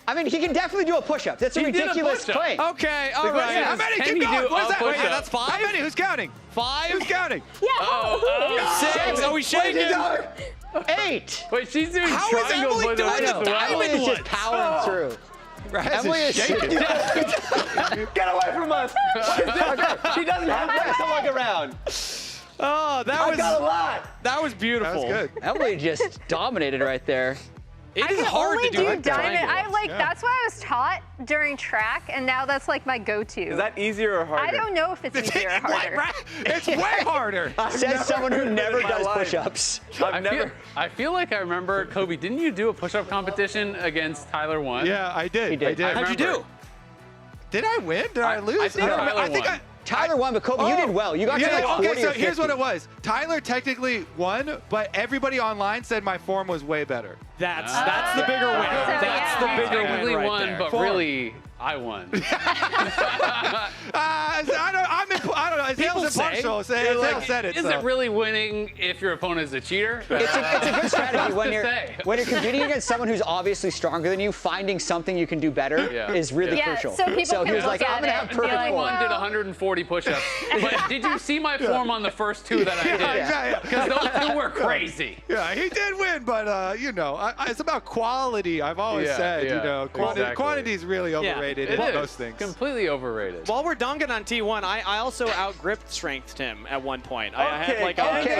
I mean, he can definitely do a push-up. That's a He did a ridiculous push-up. claim. Okay, all right. How many? Can Keep he going. do What's a that? push-up? Wait, that's How 5? many? Who's counting? 5? Who's counting? Six. Oh, he's shaking. 8. Wait, she's doing How is triangle Emily push-ups doing as it? well. Emily is just ones. powering through. Raz Emily is is shaking. Get away from us. She doesn't have rest to look around. Oh, I got a lot. that was beautiful. That was good. Emily just dominated right there. It I is can hard only to do diamond. triangle. That's what I was taught during track, and now that's like my go-to. Is that easier or harder? I don't know if it's easier or harder. It's way harder. Says someone who never in my does life. push-ups. I feel like I remember, Kobe, didn't you do a push-up competition against Tyler 1? Yeah, I did. He did. I did. How'd you do? Did I win? Did I lose? I think don't Tyler remember. won. Tyler won, but Kobe, you did well. You got to like 40 okay, so or 50. here's what it was. Tyler technically won, but everybody online said my form was way better. That's the bigger win. That's the bigger win Technically right won, there. but really, I won. I don't know. People Zale's impartial. say, Zale said it. Is so. it really winning if your opponent is a cheater? It's a good strategy when to you're say. when you're competing against someone who's obviously stronger than you. Finding something you can do better is really Yeah, crucial. so people he can was look like, at I'm gonna it have and be perfect like, form. One did 140 push-ups. But did you see my form on the first 2 that I did? Yeah. Because those 2 were crazy. Yeah, he did win, but you know, it's about quality. I've always said, you know, quantity is really overrated in most things. Completely overrated. While we're dunking on T1, I also out-grip strengthed him at one point. I had Okay, like talking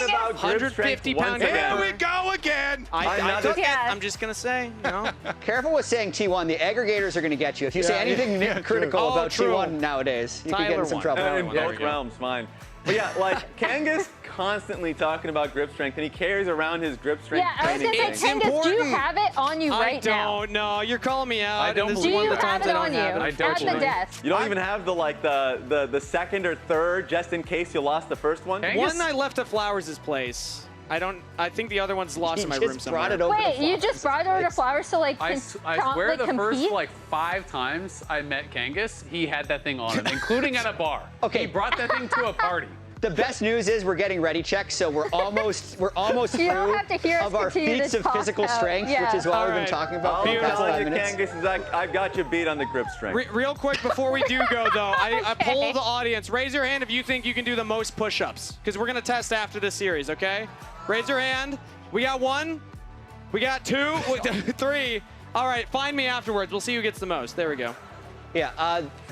about grip 150 strength pound once Here again. we go again. I took it. Yeah. I'm just gonna say, you know. Careful with saying T1. The aggregators are going to get you. If you say anything critical true. about Oh, true. T1 nowadays, you can get in some Tyler trouble. In both realms, fine. But yeah, like Kangas constantly talking about grip strength, and he carries around his grip strength Yeah, I was training gonna say, thing. Kangas, do you have it on you right now? I don't know. You're calling me out. I don't and this Do is one you of the have times it I don't on you have it. I don't at the believe. desk? You don't even have the second or third, just in case you lost the first one. Kangas- One I left at Flowers' place. I think the other one's lost in my room somewhere. Wait, you just brought it over to Flowers to like I swear like the first compete? like 5 times I met Kangas, he had that thing on him, including at a bar. Okay. He brought that thing to a party. The best news is we're getting ready checks, so we're almost You don't through have to hear us of our continue feats to of talk physical about- strength, yeah. which is what All we've been right. talking about for the All past I'm 5 telling you, minutes. Kangas, is I've got you beat on the grip strength. Real quick before we do go though, I poll the audience. Raise your hand if you think you can do the most push-ups, because we're gonna test after this series. Okay? Raise your hand. We got 1. We got 2. 3. All right. Find me afterwards. We'll see who gets the most. There we go. Yeah,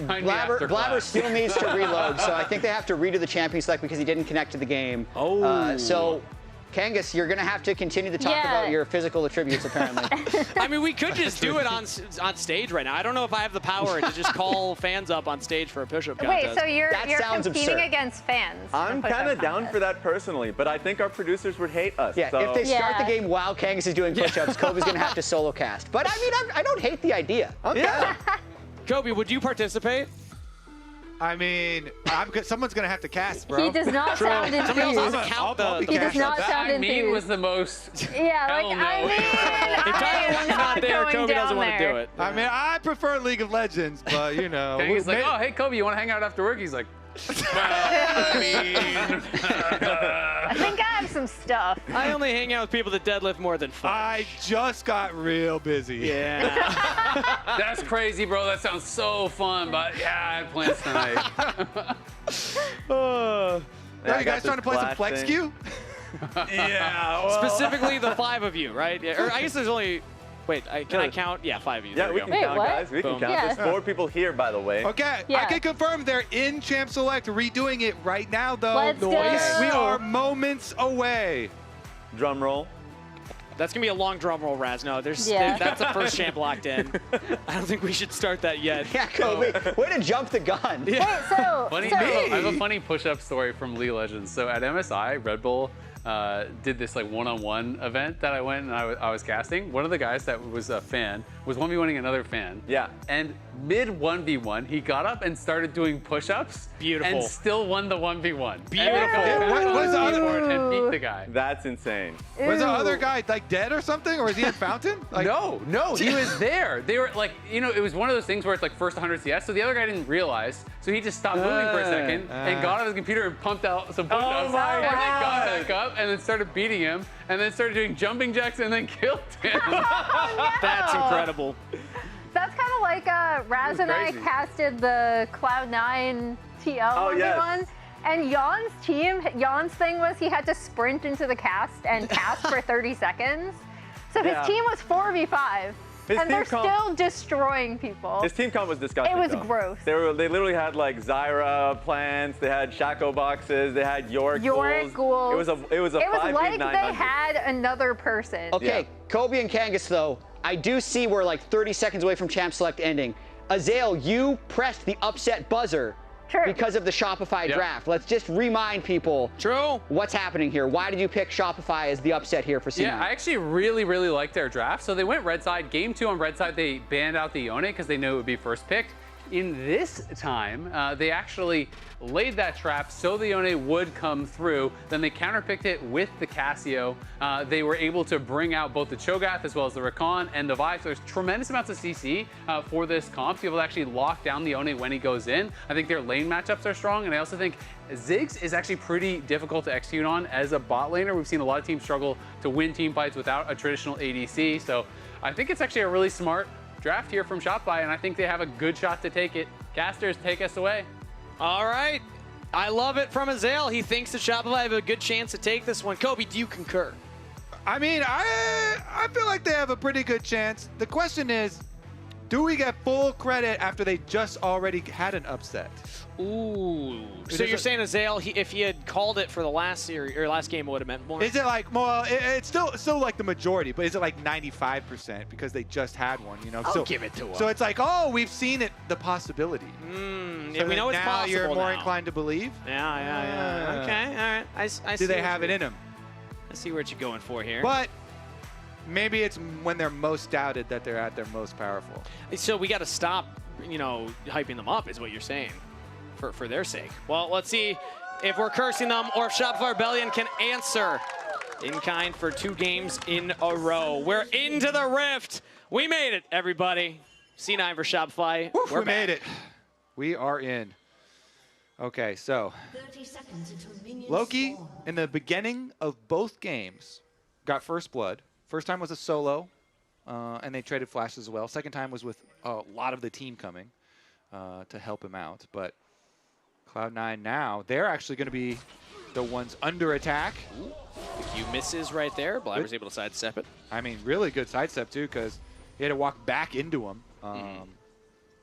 Find me after Blabber class. still needs to reload, so I think they have to redo the champion select because he didn't connect to the game. Oh. So Kangas, you're going to have to continue to talk about your physical attributes, apparently. I mean, we could just do it on stage right now. I don't know if I have the power to just call fans up on stage for a push-up contest. Wait, so you're competing against fans? I'm kind of down for that personally, but I think our producers would hate us. Yeah, so. if they start the game while Kangas is doing push-ups, Kobe's going to have to solo cast. But I mean, I don't hate the idea. Kobe, would you participate? I mean, someone's gonna have to cast, bro. He does not sound enthused. He does not sound enthused. Mean was the most. Yeah, like I mean, if Tyler One's not there, Kobe doesn't want to do it. I mean, I prefer League of Legends, but you know. He's like, oh, hey Kobe, you want to hang out after work? He's like, I mean, I think I have some stuff. I only hang out with people that deadlift more than 5. I just got real busy. Yeah. That's crazy, bro. That sounds so fun, but yeah, I had plans tonight. Are you guys trying to play some flex queue? Yeah. Well. Specifically the 5 of you, right? Yeah, or I guess there's only. Wait, can I count? Yeah, 5 of you. Yeah, we can count, guys. We can count. Yeah. There's 4 people here, by the way. Okay, I can confirm they're in Champ Select, redoing it right now, though. Let's go. We are moments away. Drum roll. That's going to be a long drum roll, Raz. No, that's the first champ locked in. I don't think we should start that yet. Yeah, Kobe, way to jump the gun. Yeah. Wait, I have a funny push-up story from League of Legends. So at MSI, Red Bull did this like one-on-one event that I went and I was casting. One of the guys that was a fan was 1v1ing another fan. Yeah. And mid 1v1, he got up and started doing push-ups. Beautiful. And still won the 1v1. Beautiful. What was the other? And beat the guy. That's insane. Was the other guy like dead or something, or is he in Fountain? Like, no, he was there. They were like, it was one of those things where it's like first 100 CS, so the other guy didn't realize, so he just stopped moving for a second and got on his computer and pumped out some push-ups. Oh my and then got God. back up and then started beating him, and then started doing jumping jacks and then killed him. That's incredible. That's kind of like Raz and I casted the Cloud9 TL one. And Jan's thing was he had to sprint into the cast and cast for 30 seconds. So his team was 4v5. And they're still destroying people. His team comp was disgusting. It was gross. They literally had like Zyra plants, they had Shaco boxes, they had Yorick ghouls. It was like they had another person. Okay, Kobe and Kangas, though, I do see we're like 30 seconds away from Champ Select ending. Azael, you pressed the upset buzzer because of the Shopify draft. Let's just remind people what's happening here. Why did you pick Shopify as the upset here for C9? Yeah, I actually really, really liked their draft. So they went red side. Game 2 on red side, they banned out the Yone because they knew it would be first picked. In this time, they actually laid that trap so the Yone would come through. Then they counterpicked it with the Casio. They were able to bring out both the Cho'Gath as well as the Rakan and the Vi. So there's tremendous amounts of CC for this comp to be able to actually lock down the Yone when he goes in. I think their lane matchups are strong, and I also think Ziggs is actually pretty difficult to execute on as a bot laner. We've seen a lot of teams struggle to win team fights without a traditional ADC. So I think it's actually a really smart draft here from Shopify, and I think they have a good shot to take it. Casters, take us away. All right. I love it from Azael. He thinks that Shopify have a good chance to take this one. Kobe, do you concur? I mean, I feel like they have a pretty good chance. The question is, do we get full credit after they just already had an upset? Ooh. So you're saying Azael, if he had called it for the last series or last game, it would have meant more? Is it like, well, it's still like the majority, but is it like 95% because they just had one, you know? I'll give it to him. So it's like, oh, we've seen it, the possibility. So we know it's now possible you're more now. inclined to believe? Yeah. Okay, all right. I see. Do they have it in them? I see what you're going for here. But maybe it's when they're most doubted that they're at their most powerful. So we got to stop, hyping them up is what you're saying for their sake. Well, let's see if we're cursing them or if Shopify Rebellion can answer in kind for 2 games in a row. We're into the Rift. We made it, everybody. C9 for Shopify. We made it. We are in. Okay, so Loki, in the beginning of both games, got first blood. First time was a solo, and they traded flashes as well. Second time was with a lot of the team coming to help him out. But Cloud9 now, they're actually going to be the ones under attack. Ooh, the Q misses right there. Blabber's able to sidestep it. I mean, really good sidestep, too, because he had to walk back into him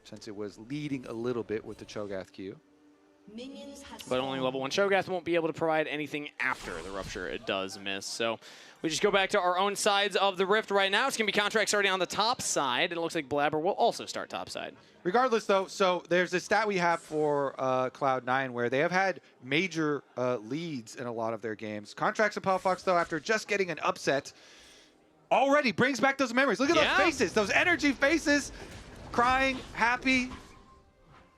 since it was leading a little bit with the Cho'Gath Q. But only level 1 Shogath won't be able to provide anything after the Rupture. It does miss. So we just go back to our own sides of the Rift right now. It's going to be Contrax starting on the top side. And it looks like Blabber will also start top side. Regardless, though, so there's a stat we have for Cloud9 where they have had major leads in a lot of their games. Contrax and Palafox, though, after just getting an upset, already brings back those memories. Look at those faces, those energy faces, crying, happy.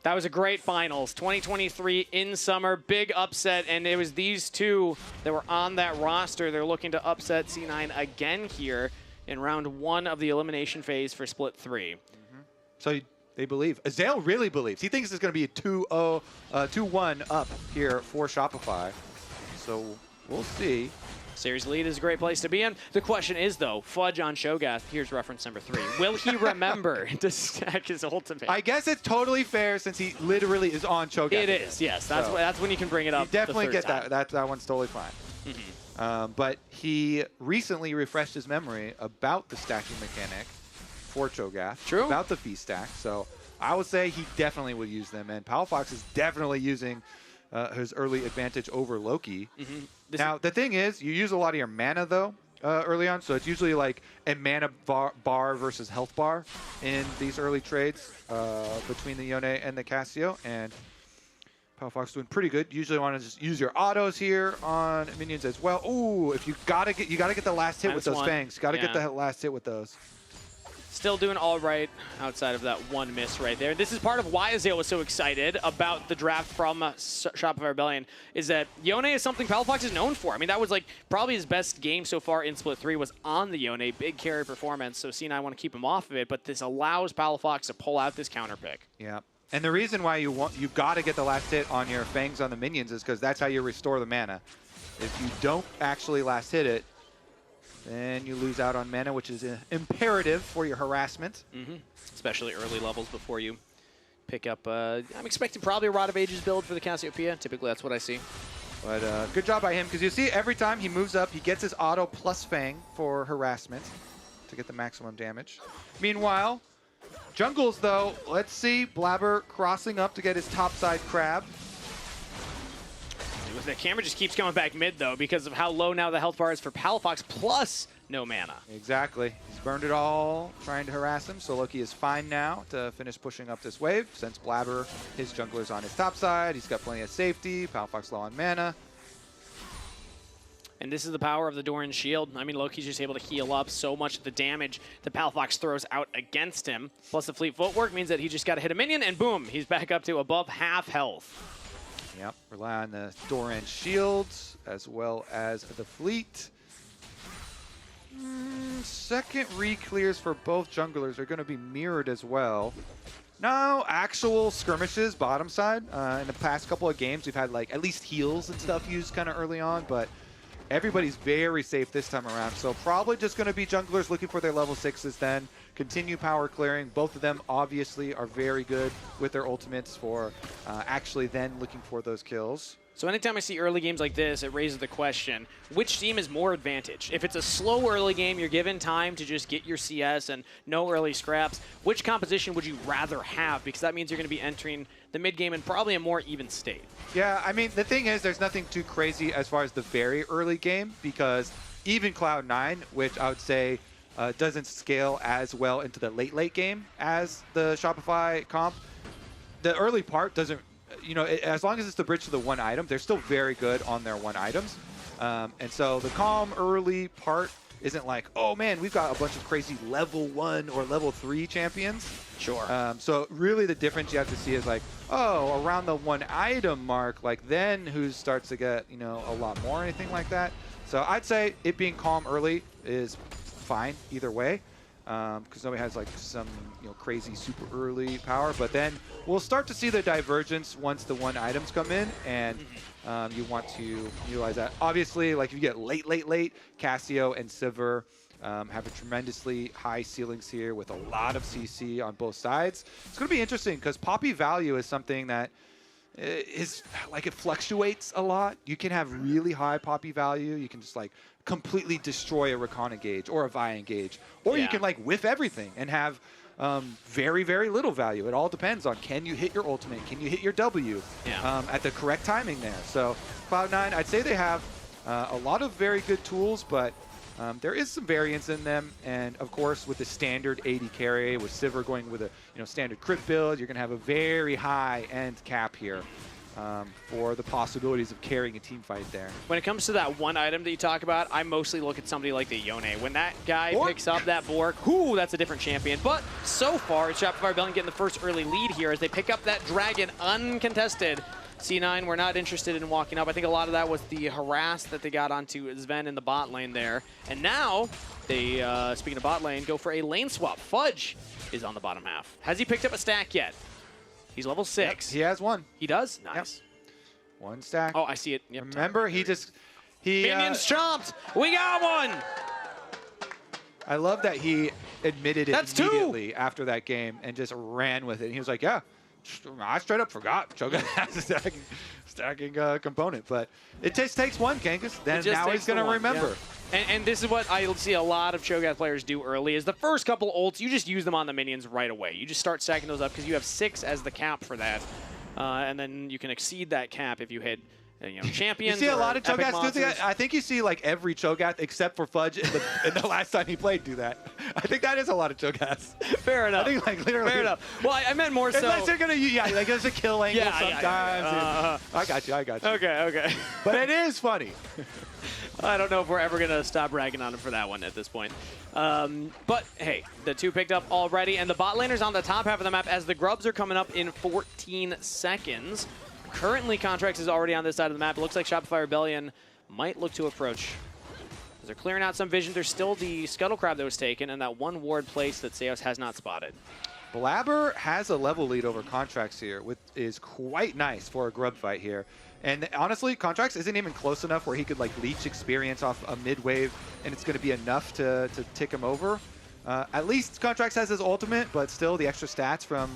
That was a great finals. 2023 in summer, big upset, and it was these two that were on that roster. They're looking to upset C9 again here in round 1 of the elimination phase for split 3. So they believe. Azael really believes. He thinks it's going to be a 2-1 up here for Shopify. So we'll see. Series lead is a great place to be in. The question is, though, Fudge on Shogath. Here's reference number 3. Will he remember to stack his ultimate? I guess it's totally fair since he literally is on Shogath. It is, yes. That's when you can bring it up. You definitely get time. that. That one's totally fine. But he recently refreshed his memory about the stacking mechanic for Shogath. True. About the feast stack. So I would say he definitely would use them. And Palafox is definitely using his early advantage over Loki. Now, the thing is, you use a lot of your mana, though, early on. So it's usually like a mana bar versus health bar in these early trades between the Yone and the Cassio. And Palafox doing pretty good. Usually want to just use your autos here on minions as well. Ooh, if you gotta get the last hit with those fangs. You gotta get the last hit with those. Still doing all right outside of that one miss right there. This is part of why Azael was so excited about the draft from Shopify Rebellion, is that Yone is something Palafox is known for. I mean, that was like probably his best game so far in Split 3 was on the Yone, big carry performance, so C9 want to keep him off of it, but this allows Palafox to pull out this counter pick. Yeah, and the reason why you got to get the last hit on your fangs on the minions is because that's how you restore the mana. If you don't actually last hit it, then you lose out on mana, which is imperative for your harassment. Especially early levels before you pick up. I'm expecting probably a Rod of Ages build for the Cassiopeia. Typically, that's what I see. But good job by him, because you see every time he moves up, he gets his auto plus Fang for harassment to get the maximum damage. Meanwhile, jungles, though, let's see Blabber crossing up to get his topside crab. The camera just keeps coming back mid, though, because of how low now the health bar is for Palafox, plus no mana. Exactly. He's burned it all trying to harass him, so Loki is fine now to finish pushing up this wave. Since Blabber, his jungler's on his top side, he's got plenty of safety. Palafox low on mana. And this is the power of the Doran's shield. I mean, Loki's just able to heal up so much of the damage that Palafox throws out against him. Plus the fleet footwork means that he just got to hit a minion, and boom, he's back up to above half health. Yep, rely on the Doran shields as well as the fleet. Second re-clears for both junglers are going to be mirrored as well. No actual skirmishes bottom side. In the past couple of games, we've had like at least heals and stuff used kind of early on, but everybody's very safe this time around. So probably just going to be junglers looking for their level 6s then. Continue power clearing. Both of them obviously are very good with their ultimates for actually then looking for those kills. So anytime I see early games like this, it raises the question, which team is more advantage? If it's a slow early game, you're given time to just get your CS and no early scraps, which composition would you rather have? Because that means you're going to be entering the mid game in probably a more even state. Yeah, I mean, the thing is, there's nothing too crazy as far as the very early game, because even Cloud9, which I would say doesn't scale as well into the late game as the Shopify comp, the early part doesn't, you know, as long as it's the bridge to the one item, they're still very good on their one items. And so the calm early part isn't like, oh man, we've got a bunch of crazy level 1 or level 3 champions. Sure. So really the difference you have to see is like, oh, around the one item mark, like then who starts to get, you know, a lot more or anything like that. So I'd say it being calm early is fine either way. Because nobody has like some, you know, crazy super early power, but then we'll start to see the divergence once the one items come in, and you want to utilize that. Obviously, like if you get late, Cassio and Sivir have a tremendously high ceilings here with a lot of CC on both sides. It's going to be interesting because Poppy value is something that is like it fluctuates a lot. You can have really high Poppy value. You can just like completely destroy a Rakana gauge or a Vi engage, or you can like whiff everything and have very, very little value. It all depends on can you hit your ultimate, can you hit your W at the correct timing there. So Cloud9, I'd say they have a lot of very good tools, but there is some variance in them. And of course, with the standard 80 carry, with Sivir going with a standard crit build, you're going to have a very high end cap here. For the possibilities of carrying a team fight there. When it comes to that one item that you talk about, I mostly look at somebody like the Yone. When that guy picks up that Bork, that's a different champion. But so far, it's Shopify Rebellion getting the first early lead here as they pick up that dragon uncontested. C9 were not interested in walking up. I think a lot of that was the harass that they got onto Sven in the bot lane there. And now, they, speaking of bot lane, go for a lane swap. Fudge is on the bottom half. Has he picked up a stack yet? He's level 6. Yep, he has one. He does? Nice. Yep. One stack. Oh, I see it. Yep, remember, he Minions chomped! We got one! I love that he admitted it immediately after that game and just ran with it. And he was like, yeah, I straight up forgot Cho'Gath has a stacking component. But it just takes one, Kangas. Then now he's going to remember. Yeah. And this is what I see a lot of Cho'Gath players do early, is the first couple ults, you just use them on the minions right away. You just start stacking those up because you have 6 as the cap for that. And then you can exceed that cap if you hit champions. You see a lot of Cho'Gaths do that. I think you see like every Cho'Gath except for Fudge in the last time he played do that. I think that is a lot of Cho'Gaths. Fair enough. I think like literally. Fair enough. Well, I meant more so. Unless they're gonna, like there's a kill angle sometimes. I got you. Okay. But it is funny. I don't know if we're ever going to stop ragging on him for that one at this point. But, hey, the 2 picked up already, and the bot laner's on the top half of the map as the grubs are coming up in 14 seconds. Currently, Contrax is already on this side of the map. It looks like Shopify Rebellion might look to approach. As they're clearing out some vision, there's still the Scuttle Crab that was taken and that one ward place that Seos has not spotted. Blabber has a level lead over Contrax here, which is quite nice for a grub fight here. And honestly, Contrax isn't even close enough where he could like leech experience off a mid wave, and it's going to be enough to tick him over. At least Contrax has his ultimate, but still the extra stats from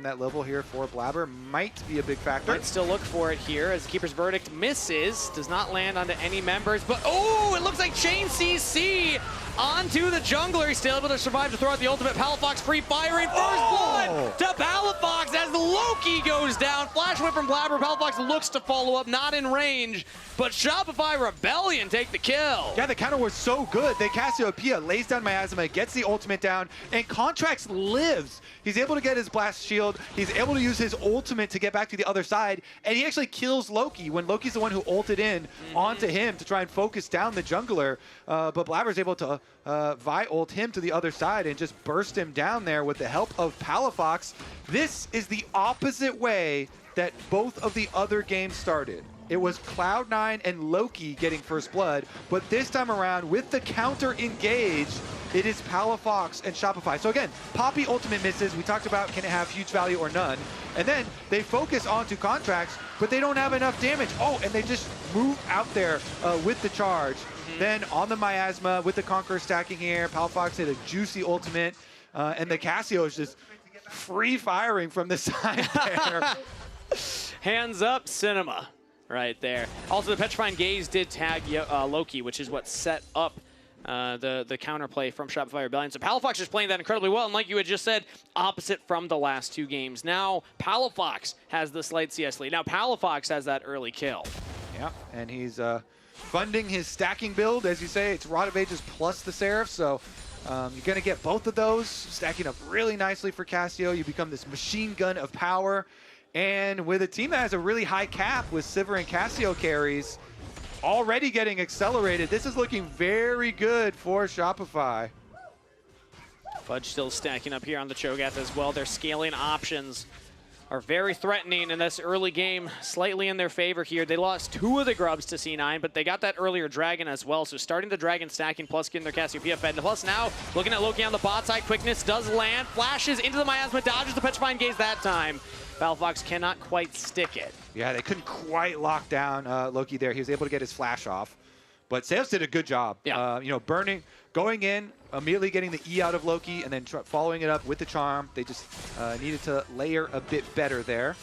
that level here for Blabber might be a big factor. Might still look for it here as Keeper's Verdict misses, does not land onto any members, but it looks like Chain CC onto the jungler. He's still able to survive to throw out the ultimate. Palafox free firing first blood to Palafox as the Loki goes down. Flash whip from Blabber. Palafox looks to follow up, not in range, but Shopify Rebellion take the kill. Yeah, the counter was so good. They Cassiopeia lays down Miasma, gets the ultimate down, and Contrax lives. He's able to get his blast shield. He's able to use his ultimate to get back to the other side, and he actually kills Loki when Loki's the one who ulted in onto him to try and focus down the jungler. But Blabber's able to Vi-ult him to the other side and just burst him down there with the help of Palafox. This is the opposite way that both of the other games started. It was Cloud9 and Loki getting first blood, but this time around, with the counter engage, it is Palafox and Shopify. So again, Poppy ultimate misses. We talked about can it have huge value or none. And then they focus onto Contrax, but they don't have enough damage. And they just move out there with the charge. Then on the Miasma with the Conqueror stacking here, Palafox hit a juicy ultimate, and the Cassio is just free firing from the side there. Hands up, Cinema. Right there. Also, the Petrifying Gaze did tag Loki, which is what set up the counterplay from Shopify Rebellion. So Palafox is playing that incredibly well, and like you had just said, opposite from the last 2 games. Now Palafox has the slight CS lead. Now Palafox has that early kill. Yeah, and he's funding his stacking build. As you say, it's Rod of Ages plus the Seraph, so you're going to get both of those stacking up really nicely for Cassio. You become this machine gun of power. And with a team that has a really high cap with Sivir and Cassio carries already getting accelerated, this is looking very good for Shopify. Fudge still stacking up here on the Cho'Gath as well. Their scaling options are very threatening in this early game, slightly in their favor here. They lost 2 of the grubs to C9, but they got that earlier dragon as well. So starting the dragon stacking plus getting their Cassiopeia fed. And plus now, looking at Loki on the bot side, quickness does land, flashes into the Miasma, dodges the Petrifying Gaze that time. Palafox cannot quite stick it. Yeah, they couldn't quite lock down Loki there. He was able to get his flash off. But Seos did a good job. Yeah. Burning, going in, immediately getting the E out of Loki, and then following it up with the charm. They just needed to layer a bit better there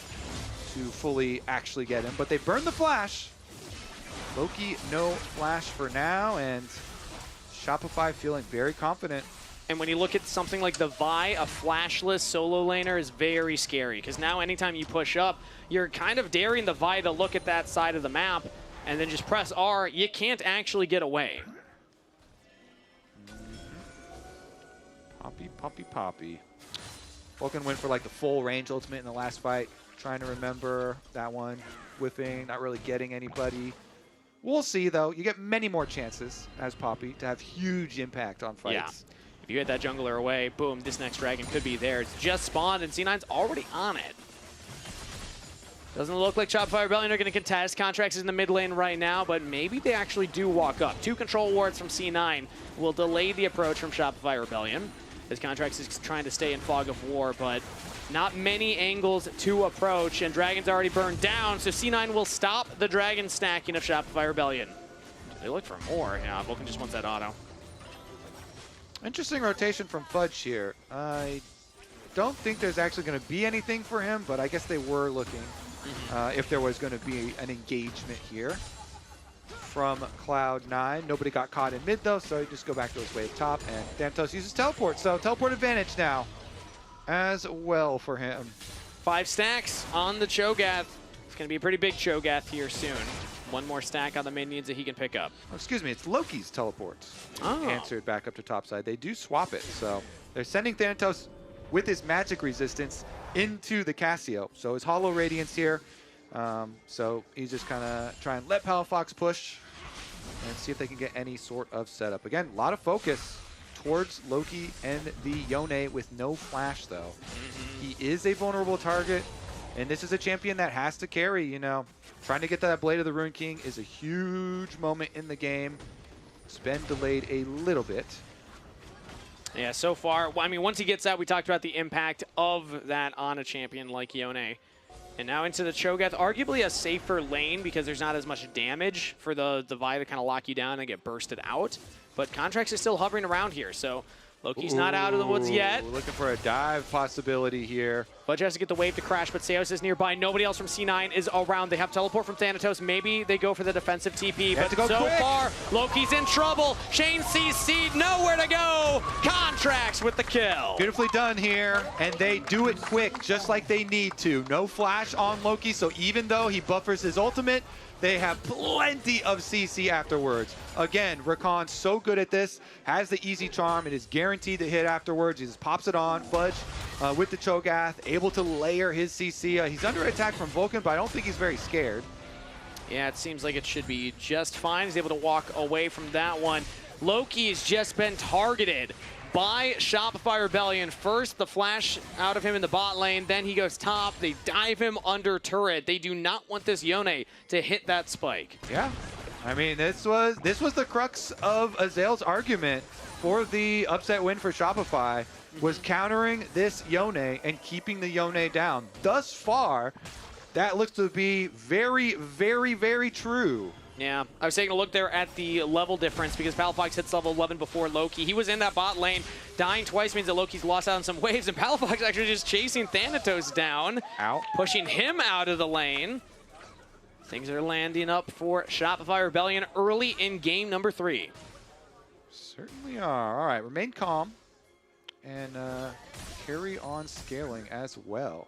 to fully actually get him. But they burned the flash. Loki, no flash for now, and Shopify feeling very confident And when you look at something like the Vi, a flashless solo laner is very scary, because now anytime you push up, you're kind of daring the Vi to look at that side of the map and then just press R. You can't actually get away. Poppy. Vulcan went for like the full range ultimate in the last fight. Trying to remember that one. Whiffing, not really getting anybody. We'll see though. You get many more chances as Poppy to have huge impact on fights. Yeah. If you hit that jungler away, boom, this next dragon could be there. It's just spawned and C9's already on it. Doesn't look like Shopify Rebellion are going to contest. Contrax is in the mid lane right now, but maybe they actually do walk up. 2 control wards from C9 will delay the approach from Shopify Rebellion, as Contrax is trying to stay in fog of war, but not many angles to approach, and Dragon's already burned down, so C9 will stop the Dragon stacking of Shopify Rebellion. They look for more. Yeah, Vulcan just wants that auto. Interesting rotation from Fudge here. I don't think there's actually going to be anything for him, but I guess they were looking if there was going to be an engagement here from Cloud9. Nobody got caught in mid though, so he just go back to his wave top, and Thanatos uses teleport, so teleport advantage now as well for him. 5 stacks on the Cho'Gath. It's going to be a pretty big Cho'Gath here soon. 1 more stack on the minions that he can pick up. Oh, excuse me, it's Loki's teleport. Answered back up to topside. They do swap it, so they're sending Thanatos with his magic resistance into the Cassio. So his Hollow Radiance here. So he's just kind of trying to let Palafox push and see if they can get any sort of setup. Again, a lot of focus towards Loki and the Yone with no flash, though. He is a vulnerable target, and this is a champion that has to carry, you know. Trying to get to that Blade of the Rune King is a huge moment in the game. It's been delayed a little bit. Yeah, so far, well, I mean, once he gets out, we talked about the impact of that on a champion like Yone. And now into the Cho'Gath, arguably a safer lane because there's not as much damage for the Vi to kind of lock you down and get bursted out. But Contrax is still hovering around here, so Loki's not out of the woods yet. Looking for a dive possibility here. Fudge has to get the wave to crash, but Seos is nearby. Nobody else from C9 is around. They have teleport from Thanatos. Maybe they go for the defensive TP, but so far, Loki's in trouble. Shane CC'd, nowhere to go. Contrax with the kill. Beautifully done here, and they do it quick, just like they need to. No flash on Loki, so even though he buffers his ultimate, they have plenty of CC afterwards. Again, Rakan so good at this, has the easy charm. It is guaranteed to hit afterwards. He just pops it on. Fudge with the Cho'Gath, able to layer his CC. He's under attack from Vulcan, but I don't think he's very scared. Yeah, it seems like it should be just fine. He's able to walk away from that one. Loki has just been targeted by Shopify Rebellion. First, the flash out of him in the bot lane, then he goes top. They dive him under turret. They do not want this Yone to hit that spike. Yeah, I mean, this was the crux of Azael's argument for the upset win for Shopify, was countering this Yone and keeping the Yone down. Thus far, that looks to be very, very, very true. Yeah, I was taking a look there at the level difference because Palafox hits level 11 before Loki. He was in that bot lane. Dying twice means that Loki's lost out on some waves, and Palafox actually just chasing Thanatos down. Pushing him out of the lane. Things are landing up for Shopify Rebellion early in game number 3. Certainly are. All right, remain calm and carry on scaling as well.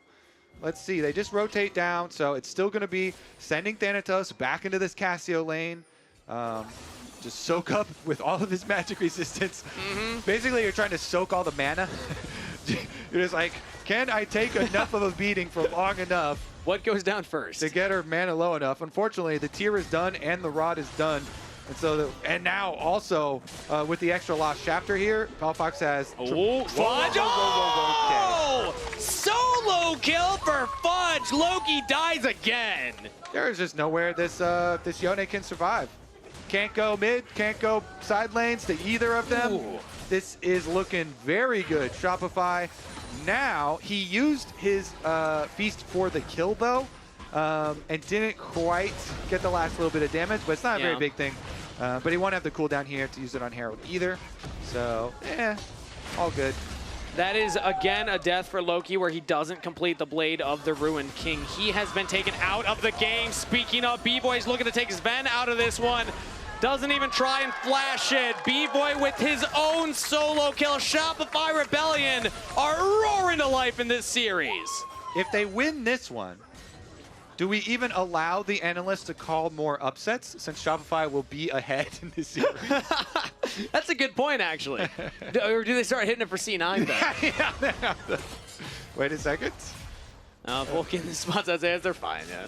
Let's see, they just rotate down, so it's still going to be sending Thanatos back into this Cassio lane. Just soak up with all of his magic resistance. Basically, you're trying to soak all the mana. You're just like, can I take enough of a beating for long enough? What goes down first? To get her mana low enough. Unfortunately, the tier is done and the rod is done. And so, and now also with the extra lost chapter here, Palafox has. Fudge! Oh! Solo kill for Fudge. Loki dies again. There is just nowhere this this Yone can survive. Can't go mid, can't go side lanes to either of them. Ooh. This is looking very good. Shopify. Now he used his feast for the kill though, and didn't quite get the last little bit of damage, but it's not a very big thing. But he won't have the cooldown here to use it on Herald either. So, all good. That is, again, a death for Loki where he doesn't complete the Blade of the Ruined King. He has been taken out of the game. Speaking of, B-Boy's looking to take Sven out of this one. Doesn't even try and flash it. B-Boy with his own solo kill. Shopify Rebellion are roaring to life in this series. If they win this one, do we even allow the analysts to call more upsets since Shopify will be ahead in this series? That's a good point, actually. Or do they start hitting it for C9 though? Wait a second. Vulcan spots as they're fine, yeah.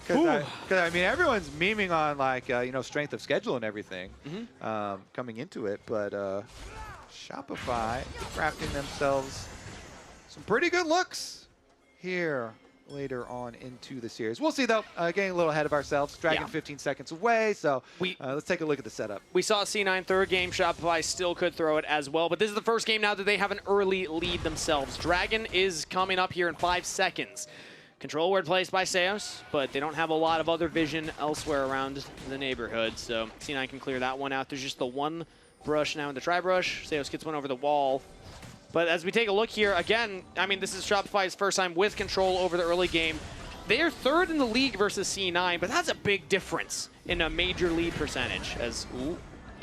Because I mean, everyone's memeing on like strength of schedule and everything coming into it, but Shopify crafting themselves some pretty good looks here later on into the series. We'll see though. Getting a little ahead of ourselves. Dragon 15 seconds away, so let's take a look at the setup. We saw C9 third game. Shopify still could throw it as well, but this is the first game now that they have an early lead themselves. Dragon is coming up here in 5 seconds. Control word placed by Seos, but they don't have a lot of other vision elsewhere around the neighborhood, so C9 can clear that one out. There's just the one brush now in the tri-brush. Seos gets one over the wall. But as we take a look here, again, I mean, this is Shopify's first time with control over the early game. They are third in the league versus C9, but that's a big difference in a major lead percentage. As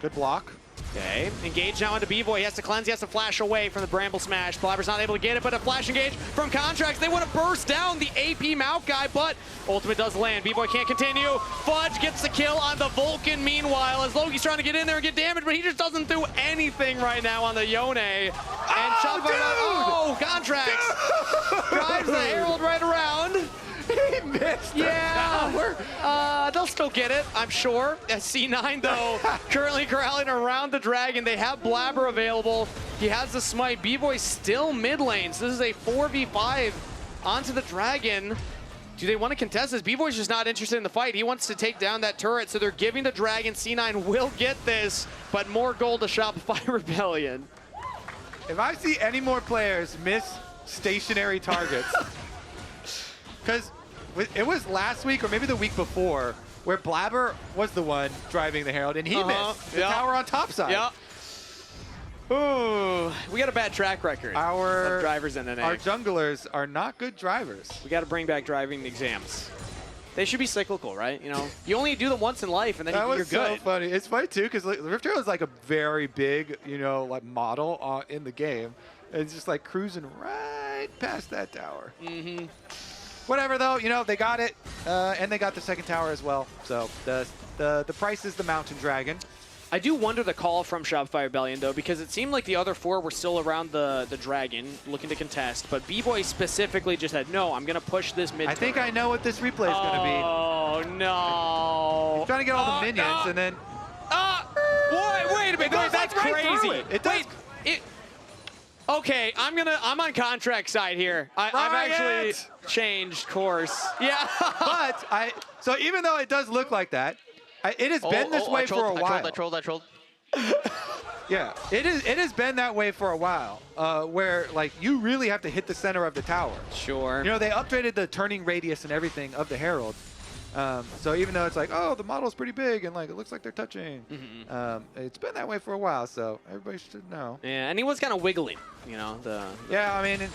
good block. Okay, engage now into B-Boy. He has to cleanse, he has to flash away from the Bramble Smash. Palaver's not able to get it, but a flash engage from Contrax. They want to burst down the AP Mount guy, but ultimate does land. B-Boy can't continue. Fudge gets the kill on the Vulcan meanwhile, as Loki's trying to get in there and get damage, but he just doesn't do anything right now on the Yone. And Contrax drives the Herald right around. He missed the tower. They'll still get it, I'm sure. C9, though, currently corralling around the Dragon. They have Blabber available. He has the smite. B-Boy still mid lane, so this is a 4v5 onto the Dragon. Do they want to contest this? B-Boy's just not interested in the fight. He wants to take down that turret, so they're giving the Dragon. C9 will get this, but more gold to Shopify Rebellion. If I see any more players miss stationary targets, because it was last week or maybe the week before where Blabber was the one driving the Herald and he missed the tower on top side. Ooh, we got a bad track record of drivers in NA. Our junglers are not good drivers. We got to bring back driving exams. They should be cyclical, right? You know, you only do them once in life and then you're good. That was so funny. It's funny too because Rift Herald is like a very big, like model in the game. It's just like cruising right past that tower. Whatever though, they got it, and they got the second tower as well. So the price is the Mountain Dragon. I do wonder the call from Shopify Rebellion though, because it seemed like the other four were still around the Dragon looking to contest, but B-Boy specifically just said, no, I'm gonna push this mid. I think I know what this replay is gonna be. Oh no! He's trying to get all the minions and then. Wait a minute! That's crazy. It does. Okay, I'm on Contrax side here. I've actually changed course. Yeah. But so even though it does look like that, it has been this way for a while. I trolled. Yeah, it has been that way for a while, where like you really have to hit the center of the tower. Sure. They updated the turning radius and everything of the Herald. So even though it's like, oh, the model's pretty big and like it looks like they're touching, it's been that way for a while, so everybody should know. Yeah, and he was kind of wiggling, Yeah, I mean,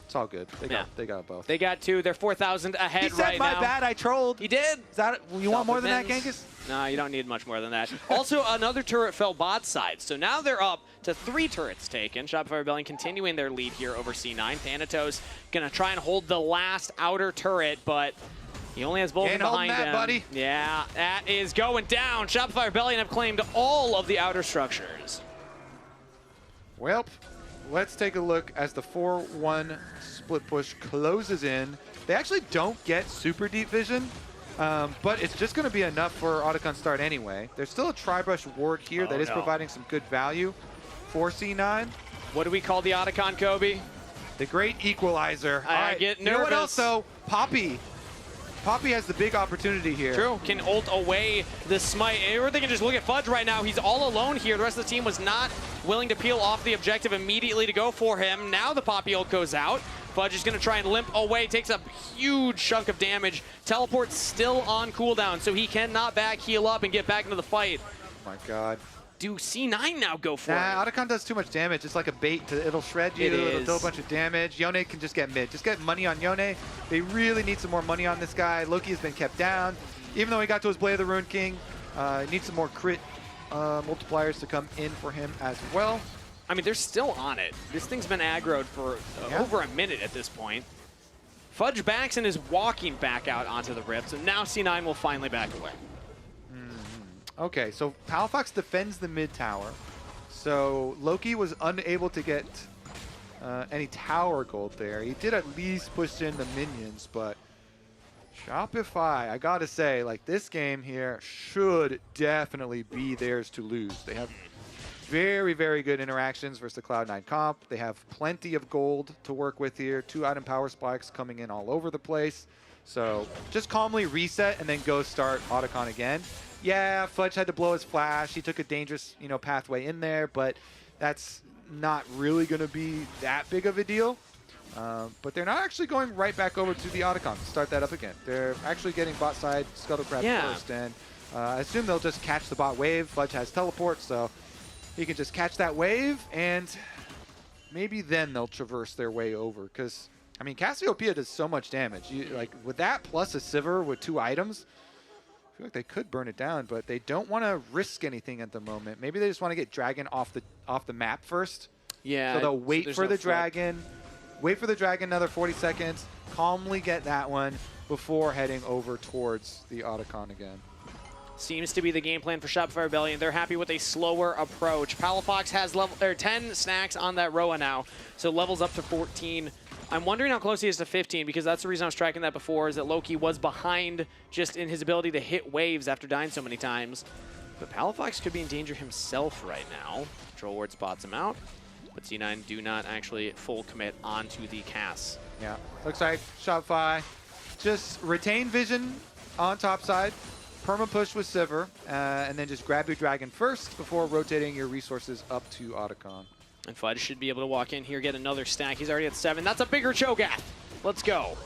it's all good. They got both. They got two. They're 4,000 ahead he said, right now. My bad, I trolled. He did. Is that you want more than that, Genghis? No, you don't need much more than that. Also, another turret fell bot side, so now they're up to 3 turrets taken. Shopify Rebellion continuing their lead here over C9. Thanatos gonna try and hold the last outer turret, but he only has Vulcan behind him. Buddy. Yeah, that is going down. Shopify Rebellion have claimed all of the outer structures. Well, let's take a look as the 4-1 split push closes in. They actually don't get super deep vision, but it's just going to be enough for Otacon start anyway. There's still a tri-brush ward here that is providing some good value for C9. What do we call the Otacon, Kobe? The Great Equalizer. I get nervous. You know what else, though? Poppy. Poppy has the big opportunity here. True, can ult away the smite. Or they can just look at Fudge right now. He's all alone here. The rest of the team was not willing to peel off the objective immediately to go for him. Now the Poppy ult goes out. Fudge is going to try and limp away, takes a huge chunk of damage. Teleport's still on cooldown, so he cannot back heal up and get back into the fight. Oh my god. Do C9 now go for it? Otacon does too much damage. It's like a bait. It'll shred you. It'll do a bunch of damage. Yone can just get mid. Just get money on Yone. They really need some more money on this guy. Loki has been kept down. Even though he got to his Blade of the Ruined King, Needs some more crit multipliers to come in for him as well. I mean, they're still on it. This thing's been aggroed for over a minute at this point. Fudge backs and is walking back out onto the rift, so now C9 will finally back away. Okay, so Palafox defends the mid tower. So Loki was unable to get any tower gold there. He did at least push in the minions, but Shopify, I gotta say, like, this game here should definitely be theirs to lose. They have very, very good interactions versus the Cloud9 comp. They have plenty of gold to work with here. 2 item power spikes coming in all over the place. So just calmly reset and then go start Otacon again. Yeah, Fudge had to blow his flash. He took a dangerous, pathway in there, but that's not really going to be that big of a deal. But they're not actually going right back over to the Otacon to start that up again. They're actually getting bot side Scuttlecrab first, and I assume they'll just catch the bot wave. Fudge has teleport, so he can just catch that wave, and maybe then they'll traverse their way over. Because, I mean, Cassiopeia does so much damage. Like, with that plus a Sivir with 2 items, I feel like they could burn it down, but they don't want to risk anything at the moment. Maybe they just want to get Dragon off the map first. Yeah. So they'll wait for the Dragon, another 40 seconds, calmly get that one before heading over towards the Otacon again. Seems to be the game plan for Shopify Rebellion. They're happy with a slower approach. Palafox has 10 snacks on that Roa now, so levels up to 14. I'm wondering how close he is to 15, because that's the reason I was tracking that before, is that Loki was behind just in his ability to hit waves after dying so many times. But Palafox could be in danger himself right now. Control Ward spots him out, but C9 do not actually full commit onto the Cass. Yeah, looks like Shopify just retain vision on top side. Perma push with Sivir, and then just grab your Dragon first before rotating your resources up to Otacon. And Fudge should be able to walk in here, get another stack. He's already at 7. That's a bigger Cho'Gath. Let's go.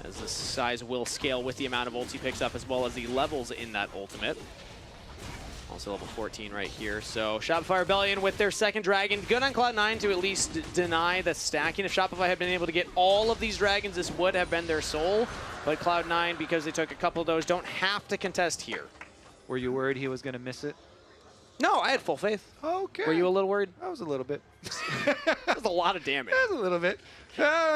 As the size will scale with the amount of ults he picks up, as well as the levels in that ultimate. Also level 14 right here. So Shopify Rebellion with their second Dragon. Good on Cloud9 to at least deny the stacking. If Shopify had been able to get all of these Dragons, this would have been their soul. But Cloud9, because they took a couple of those, don't have to contest here. Were you worried he was going to miss it? No, I had full faith. Okay. Were you a little worried? I was a little bit. That was a lot of damage. That was a little bit.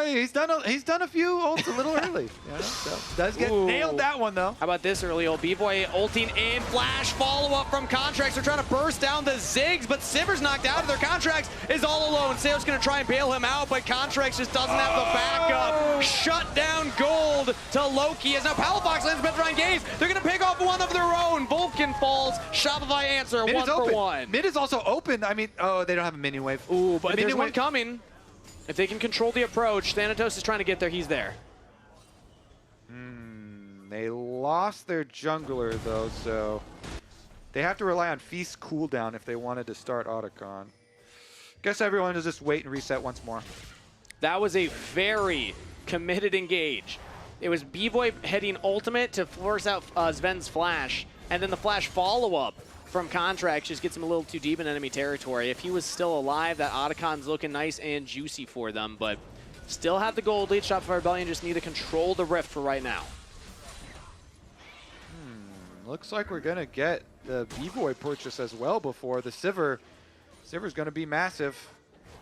He's done a few ults a little early. So does get nailed that one though. How about this early ult? B-Boy ulting in, flash follow-up from Contrax. They're trying to burst down the Ziggs, but Sivir's knocked out of their Contrax is all alone. Sail's gonna try and bail him out, but Contrax just doesn't have the backup. Shut down gold to Loki as now Palafox lands better on Gaze. They're gonna pick off one of their own. Vulcan falls. Shopify answer Mid 1 for 1. Mid is also open. I mean, oh, they don't have a minion wave. Ooh, but there's one coming. If they can control the approach, Thanatos is trying to get there. He's there. They lost their jungler, though, so they have to rely on Feast cooldown if they wanted to start Otacon. Guess everyone will just wait and reset once more. That was a very committed engage. It was B-Boy heading ultimate to force out Sven's flash, and then the flash follow-up from Contrax just gets him a little too deep in enemy territory. If he was still alive, that Otacon's looking nice and juicy for them, but still have the gold lead. Shopify Rebellion just need to control the rift for right now. Looks like we're going to get the B-Boy purchase as well before the Sivir. Sivir's going to be massive.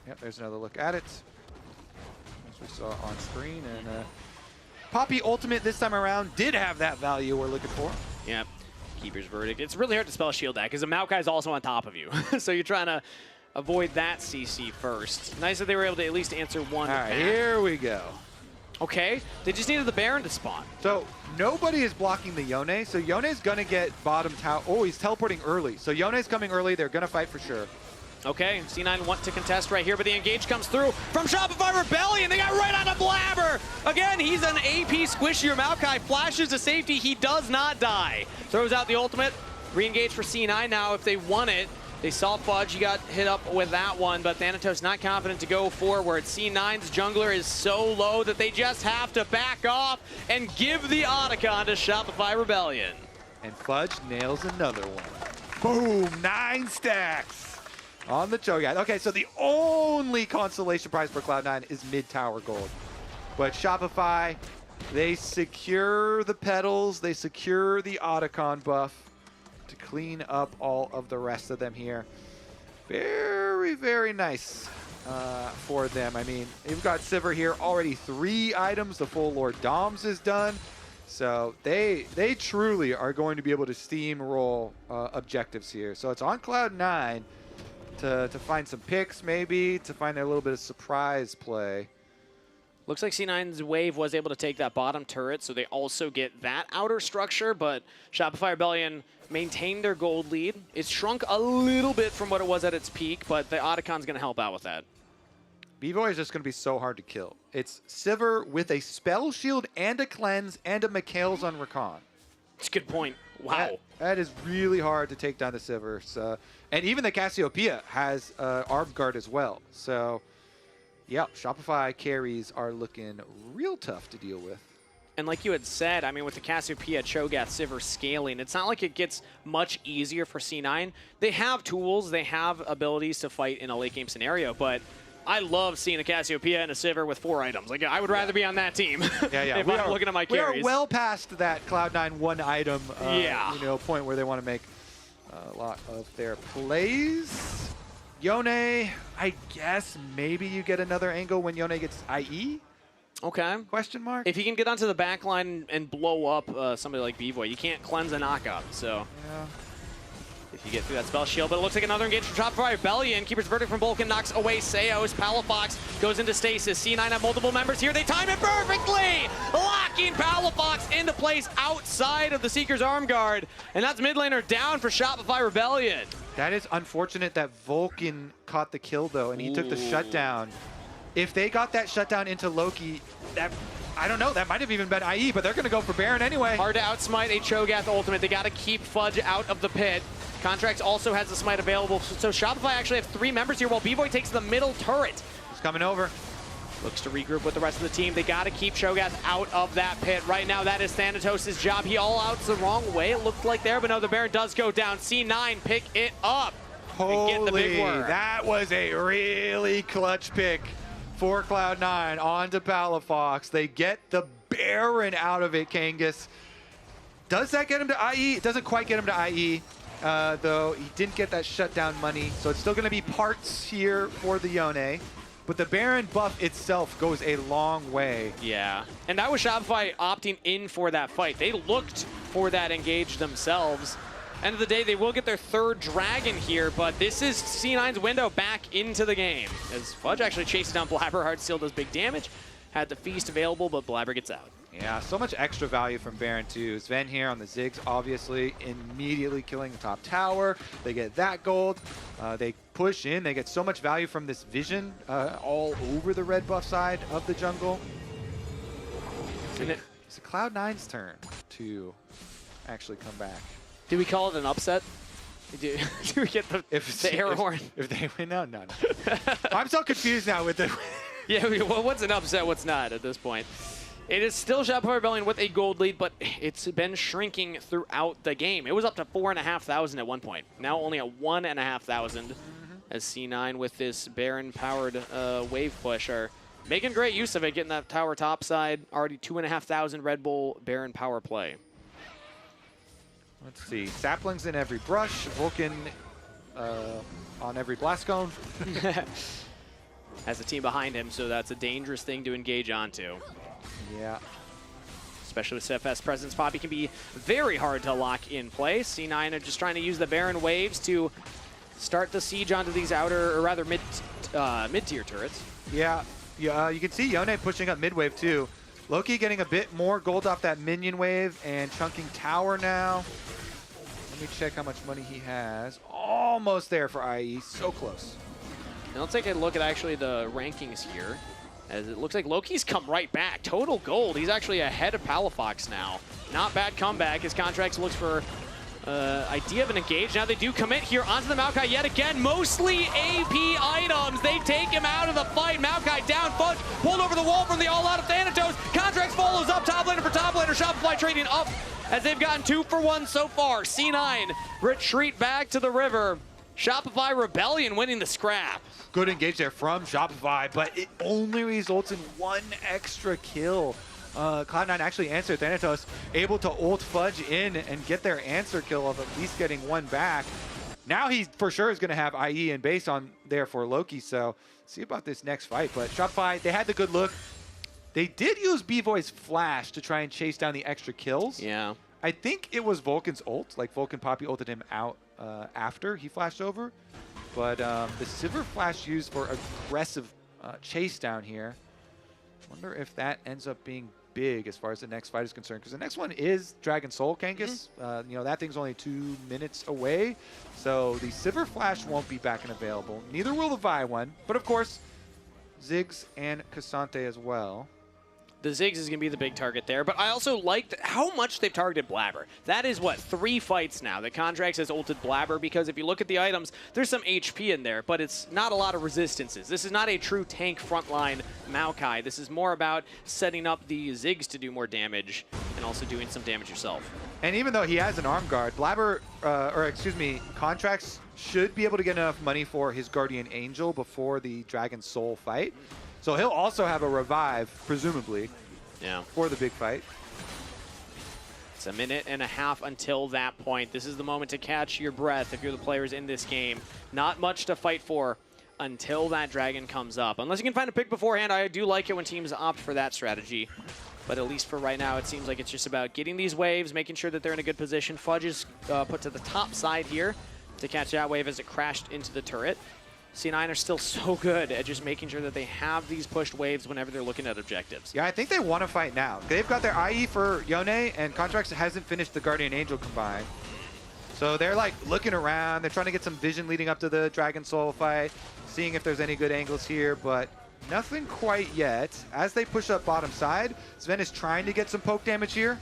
Yep, there's another look at it. As we saw on screen. And Poppy Ultimate this time around did have that value we're looking for. Yep. Keeper's Verdict. It's really hard to spell shield that because the Maokai is also on top of you. So you're trying to avoid that CC first. Nice that they were able to at least answer one. All right, here we go. Okay, they just needed the Baron to spawn. So nobody is blocking the Yone, so Yone's gonna get bottom tower. Oh, he's teleporting early. So Yone's coming early, they're gonna fight for sure. Okay, C9 want to contest right here, but the engage comes through from Shopify Rebellion. They got right on a Blabber. Again, he's an AP squishier. Maokai flashes to safety. He does not die. Throws out the ultimate. Re-engage for C9 now if they want it. They saw Fudge, he got hit up with that one, but Thanatos not confident to go forward. C9's jungler is so low that they just have to back off and give the Otacon to Shopify Rebellion. And Fudge nails another one. Boom, 9 stacks on the Cho'Gath. Okay, so the only consolation prize for Cloud9 is mid-tower gold. But Shopify, they secure the petals, they secure the Otacon buff to clean up all of the rest of them here. Very, very nice for them. I mean, you've got Sivir here, already 3 items. The full Lord Doms is done. So they truly are going to be able to steamroll objectives here. So it's on Cloud9 to find some picks, maybe, to find a little bit of surprise play. Looks like C9's wave was able to take that bottom turret, so they also get that outer structure, but Shopify Rebellion maintained their gold lead. It's shrunk a little bit from what it was at its peak, but the Otacon's going to help out with that. B-Boy is just going to be so hard to kill. It's Sivir with a Spell Shield and a Cleanse and a Mikhail's on Rakan. That's a good point. Wow. That is really hard to take down the Sivir. So, and even the Cassiopeia has Armed Guard as well. So, yeah, Shopify carries are looking real tough to deal with. And like you had said, I mean, with the Cassiopeia, Cho'Gath, Sivir scaling, it's not like it gets much easier for C9. They have tools, they have abilities to fight in a late game scenario, but I love seeing a Cassiopeia and a Sivir with 4 items. Like, I would rather be on that team. Yeah. If I'm looking at my carries. We are well past that Cloud9 one item point where they want to make a lot of their plays. Yone, I guess maybe you get another angle when Yone gets IE? Okay. Question mark? If you can get onto the back line and blow up somebody like B-Boy, you can't cleanse a knockup, so. Yeah. If you get through that spell shield, but it looks like another engage from Shopify Rebellion. Keeper's Verdict from Vulcan knocks away Seos. Palafox goes into stasis. C9 have multiple members here. They time it perfectly! Locking Palafox into place outside of the Seeker's arm guard. And that's mid laner down for Shopify Rebellion. That is unfortunate that Vulcan caught the kill, though, and he took the shutdown. If they got that shutdown into Loki, that, I don't know, that might have even been IE, but they're going to go for Baron anyway. Hard to outsmite a Cho'Gath ultimate. They got to keep Fudge out of the pit. Contrax also has the smite available, so Shopify actually have 3 members here while B-Boy takes the middle turret. He's coming over. Looks to regroup with the rest of the team. They got to keep Cho'Gath out of that pit. Right now, that is Thanatos' job. He all outs the wrong way, it looked like there, but no, the Baron does go down. C9 pick it up. Holy, and get the big worm. That was a really clutch pick for Cloud9 onto Palafox. They get the Baron out of it, Kangas. Does that get him to IE? It doesn't quite get him to IE. Though he didn't get that shutdown money, so it's still going to be parts here for the Yone. But the Baron buff itself goes a long way. Yeah, and that was Shopify opting in for that fight. They looked for that engage themselves. End of the day, they will get their 3rd dragon here, but this is C9's window back into the game. As Fudge actually chases down Blabber, hard still does big damage. Had the feast available, but Blabber gets out. Yeah, so much extra value from Baron too. Sven here on the Ziggs, obviously, immediately killing the top tower. They get that gold. They push in. They get so much value from this vision all over the red buff side of the jungle. It's a Cloud9's turn to actually come back. Do we call it an upset? Do we get the air horn? If they win, no. I'm so confused now with the... Yeah, well, what's an upset, what's not at this point? It is still Shopify Rebellion with a gold lead, but it's been shrinking throughout the game. It was up to 4,500 at one point. Now only at 1,500 as C9 with this Baron-powered wave push are making great use of it, getting that tower topside. Already 2,500 Red Bull Baron power play. Let's see. Saplings in every brush. Vulcan on every blast cone. Has a team behind him, so that's a dangerous thing to engage onto. Yeah. Especially with CFS presence, Poppy can be very hard to lock in place. C9 are just trying to use the Baron waves to start the siege onto these outer, or rather mid-tier turrets. Yeah, you can see Yone pushing up mid-wave too. Loki getting a bit more gold off that minion wave and chunking tower now. Let me check how much money he has. Almost there for IE, so close. Now let's take a look at actually the rankings here, as it looks like Loki's come right back. Total gold, he's actually ahead of Palafox now. Not bad comeback, his Contrax looks for idea of an engage. Now they do commit here onto the Maokai yet again. Mostly AP items. They take him out of the fight. Maokai down, Fudge pulled over the wall from the all-out of Thanatos. Contrax follows up, top laner for top laner. Shopify trading up as they've gotten 2 for 1 so far. C9 retreat back to the river. Shopify Rebellion winning the scrap. Good engage there from Shopify, but it only results in 1 extra kill Cloud9 actually answered. Thanatos able to ult Fudge in and get their answer kill of at least getting one back. Now he for sure is going to have IE and base on there for Loki, so see about this next fight. But Shopify, they had the good look. They did use B-Boy's flash to try and chase down the extra kills. Yeah. I think it was Vulcan's ult. Like, Vulcan Poppy ulted him out after he flashed over. But the Sivir flash used for aggressive chase down here. Wonder if that ends up being big as far as the next fight is concerned. Because the next one is Dragon Soul, Kangas. You know, that thing's only 2 minutes away. So the Sivir flash won't be back and available. Neither will the Vi one. But, of course, Ziggs and Cassante as well. The Ziggs is going to be the big target there, but I also liked how much they've targeted Blabber. That is, what, 3 fights now that Contrax has ulted Blabber, because if you look at the items, there's some HP in there, but it's not a lot of resistances. This is not a true tank frontline Maokai. This is more about setting up the Ziggs to do more damage and also doing some damage yourself. And even though he has an arm guard, Blabber, Contrax should be able to get enough money for his Guardian Angel before the Dragon Soul fight. So he'll also have a revive, presumably, for the big fight. It's a minute and a half until that point. This is the moment to catch your breath if you're the players in this game. Not much to fight for until that dragon comes up. Unless you can find a pick beforehand, I do like it when teams opt for that strategy. But at least for right now, it seems like it's just about getting these waves, making sure that they're in a good position. Fudge is put to the top side here to catch that wave as it crashed into the turret. C9 are still so good at just making sure that they have these pushed waves whenever they're looking at objectives. Yeah, I think they want to fight now. They've got their IE for Yone, and Contrax hasn't finished the Guardian Angel combined. So they're like looking around. They're trying to get some vision leading up to the Dragon Soul fight, seeing if there's any good angles here, but nothing quite yet. As they push up bottom side, Sven is trying to get some poke damage here.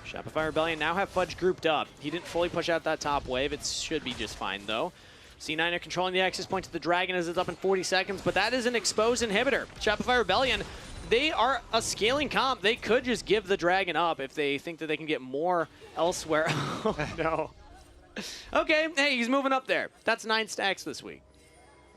Shopify Rebellion now have Fudge grouped up. He didn't fully push out that top wave. It should be just fine, though. C9 are controlling the access point to the Dragon as it's up in 40 seconds, but that is an exposed inhibitor. Shopify Rebellion, they are a scaling comp. They could just give the Dragon up if they think that they can get more elsewhere. Oh, no. Okay, hey, he's moving up there. That's 9 stacks this week.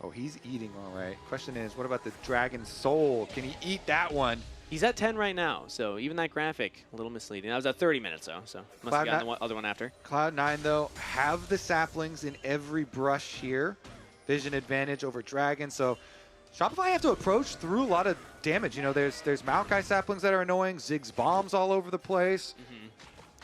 Oh, he's eating all right. Question is, what about the Dragon Soul? Can he eat that one? He's at 10 right now, so even that graphic, a little misleading. That was at 30 minutes, though, so must have gotten the other one after. Cloud9, though, have the saplings in every brush here. Vision advantage over Dragon, so Shopify have to approach through a lot of damage. You know, there's Maokai saplings that are annoying, Ziggs bombs all over the place.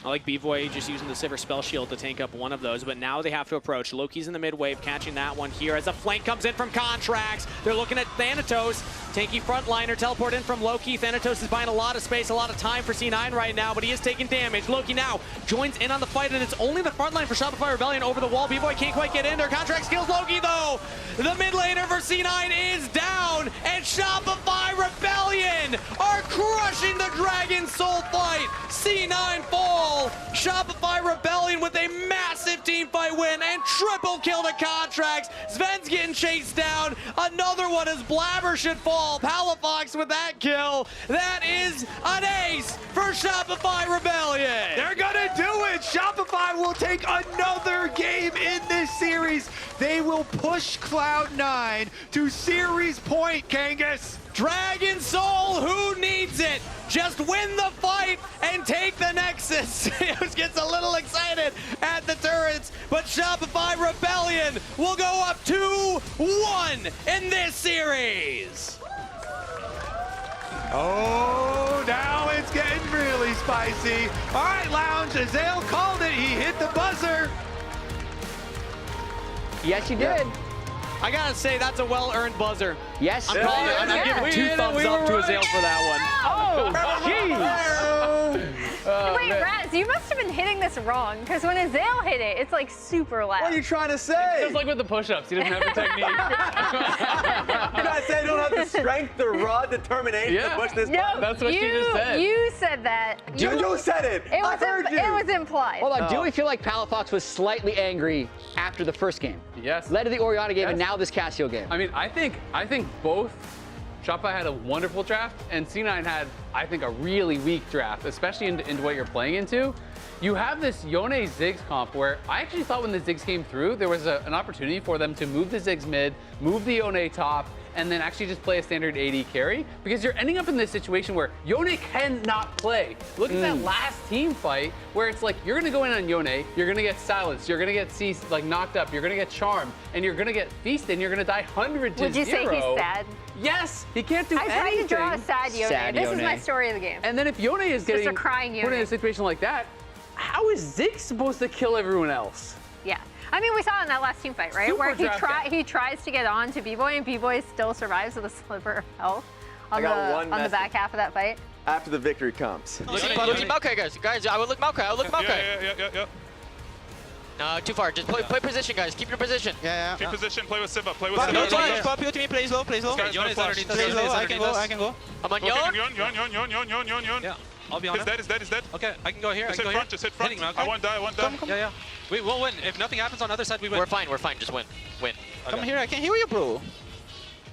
I like B-Boy just using the Sivir Spell Shield to tank up one of those, but now they have to approach. Loki's in the mid wave, catching that one here as a flank comes in from Contrax. They're looking at Thanatos. Tanky frontliner teleport in from Loki. Thanatos is buying a lot of space, a lot of time for C9 right now, but he is taking damage. Loki now joins in on the fight, and it's only the front line for Shopify Rebellion over the wall. B-Boy can't quite get in there. Contrax kills Loki, though. The mid laner for C9 is down, and Shopify Rebellion are crushing the Dragon Soul fight. C9 fall. Shopify Rebellion with a massive team fight win and triple kill to Contrax. Sven's getting chased down. Another one as Blabber should fall. Palafox with that kill. That is an ace for Shopify Rebellion. They're gonna do it. Shopify will take another game in this series. They will push Cloud9 to series point, Kangas. Dragon Soul, who needs it? Just win the fight and take the Nexus. It gets a little excited at the turrets, but Shopify Rebellion will go up 2-1 in this series. Oh, now it's getting really spicy. All right, Lounge, Azael called it. He hit the buzzer. Yes, he did. I gotta say, that's a well-earned buzzer. Yes, I'm calling it. I'm giving 2 thumbs up to Azael for that one. Oh, jeez. Wait, Raz, you must have been hitting this wrong, because when Azael hit it, it's like super loud. What are you trying to say? Just like with the push-ups, he doesn't have the technique. You guys say I don't have the strength, the raw determination to push this button? That's what you just said. You said that. You said it. I heard you. It was implied. Hold on, do we feel like Palafox was slightly angry after the first game? Yes. Led to the Oriana game and now this Cassio game. I mean, I think both Shopify had a wonderful draft, and C9 had, I think, a really weak draft, especially into what you're playing into. You have this Yone Ziggs comp where I actually thought when the Ziggs came through, there was an opportunity for them to move the Ziggs mid, move the Yone top, and then actually just play a standard AD carry, because you're ending up in this situation where Yone cannot play. Look at that last team fight where it's like you're gonna go in on Yone, you're gonna get silenced, you're gonna get knocked up, you're gonna get charmed, and you're gonna get feasted, and you're gonna die 100 to 0. Would you say he's sad? Yes, he can't do anything. I tried to draw a sad Yone. This is my story of the game. And then if Yone is getting a crying Yone. put in a situation like that, how is Ziggs supposed to kill everyone else? Yeah. I mean, we saw it in that last team fight, right? Super Where draft he tries to get on to B-Boy, and B-Boy still survives with a sliver of health on the back half of that fight. After the victory comes. Look at Maokai, guys. I would look Maokai. Yeah. No, too far. Just play position, guys. Keep your position. Keep position, play with Siva. Play with Siva. Siva. To me, play slow. Play slow, I can go. I'm on Yon. Yeah, I'll be on He's dead. Okay, I can go here. Just hit front. I won't die. Come. Yeah. We'll win. If nothing happens on the other side, we win. We're fine. Just win. Come here. I can heal you, bro.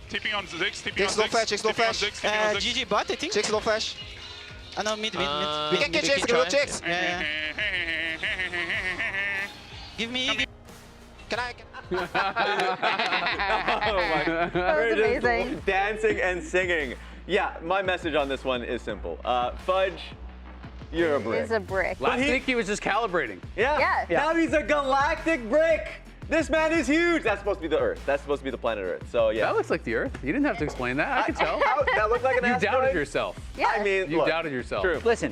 TP on Ziggs. Take slow flash. GG bot, I think. Take slow flash. No, mid. We can get Jax. Go Jax. Yeah. Give me. Can I? Oh my God. We're amazing. Just dancing and singing. Yeah, my message on this one is simple. Fudge, you're a brick. He's a brick. Last week he was just calibrating. Yeah. Now he's a galactic brick. This man is huge. That's supposed to be the Earth. That's supposed to be the planet Earth. So yeah. That looks like the Earth. You didn't have to explain that. I could tell. That looked like an You asteroid? doubted yourself. Yeah. I mean, You look, doubted yourself. True. Listen,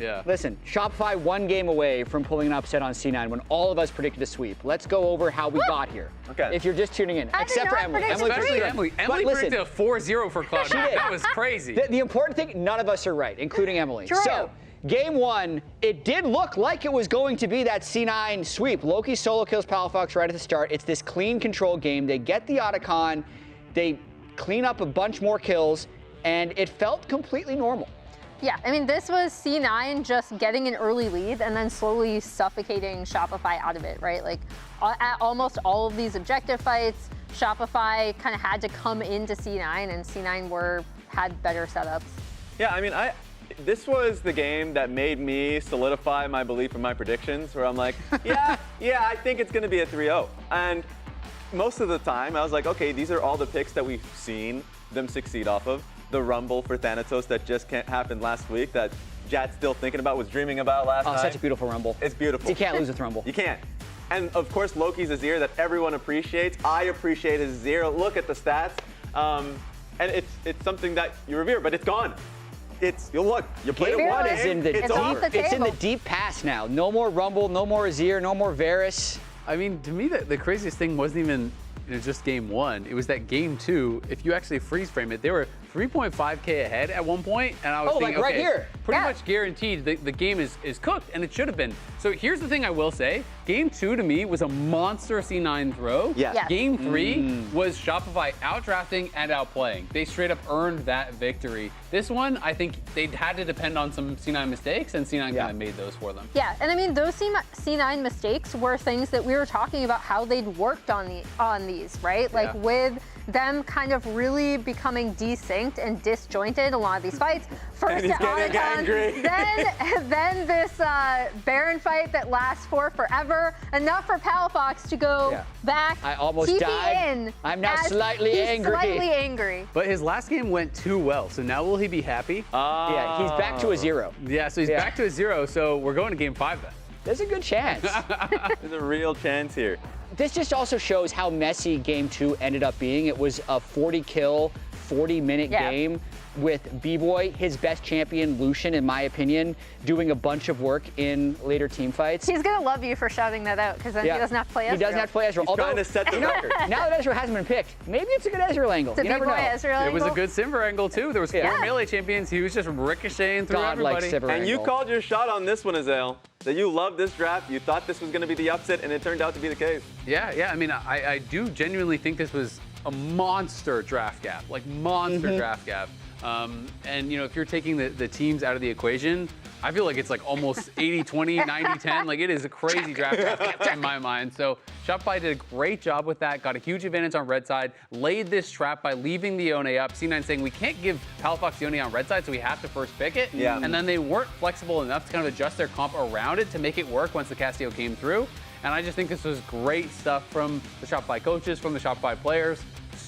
Shopify 1 game away from pulling an upset on C9 when all of us predicted a sweep. Let's go over how we got here. Okay. If you're just tuning in, I did except for not Emily. predict Especially But Emily. But Emily listen, predicted a 4-0 for Cloud9. She did. That was crazy. The important thing, none of us are right, including Emily. True. So, game 1, it did look like it was going to be that C9 sweep. Loki solo kills Palafox right at the start. It's this clean control game. They get the Otacon, they clean up a bunch more kills, and it felt completely normal. Yeah, I mean, this was C9 just getting an early lead and then slowly suffocating Shopify out of it, right? Like, at almost all of these objective fights, Shopify kind of had to come into C9, and C9 had better setups. Yeah, I mean, this was the game that made me solidify my belief in my predictions, where I'm like, yeah, I think it's going to be a 3-0. And most of the time, I was like, okay, these are all the picks that we've seen them succeed off of. The Rumble for Thanatos that just happened last week, that Jat's still thinking about, was dreaming about last night. Such a beautiful Rumble. It's beautiful. You can't lose with Rumble. You can't. And of course, Loki's Azir that everyone appreciates. I appreciate his Azir. Look at the stats. And it's something that you revere, but it's gone. You played it once. It's over. It's in the deep past now. No more Rumble, no more Azir, no more Varus. I mean, to me, the craziest thing wasn't even just game 1. It was that game 2, if you actually freeze frame it, they were 3.5K ahead at one point, and I was thinking, right okay, here. pretty much guaranteed the game is cooked, and it should have been. So here's the thing I will say. Game 2 to me was a monster C9 throw. Yes. Game 3 was Shopify outdrafting and outplaying. They straight up earned that victory. This one, I think they had to depend on some C9 mistakes, and C9 kind of made those for them. Yeah, and I mean, those C9 mistakes were things that we were talking about how they'd worked on these, right? Like with them kind of really becoming desynced and disjointed a lot of these fights. First at Otacon, then this Baron fight that lasts for forever. Enough for Palafox to go back. I almost TP died. In I'm now as slightly he's angry. Slightly angry. But his last game went too well, so now will he be happy? Yeah, he's back to a 0. Yeah, so he's back to a 0, so we're going to game 5 then. There's a good chance. There's a real chance here. This just also shows how messy game 2 ended up being. It was a 40-kill, 40-minute game with B-Boy, his best champion, Lucian, in my opinion, doing a bunch of work in later team fights. He's going to love you for shouting that out, because then he doesn't have to play Ezreal. He doesn't have to play Ezreal. He's trying to set the record. Now that Ezreal hasn't been picked, maybe it's a good Ezreal angle. It's a you never know. Ezreal angle. It was a good Simber angle, too. There was 4 melee champions. He was just ricocheting through everybody. And you called your shot on this one, Azael. That you loved this draft. You thought this was going to be the upset, and it turned out to be the case. Yeah. I mean, I do genuinely think this was a monster draft gap, like monster draft gap. And, you know, if you're taking the teams out of the equation, I feel like it's like almost 80-20, 90-10. Like, it is a crazy draft in my mind. So Shopify did a great job with that, got a huge advantage on red side, laid this trap by leaving the Yone up. C9 saying, we can't give Palafox Yone on red side, so we have to first pick it. Yeah. And then they weren't flexible enough to kind of adjust their comp around it to make it work once the Castillo came through. And I just think this was great stuff from the Shopify coaches, from the Shopify players.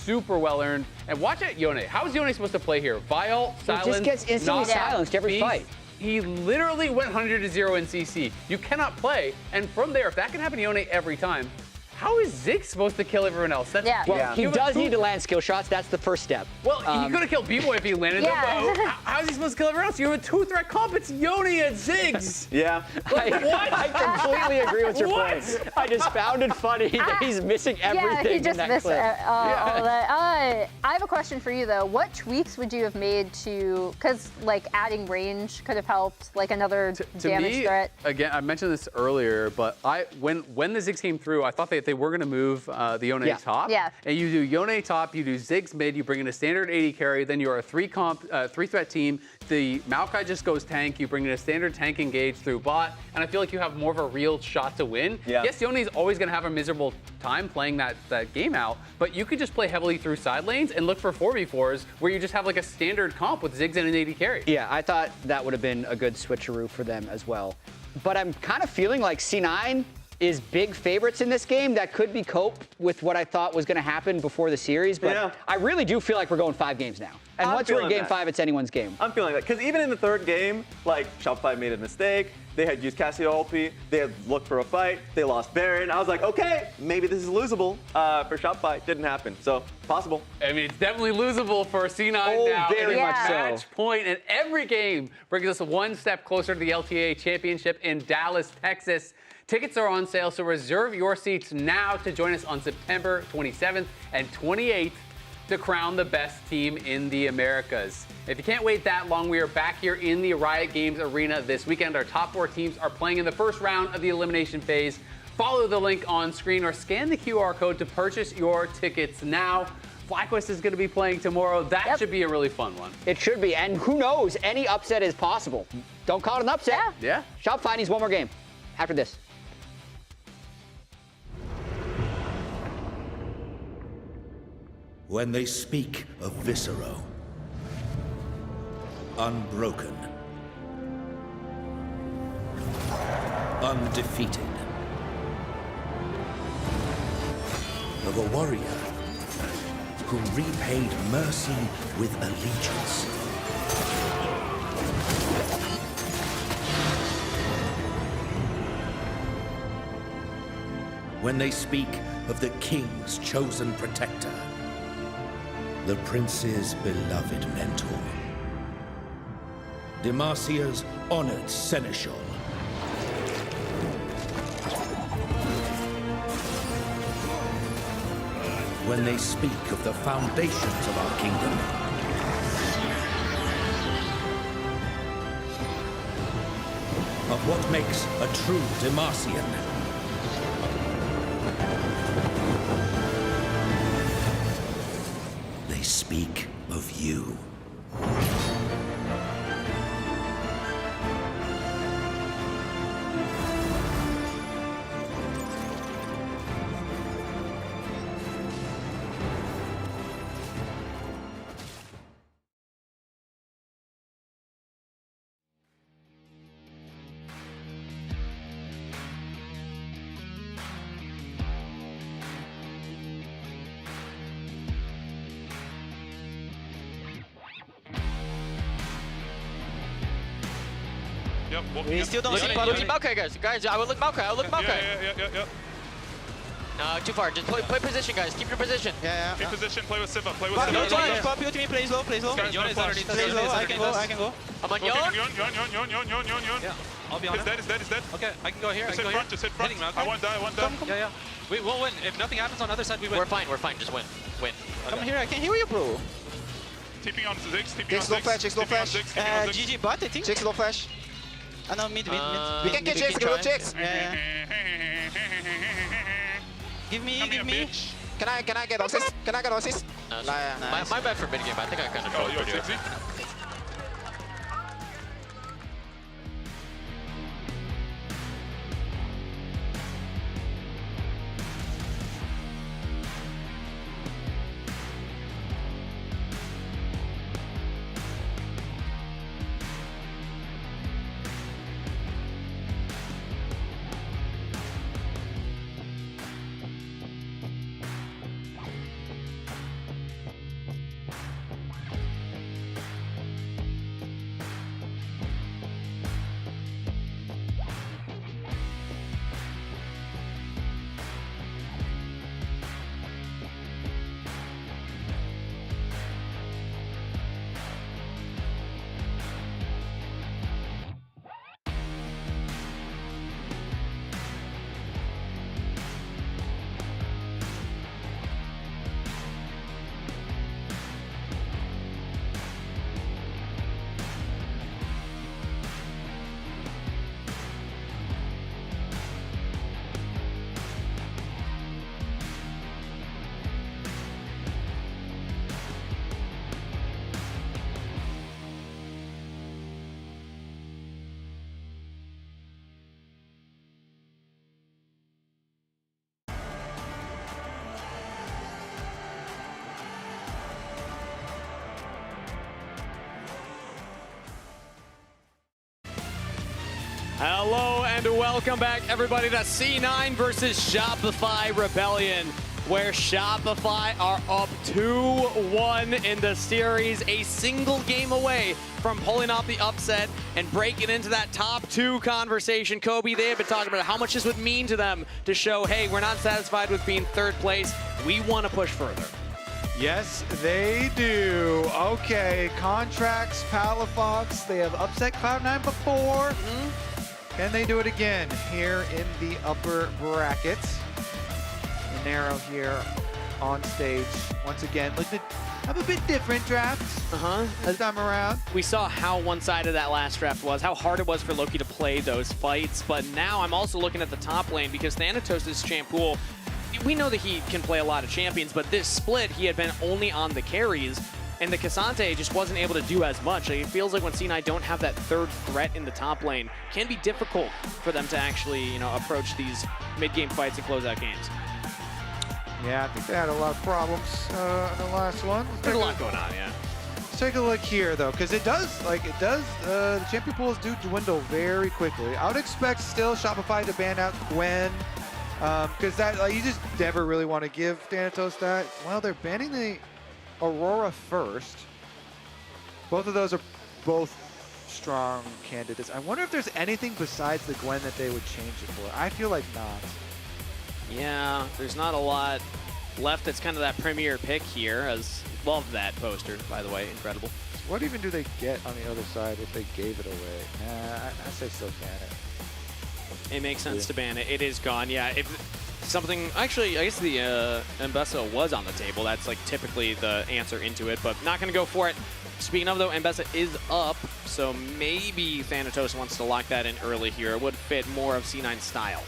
super well earned. And watch out, Yone. How is Yone supposed to play here? Vial, silence, He just gets instantly silenced every fight. He literally went 100-0 in CC. You cannot play. And from there, if that can happen to Yone every time, how is Ziggs supposed to kill everyone else? That's, Well, he does need to land skill shots. That's the first step. Well, he could have killed B-Boy if he landed them, but how is he supposed to kill everyone else? You have a 2-threat comp. It's Yone and Ziggs. Yeah. I completely agree with your point. I just found it funny that he's missing everything he just in that missed clip. all that. I have a question for you, though. What tweaks would you have made to, because like adding range could have helped, like another damage threat? Again, I mentioned this earlier, but when the Ziggs came through, I thought they were going to move the Yone top. Yeah. And you do Yone top, you do Ziggs mid, you bring in a standard 80 carry, then you're a 3-threat team. The Maokai just goes tank, you bring in a standard tank engage through bot, and I feel like you have more of a real shot to win. Yeah. Yes, Yone's always going to have a miserable time playing that game out, but you could just play heavily through side lanes and look for 4v4s where you just have like a standard comp with Ziggs and an 80 carry. Yeah, I thought that would have been a good switcheroo for them as well. But I'm kind of feeling like C9 is big favorites in this game. That could be cope with what I thought was going to happen before the series, but I really do feel like we're going 5 games now. And once we're in game 5, it's anyone's game. I'm feeling that, because even in the third game, like, Shopify made a mistake, they had used Cassio ulti, they had looked for a fight, they lost Baron. I was like, okay, maybe this is losable for Shopify. Didn't happen, so possible. I mean, it's definitely losable for C9 now. Very much so. Match point, and every game brings us one step closer to the LTA Championship in Dallas, Texas. Tickets are on sale, so reserve your seats now to join us on September 27th and 28th to crown the best team in the Americas. If you can't wait that long, we are back here in the Riot Games Arena this weekend. Our top 4 teams are playing in the first round of the Elimination Phase. Follow the link on screen or scan the QR code to purchase your tickets now. FlyQuest is going to be playing tomorrow. That should be a really fun one. It should be, and who knows, any upset is possible. Don't call it an upset. Yeah. Shopify needs one more game after this. When they speak of Viscero, unbroken, undefeated, of a warrior who repaid mercy with allegiance. When they speak of the king's chosen protector, the prince's beloved mentor, Demacia's honored seneschal, when they speak of the foundations of our kingdom, of what makes a true Demacian, they speak of you. We still don't see Looking Maokai, guys. I would look Maokai. Yeah. Too far. Just play position, guys. Keep your position. Keep position, play with Siva, play with Pop Siva. ulti me, play slow. Play slow, I can go. I'm on Yon. Yeah, I'll be on him. He's dead. Okay, I can go here. Just hit front. I won't die. Yeah. We'll win. If nothing happens on the other side, we win. We're fine. Just win. Come here, I can heal you, bro. TP on Ziggs, Take slow flash. GG bot, I think. Take slow flash. No, mid. We can get checks, go checks. Yeah. Give me. Can I get assist? My bad for mid game. I think I kind of controlled pretty well. Hello and welcome back, everybody, to C9 versus Shopify Rebellion, where Shopify are up 2-1 in the series, a single game away from pulling off the upset and breaking into that top 2 conversation. Kobe, they have been talking about how much this would mean to them to show, hey, we're not satisfied with being 3rd place. We want to push further. Yes, they do. Okay, Contrax, Palafox, they have upset Cloud9 before. Can they do it again here in the upper brackets? Narrow here on stage once again. Look at have a bit different drafts this time around. We saw how one-sided that last draft was, how hard it was for Loki to play those fights, but now I'm also looking at the top lane because Thanatos' champ pool, we know that he can play a lot of champions, but this split, he had been only on the carries, and the Cassante just wasn't able to do as much. Like, it feels like when C9 don't have that 3rd threat in the top lane, it can be difficult for them to actually, you know, approach these mid-game fights and close out games. Yeah, I think they had a lot of problems in the last one. There's a lot going on, yeah. Let's take a look here, though, because the champion pools do dwindle very quickly. I would expect still Shopify to ban out Gwen, because that, like, you just never really want to give Thanatos that. Well, they're banning the Aurora first. Both of those are both strong candidates. I wonder if there's anything besides the Gwen that they would change it for. I feel like not. Yeah, there's not a lot left that's kind of that premier pick here. As love that poster, by the way, incredible. What even do they get on the other side if they gave it away? I say still ban it. It makes sense to ban it. It is gone, yeah. If something, actually, I guess the Mbessa was on the table. That's like typically the answer into it, but not going to go for it. Speaking of, though, Mbessa is up, so maybe Thanatos wants to lock that in early here. It would fit more of C9's style.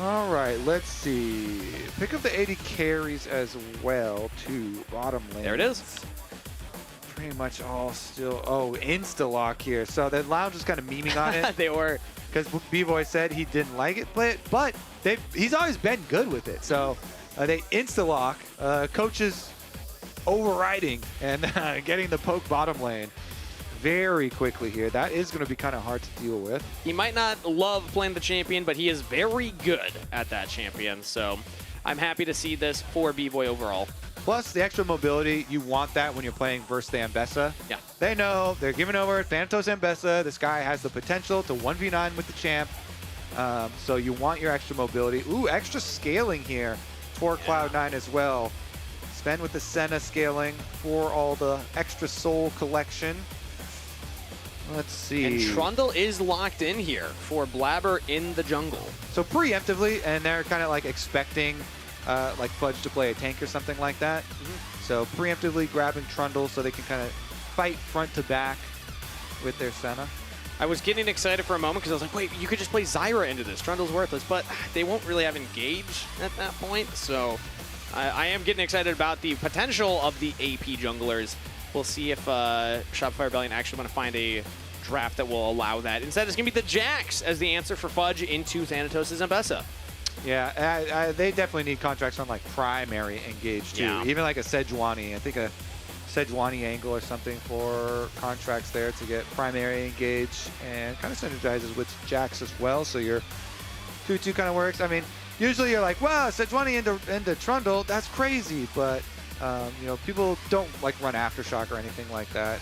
All right, let's see. Pick up the 80 carries as well to bottom lane. There it is. Pretty much all still, insta-lock here. So the Lounge was kind of memeing on it. They were. Because B-Boy said he didn't like it, but he's always been good with it. So they insta-lock, coaches overriding and getting the poke bottom lane very quickly here. That is going to be kind of hard to deal with. He might not love playing the champion, but he is very good at that champion. So I'm happy to see this for B-Boy overall. Plus, the extra mobility, you want that when you're playing versus the Mbessa. Yeah. They know they're giving over Thanatos Mbessa. This guy has the potential to 1v9 with the champ. So you want your extra mobility. Ooh, extra scaling here for Cloud9 as well. Spend with the Senna scaling for all the extra soul collection. Let's see. And Trundle is locked in here for Blabber in the jungle. So preemptively, and they're kind of like expecting like Fudge to play a tank or something like that. So preemptively grabbing Trundle so they can kind of fight front to back with their Senna. I was getting excited for a moment because I was like, wait, you could just play Zyra into this. Trundle's worthless, but they won't really have engage at that point. So I am getting excited about the potential of the AP junglers. We'll see if Shopify Rebellion actually want to find a draft that will allow that. Instead, it's going to be the Jax as the answer for Fudge into Thanatos' Mbessa. Yeah, they definitely need contracts on like primary engage too. Yeah. Even like a Sejuani. I think a Sejuani angle or something for contracts there to get primary engage and kind of synergizes with Jax as well. So your 2-2 kind of works. I mean, usually you're like, wow, Sejuani into Trundle, that's crazy. But you know, people don't like run Aftershock or anything like that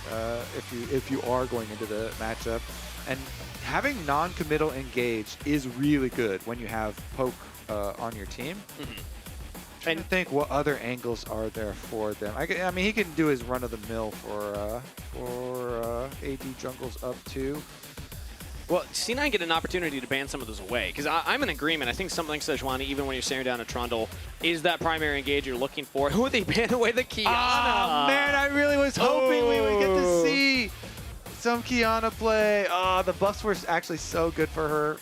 if you are going into the matchup. And having non-committal engage is really good when you have poke on your team. Trying to think what other angles are there for them. I mean, he can do his run-of-the-mill for AD jungles up too. Well, C9 get an opportunity to ban some of those away, because I'm in agreement. I think something like Sejuani, even when you're staring down a Trundle, is that primary engage you're looking for. Who would they ban away? The Kiana. Oh, man, I really was hoping we would get to see some Kiana play. The buffs were actually so good for her,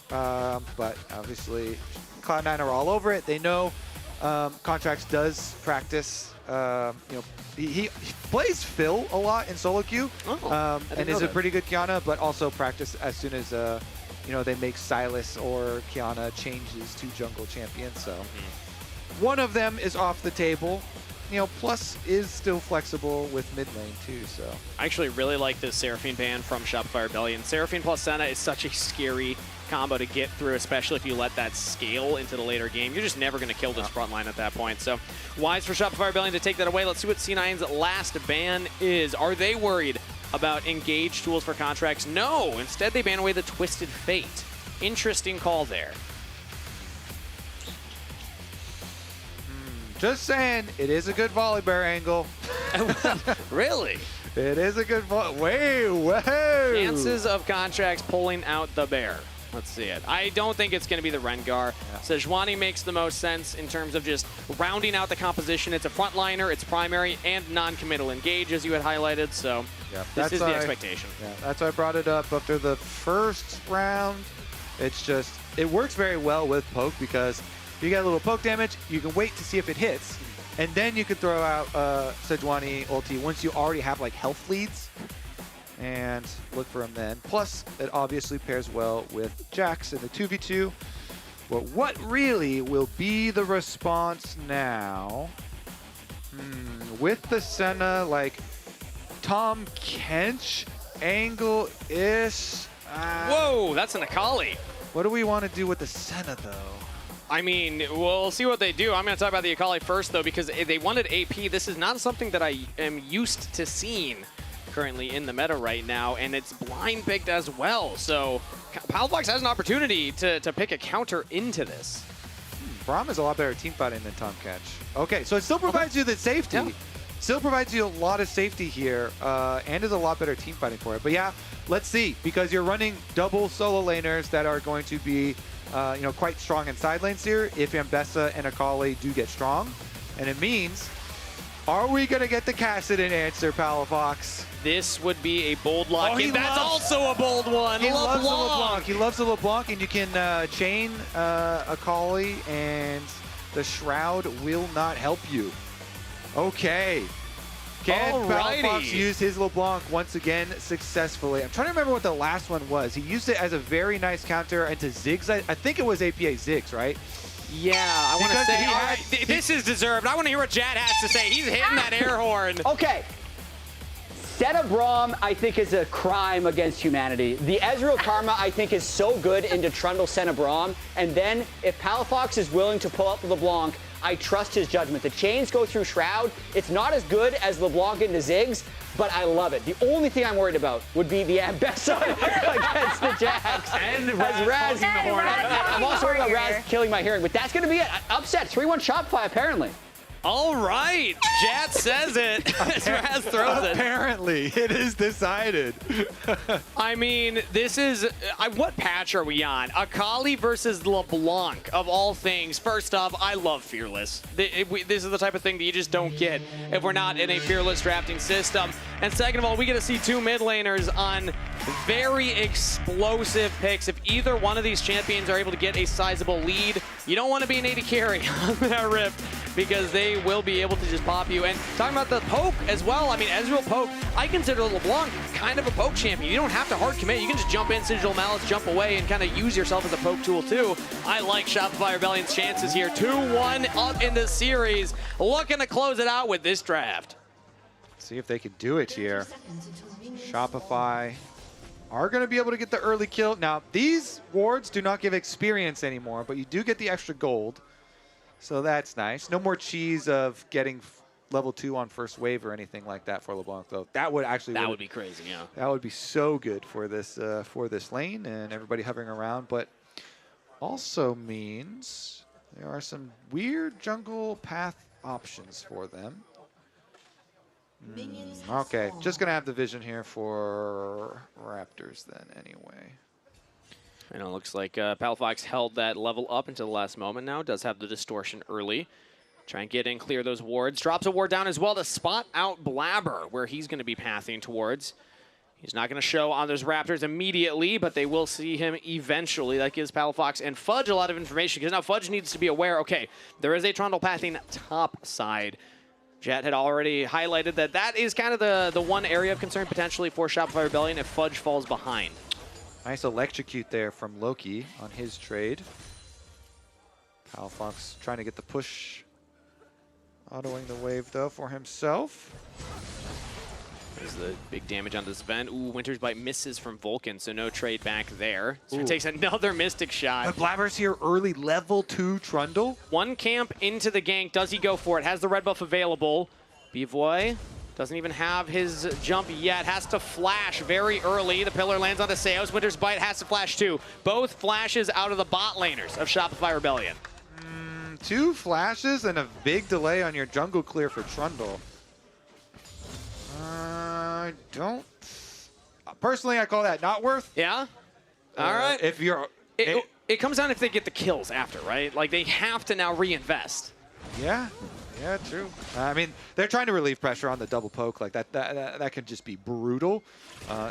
but obviously Cloud9 are all over it. They know Contrax does practice. You know, he plays Phil a lot in solo queue, and is a pretty good Kiana, but also practice as soon as you know, they make Silas or Kiana changes to jungle champion. So one of them is off the table. you know, Plus is still flexible with mid lane too, so. I actually really like this Seraphine ban from Shopify Rebellion. Seraphine plus Senna is such a scary combo to get through, especially if you let that scale into the later game. You're just never going to kill this front line at that point. So wise for Shopify Rebellion to take that away. Let's see what C9's last ban is. Are they worried about engage tools for Contrax? No, instead they ban away the Twisted Fate. Interesting call there. Just saying, it is a good volley bear angle. Really? It is a good volley. Whoa! Chances of Contrax pulling out the bear. Let's see it. I don't think it's going to be the Rengar. Yeah. Sejuani makes the most sense in terms of just rounding out the composition. It's a frontliner, it's primary, and non-committal engage, as you had highlighted. So this is the expectation. Yeah, that's why I brought it up after the first round. It's just, it works very well with poke because you get a little poke damage, you can wait to see if it hits, and then you can throw out Sejuani ulti once you already have like health leads, and look for him then. Plus, it obviously pairs well with Jax in the 2v2. But what really will be the response now? With the Senna, like Tom Kench angle-ish. Whoa, that's an Akali. What do we want to do with the Senna, though? I mean, we'll see what they do. I'm going to talk about the Akali first, though, because they wanted AP. This is not something that I am used to seeing currently in the meta right now, and it's blind picked as well. So Palafox has an opportunity to pick a counter into this. Braum is a lot better team fighting than Tom Kench. Okay, so it still provides you the safety. Yeah. Still provides you a lot of safety here, and is a lot better team fighting for it. But yeah, let's see, because you're running double solo laners that are going to be you know, quite strong in side lanes here if Ambessa and Akali do get strong. And it means, are we going to get the Kassadin answer, Palafox? This would be a bold lock, and that's also a bold one. He loves the LeBlanc. He loves the LeBlanc, and you can chain Akali, and the Shroud will not help you. Okay. Can Palafox use his LeBlanc once again successfully? I'm trying to remember what the last one was. He used it as a very nice counter into Ziggs. I think it was APA Ziggs, right? Yeah, I want to say, all right, this is deserved. I want to hear what Jad has to say. He's hitting that air horn. Okay. Senna Braum, I think, is a crime against humanity. The Ezreal Karma, I think, is so good into Trundle Senna Braum. And then if Palafox is willing to pull up LeBlanc, I trust his judgment. The chains go through Shroud. It's not as good as LeBlanc into Ziggs, but I love it. The only thing I'm worried about would be the Ambessa against the Jax. And Raz the horn. I'm also worried about Raz killing my hearing, but that's going to be it. Upset, 3-1 Shopify, apparently. All right, Jat says it. Raz throws it. Apparently, it is decided. I mean, this is, what patch are we on? Akali versus LeBlanc, of all things. First off, I love Fearless. This is the type of thing that you just don't get if we're not in a Fearless drafting system. And second of all, we get to see two mid laners on very explosive picks. If either one of these champions are able to get a sizable lead, you don't want to be an AD carry on that Rift, because they will be able to just pop you. And talking about the poke as well, I mean, Ezreal poke, I consider LeBlanc kind of a poke champion. You don't have to hard commit. You can just jump in, Sigil Malice, jump away, and kind of use yourself as a poke tool too. I like Shopify Rebellion's chances here. 2-1 up in the series, looking to close it out with this draft. See if they can do it here. Shopify are going to be able to get the early kill. Now, these wards do not give experience anymore, but you do get the extra gold. So that's nice. No more cheese of getting level 2 on first wave or anything like that for LeBlanc, though. That would actually would be crazy, yeah. That would be so good for this lane and everybody hovering around, but also means there are some weird jungle path options for them. Okay, just gonna have the vision here for Raptors then anyway. I know, it looks like Palafox held that level up until the last moment now. Does have the distortion early. Try and get in, clear those wards. Drops a ward down as well to spot out Blabber, where he's going to be pathing towards. He's not going to show on those Raptors immediately, but they will see him eventually. That gives Palafox and Fudge a lot of information, because now Fudge needs to be aware, okay, there is a Trundle pathing top side. Jet had already highlighted that that is kind of the one area of concern potentially for Shopify Rebellion if Fudge falls behind. Nice electrocute there from Loki on his trade. Palafox trying to get the push Autoing the wave, though, for himself. There's the big damage on this Sven. Ooh, Winter's Bite misses from Vulcan, so no trade back there. So takes another Mystic shot. But Blabber's here early, level 2 Trundle. One camp into the gank. Does he go for it? Has the red buff available. Bivoy doesn't even have his jump yet. Has to flash very early. The pillar lands on the Seos. Winter's Bite has to flash too. Both flashes out of the bot laners of Shopify Rebellion. 2 flashes and a big delay on your jungle clear for Trundle. I don't... Personally, I call that not worth. Yeah? All right. If you're... It comes down if they get the kills after, right? Like, they have to now reinvest. Yeah. Yeah, true. I mean, they're trying to relieve pressure on the double poke. Like, that can just be brutal.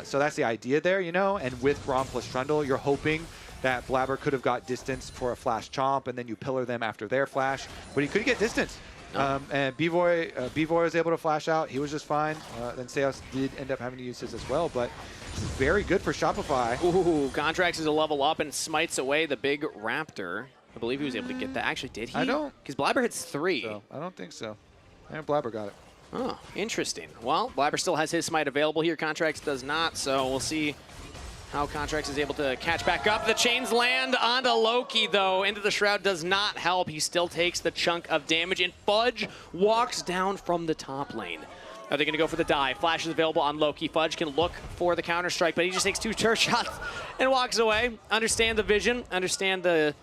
So that's the idea there, you know? And with Braum plus Trundle, you're hoping that Blabber could have got distance for a flash chomp, and then you pillar them after their flash. But he could get distance. And Bivoy was able to flash out. He was just fine. Then Seos did end up having to use his as well, but this is very good for Shopify. Ooh, Contrax is a level up and smites away the big Raptor. I believe he was able to get that. Actually, did he? I don't. Because Blabber hits 3. So, I don't think so. And Blabber got it. Oh, interesting. Well, Blabber still has his smite available here. Contrax does not, so we'll see how Contrax is able to catch back up. The chains land onto Loki, though. Into the Shroud does not help. He still takes the chunk of damage, and Fudge walks down from the top lane. Are they going to go for the dive? Flash is available on Loki. Fudge can look for the counter-strike, but he just takes 2 turret shots and walks away. Understand the vision, understand the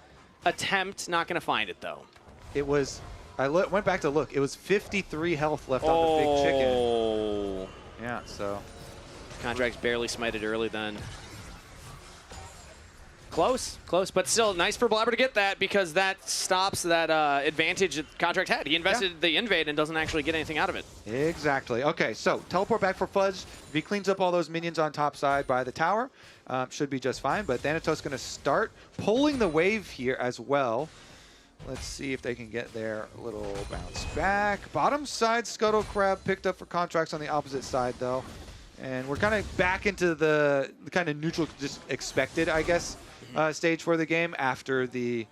attempt. Not going to find it, though. It was... I went back to look. It was 53 health left on the big chicken. Yeah, so... Contrax barely smited early then. Close, but still nice for Blabber to get that because that stops that advantage that Contrax had. He invested the invade and doesn't actually get anything out of it. Exactly. Okay, so teleport back for Fudge. If he cleans up all those minions on top side by the tower, should be just fine. But Thanatos going to start pulling the wave here as well. Let's see if they can get their little bounce back. Bottom side Scuttle Crab picked up for Contrax on the opposite side though. And we're kind of back into the kind of neutral, just expected, I guess, stage for the game after the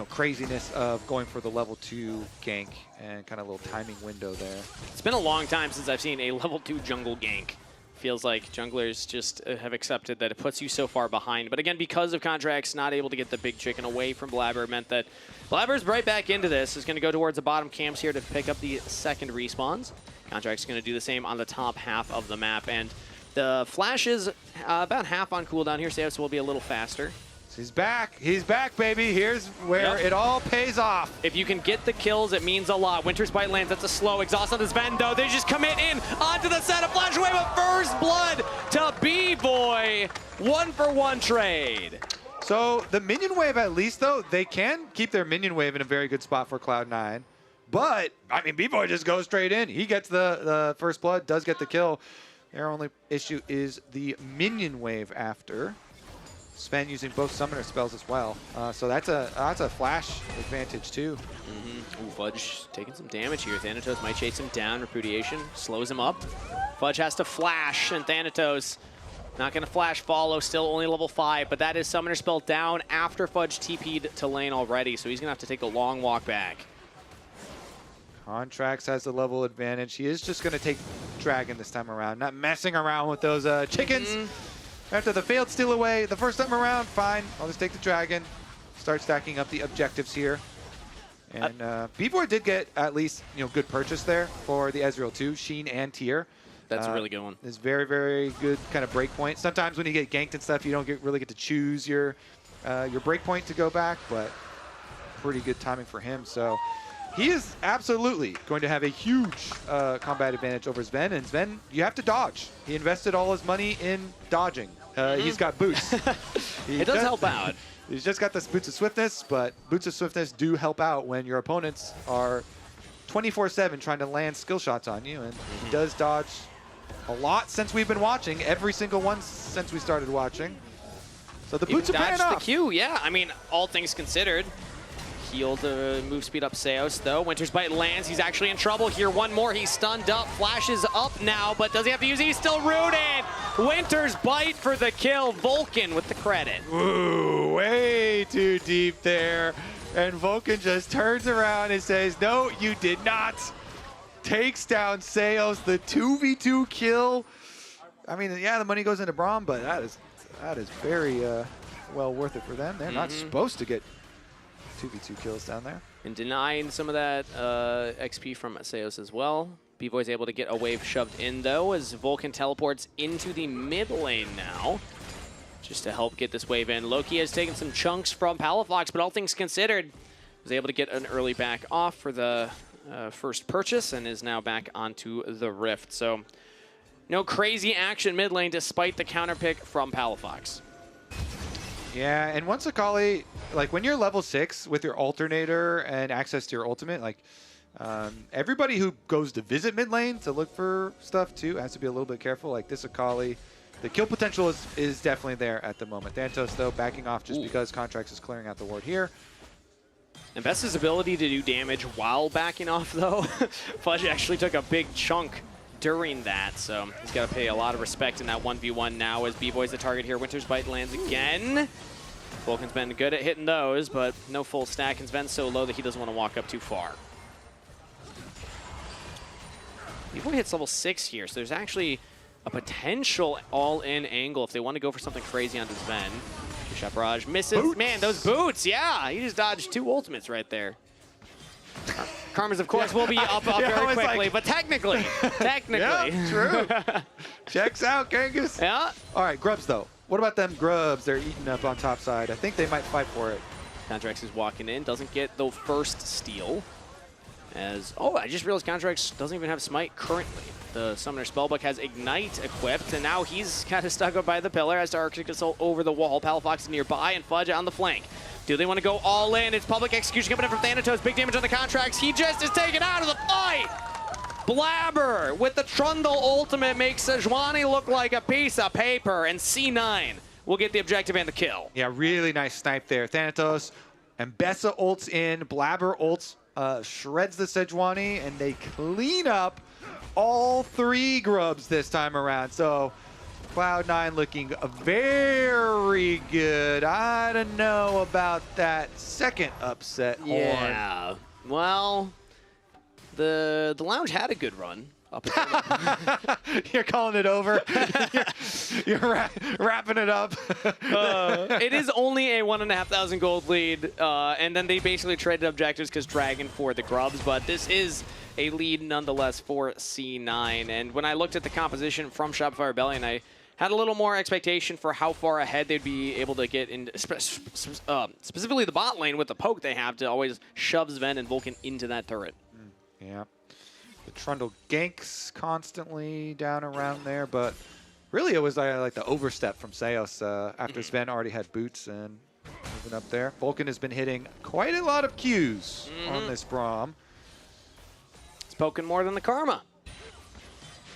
craziness of going for the level 2 gank and kind of a little timing window there. It's been a long time since I've seen a level 2 jungle gank. Feels like junglers just have accepted that it puts you so far behind. But again, because of Contrax not able to get the big chicken away from Blabber, meant that Blabber's right back into this. Is going to go towards the bottom camps here to pick up the second respawns. Contrax is going to do the same on the top half of the map. And the flash is about half on cooldown here. Seos will be a little faster. He's back. He's back, baby. Here's where it all pays off. If you can get the kills, it means a lot. Winter's Bite lands. That's a slow. Exhaust on this Sven, though. They just commit in onto the setup. Flash away with first blood to B-Boy. 1-for-1 trade. So the minion wave, at least, though, they can keep their minion wave in a very good spot for Cloud9. But, I mean, B-Boy just goes straight in. He gets the first blood, does get the kill. Their only issue is the minion wave after. Sven using both summoner spells as well. So that's a flash advantage too. Ooh, Fudge taking some damage here. Thanatos might chase him down. Repudiation slows him up. Fudge has to flash, and Thanatos not going to flash follow. Still only level 5, but that is summoner spell down after Fudge TP'd to lane already. So he's going to have to take a long walk back. Contrax has the level advantage. He is just going to take Dragon this time around. Not messing around with those chickens. After the failed steal away the first time around, fine. I'll just take the Dragon. Start stacking up the objectives here. And B-Boy did get at least good purchase there for the Ezreal too, Sheen and Tyr. That's a really good one. It's very, very good kind of break point. Sometimes when you get ganked and stuff, you don't really get to choose your break point to go back, but pretty good timing for him. So he is absolutely going to have a huge combat advantage over Sven. And Sven, you have to dodge. He invested all his money in dodging. He's got boots. It does help out. He's just got this Boots of Swiftness, but Boots of Swiftness do help out when your opponents are 24/7 trying to land skill shots on you. And he does dodge a lot since we've been watching. Every single one since we started watching. So the boots are paying off. The Q, yeah. I mean, all things considered. Heal to move speed up Seos, though. Winter's Bite lands. He's actually in trouble here. One more. He's stunned up. Flashes up now, but does he have to use it? He's still rooted. Winter's Bite for the kill. Vulcan with the credit. Ooh, way too deep there. And Vulcan just turns around and says, no, you did not. Takes down Seos, the 2v2 kill. I mean, yeah, the money goes into Braum, but that is very well worth it for them. They're not supposed to get 2v2 kills down there. And denying some of that XP from Seos as well. B-Boy's able to get a wave shoved in, though, as Vulcan teleports into the mid lane now, just to help get this wave in. Loki has taken some chunks from Palafox, but all things considered, was able to get an early back off for the first purchase and is now back onto the Rift. So no crazy action mid lane despite the counter pick from Palafox. Yeah, and once Akali, like when you're level 6 with your alternator and access to your ultimate, like everybody who goes to visit mid lane to look for stuff too has to be a little bit careful. Like this Akali, the kill potential is definitely there at the moment. Thanatos, though, backing off just because Contrax is clearing out the ward here. And Best's ability to do damage while backing off, though, Fudge actually took a big chunk during that, so he's got to pay a lot of respect in that 1v1 now as B-Boy's the target here. Winter's Bite lands again. Vulcan's been good at hitting those, but no full stack, and Sven's so low that he doesn't want to walk up too far. B-Boy hits level 6 here, so there's actually a potential all-in angle if they want to go for something crazy onto Sven. Shot barrage misses. Boots. Man, those boots, yeah. He just dodged 2 ultimates right there. Karmas, of course, will be up very quickly, but technically. Yeah, true. Checks out, Genghis. Yeah. All right, Grubs, though. What about them Grubs? They're eating up on top side. I think they might fight for it. Contrax is walking in, doesn't get the first steal. As, oh, I just realized Contrax doesn't even have Smite currently. The Summoner Spellbook has Ignite equipped, and now he's kind of stuck up by the pillar as to Arctic Assault over the wall. Palafox is nearby, and Fudge on the flank. Do they want to go all in? It's Public Execution coming in from Thanatos. Big damage on the Contrax. He just is taken out of the fight! Blabber with the Trundle ultimate makes Sejuani look like a piece of paper, and C9 will get the objective and the kill. Yeah, really nice snipe there. Thanatos and Bessa ults in. Blabber ults, shreds the Sejuani, and they clean up all 3 Grubs this time around. So Cloud9 looking very good. I don't know about that second upset. Yeah. Well, the Lounge had a good run. Up You're calling it over. you're wrapping it up. It is only a 1,500 gold lead, and then they basically traded objectives because Dragon for the Grubs, but this is a lead nonetheless for C9. And when I looked at the composition from Shopify Rebellion, I had a little more expectation for how far ahead they'd be able to get in, specifically the bot lane with the poke they have to always shove Sven and Vulcan into that turret. Yeah. The Trundle ganks constantly down around there, but really it was like the overstep from Seos after Sven already had boots and moving up there. Vulcan has been hitting quite a lot of Qs on this Braum. It's poking more than the Karma.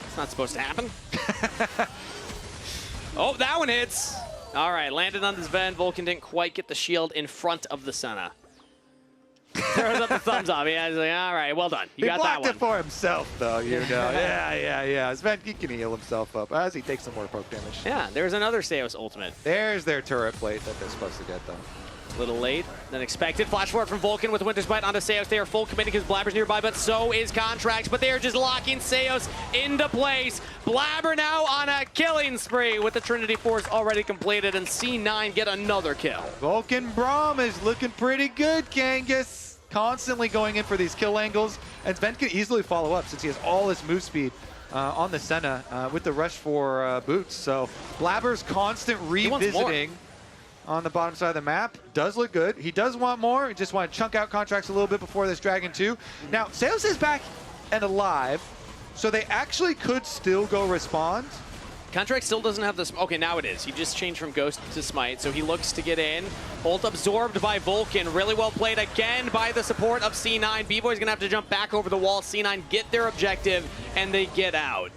It's not supposed to happen. Oh, that one hits. All right, landed on the Sven. Vulcan didn't quite get the shield in front of the Senna. Throws up the thumbs up. Yeah, he's like, all right, well done. You got that one. He blocked it for himself, though, you know. Yeah. Sven, he can heal himself up as he takes some more poke damage. Yeah, there's another Seos ultimate. There's their turret plate that they're supposed to get, though. A little late than expected. Flash forward from Vulcan with Winter's Bite onto Seos. They are full committing because Blabber's nearby, but so is Contrax. But they are just locking Seos into place. Blabber now on a killing spree with the Trinity Force already completed, and C9 get another kill. Vulcan Braum is looking pretty good, Genghis. Constantly going in for these kill angles, and Sven can easily follow up since he has all his move speed on the Senna with the rush for boots. So Blabber's constant revisiting on the bottom side of the map does look good. He does want more. He just want to chunk out Contracts a little bit before this Dragon 2. Now, Seos is back and alive, so they actually could still go respond. Contract still doesn't have this. Okay, now it is. He just changed from Ghost to Smite, so he looks to get in. Ult absorbed by Vulcan. Really well played again by the support of C9. B-Boy's going to have to jump back over the wall. C9 get their objective, and they get out.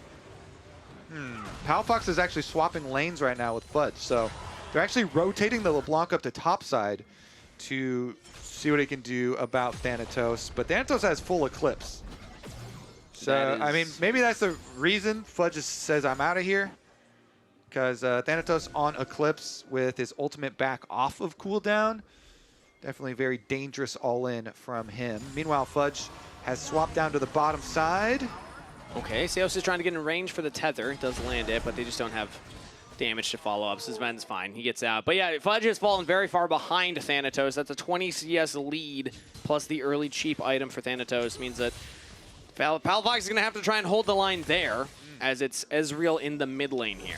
Palafox is actually swapping lanes right now with Fudge, so they're actually rotating the LeBlanc up to top side to see what he can do about Thanatos, but Thanatos has full Eclipse. So, I mean, maybe that's the reason Fudge just says, I'm out of here. Because Thanatos on Eclipse with his ultimate back off of cooldown Definitely very dangerous all-in from him. Meanwhile, Fudge has swapped down to the bottom side. Okay, Seos is trying to get in range for the tether. Does land it, but they just don't have damage to follow up. So Sven's fine. He gets out. But yeah, Fudge has fallen very far behind Thanatos. That's a 20 CS lead, plus the early cheap item for Thanatos means that Palafox is going to have to try and hold the line there, as it's Ezreal in the mid lane here.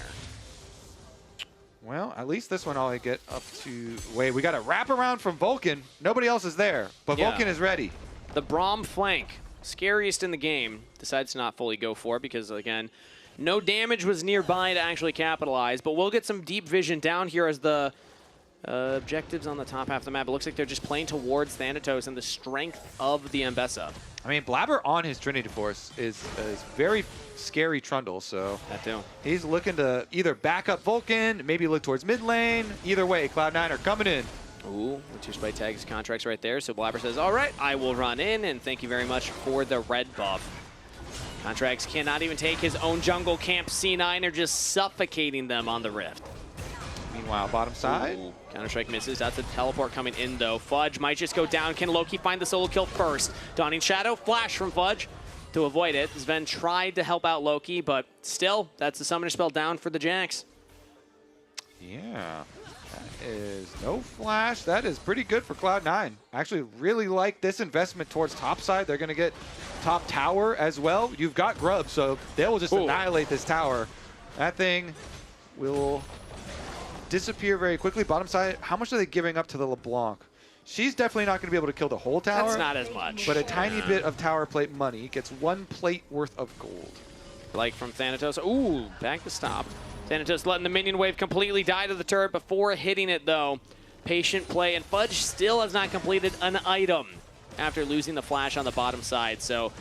Well, at least this one I'll get up to... Wait, we got a wraparound from Vulcan. Nobody else is there, but yeah. Vulcan is ready. The Braum flank, scariest in the game, decides to not fully go for it because, again, no damage was nearby to actually capitalize, but we'll get some deep vision down here as the objectives on the top half of the map. It looks like they're just playing towards Thanatos and the strength of the Mbessa. I mean, Blabber on his Trinity Force is very scary Trundle, so that too. He's looking to either back up Vulcan, maybe look towards mid lane. Either way, Cloud9 are coming in. Ooh, the 2-spike tags Contrax right there. So Blabber says, all right, I will run in, and thank you very much for the red buff. Contrax cannot even take his own jungle camp. C9 are just suffocating them on the Rift. Meanwhile, bottom side. Ooh, Counter-Strike misses. That's a teleport coming in, though. Fudge might just go down. Can Loki find the solo kill first? Dawning Shadow, flash from Fudge to avoid it. Sven tried to help out Loki, but still, that's the summoner spell down for the Jax. Yeah, that is no flash. That is pretty good for Cloud9. I actually really like this investment towards top side. They're going to get top tower as well. You've got Grub, so they will just annihilate this tower. That thing will disappear very quickly. Bottom side, how much are they giving up to the LeBlanc? She's definitely not going to be able to kill the whole tower. That's not as much. But a tiny bit of tower plate money. Gets 1 plate worth of gold. Like from Thanatos. Ooh, back to stop. Thanatos letting the minion wave completely die to the turret before hitting it, though. Patient play, and Fudge still has not completed an item after losing the flash on the bottom side. So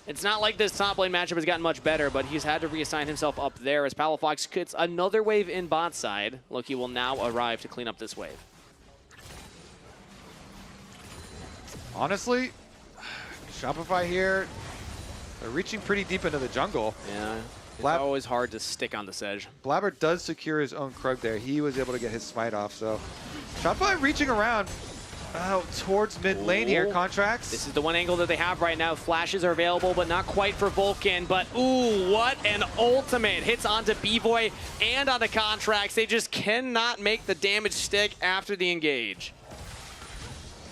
it's not like this top lane matchup has gotten much better, but he's had to reassign himself up there as Palafox gets another wave in bot side. Loki will now arrive to clean up this wave. Honestly, Shopify here, they're reaching pretty deep into the jungle. Yeah, it's always hard to stick on this edge. Blabber does secure his own Krug there. He was able to get his smite off, so Shopify reaching around towards mid lane here. Contrax. This is the one angle that they have right now. Flashes are available, but not quite for Vulcan. But ooh, what an ultimate. Hits onto B-Boy and onto Contrax. They just cannot make the damage stick after the engage.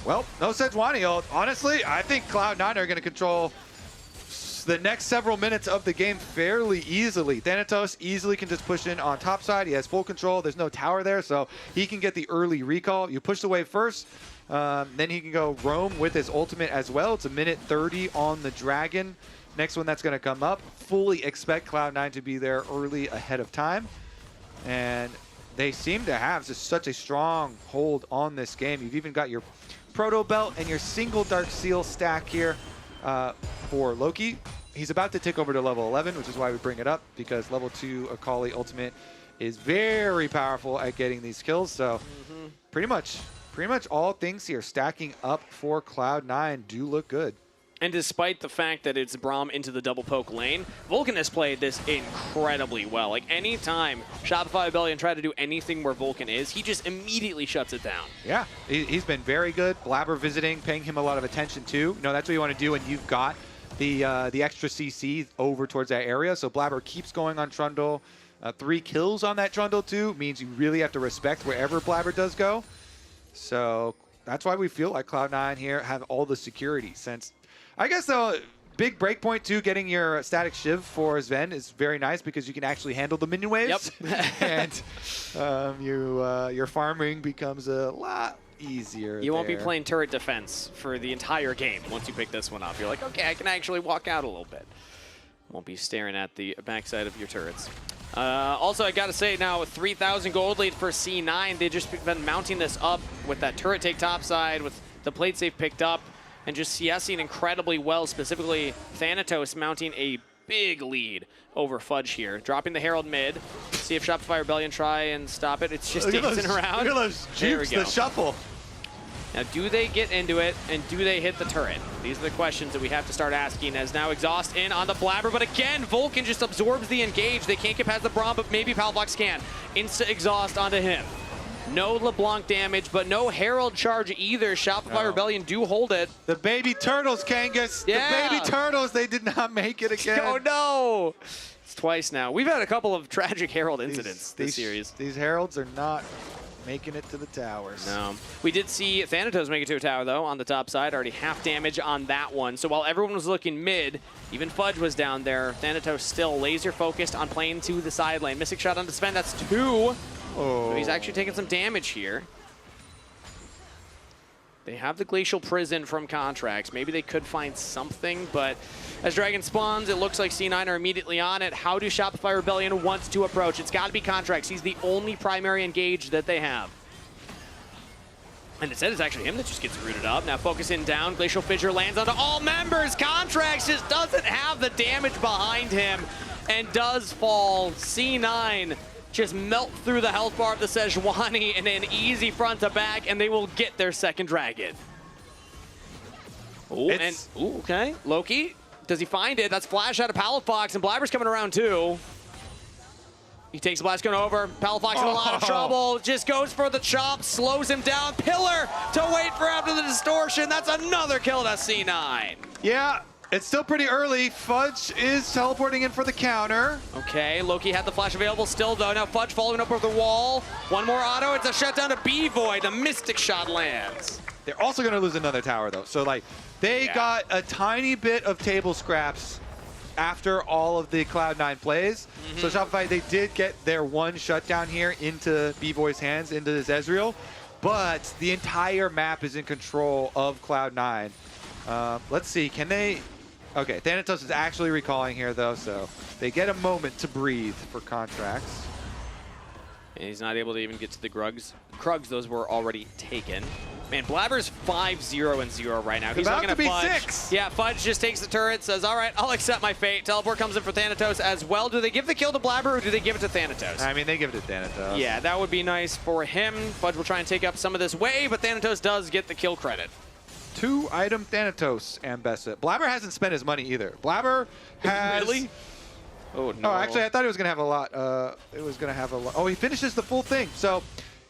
Well, no Sejuani. Honestly, I think Cloud9 are going to control the next several minutes of the game fairly easily. Thanatos easily can just push in on top side. He has full control. There's no tower there, so he can get the early recall. You push the wave first, then he can go roam with his ultimate as well. It's a minute 30 on the Dragon. Next one that's going to come up. Fully expect Cloud9 to be there early ahead of time. And they seem to have just such a strong hold on this game. You've even got your Proto Belt and your single Dark Seal stack here for Loki. He's about to tick over to level 11, which is why we bring it up, because level 2 Akali ultimate is very powerful at getting these kills. So pretty much all things here stacking up for Cloud9 do look good. And despite the fact that it's Braum into the double poke lane, Vulcan has played this incredibly well. Like, anytime Shopify Rebellion try to do anything where Vulcan is, he just immediately shuts it down. Yeah, he's been very good. Blabber visiting, paying him a lot of attention too. You know, that's what you want to do when you've got the extra CC over towards that area. So Blabber keeps going on Trundle. 3 kills on that Trundle too means you really have to respect wherever Blabber does go. So that's why we feel like Cloud9 here have all the security, since I guess, though, big breakpoint, too, getting your static Shiv for Sven is very nice because you can actually handle the minion waves. Yep. And your farming becomes a lot easier. You won't be playing turret defense for the entire game once you pick this one up. You're like, okay, I can actually walk out a little bit. Won't be staring at the backside of your turrets. Also, I got to say now, with 3,000 gold lead for C9, they've just been mounting this up with that turret take topside, with the plate safe picked up, and just CSing incredibly well, specifically Thanatos mounting a big lead over Fudge here. Dropping the Herald mid. See if Shopify Rebellion try and stop it. It's just dancing around. Look at those jukes, the shuffle. Now, do they get into it, and do they hit the turret? These are the questions that we have to start asking, as now Exhaust in on the Blabber, but again, Vulcan just absorbs the engage. They can't get past the Braum, but maybe Palafox can. Insta Exhaust onto him. No LeBlanc damage, but no Herald charge either. Shopify Rebellion do hold it. The baby turtles, Kangas. Yeah. The baby turtles, they did not make it again. Oh, no. It's twice now. We've had a couple of tragic Herald incidents this series. These Heralds are not making it to the towers. No. We did see Thanatos make it to a tower, though, on the top side. Already half damage on that one. So while everyone was looking mid, even Fudge was down there, Thanatos still laser focused on playing to the side lane. Missing shot on to Sven, that's 2. Oh. So he's actually taking some damage here. They have the Glacial Prison from Contrax. Maybe they could find something, but as Dragon spawns, it looks like C9 are immediately on it. How do Shopify Rebellion want to approach? It's got to be Contrax. He's the only primary engage that they have. And instead, it's actually him that just gets rooted up. Now focusing down, Glacial Fissure lands onto all members. Contrax just doesn't have the damage behind him and does fall. C9 just melt through the health bar of the Sejuani in an easy front to back, and they will get their second dragon. Ooh, okay. Loki, does he find it? That's flash out of Palafox, and Blabber's coming around too. He takes the blast gun over. Palafox in a lot of trouble. Just goes for the chop, slows him down. Pillar to wait for after the distortion. That's another kill to C9. Yeah. It's still pretty early. Fudge is teleporting in for the counter. Okay, Loki had the flash available still, though. Now Fudge following up over the wall. One more auto. It's a shutdown to B-Void. The Mystic Shot lands. They're also going to lose another tower, though. So, like, they got a tiny bit of table scraps after all of the Cloud9 plays. So Shopify, they did get their one shutdown here into B-Void's hands, into this Ezreal. But the entire map is in control of Cloud9. Let's see. Can they... Okay, Thanatos is actually recalling here, though, so they get a moment to breathe for Contrax. And he's not able to even get to the Krugs. Those were already taken. Man, Blabber's 5-0-0 right now. He's about looking to at be Fudge. 6. Yeah, Fudge just takes the turret, says, all right, I'll accept my fate. Teleport comes in for Thanatos as well. Do they give the kill to Blabber, or do they give it to Thanatos? I mean, they give it to Thanatos. Yeah, that would be nice for him. Fudge will try and take up some of this wave, but Thanatos does get the kill credit. 2-item Thanatos and Bessa. Blabber hasn't spent his money either. Blabber has... Really? Oh, no. Oh, actually, I thought he was going to have a lot. Oh, he finishes the full thing. So,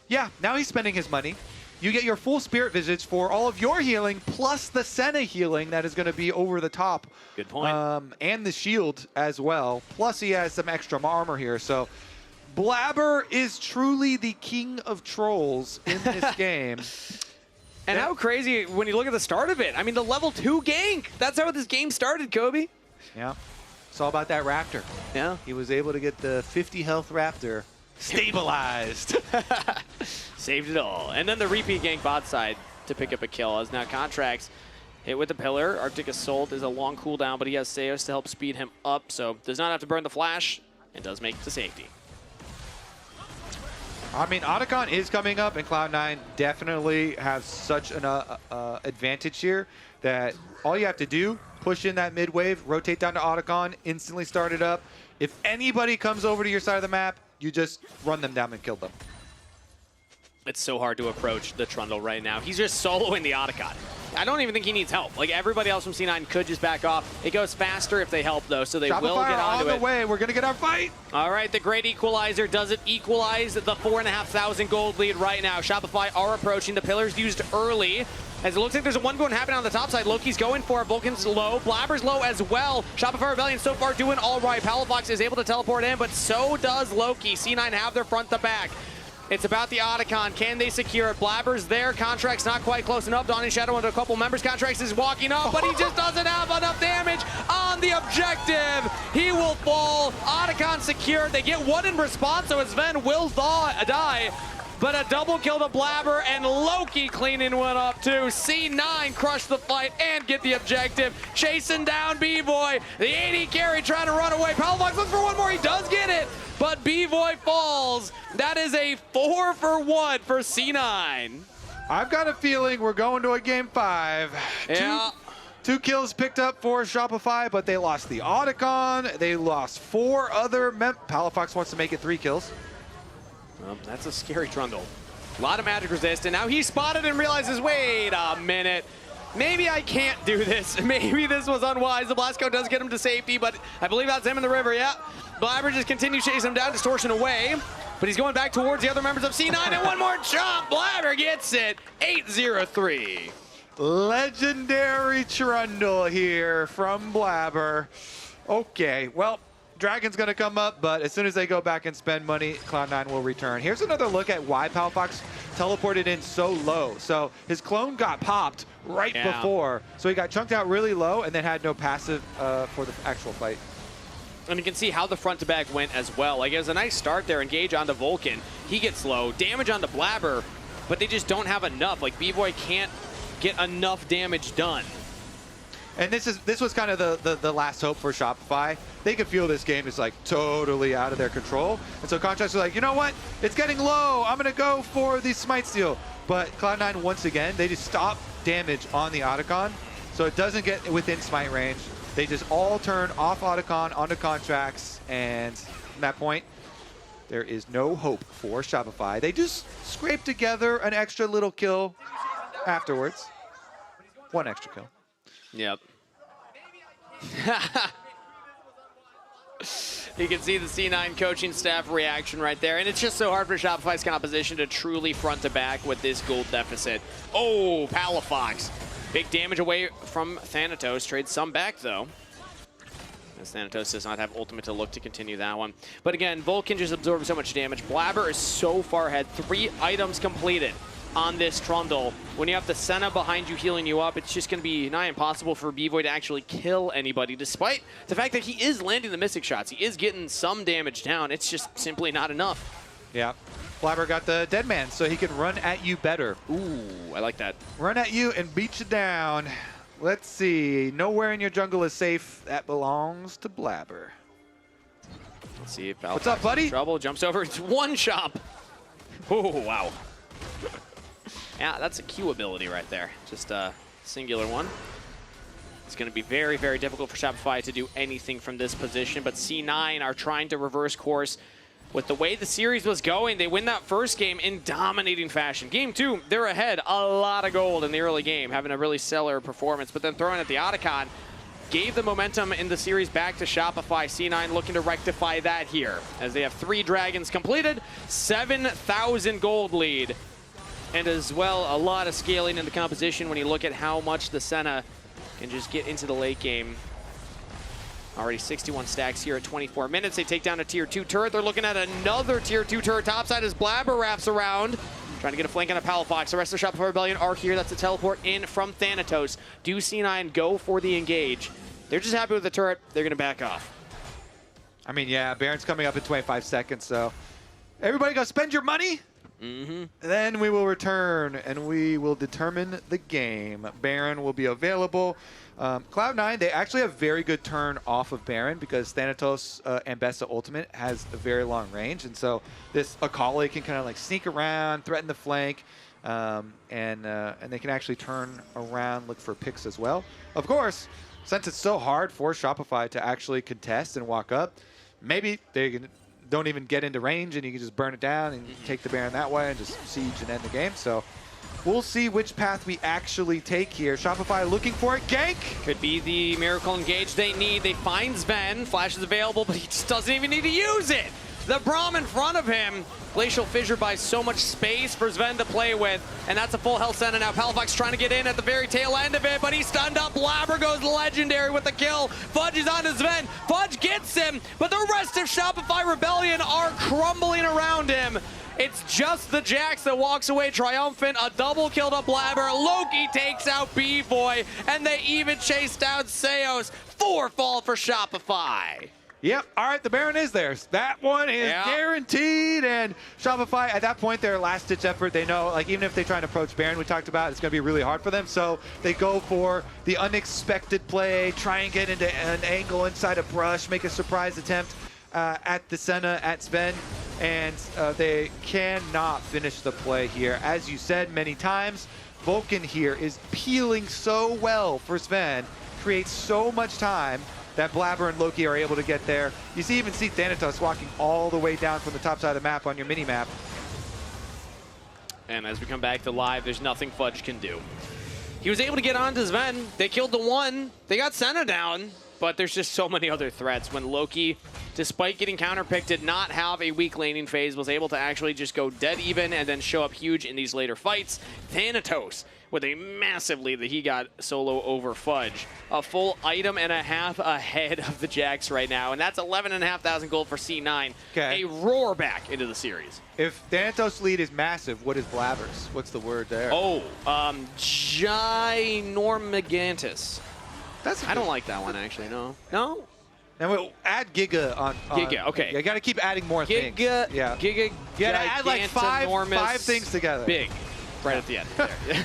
yeah, now he's spending his money. You get your full Spirit Visage for all of your healing, plus the Senna healing that is going to be over the top. Good point. And the shield as well. Plus, he has some extra armor here. So, Blabber is truly the king of trolls in this game. And how crazy when you look at the start of it. I mean, the level 2 gank. That's how this game started, Kobe. Yeah. It's all about that Raptor. Yeah. He was able to get the 50 health Raptor stabilized. Saved it all. And then the repeat gank bot side to pick up a kill as now Contrax hit with the pillar. Arctic Assault is a long cooldown, but he has Seos to help speed him up, so does not have to burn the flash and does make it to safety. I mean, Otacon is coming up, and Cloud9 definitely has such an advantage here that all you have to do, push in that mid wave, rotate down to Otacon, instantly start it up. If anybody comes over to your side of the map, you just run them down and kill them. It's so hard to approach the Trundle right now. He's just soloing the Otacon. I don't even think he needs help. Like, everybody else from C9 could just back off. It goes faster if they help, though, so they will get onto it. On the way. We're going to get our fight. All right, the Great Equalizer. Does it equalize the 4,500 gold lead right now? Shopify are approaching. The pillars used early. As it looks like there's a one-going happening on the top side. Loki's going for it. Vulcan's low. Blabber's low as well. Shopify Rebellion so far doing all right. Palafox is able to teleport in, but so does Loki. C9 have their front to back. It's about the Otacon. Can they secure it? Blabber's there. Contrax not quite close enough. Dawning Shadow into a couple members. Contrax is walking up, but he just doesn't have enough damage on the objective. He will fall. Otacon secured. They get one in response, so Sven will die. But a double kill to Blabber, and Loki cleaning one up too. C9 crush the fight and get the objective. Chasing down B-Boy. The 80 carry trying to run away. Palafox looks for one more. He does get it, but B-Boy falls. That is a 4-for-1 for C9. I've got a feeling we're going to a game 5. Yeah. Two kills picked up for Shopify, but they lost the Otacon. They lost 4 other Palafox wants to make it 3 kills. Well, that's a scary Trundle. A lot of magic resist, and now he's spotted and realizes, wait a minute. Maybe I can't do this. Maybe this was unwise. The Blasco does get him to safety, but I believe that's him in the river, yeah. Blabber just continues chasing him down, distortion away. but he's going back towards the other members of C9, and one more chop. Blabber gets it. 8-0-3. Legendary Trundle here from Blabber. Okay, well, Dragon's going to come up, but as soon as they go back and spend money, Cloud9 will return. Here's another look at why Palafox teleported in so low. So his clone got popped right before, so he got chunked out really low and then had no passive for the actual fight. And you can see how the front to back went as well. Like, it was a nice start there. Engage onto Vulcan. He gets low. Damage onto Blabber, but they just don't have enough. Like, B-Boy can't get enough damage done. And this was kind of the last hope for Shopify. They could feel this game is like totally out of their control. And so Contrax was like, you know what? It's getting low. I'm going to go for the Smite Steal. But Cloud9, once again, they just stop damage on the Otacon, so it doesn't get within Smite range. They just all turn off Otacon onto Contrax, and from that point, there is no hope for Shopify. They just scrape together an extra little kill afterwards. One extra kill. Yep. You can see the C9 coaching staff reaction right there, and it's just so hard for Shopify's composition to truly front to back with this gold deficit. Oh, Palafox. Big damage away from Thanatos. Trades some back, though, as Thanatos does not have ultimate to look to continue that one. But again, Vulcan just absorbed so much damage. Blabber is so far ahead. 3 items completed on this Trundle. When you have the Senna behind you healing you up, it's just going to be nigh impossible for B-Boy to actually kill anybody, despite the fact that he is landing the Mystic shots. He is getting some damage down. It's just simply not enough. Yeah. Blabber got the dead man, so he can run at you better. Ooh, I like that. Run at you and beat you down. Let's see. Nowhere in your jungle is safe. That belongs to Blabber. Let's see if what's up, buddy? Trouble jumps over. It's one shop. Oh, wow. Yeah, that's a Q ability right there. Just a singular one. It's going to be very, very difficult for Shopify to do anything from this position, but C9 are trying to reverse course. With the way the series was going, they win that first game in dominating fashion. Game 2, they're ahead. A lot of gold in the early game, having a really stellar performance, but then throwing at the Otacon gave the momentum in the series back to Shopify. C9 looking to rectify that here, as they have 3 dragons completed, 7,000 gold lead. And as well, a lot of scaling in the composition when you look at how much the Senna can just get into the late game. Already 61 stacks here at 24 minutes. They take down a tier 2 turret. They're looking at another tier 2 turret topside as Blabber wraps around. Trying to get a flank on a Palafox. The rest of Shopify Rebellion are here. That's a teleport in from Thanatos. Do C9 go for the engage? They're just happy with the turret. They're going to back off. I mean, yeah, Baron's coming up in 25 seconds, so everybody go spend your money. Then we will return and we will determine the game. Baron will be available. Cloud9, they actually have very good turn off of Baron because Thanatos Ambessa Ultimate has a very long range, and so this Akali can kind of like sneak around, threaten the flank, and they can actually turn around, look for picks as well. Of course, since it's so hard for Shopify to actually contest and walk up, maybe they don't even get into range and you can just burn it down and take the Baron that way and just siege and end the game. So we'll see which path we actually take here. Shopify looking for a gank. Could be the miracle engage they need. They find Sven. Flash is available, but he just doesn't even need to use it. The Braum in front of him. Glacial Fissure buys so much space for Sven to play with, and that's a full health Senna now. Palafox trying to get in at the very tail end of it, but he's stunned up. Blabber goes legendary with the kill. Fudge is on to Sven. Fudge gets him, but the rest of Shopify Rebellion are crumbling around him. It's just the Jax that walks away triumphant. A double kill to Blabber. Loki takes out B-Boy, and they even chase down Seos. 4 fall for Shopify. Yep. All right, the Baron is theirs. That one is guaranteed. And Shopify, at that point, their last-ditch effort, they know, like, even if they try and approach Baron, we talked about, it's going to be really hard for them. So they go for the unexpected play, try and get into an angle inside a brush, make a surprise attempt at the Senna, at Sven, and they cannot finish the play here. As you said many times, Vulcan here is peeling so well for Sven, creates so much time that Blabber and Loki are able to get there. You even see Thanatos walking all the way down from the top side of the map on your mini-map. And as we come back to live, there's nothing Fudge can do. He was able to get onto Sven. They killed the one. They got Senna down. but there's just so many other threats. When Loki, despite getting counterpicked, did not have a weak laning phase, was able to actually just go dead even and then show up huge in these later fights. Thanatos with a massive lead that he got solo over Fudge. A full item and a half ahead of the Jax right now, and that's 11,500 gold for C9. Okay. A roar back into the series. If Thanatos' lead is massive, what is Blabber's? What's the word there? Oh, ginormigantus. I don't like that one, actually, no. No? And we'll add Giga on. Giga, okay. You got to keep adding more things. Yeah. You Giga, got to add like five things together. Big. Right at the end.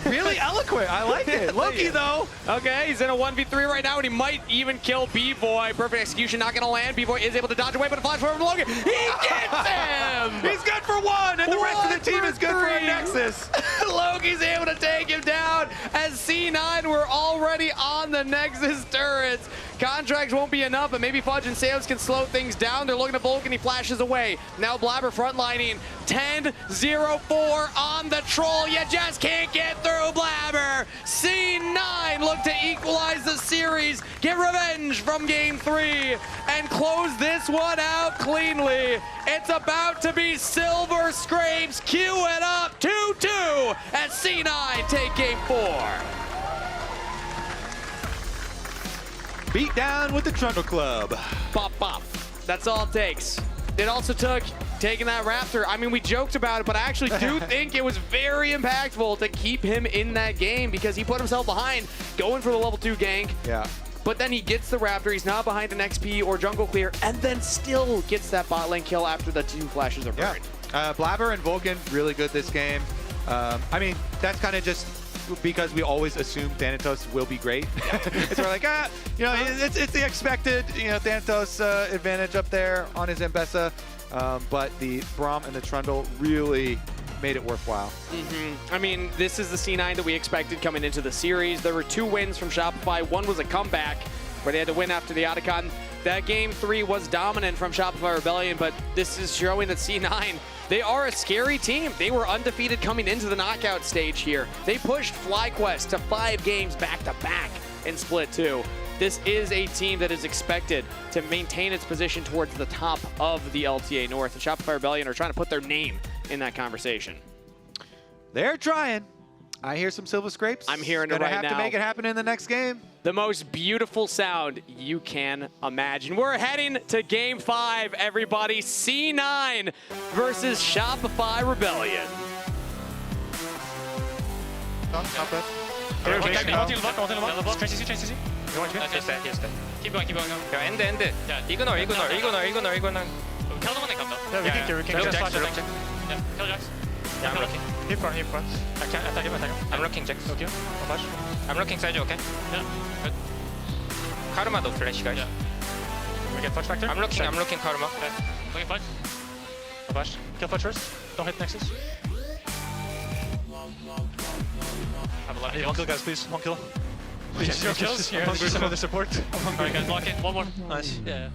Really eloquent. I like it. Loki, though. Okay, he's in a 1v3 right now, and he might even kill B-Boy. Perfect execution, not going to land. B-Boy is able to dodge away, but a flash forward from Loki. He gets him! He's good for one, and the rest of the team is good for a Nexus. Loki's able to take him down as C9 were already on the Nexus turrets. Contrax won't be enough, but maybe Fudge and Sails can slow things down. They're looking at Vulcan, he flashes away. Now Blabber frontlining, 10-0-4 on the troll. You just can't get through Blabber. C9 look to equalize the series, get revenge from game 3, and close this one out cleanly. It's about to be Silver Scrapes, cue it up, 2-2 as C9 take game 4. Beat down with the Trundle Club. Bop, bop. That's all it takes. It also took taking that Raptor. I mean, we joked about it, but I actually do think it was very impactful to keep him in that game because he put himself behind going for the level 2 gank. Yeah. But then he gets the Raptor, he's not behind an XP or jungle clear, and then still gets that bot lane kill after the 2 flashes are burned. Yeah. Blabber and Vulcan, really good this game. I mean, that's kind of just because we always assume Thanatos will be great. It's sort of like, you know, it's the expected, you know, Thanatos advantage up there on his M-Bessa. But the Braum and the Trundle really made it worthwhile. I mean, this is the C9 that we expected coming into the series. There were 2 wins from Shopify. One was a comeback where they had to win after the Otacon. That game 3 was dominant from Shopify Rebellion, but this is showing that C9, they are a scary team. They were undefeated coming into the knockout stage here. They pushed FlyQuest to 5 games back-to-back in Split 2. This is a team that is expected to maintain its position towards the top of the LTA North, and Shopify Rebellion are trying to put their name in that conversation. They're trying. I hear some Silver Scrapes. I'm hearing it right now. Gonna have to make it happen in the next game. The most beautiful sound you can imagine. We're heading to game 5, everybody. C9 versus Shopify Rebellion. Not bad. Change CC. He's there. Keep going. Go, end. Ignore. Yeah, we can kill Jax. Yeah, kill Jax. Yeah, I'm looking. Hip front. Attack him. I'm looking Jax. Okay, flash. I'm looking Sage, okay? Yeah, good. Karma though, flash, guys. Yeah. We get Fudge factor? I'm looking Karma. Okay. Looking Fudge. Flash. Kill Fudge first. Don't hit Nexus. Have a lot of heals. 1 kill, guys, please. 1 kill. Please, 0 kills. I'm hungry for the support. Alright, guys, lock in. 1 more. Nice. Yeah.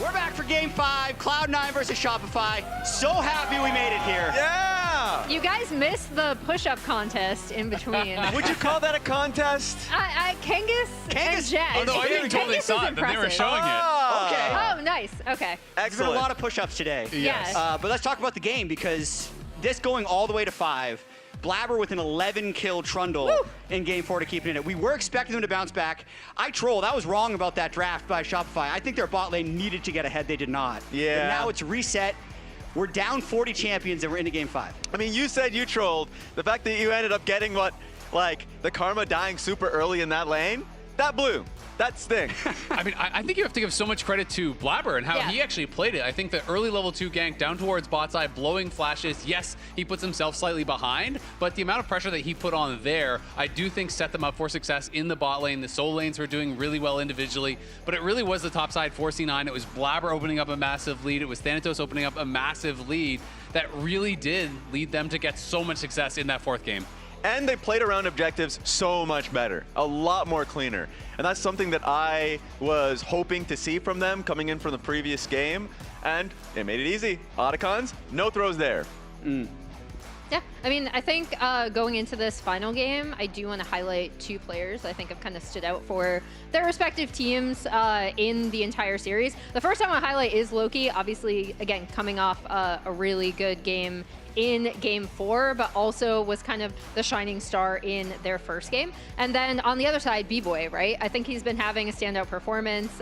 We're back for Game 5, Cloud9 versus Shopify. So happy we made it here. Yeah! You guys missed the push-up contest in between. Would you call that a contest? Kangas and Jet. Oh, no, I didn't totally saw it, but they were showing it. Okay. Oh, nice. Okay. There's been a lot of push-ups today. Yes. But let's talk about the game, because this going all the way to 5, Blabber with an 11-kill Trundle in Game 4 to keep it in it. We were expecting them to bounce back. I trolled. I was wrong about that draft by Shopify. I think their bot lane needed to get ahead. They did not. Yeah. But now it's reset. We're down 40 champions and we're into Game 5. I mean, you said you trolled. The fact that you ended up getting the Karma dying super early in that lane, that blew. That sting. I mean, I think you have to give so much credit to Blabber and how he actually played it. I think the early level 2 gank down towards bot side, blowing flashes. Yes, he puts himself slightly behind, but the amount of pressure that he put on there, I do think set them up for success in the bot lane. The soul lanes were doing really well individually, but it really was the top side for C9. It was Blabber opening up a massive lead. It was Thanatos opening up a massive lead that really did lead them to get so much success in that 4th game. And they played around objectives so much better, a lot more cleaner. And that's something that I was hoping to see from them coming in from the previous game. And it made it easy. Otacons, no throws there. Yeah, I mean, I think going into this final game, I do want to highlight 2 players I think have kind of stood out for their respective teams in the entire series. The first I want to highlight is Loki, obviously, again, coming off a really good game in Game 4, but also was kind of the shining star in their first game. And then on the other side, B-Boy, right? I think he's been having a standout performance,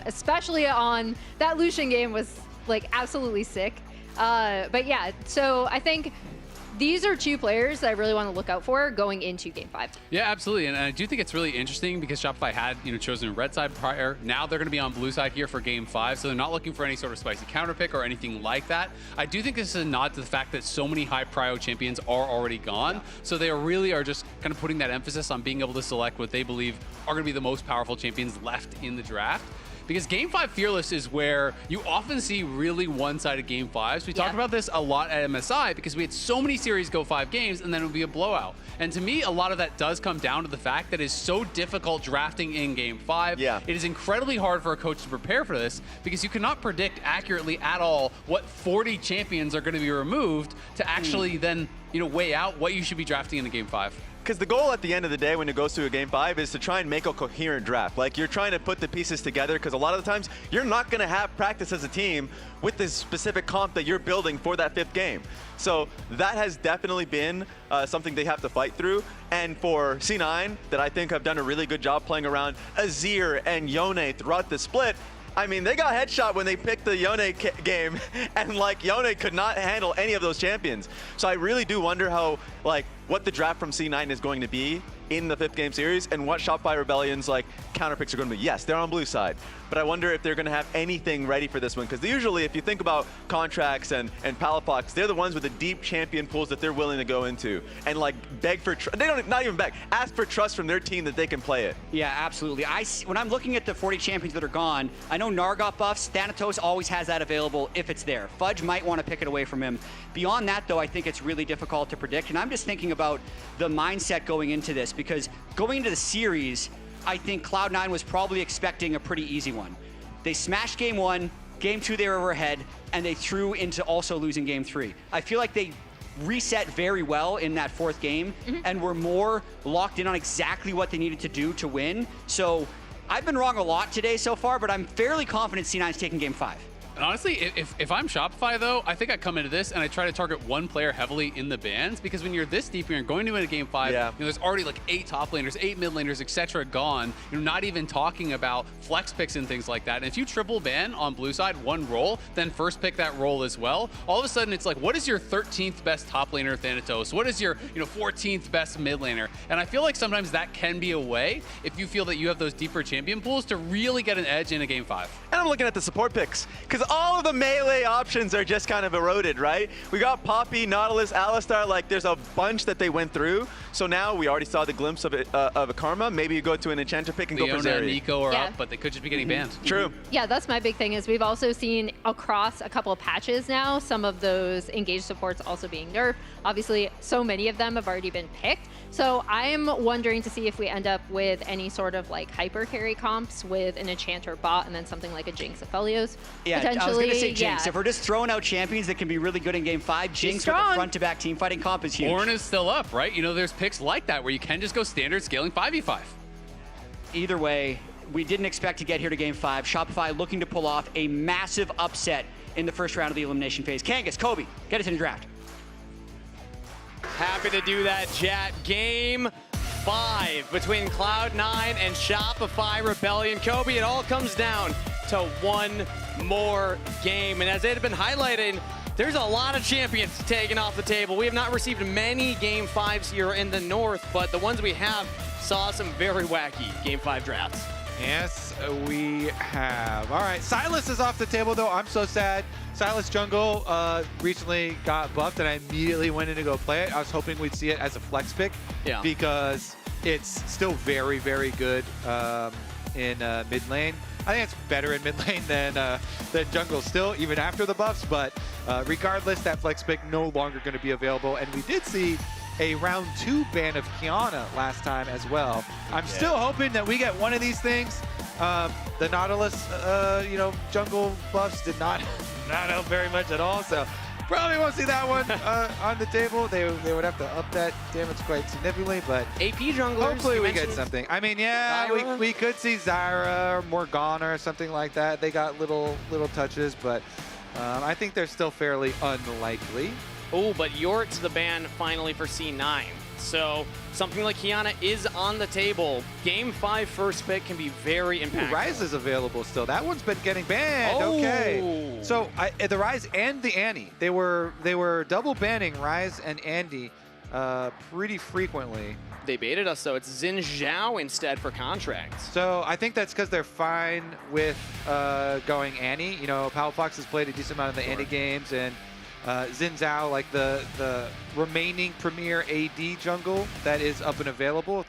especially on that Lucian game was like absolutely sick. But yeah, so I think these are 2 players that I really want to look out for going into Game 5. Yeah, absolutely. And I do think it's really interesting because Shopify had, chosen red side prior. Now they're going to be on blue side here for Game 5, so they're not looking for any sort of spicy counter pick or anything like that. I do think this is a nod to the fact that so many high prio champions are already gone, so they really are just kind of putting that emphasis on being able to select what they believe are going to be the most powerful champions left in the draft. Because Game 5 Fearless is where you often see really one-sided Game 5s. We talked about this a lot at MSI because we had so many series go 5 games and then it would be a blowout. And to me, a lot of that does come down to the fact that it's so difficult drafting in Game 5. Yeah. It is incredibly hard for a coach to prepare for this because you cannot predict accurately at all what 40 champions are going to be removed to actually then, weigh out what you should be drafting in a Game 5. Because the goal at the end of the day when it goes to a Game 5 is to try and make a coherent draft. Like, you're trying to put the pieces together because a lot of the times you're not going to have practice as a team with this specific comp that you're building for that 5th game. So that has definitely been something they have to fight through. And for C9, that I think have done a really good job playing around Azir and Yone throughout the split, I mean, they got headshot when they picked the Yone game, and Yone could not handle any of those champions. So I really do wonder how, what the draft from C9 is going to be in the 5th game series and what Shopify Rebellion's counter picks are going to be. Yes, they're on blue side, but I wonder if they're going to have anything ready for this one, because usually if you think about Contrax and Palafox, they're the ones with the deep champion pools that they're willing to go into and beg for they don't not even beg, ask for trust from their team that they can play it. Yeah, absolutely. When I'm looking at the 40 champions that are gone, I know Nar got buffs. Thanatos always has that available if it's there. Fudge might want to pick it away from him. Beyond that, though, I think it's really difficult to predict, and I'm just thinking about the mindset going into this, because going into the series, I think Cloud9 was probably expecting a pretty easy one. They smashed Game 1, Game 2 they were ahead, and they threw into also losing Game 3. I feel like they reset very well in that 4th game and were more locked in on exactly what they needed to do to win. So I've been wrong a lot today so far, but I'm fairly confident C9's taking Game 5. And honestly, if I'm Shopify, though, I think I come into this and I try to target one player heavily in the bans, because when you're this deep and you're going to win a Game 5, you know, there's already like 8 top laners, 8 mid laners, etc. gone. You're not even talking about flex picks and things like that. And if you triple ban on blue side one role, then first pick that role as well, all of a sudden it's like, what is your 13th best top laner, Thanatos? What is your 14th best mid laner? And I feel like sometimes that can be a way, if you feel that you have those deeper champion pools, to really get an edge in a Game 5. And I'm looking at the support picks, because all of the melee options are just kind of eroded, right? We got Poppy, Nautilus, Alistar, like there's a bunch that they went through. So now we already saw the glimpse of it, of a Karma. Maybe you go to an Enchanter pick and Leona go for Zeri. and Nico are up, but they could just be getting banned. True. Yeah, that's my big thing is we've also seen across a couple of patches now, some of those engaged supports also being nerfed. Obviously, so many of them have already been picked. So I'm wondering to see if we end up with any sort of like hyper carry comps with an Enchanter bot and then something like a Jinx Aphelios. Yeah, I was going to say Jinx. If we're just throwing out champions that can be really good in Game 5, Jinx with a front-to-back team fighting comp is huge. Ornn is still up, right? You know, there's picks like that where you can just go standard scaling 5v5. Either way, we didn't expect to get here to Game 5. Shopify looking to pull off a massive upset in the first round of the elimination phase. Kangas, Kobe, get us in the draft. Happy to do that, Jat. Game 5 between Cloud9 and Shopify Rebellion. Kobe, it all comes down to one more game. And as it had been highlighted, there's a lot of champions taken off the table. We have not received many Game 5s here in the North, but the ones we have saw some very wacky Game 5 drafts. Yes, we have. All right, Sylas is off the table, though. I'm so sad. Sylas Jungle recently got buffed, and I immediately went in to go play it. I was hoping we'd see it as a flex pick because it's still very, very good in mid lane. I think it's better in mid lane than jungle still, even after the buffs. But regardless, that flex pick no longer going to be available. And we did see a round 2 ban of Qiyana last time as well. I'm still hoping that we get one of these things. The Nautilus, jungle buffs did not help very much at all. So probably won't see that one on the table. They would have to up that damage quite significantly, but AP junglers. Hopefully we get something. I mean, yeah, we could see Zyra or Morgana or something like that. They got little touches, but I think they're still fairly unlikely. Oh, but Yort's the ban finally for C9. So something like Qiyana is on the table. Game 5 first pick can be very impactful. Ryze is available still. That one's been getting banned. Oh. Okay. So the Ryze and the Annie, they were double banning Ryze and Andy pretty frequently. They baited us, though. It's Xin Zhao instead for Contrax. So I think that's because they're fine with going Annie. You know, Palafox has played a decent amount of the Annie games, and Xin Zhao, like the remaining premier AD jungle that is up and available.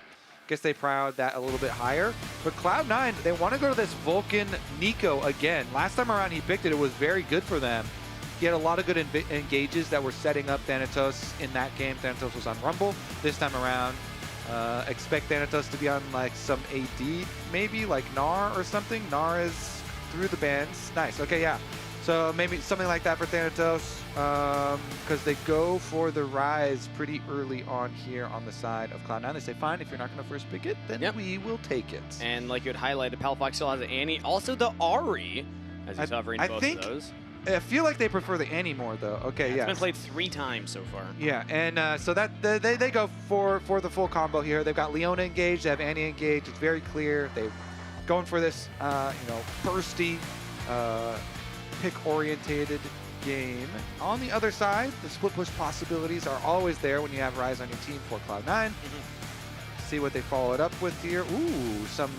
Guess they prowed that a little bit higher. But Cloud9, they want to go to this Vulcan Nico again. Last time around he picked it, it was very good for them. He had a lot of good engages that were setting up Thanatos in that game. Thanatos was on Rumble. This time around, expect Thanatos to be on like some AD, maybe like Gnar or something. Gnar is through the bans. Nice, okay, yeah. So maybe something like that for Thanatos, because they go for the Ryze pretty early on here on the side of Cloud9. They say, fine, if you're not going to first pick it, then we will take it. And like you had highlighted, Palafox still has the Annie, also the Ahri, as he's hovering both of those. I feel like they prefer the Annie more, though. Okay, It's been played 3 times so far. Yeah, and so that they go for the full combo here. They've got Leona engaged, they have Annie engaged. It's very clear. They're going for this, bursty, pick-orientated game. On the other side, the split push possibilities are always there when you have Ryze on your team for Cloud9. See what they follow it up with here. Ooh, some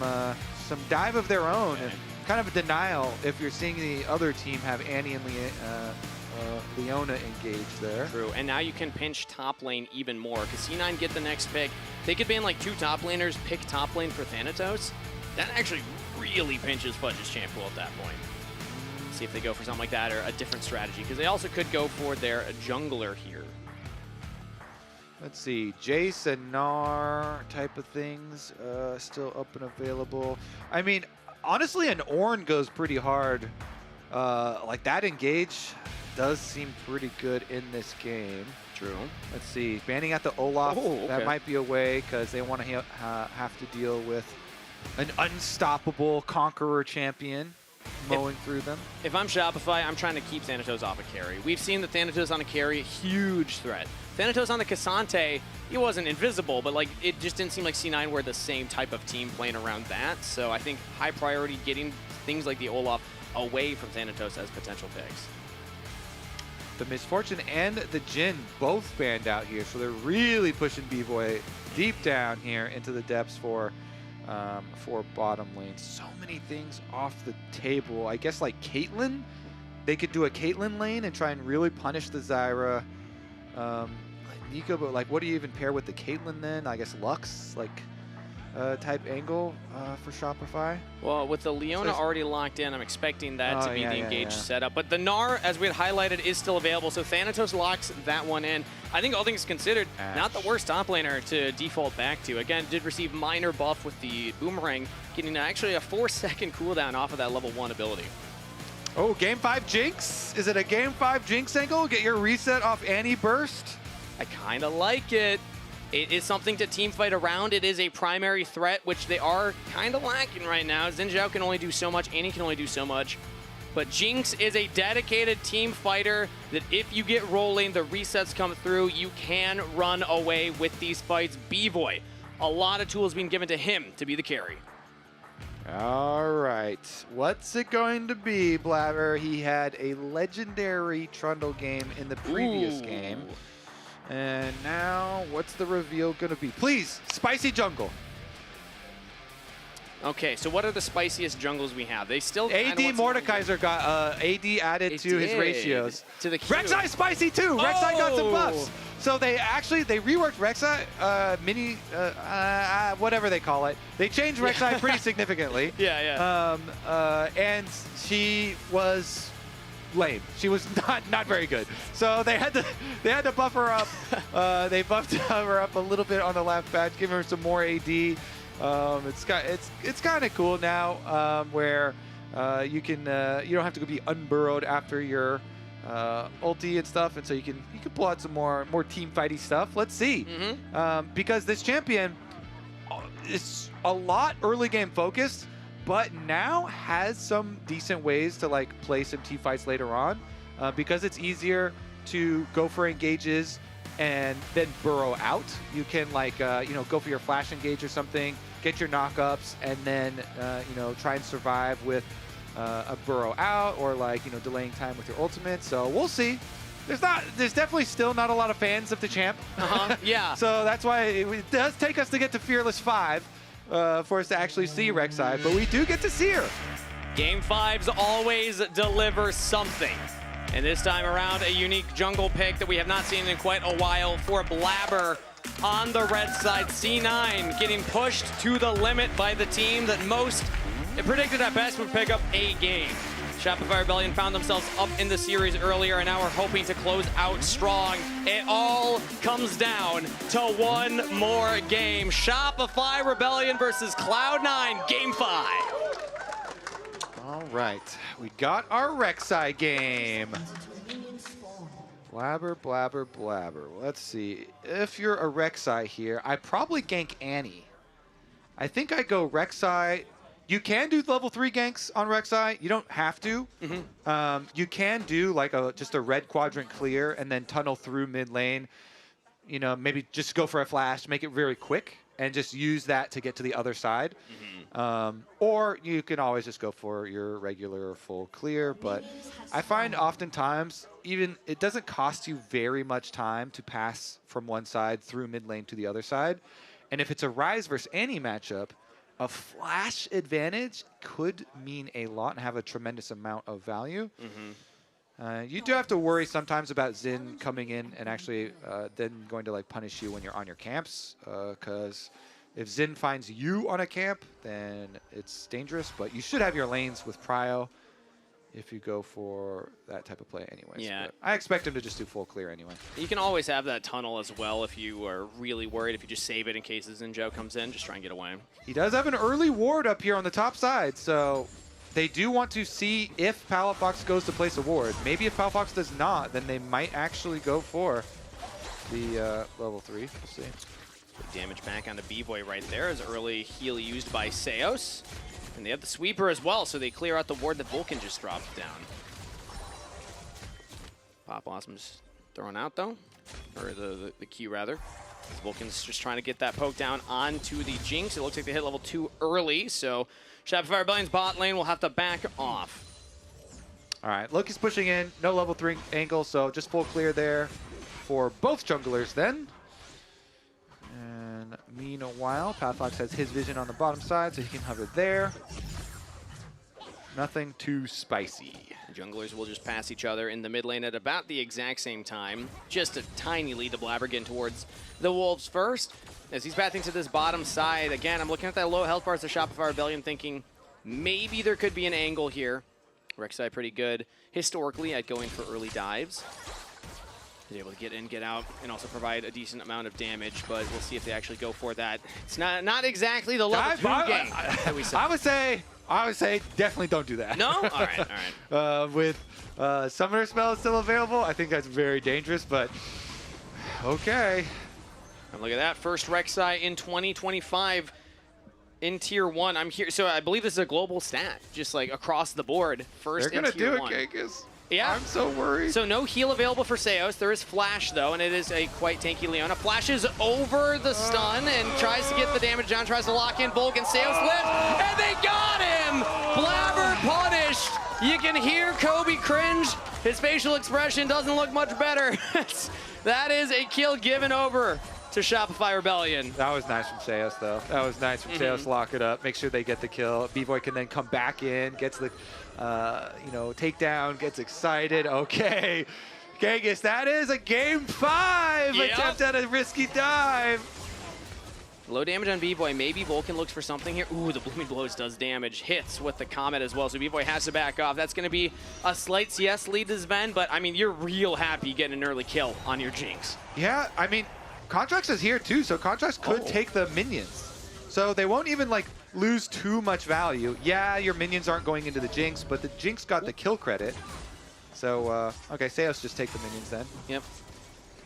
dive of their own. And kind of a denial if you're seeing the other team have Annie and Leona engaged there. True, and now you can pinch top lane even more, because C9 get the next pick. They could ban like 2 top laners, pick top lane for Thanatos. That actually really pinches Fudge's champ pool at that point. See if they go for something like that or a different strategy, because they also could go for their jungler here. Let's see, Jace and Gnar type of things still up and available. I mean, honestly, an Ornn goes pretty hard like that engage does seem pretty good in this game. True. Let's see, banning at the Olaf, that might be a way because they want to have to deal with an unstoppable Conqueror champion mowing through them. If I'm Shopify, I'm trying to keep Thanatos off a carry. We've seen the Thanatos on a carry, huge threat. Thanatos on the Cassante, he wasn't invisible, but like it just didn't seem like C9 were the same type of team playing around that. So I think high priority getting things like the Olaf away from Thanatos as potential picks. The Misfortune and the Jin both banned out here, so they're really pushing B-Boy deep down here into the depths for bottom lane. So many things off the table. I guess like Caitlyn, they could do a Caitlyn lane and try and really punish the Zyra. Nico, but like, what do you even pair with the Caitlyn then? I guess Lux, like type angle for Shopify. Well, with the Leona already locked in, I'm expecting that to be the engaged setup. But the Gnar, as we had highlighted, is still available, so Thanatos locks that one in. I think all things considered, not the worst top laner to default back to. Again, did receive minor buff with the Boomerang, getting actually a 4-second cooldown off of that level 1 ability. Oh, game 5 Jinx? Is it a game 5 Jinx angle? Get your reset off Annie burst? I kind of like it. It is something to team fight around. It is a primary threat, which they are kind of lacking right now. Xin Zhao can only do so much, Annie can only do so much. But Jinx is a dedicated team fighter that if you get rolling, the resets come through, you can run away with these fights. B-Boy, a lot of tools being given to him to be the carry. All right, what's it going to be, Blabber? He had a legendary Trundle game in the previous game. And now, what's the reveal going to be? Please, spicy jungle. Okay, so what are the spiciest jungles we have? They still AD Mordekaiser got AD added to his ratios. To the Rek'Sai spicy too. Rek'Sai got some buffs. So they reworked Rek'Sai mini whatever they call it. They changed Rek'Sai pretty significantly. And she was lame. She was not very good. So they had to buff her up. They buffed her up a little bit on the left patch, give her some more AD. It's kind of cool now where you don't have to be unburrowed after your ulti and stuff, and so you can pull out some more team fighty stuff. Let's see, because this champion is a lot early game focused, but now has some decent ways to like play some team fights later on, because it's easier to go for engages and then burrow out. You can like go for your flash engage or something, get your knockups, and then try and survive with a burrow out, or like delaying time with your ultimate. So we'll see. There's definitely still not a lot of fans of the champ. Yeah. So that's why it does take us to get to Fearless 5 for us to actually see Rek'Sai, but we do get to see her. Game 5s always deliver something. And this time around, a unique jungle pick that we have not seen in quite a while for Blabber on the red side. C9 getting pushed to the limit by the team that most predicted at best would pick up a game. Shopify Rebellion found themselves up in the series earlier, and now we're hoping to close out strong. It all comes down to one more game. Shopify Rebellion versus Cloud9, Game 5. All right, we got our Rek'Sai game. Blabber, blabber, blabber. Let's see. If you're a Rek'Sai here, I probably gank Annie. I think I go Rek'Sai. You can do level 3 ganks on Rek'Sai. You don't have to. You can do like just a red quadrant clear and then tunnel through mid lane. Maybe just go for a flash, make it very quick, and just use that to get to the other side. Or you can always just go for your regular full clear. But I find oftentimes even it doesn't cost you very much time to pass from one side through mid lane to the other side. And if it's a Ryze versus Annie matchup, a flash advantage could mean a lot and have a tremendous amount of value. You do have to worry sometimes about Xin coming in and actually then going to like punish you when you're on your camps, because if Xin finds you on a camp, then it's dangerous. But you should have your lanes with Prio if you go for that type of play anyways. Yeah. But I expect him to just do full clear anyway. You can always have that tunnel as well if you are really worried. If you just save it in case Xin Zhao comes in, just try and get away. He does have an early ward up here on the top side, so they do want to see if Palafox goes to place a ward. Maybe if Palafox does not, then they might actually go for the level 3. We'll see. Good damage back onto B-Boy right there as early heal used by Seos. And they have the sweeper as well, so they clear out the ward that Vulcan just dropped down. Pop Blossom's thrown out though, or the Q rather. Vulcan's just trying to get that poke down onto the Jinx. It looks like they hit level 2 early, so Shopify Rebellion's bot lane will have to back off. All right, Loki's pushing in, no level 3 angle, so just full clear there for both junglers then. And meanwhile, Palafox has his vision on the bottom side, so he can hover there. Nothing too spicy. The junglers will just pass each other in the mid lane at about the exact same time. Just a tiny lead to Blabber getting towards the Wolves first. As he's pathing to this bottom side, again, I'm looking at that low health bars of Shopify Rebellion thinking maybe there could be an angle here. Rek'Sai pretty good historically at going for early dives. He's able to get in, get out, and also provide a decent amount of damage, but we'll see if they actually go for that. It's not exactly the level 2 game that we saw. I would say definitely don't do that. No? All right, all right. With Summoner Spell still available, I think that's very dangerous, but okay. And look at that, first Rek'Sai in 2025 in Tier 1. I'm here, so I believe this is a global stat, just like across the board. First They're in Tier 1. They're going to do it, Genghis. Yeah. I'm so worried. So no heal available for Seos. There is Flash, though, and it is a quite tanky Leona. Flashes over the stun and tries to get the damage down, tries to lock in Volk, and Seos lives, and they got him! Blabber punished! You can hear Kobe cringe. His facial expression doesn't look much better. That is a kill given over to Shopify Rebellion. That was nice from Seos, though. That was nice from Seos. Lock it up, make sure they get the kill. B-Boy can then come back in, gets the takedown, gets excited. Okay, Genghis, that is a game 5 attempt at a risky dive. Low damage on B-Boy. Maybe Vulcan looks for something here. Ooh, the Blooming Blows does damage. Hits with the Comet as well, so B-Boy has to back off. That's going to be a slight CS lead to Sven, but I mean, you're real happy getting an early kill on your Jinx. Yeah, I mean, Contrax is here too, so Contrax could take the minions. So they won't even like lose too much value. Yeah, your minions aren't going into the Jinx, but the Jinx got the kill credit. So, okay, Seos just take the minions then. Yep.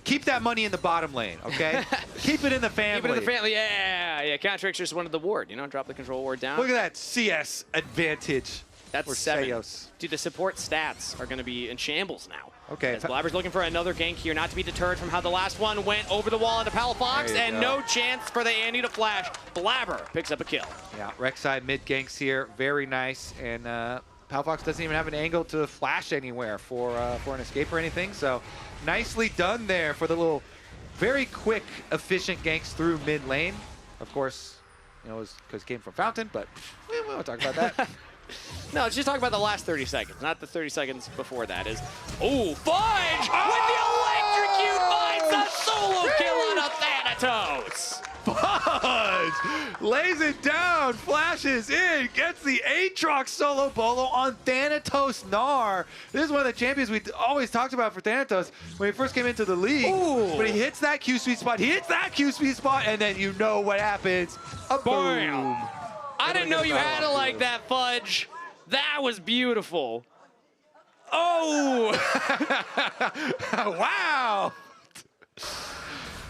Keep that money in the bottom lane, okay? Keep it in the family. Keep it in the family, yeah. Contrax just wanted the ward, drop the control ward down. Look at that CS advantage. That's 7. Seos. Dude, the support stats are going to be in shambles now. Okay. As Blabber's looking for another gank here, not to be deterred from how the last one went over the wall into Palafox, and no chance for the Andy to flash. Blabber picks up a kill. Yeah, Rek'Sai mid ganks here, very nice, and Palafox doesn't even have an angle to flash anywhere for an escape or anything, so nicely done there for the little, very quick, efficient ganks through mid lane. Of course, it was because it came from Fountain, but we won't talk about that. No, let's just talk about the last 30 seconds, not the 30 seconds before that. Oh, Fudge with the electrocute finds a solo kill on a Thanatos. Fudge lays it down, flashes in, gets the Aatrox solo bolo on Thanatos Gnar. This is one of the champions we always talked about for Thanatos when he first came into the league. Ooh. But he hits that Q sweet spot, and then you know what happens. A boom. I didn't know you had it like that, Fudge. That was beautiful. Oh! Wow!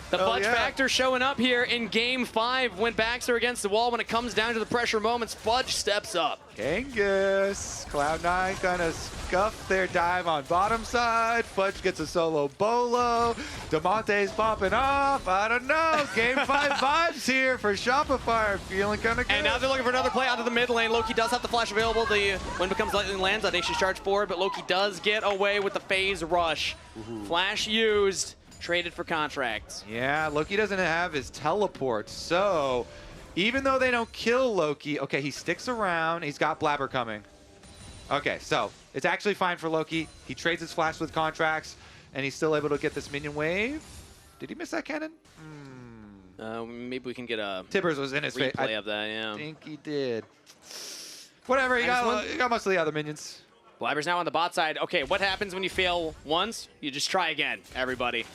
The Fudge factor showing up here in Game 5 when backs are against the wall. When it comes down to the pressure moments, Fudge steps up. Genghis, Cloud9 kind of scuffed their dive on bottom side. Fudge gets a solo bolo. Damonte's popping off. I don't know. Game 5 vibes here for Shopify. Feeling kind of good. And now they're looking for another play onto the mid lane. Loki does have the flash available. The wind becomes lightning lands. Audacious charge forward, but Loki does get away with the phase rush. Flash used. Traded for Contrax. Yeah, Loki doesn't have his teleport, so even though they don't kill Loki, okay, he sticks around. He's got Blabber coming. Okay, so it's actually fine for Loki. He trades his flash with Contrax, and he's still able to get this minion wave. Did he miss that cannon? Maybe we can get a Tibbers was in his face. replay of that, yeah. I think he did. Whatever, he got most of the other minions. Blabber's now on the bot side. Okay, what happens when you fail once? You just try again, everybody.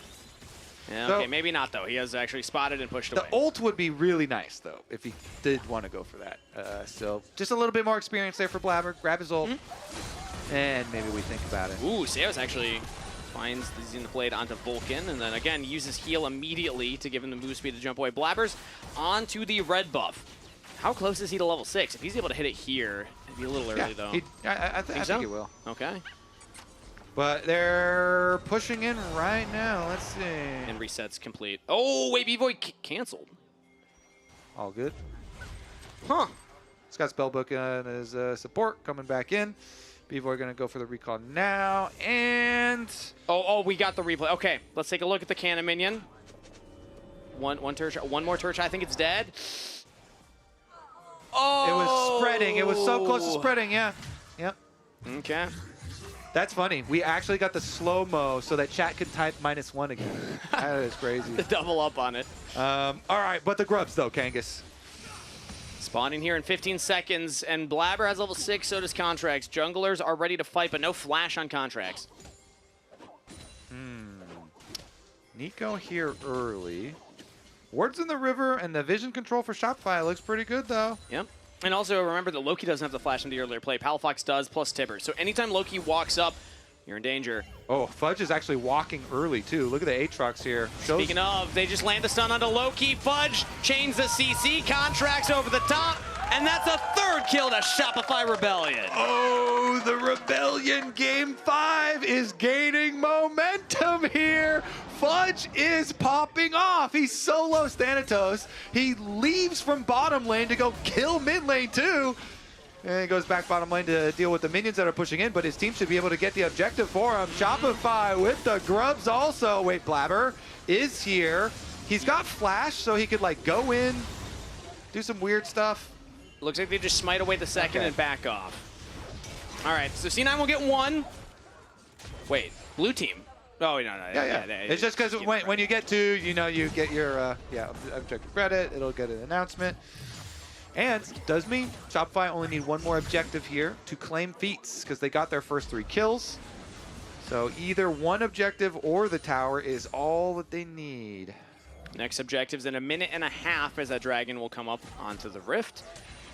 Yeah, okay, maybe not, though. He has actually spotted and pushed away. The ult would be really nice, though, if he did want to go for that. So just a little bit more experience there for Blabber. Grab his ult, and maybe we think about it. Ooh, Seos actually finds the Xenoblade onto Vulcan, and then again uses heal immediately to give him the move speed to jump away. Blabber's onto the red buff. How close is he to level 6? If he's able to hit it here, it'd be a little early, though. I think he will. Okay. But they're pushing in right now. Let's see. And resets complete. Oh, wait, B-Boy canceled. All good. Huh. He's got Spellbook as support coming back in. B-Boy going to go for the recall now. And... Oh, we got the replay. Okay, let's take a look at the cannon minion. One more turret. I think it's dead. Oh! It was spreading. It was so close to spreading, yeah. Yep. Okay. That's funny. We actually got the slow-mo so that chat could type -1 again. That is crazy. The double up on it. All right, but the grubs, though, Kangas. Spawning here in 15 seconds, and Blabber has level 6, so does Contrax. Junglers are ready to fight, but no flash on Contrax. Nico here early. Wards in the river, and the vision control for Shopify looks pretty good, though. Yep. And also remember that Loki doesn't have the flash in the earlier play. Palafox does, plus Tibber. So anytime Loki walks up, you're in danger. Oh, Fudge is actually walking early, too. Look at the Aatrox here. Speaking of, they just land the stun onto Loki. Fudge chains the CC, Contrax over the top, and that's a third kill to Shopify Rebellion. Oh, the Rebellion Game 5 is gaining momentum here. Fudge is popping off. He solos Thanatos. He leaves from bottom lane to go kill mid lane too. And he goes back bottom lane to deal with the minions that are pushing in, but his team should be able to get the objective for him. Shopify with the grubs also. Wait, Blabber is here. He's got flash, so he could like go in, do some weird stuff. Looks like they just smite away the second and back off. All right, so C9 will get 1. Wait, blue team. Oh, no. Yeah. It's just because when you get 2, you know, you get your objective credit. It'll get an announcement. And does mean Shopify only need 1 more objective here to claim feats because they got their first 3 kills. So either 1 objective or the tower is all that they need. Next objective's in a minute and a half as that dragon will come up onto the rift.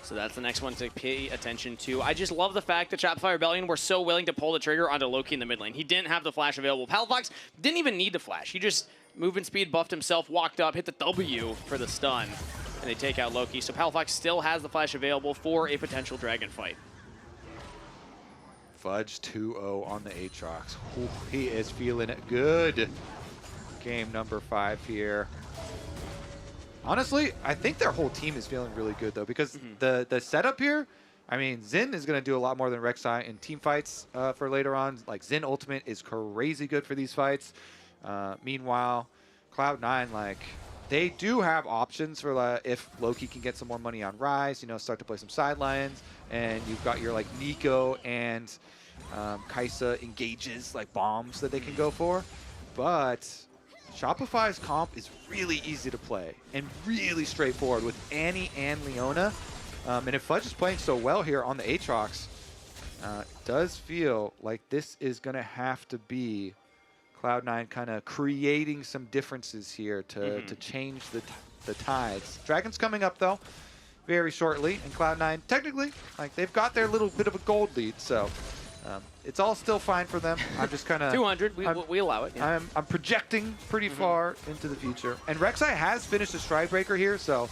So that's the next one to pay attention to. I just love the fact that Shopify Rebellion were so willing to pull the trigger onto Loki in the mid lane. He didn't have the flash available. Palafox didn't even need the flash. He just movement speed, buffed himself, walked up, hit the W for the stun, and they take out Loki. So Palafox still has the flash available for a potential dragon fight. Fudge 2-0 on the Aatrox. Ooh, he is feeling it good. Game number 5 here. Honestly, I think their whole team is feeling really good, though, because the setup here, I mean, Xin is going to do a lot more than Rek'Sai in team fights for later on. Like, Xin Ultimate is crazy good for these fights. Meanwhile, Cloud9, like, they do have options for if Loki can get some more money on Rise, you know, start to play some sidelines, and you've got your, like, Nico and Kai'Sa engages, like, bombs that they can go for. But Shopify's comp is really easy to play and really straightforward with Annie and Leona. And if Fudge is playing so well here on the Aatrox, it does feel like this is going to have to be Cloud9 kind of creating some differences here to change the tides. Dragon's coming up, though, very shortly. And Cloud9, technically, like they've got their little bit of a gold lead, so it's all still fine for them. I'm just kind of 200. We allow it. Yeah. I'm projecting pretty far into the future. And Rek'Sai has finished a Stride Breaker here, so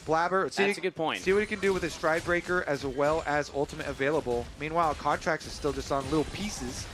Blabber. That's a good point. See what he can do with his Stride Breaker as well as Ultimate available. Meanwhile, Contrax is still just on little pieces.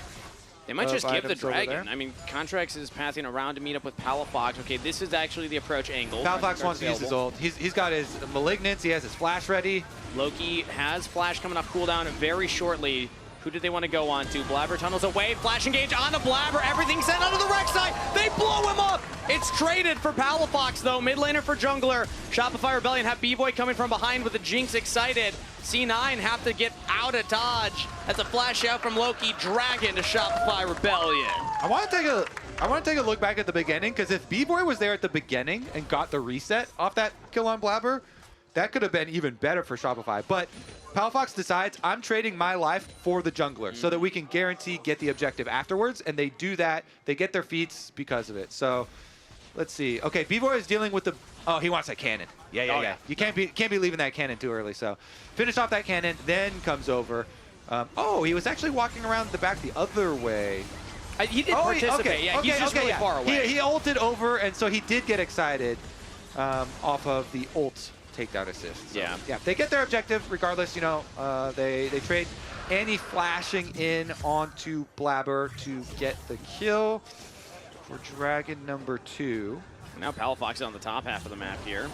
They might just give the dragon. I mean, Contrax is passing around to meet up with Palafox. Okay, this is actually the approach angle. Palafox wants to use his ult. He's got his Malignance. He has his Flash ready. Loki has Flash coming off cooldown very shortly. Who did they want to go on to? Blabber tunnels away. Flash engage onto Blabber. Everything sent onto the Rek'Sai. They blow him up. It's traded for Palafox, though. Mid laner for jungler. Shopify Rebellion have B-Boy coming from behind with the Jinx excited. C9 have to get out of dodge. That's a flash out from Loki. Dragon to Shopify Rebellion. I want to take a look back at the beginning, because if B-Boy was there at the beginning and got the reset off that kill on Blabber, that could have been even better for Shopify. But Palafox decides, I'm trading my life for the jungler so that we can guarantee get the objective afterwards, and they do that. They get their feats because of it. So Let's see. Okay, B-Boy is dealing with the... Oh, he wants that cannon. Yeah. You can't be leaving that cannon too early. So finish off that cannon, then comes over. Oh, he was actually walking around the back the other way. He did participate. He's just really far away. He ulted over, and so he did get excited off of the ult takedown assist. So, yeah, they get their objective regardless. You know, they trade Annie flashing in onto Blabber to get the kill for Dragon number 2. Now Palafox is on the top half of the map here.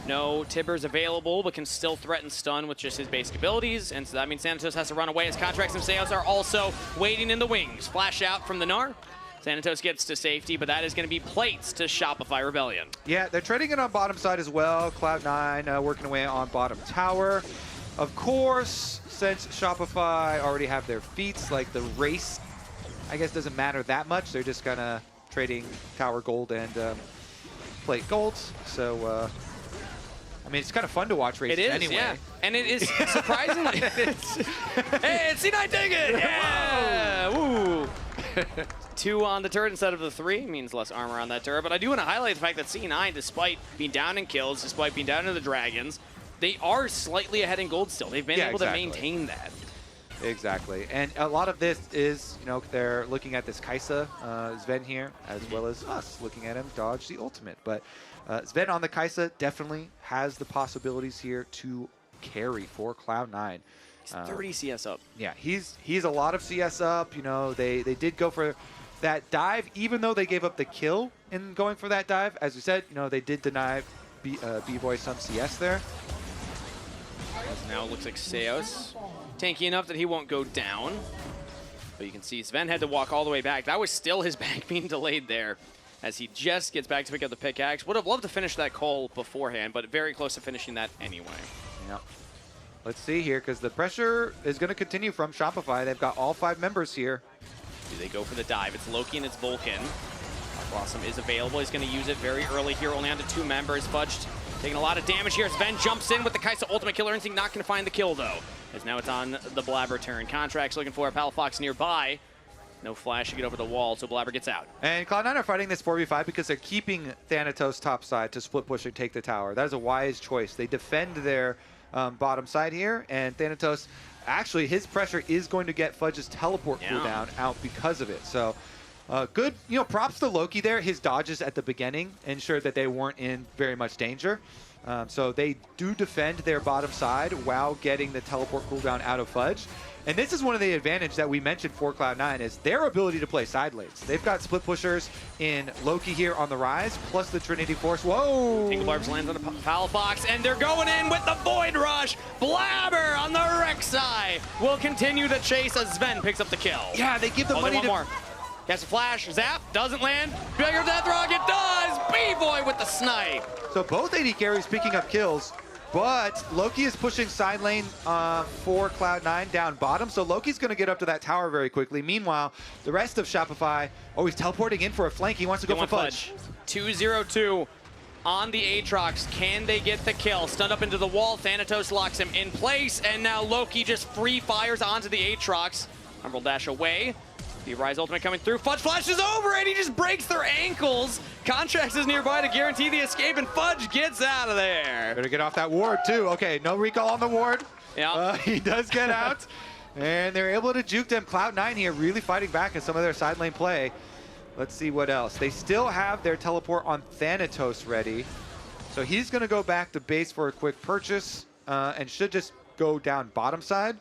No Tibbers available, but can still threaten stun with just his basic abilities, and so that means Thanatos has to run away as Contrax and Seos are also waiting in the wings. Flash out from the Gnar. Thanatos gets to safety, but that is going to be plates to Shopify Rebellion. Yeah, they're trading it on bottom side as well. Cloud9 working away on bottom tower. Of course, since Shopify already have their feats, like the race, I guess doesn't matter that much. They're just kind of trading tower gold and plate golds. So, I mean, it's kind of fun to watch races anyway. Yeah. And it is surprisingly... Hey, it's C9 take it! Yeah! Woo! 2 on the turret instead of the 3 means less armor on that turret. But I do want to highlight the fact that C9, despite being down in kills, despite being down to the dragons, they are slightly ahead in gold still. They've been able to maintain that. Exactly. And a lot of this is, you know, they're looking at this Kai'Sa, Sven here, as well as us looking at him dodge the ultimate. But Sven on the Kai'Sa definitely has the possibilities here to carry for Cloud9. He's 30 CS up. Yeah, he's a lot of CS up. You know, they did go for that dive, even though they gave up the kill in going for that dive. As we said, you know, they did deny B-Boy some CS there. Now it looks like Seos tanky enough that he won't go down. But you can see Sven had to walk all the way back. That was still his back being delayed there as he just gets back to pick up the pickaxe. Would have loved to finish that call beforehand, but very close to finishing that anyway. Yeah. Let's see here, because the pressure is going to continue from Shopify. They've got all 5 members here. Do they go for the dive? It's Loki and it's Vulcan. Blossom is available. He's going to use it very early here, only onto 2 members. Fudge taking a lot of damage here. Sven jumps in with the Kai'Sa ultimate killer instinct, not going to find the kill though. As now it's on the Blabber turn. Contrax looking for a Palafox nearby. No flash to get over the wall, so Blabber gets out. And Cloud9 are fighting this 4v5 because they're keeping Thanatos topside to split push and take the tower. That is a wise choice. They defend their bottom side here, and Thanatos, actually, his pressure is going to get Fudge's teleport cooldown out because of it. So, good, you know, props to Loki there. His dodges at the beginning ensured that they weren't in very much danger. So they do defend their bottom side while getting the teleport cooldown out of Fudge. And this is one of the advantages that we mentioned for Cloud9 is their ability to play side lanes. They've got split pushers in Loki here on the rise, plus the Trinity Force. Whoa! Tinglebarbs lands on the Palafox, and they're going in with the Void Rush. Blabber on the Rek'Sai will continue the chase as Sven picks up the kill. Yeah, they give the money to... more. Gets a flash, zap, doesn't land. Bigger Death Rock, it does! B-Boy with the snipe. So both AD carries picking up kills, but Loki is pushing side lane for Cloud9 down bottom, so Loki's going to get up to that tower very quickly. Meanwhile, the rest of Shopify, oh, he's teleporting in for a flank. He wants to go for Fudge. 2-0-2 on the Aatrox. Can they get the kill? Stunned up into the wall. Thanatos locks him in place, and now Loki just free fires onto the Aatrox. Umbral dash away. The Rise ultimate coming through. Fudge flashes over, and he just breaks their ankles. Contrax is nearby to guarantee the escape, and Fudge gets out of there. Better get off that ward, too. Okay, no recall on the ward. Yeah. He does get out, and they're able to juke them. Cloud9 here really fighting back in some of their side lane play. Let's see what else. They still have their teleport on Thanatos ready, so he's going to go back to base for a quick purchase and should just go down bottom side.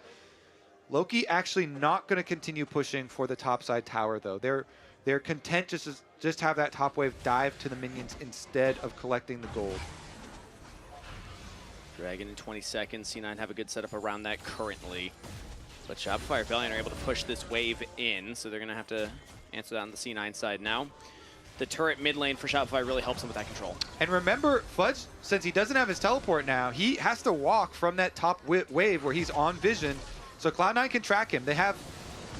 Loki actually not going to continue pushing for the top side tower, though. They're content just have that top wave dive to the minions instead of collecting the gold. Dragon in 20 seconds. C9 have a good setup around that currently. But Shopify Rebellion are able to push this wave in, so they're going to have to answer that on the C9 side now. The turret mid lane for Shopify really helps them with that control. And remember, Fudge, since he doesn't have his teleport now, he has to walk from that top wave where he's on vision. So Cloud9 can track him. They have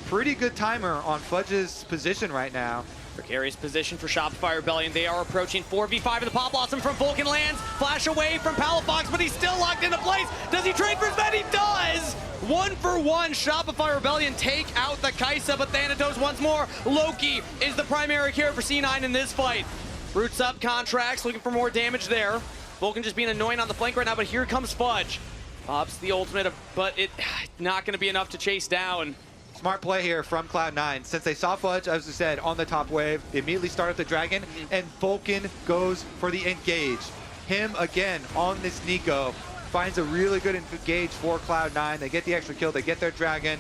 pretty good timer on Fudge's position right now. Precarious position for Shopify Rebellion. They are approaching 4v5 in the Pop Blossom from Vulcan lands. Flash away from Palafox, but he's still locked into place. Does he trade for Sven? He does! 1-for-1, Shopify Rebellion take out the Kai'Sa, but Thanatos once more. Loki is the primary carry for C9 in this fight. Roots up, Contrax, looking for more damage there. Vulcan just being annoying on the flank right now, but here comes Fudge. Pops the ultimate, but it's not going to be enough to chase down. Smart play here from Cloud9. Since they saw Fudge, as I said, on the top wave, they immediately start up the Dragon, and Vulcan goes for the engage. Him, again, on this Nico, finds a really good engage for Cloud9. They get the extra kill, they get their Dragon.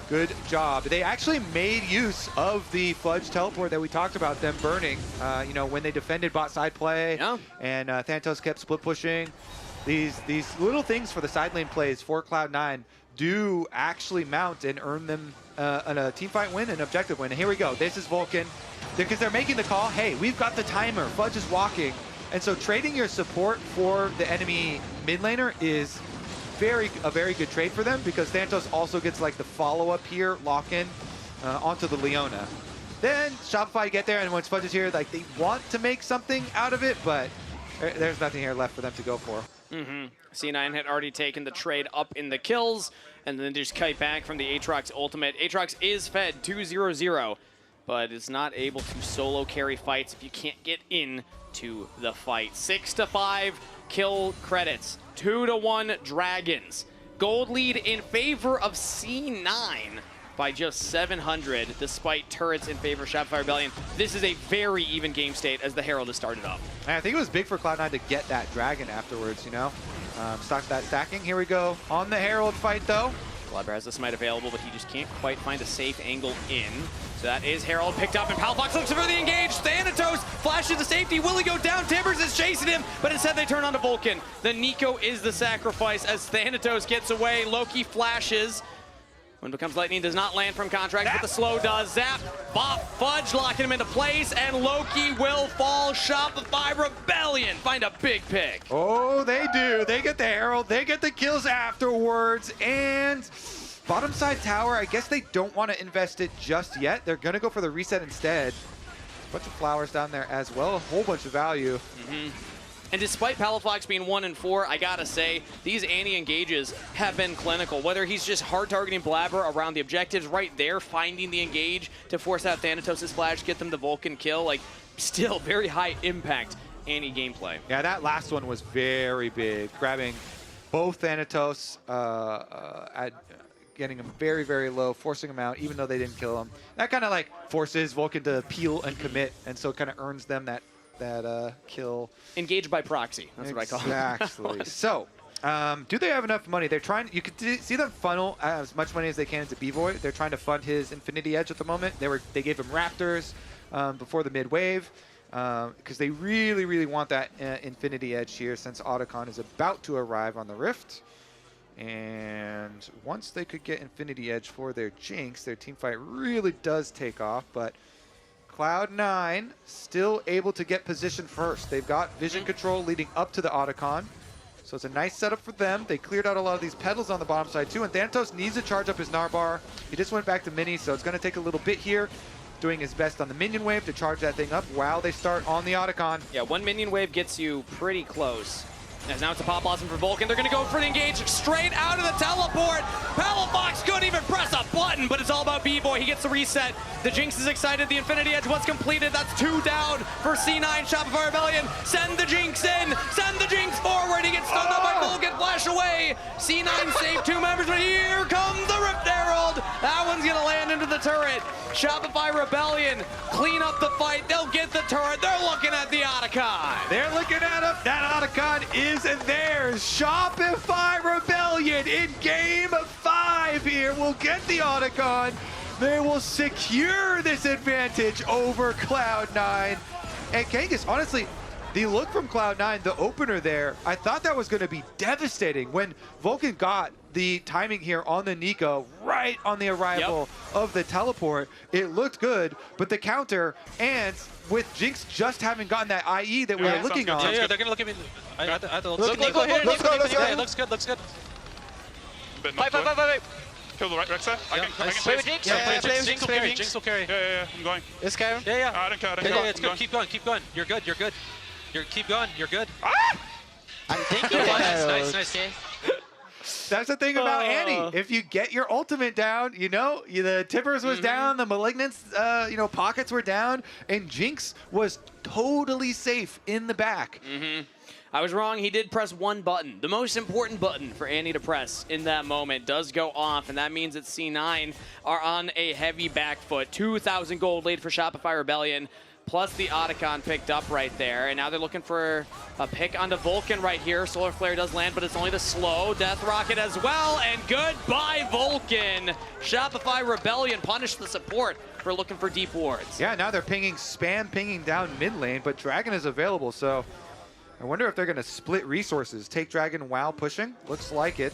Good job. They actually made use of the Fudge teleport that we talked about, them burning, you know, when they defended bot side play, and Thanatos kept split pushing. These little things for the side lane plays for Cloud9 do actually mount and earn them a team fight win, an objective win. And here we go. This is Vulcan. Because they're making the call, hey, we've got the timer. Fudge is walking. And so trading your support for the enemy mid laner is a very good trade for them, because Thanatos also gets like the follow-up here, lock-in onto the Leona. Then Shopify get there, and once Fudge is here, like they want to make something out of it, but there's nothing here left for them to go for. C9 had already taken the trade up in the kills, and then just kite back from the Aatrox ultimate. Aatrox is fed 2-0-0, but is not able to solo carry fights if you can't get in to the fight. 6-5 kill credits, 2-1 Dragons. Gold lead in favor of C9 by just 700, despite turrets in favor of Shopify Rebellion. This is a very even game state as the Herald has started up. And I think it was big for Cloud9 to get that Dragon afterwards, you know? Stock that stacking. Here we go on the Herald fight, though. Glabber has the smite available, but he just can't quite find a safe angle in. So that is Herald picked up, and Palafox looks for the engage. Thanatos flashes to safety. Will he go down? Timbers is chasing him, but instead they turn onto Vulcan. The Nico is the sacrifice as Thanatos gets away. Loki flashes. When it becomes lightning, does not land from Contrax, but the slow does. Zap, Bop, Fudge locking him into place, and Loki will fall. Shopify Rebellion find a big pick. Oh, they do. They get the Herald. They get the kills afterwards. And bottom side tower, I guess they don't want to invest it just yet. They're going to go for the reset instead. Bunch of flowers down there as well. A whole bunch of value. And despite Palafox being 1-4, I gotta say, these anti-engages have been clinical. Whether he's just hard targeting Blabber around the objectives right there, finding the engage to force out Thanatos' flash, get them the Vulcan kill, like, still very high impact anti-gameplay. Yeah, that last one was very big. Grabbing both Thanatos, getting him very, very low, forcing him out, even though they didn't kill him. That kind of like forces Vulcan to peel and commit, and so it kind of earns them that kill. Engaged by proxy, that's what I call it. Exactly. So, do they have enough money? They're trying, you could see them funnel as much money as they can into B-Boy. They're trying to fund his Infinity Edge at the moment. They gave him Raptors before the mid-wave, because they really, really want that Infinity Edge here, since Otacon is about to arrive on the Rift. And once they could get Infinity Edge for their Jinx, their team fight really does take off, but Cloud9 still able to get position first. They've got vision control leading up to the Otacon. So it's a nice setup for them. They cleared out a lot of these pedals on the bottom side too, and Thanatos needs to charge up his Narbar. He just went back to mini, so it's going to take a little bit here. Doing his best on the minion wave to charge that thing up while they start on the Otacon. Yeah, one minion wave gets you pretty close. As now it's a pop blossom for Vulcan. They're going to go for the engage straight out of the teleport. Palafox couldn't even press a button, but it's all about B-Boy. He gets the reset. The Jinx is excited. The Infinity Edge once completed. That's 2 down for C9. Shopify Rebellion. Send the Jinx in. Send the Jinx forward. He gets stunned up by Vulcan. Flash away. C9 saved 2 members, but here comes the Rift Herald. That one's going to land into the turret. Shopify Rebellion clean up the fight. They'll get the turret. They're looking at the Otacon. They're looking at him. That Otacon is theirs. Shopify Rebellion in game 5 here will get the Otacon. They will secure this advantage over Cloud9. And Kangas, honestly, the look from Cloud9, the opener there, I thought that was going to be devastating when Vulcan got the timing here on the Nico right on the arrival of the teleport. It looked good, but the counter, and with Jinx just having gotten that IE that we were looking on. Yeah, they're going to look at me. Look, Nico here. Let's go. Yeah, looks good. Fight. Kill the right Rexa. I can play with Jinx. Yeah, Jinx will carry. Yeah, I'm going. This guy? Yeah. I don't care. It's good. Keep going. You're good. Keep going. You're good. I'm thinking nice. That's the thing about Annie. If you get your ultimate down, you know, the Tippers was down, the Malignants, you know, pockets were down, and Jinx was totally safe in the back. I was wrong. He did press one button. The most important button for Annie to press in that moment does go off, and that means that C9 are on a heavy back foot. 2,000 gold lead for Shopify Rebellion, plus the Otacon picked up right there. And now they're looking for a pick onto Vulcan right here. Solar Flare does land, but it's only the slow. Death Rocket as well, and goodbye Vulcan. Shopify Rebellion punished the support for looking for deep wards. Yeah, now they're spam pinging down mid lane, but Dragon is available, so I wonder if they're going to split resources. Take Dragon while pushing? Looks like it.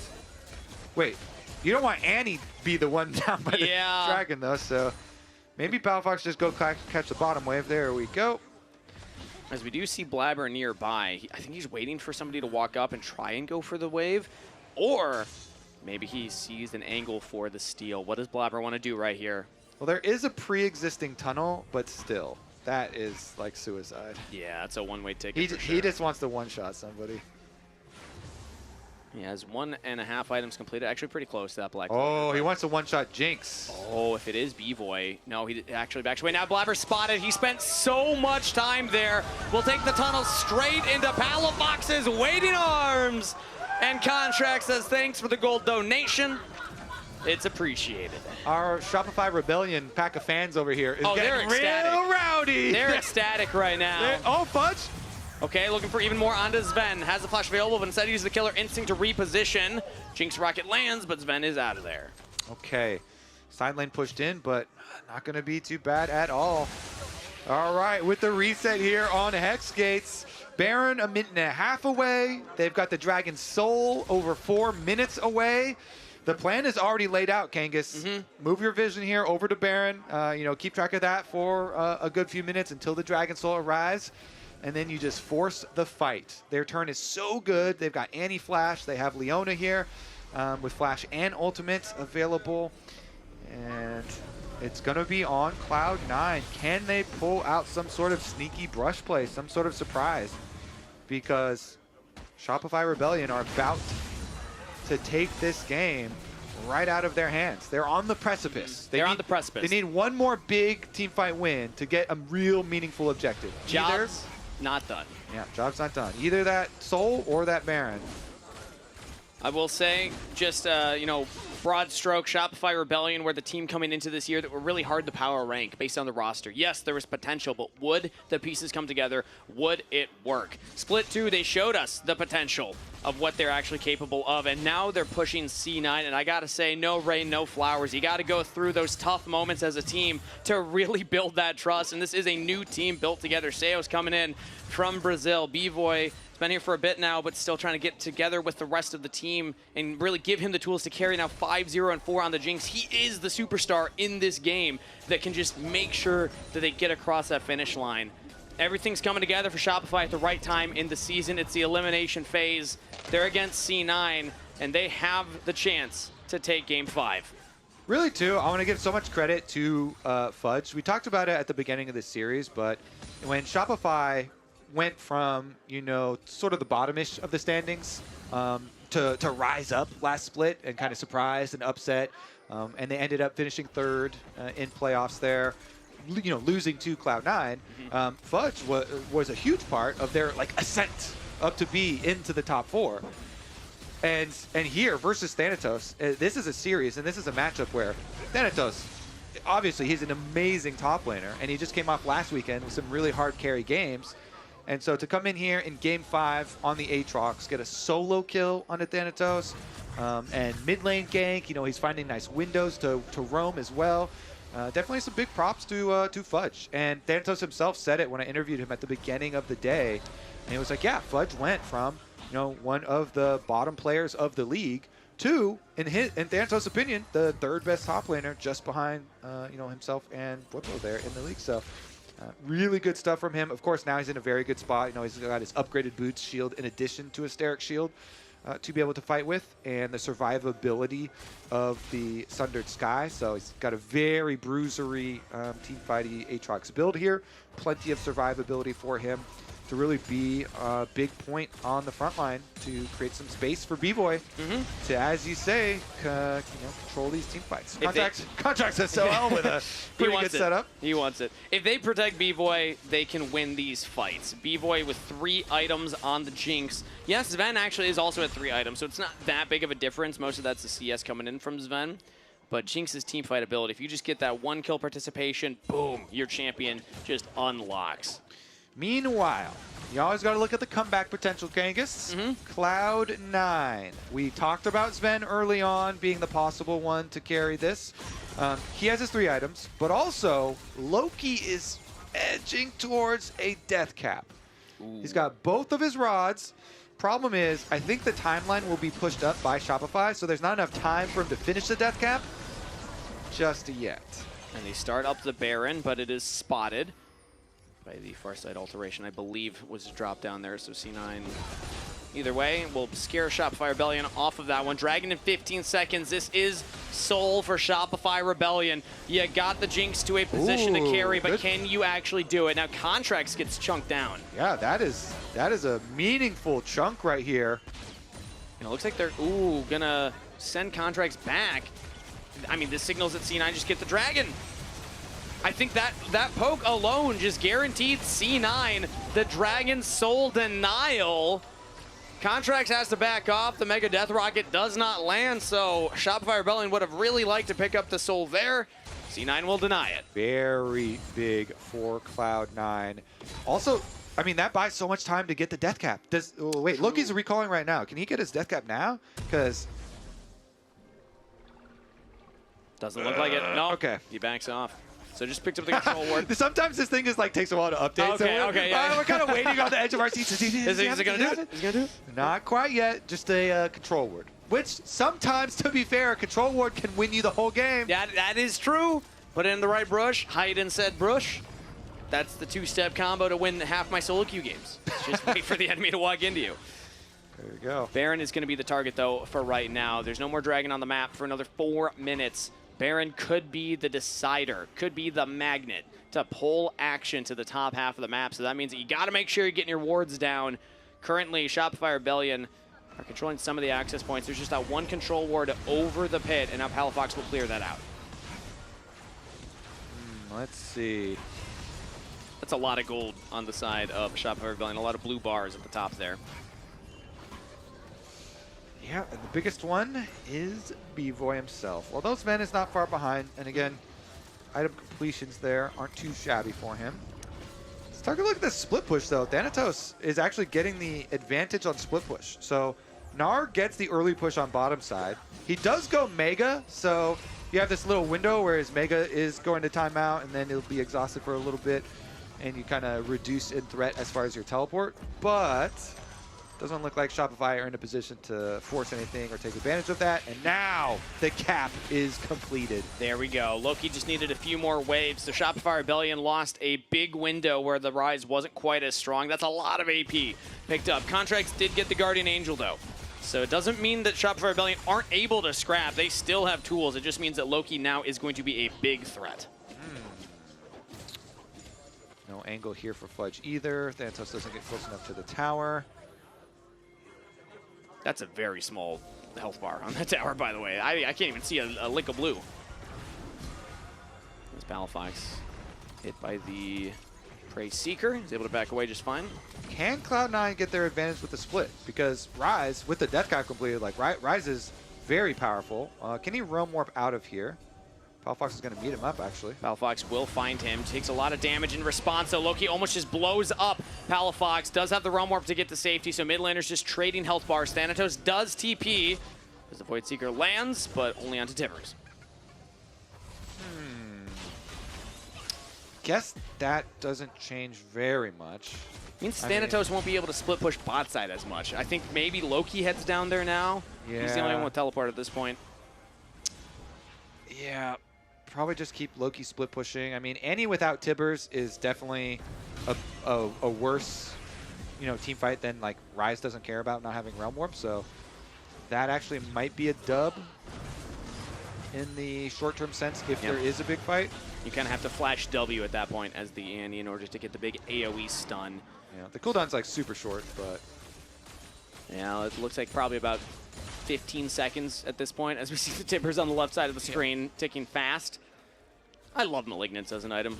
Wait, you don't want Annie to be the one down by the Dragon, though, so maybe Palafox just go catch the bottom wave. There we go. As we do see Blabber nearby, I think he's waiting for somebody to walk up and try and go for the wave, or maybe he sees an angle for the steal. What does Blabber want to do right here? Well, there is a pre-existing tunnel, but still. That is like suicide. Yeah, that's a one-way ticket. He just wants to one-shot somebody. He has 1.5 items completed. Actually, pretty close to that black. Oh, he wants to one-shot Jinx. Oh, if it is B-Boy. No, he actually backs away. Now Blabber spotted. He spent so much time there. We'll take the tunnel straight into Palafox's waiting arms. And Contrax says thanks for the gold donation. It's appreciated. Our Shopify Rebellion pack of fans over here is getting real rowdy. They're ecstatic right now. Oh, Fudge. Okay, looking for even more onto Sven. Has the flash available, but instead uses the Killer Instinct to reposition. Jinx Rocket lands, but Sven is out of there. Okay. Side lane pushed in, but not going to be too bad at all. All right, with the reset here on Hex Gates. Baron a minute and a half away. They've got the Dragon Soul over 4 minutes away. The plan is already laid out, Kangas. Move your vision here over to Baron. You know, keep track of that for a good few minutes until the Dragon Soul arrives. And then you just force the fight. Their turn is so good. They've got Annie Flash. They have Leona here with Flash and Ultimate available. And it's going to be on Cloud 9. Can they pull out some sort of sneaky brush play, some sort of surprise? Because Shopify Rebellion are about to take this game right out of their hands. They're on the precipice. They're on the precipice. They need one more big team fight win to get a real meaningful objective. Job's not done. Yeah, job's not done. Either that Soul or that Baron. I will say, just, you know, broad stroke, Shopify Rebellion were the team coming into this year that were really hard to power rank based on the roster. Yes, there was potential, but would the pieces come together? Would it work? Split 2, they showed us the potential of what they're actually capable of, and now they're pushing C9, and I gotta say, no rain, no flowers. You gotta go through those tough moments as a team to really build that trust, and this is a new team built together. Seo's coming in from Brazil. B-Boy been here for a bit now, but still trying to get together with the rest of the team and really give him the tools to carry now 5-0 and 4 on the Jinx. He is the superstar in this game that can just make sure that they get across that finish line. Everything's coming together for Shopify at the right time in the season. It's the elimination phase. They're against C9, and they have the chance to take Game 5. Really, too, I want to give so much credit to Fudge. We talked about it at the beginning of this series, but when Shopify went from, you know, sort of the bottomish of the standings to rise up last split and kind of surprise and upset. And they ended up finishing third in playoffs there, you know, losing to Cloud9. Fudge was a huge part of their, like, ascent up to be into the top 4. And here versus Thanatos, this is a series and this is a matchup where Thanatos, obviously he's an amazing top laner, and he just came off last weekend with some really hard carry games. And so to come in here in Game 5 on the Aatrox, get a solo kill on the Thanatos, and mid lane gank, you know, he's finding nice windows to roam as well. Definitely some big props to Fudge. And Thanatos himself said it when I interviewed him at the beginning of the day. And he was like, yeah, Fudge went from, you know, one of the bottom players of the league to, in Thanatos' opinion, the 3rd best top laner, just behind, you know, himself and Whippo there in the league. So really good stuff from him. Of course, now he's in a very good spot. You know, he's got his upgraded boots shield in addition to a Steric shield to be able to fight with, and the survivability of the Sundered Sky. So he's got a very bruisery team fighty Aatrox build here. Plenty of survivability for him to really be a big point on the front line to create some space for B-Boy to, as you say, control these team fights. Contrax has SOL with a pretty good setup. He wants it. If they protect B-Boy, they can win these fights. B-Boy with 3 items on the Jinx. Yes, Sven actually is also at 3 items, so it's not that big of a difference. Most of that's the CS coming in from Sven. But Jinx's team fight ability, if you just get that 1 kill participation, boom, your champion just unlocks. Meanwhile, you always got to look at the comeback potential, Kangas. Cloud9. We talked about Sven early on being the possible one to carry this. He has his 3 items, but also Loki is edging towards a death cap. He's got both of his rods. Problem is, I think the timeline will be pushed up by Shopify, so there's not enough time for him to finish the death cap just yet. And they start up the Baron, but it is spotted by the far side alteration, I believe, was dropped down there. So C9, either way, will scare Shopify Rebellion off of that one. Dragon in 15 seconds. This is soul for Shopify Rebellion. You got the Jinx to a position to carry, but can you actually do it? Now Contrax gets chunked down. Yeah, that is a meaningful chunk right here. And it looks like they're gonna send Contrax back. I mean, this signals that C9 just get the Dragon. I think that poke alone just guaranteed C9 the Dragon Soul denial. Contrax has to back off. The Mega Death Rocket does not land, so Shopify Rebellion would have really liked to pick up the Soul there. C9 will deny it. Very big for Cloud9. Also, I mean, that buys so much time to get the death cap. Wait, Loki's recalling right now. Can he get his death cap now? Because doesn't look like it. No. Okay. He backs off. So just picked up the control ward. Sometimes this thing is like takes a while to update. We're kind of waiting on the edge of our seats. Is he going to do it? Is he going to do it? Not quite yet. Just a control ward. Which sometimes, to be fair, a control ward can win you the whole game. That is true. Put it in the right brush. Hide in said brush. That's the 2-step combo to win half my solo queue games. Just wait for the enemy to walk into you. There you go. Baron is going to be the target, though, for right now. There's no more Dragon on the map for another 4 minutes. Baron could be the decider, could be the magnet to pull action to the top half of the map. So that means that you got to make sure you're getting your wards down. Currently, Shopify Rebellion are controlling some of the access points. There's just that 1 control ward over the pit, and now Palafox will clear that out. Let's see. That's a lot of gold on the side of Shopify Rebellion, a lot of blue bars at the top there. Yeah, and the biggest one is B-Boy himself. Although Sven is not far behind, and again, item completions there aren't too shabby for him. Let's take a look at this split push, though. Thanatos is actually getting the advantage on split push. So Gnar gets the early push on bottom side. He does go Mega, so you have this little window where his Mega is going to timeout, and then it'll be exhausted for a little bit, and you kind of reduce in threat as far as your teleport. But doesn't look like Shopify are in a position to force anything or take advantage of that. And now the cap is completed. There we go. Loki just needed a few more waves. So Shopify Rebellion lost a big window where the rise wasn't quite as strong. That's a lot of AP picked up. Contrax did get the Guardian Angel, though. So it doesn't mean that Shopify Rebellion aren't able to scrap. They still have tools. It just means that Loki now is going to be a big threat. No angle here for Fudge either. Thanos doesn't get close enough to the tower. That's a very small health bar on that tower, by the way. I can't even see a lick of blue. This Palafox hit by the Prey Seeker. He's able to back away just fine. Can Cloud9 get their advantage with the split? Because Rise, with the Death Cap completed, like Rise is very powerful. Can he Realm Warp out of here? Palafox is going to meet him up, actually. Palafox will find him. Takes a lot of damage in response, so Loki almost just blows up Palafox. Does have the Realm Warp to get to safety, so mid laner's just trading health bars. Thanatos does TP as the Void Seeker lands, but only onto Tivers. Guess that doesn't change very much. Means Thanatos won't be able to split push bot side as much. I think maybe Loki heads down there now. Yeah. He's the only one with teleport at this point. Yeah. Probably just keep Loki split pushing. I mean, Annie without Tibbers is definitely a worse, team fight than like Rise doesn't care about not having Realm Warp. So that actually might be a dub in the short-term sense if there is a big fight. You kind of have to flash W at that point as the Annie in order to get the big AoE stun. You know, the cooldown's like super short, but yeah, it looks like probably about 15 seconds at this point as we see the tippers on the left side of the screen ticking fast. I love Malignance as an item.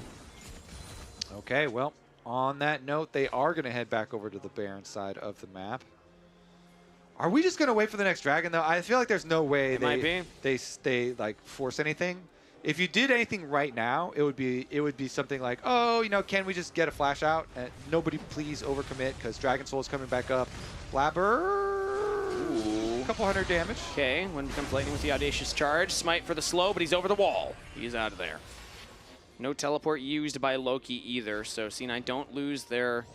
Okay, well, on that note, they are going to head back over to the Baron side of the map. Are we just going to wait for the next dragon, though? I feel like there's no way they like force anything. If you did anything right now, it would be something like, oh, you know, can we just get a flash out? And nobody please overcommit because Dragon Soul is coming back up. Blabber, a couple hundred damage. Okay, when comes Lightning with the Audacious Charge. Smite for the slow, but he's over the wall. He's out of there. No teleport used by Loki either, so C9 don't lose their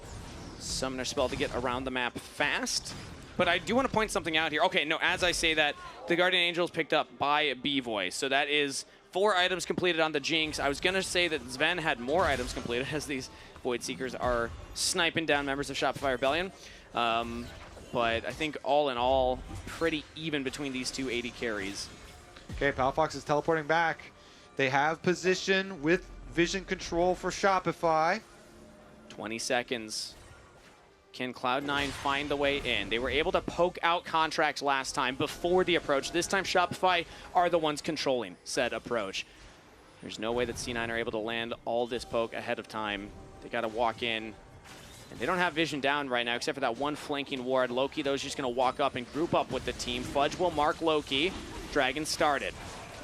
summoner spell to get around the map fast. But I do want to point something out here. Okay, no, as I say that, the Guardian Angel is picked up by B-Voice, so that is 4 items completed on the Jinx. I was going to say that Sven had more items completed as these Void Seekers are sniping down members of Shopify Rebellion. But I think all in all, pretty even between these two 80 carries. Okay, Palafox is teleporting back. They have position with vision control for Shopify. 20 seconds. Can Cloud9 find the way in? They were able to poke out Contrax last time before the approach. This time Shopify are the ones controlling said approach. There's no way that C9 are able to land all this poke ahead of time. They got to walk in. And they don't have vision down right now except for that one flanking ward. Loki, though, is just going to walk up and group up with the team. Fudge will mark Loki. Dragon started.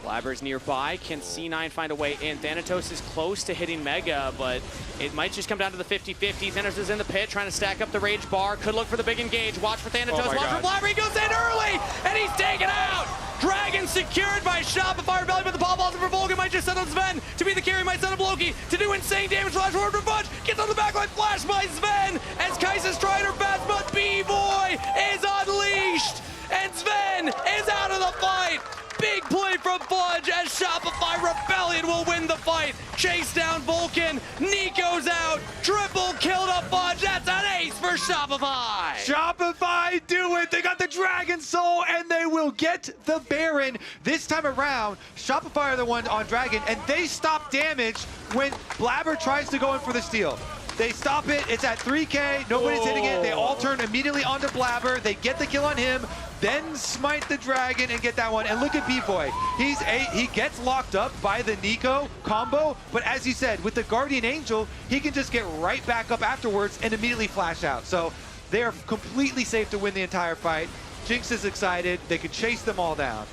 Blabber's nearby. Can C9 find a way in? Thanatos is close to hitting Mega, but it might just come down to the 50-50. Thanos is in the pit, trying to stack up the Rage Bar. Could look for the big engage. Watch for Thanatos. Watch for Blabber. He goes in early, and he's taken out. Dragon secured by Shopify Rebellion, but the ball balls for Volgan might just set up Sven to be the carry, might set up Loki to do insane damage. Flash forward for Fudge. Gets on the backline. Flash by Sven as Kaisa's trying her best, but B-Boy is unleashed, and Sven is out of the fight. Big play from Fudge as Shopify Rebellion will win the fight. Chase down Vulcan. Nico's out. Triple kill to Fudge. That's an ace for Shopify. Shopify do it. They got the Dragon Soul, and they will get the Baron. This time around, Shopify are the ones on Dragon, and they stop damage when Blabber tries to go in for the steal. They stop it. It's at 3K. Nobody's hitting it. They all turn immediately onto Blabber. They get the kill on him, then smite the Dragon and get that one. And look at B-Boy. He gets locked up by the Nico combo, but as you said, with the Guardian Angel, he can just get right back up afterwards and immediately flash out. So they are completely safe to win the entire fight. Jinx is excited. They can chase them all down.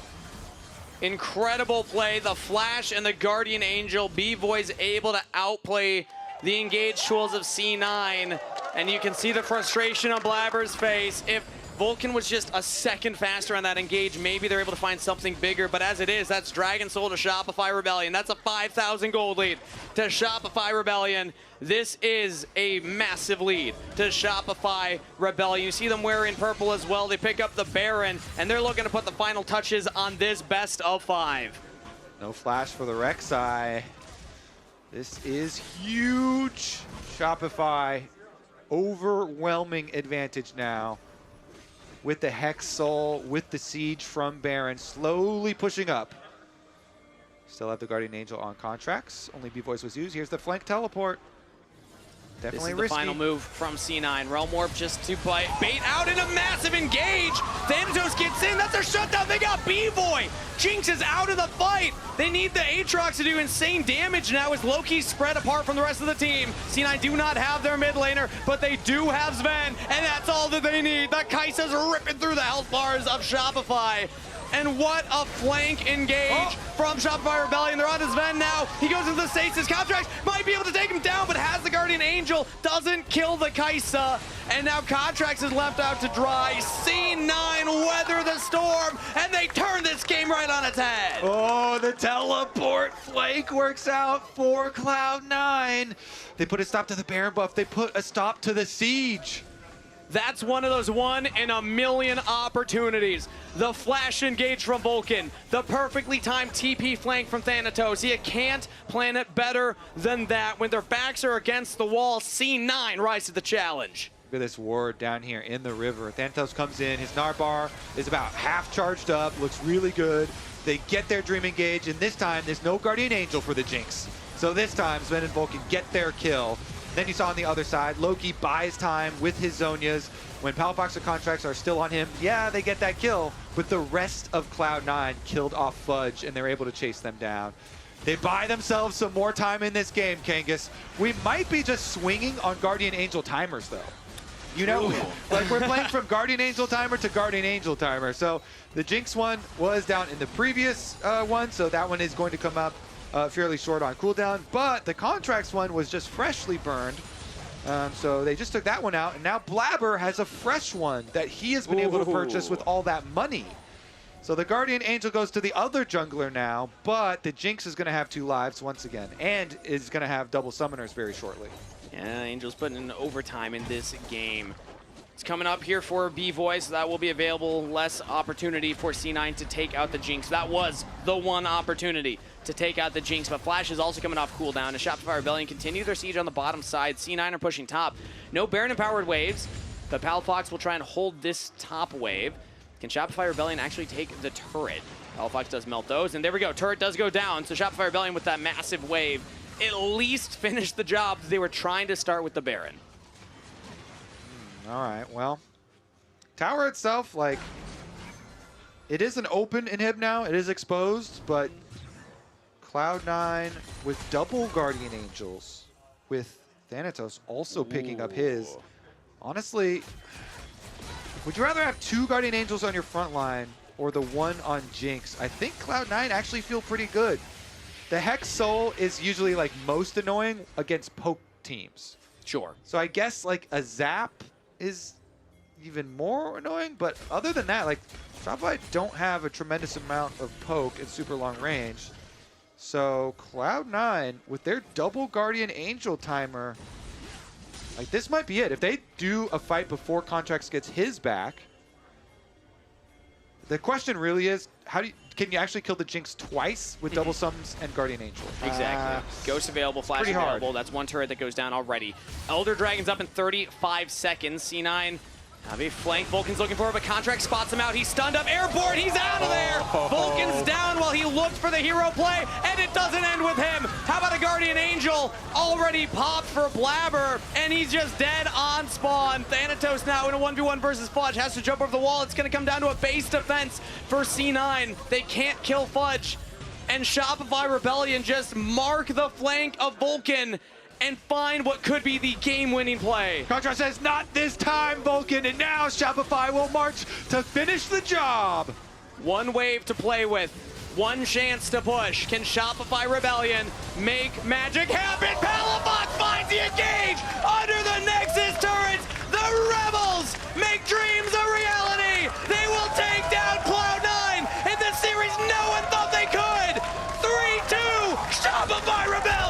Incredible play. The Flash and the Guardian Angel. B-Boy's able to outplay the engaged tools of C9, and you can see the frustration on Blabber's face. If Vulcan was just a second faster on that engage, maybe they're able to find something bigger, but as it is, that's Dragon Soul to Shopify Rebellion. That's a 5,000 gold lead to Shopify Rebellion. This is a massive lead to Shopify Rebellion. You see them wearing purple as well. They pick up the Baron, and they're looking to put the final touches on this best of 5. No flash for the Rek'Sai. This is huge. Shopify, overwhelming advantage now with the Hex Soul, with the Siege from Baron, slowly pushing up. Still have the Guardian Angel on Contrax. Only B-Voice was used. Here's the flank teleport. Definitely risky. This is the final move from C9. Realm Warp just to bait out in a massive engage. Thanatos gets in. That's their shutdown. They got B-Boy. Jinx is out of the fight. They need the Aatrox to do insane damage now as Loki's spread apart from the rest of the team. C9 do not have their mid laner, but they do have Sven, and that's all that they need. The Kaisa's ripping through the health bars of Shopify. And what a flank engage from Shopify Rebellion. They're on his Sven now. He goes into the stasis. Contrax might be able to take him down, but has the Guardian Angel. Doesn't kill the Kaisa. And now Contrax is left out to dry. C9 weather the storm, and they turn this game right on its head. Oh, the teleport flank works out for Cloud9. They put a stop to the Baron buff. They put a stop to the Siege. That's one of those 1 in a million opportunities. The flash engage from Vulcan. The perfectly timed TP flank from Thanatos. You can't plan it better than that. When their backs are against the wall, C9 rise to the challenge. Look at this ward down here in the river. Thanatos comes in. His Narbar is about half charged up. Looks really good. They get their Dream Engage, and this time there's no Guardian Angel for the Jinx. So this time Sven and Vulcan get their kill. Then you saw on the other side, Loki buys time with his Zonias. When Palafox and Contrax are still on him, yeah, they get that kill, but the rest of Cloud9 killed off Fudge, and they're able to chase them down. They buy themselves some more time in this game, Kangas. We might be just swinging on Guardian Angel timers, though. You know, like we're playing from Guardian Angel timer to Guardian Angel timer. So the Jinx one was down in the previous one, so that one is going to come up fairly short on cooldown. But the Contrax one was just freshly burned. So they just took that one out, and now Blabber has a fresh one that he has been able to purchase with all that money. So the Guardian Angel goes to the other jungler now, but the Jinx is going to have 2 lives once again, and is going to have double summoners very shortly. Yeah, Angel's putting in overtime in this game. It's coming up here for B-Voice. That will be available. Less opportunity for C9 to take out the Jinx. That was the one opportunity to take out the Jinx, but Flash is also coming off cooldown. And Shopify Rebellion continue their siege on the bottom side. C9 are pushing top. No Baron-empowered waves, but Palafox will try and hold this top wave. Can Shopify Rebellion actually take the turret? Palafox does melt those, and there we go. Turret does go down, so Shopify Rebellion with that massive wave at least finished the job they were trying to start with the Baron. All right, well, tower itself, like, it is an open inhib now. It is exposed, but Cloud9 with double Guardian Angels, with Thanatos also picking up his. Honestly, would you rather have 2 Guardian Angels on your front line or the one on Jinx? I think Cloud9 actually feel pretty good. The Hex Soul is usually like most annoying against poke teams. Sure. So I guess like a Zap is even more annoying, but other than that, like Shopify don't have a tremendous amount of poke in super long range. So Cloud9 with their double Guardian Angel timer, like this might be it. If they do a fight before Contrax gets his back, the question really is, can you actually kill the Jinx twice with double summons and Guardian Angel? Exactly. Ghost available, Flash available. That's one turret that goes down already. Elder Dragon's up in 35 seconds. C9 have a flank. Vulcan's looking for it, but Contrax spots him out. He's stunned up. Airborne, he's out of there. Vulcan's down while he looked for the hero play, and it doesn't end with him. How about a Guardian Angel already popped for Blabber, and he's just dead on spawn. Thanatos now in a 1v1 versus Fudge. Has to jump over the wall. It's going to come down to a base defense for C9. They can't kill Fudge, and Shopify Rebellion just mark the flank of Vulcan and find what could be the game-winning play. Contrax says, not this time, Vulcan, and now Shopify will march to finish the job. One wave to play with, one chance to push. Can Shopify Rebellion make magic happen? Palafox finds the engage under the Nexus turrets. The Rebels make dreams a reality. They will take down Cloud9 in the series no one thought they could. 3-2, Shopify Rebellion.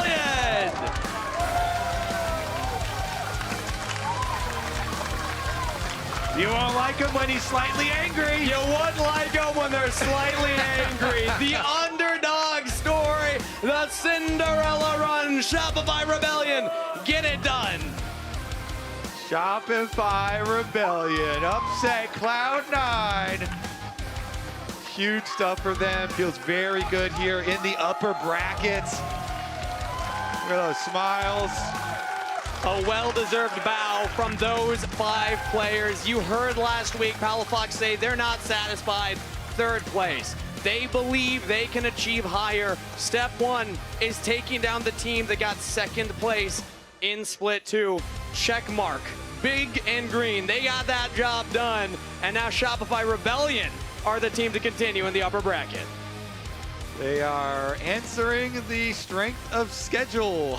You won't like him when he's slightly angry. You wouldn't like him when they're slightly angry. The underdog story, the Cinderella run, Shopify Rebellion, get it done. Shopify Rebellion, upset Cloud9. Huge stuff for them. Feels very good here in the upper brackets. Look at those smiles. A well-deserved bow from those 5 players. You heard last week Palafox say they're not satisfied. 3rd place. They believe they can achieve higher. Step 1 is taking down the team that got 2nd place in Split 2. Check mark. Big and green. They got that job done. And now Shopify Rebellion are the team to continue in the upper bracket. They are answering the strength of schedule.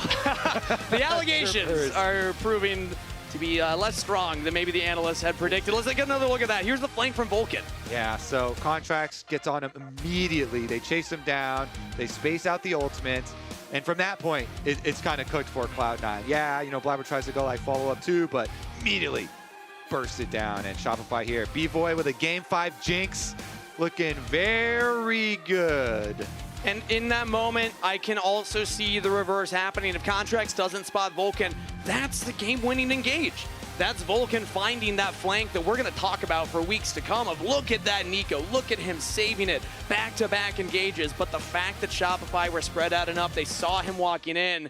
The allegations are proving to be less strong than maybe the analysts had predicted. Let's take another look at that. Here's the flank from Vulcan. Yeah, so Contrax gets on him immediately. They chase him down. They space out the ultimate. And from that point, it's kind of cooked for Cloud9. Yeah, you know, Blabber tries to go like follow up too, but immediately bursts it down. And Shopify here. B-Boy with a Game 5 Jinx. Looking very good. And in that moment, I can also see the reverse happening. If Contrax doesn't spot Vulcan, that's the game-winning engage. That's Vulcan finding that flank that we're going to talk about for weeks to come of look at that Nico, look at him saving it, back-to-back engages. But the fact that Shopify were spread out enough, they saw him walking in,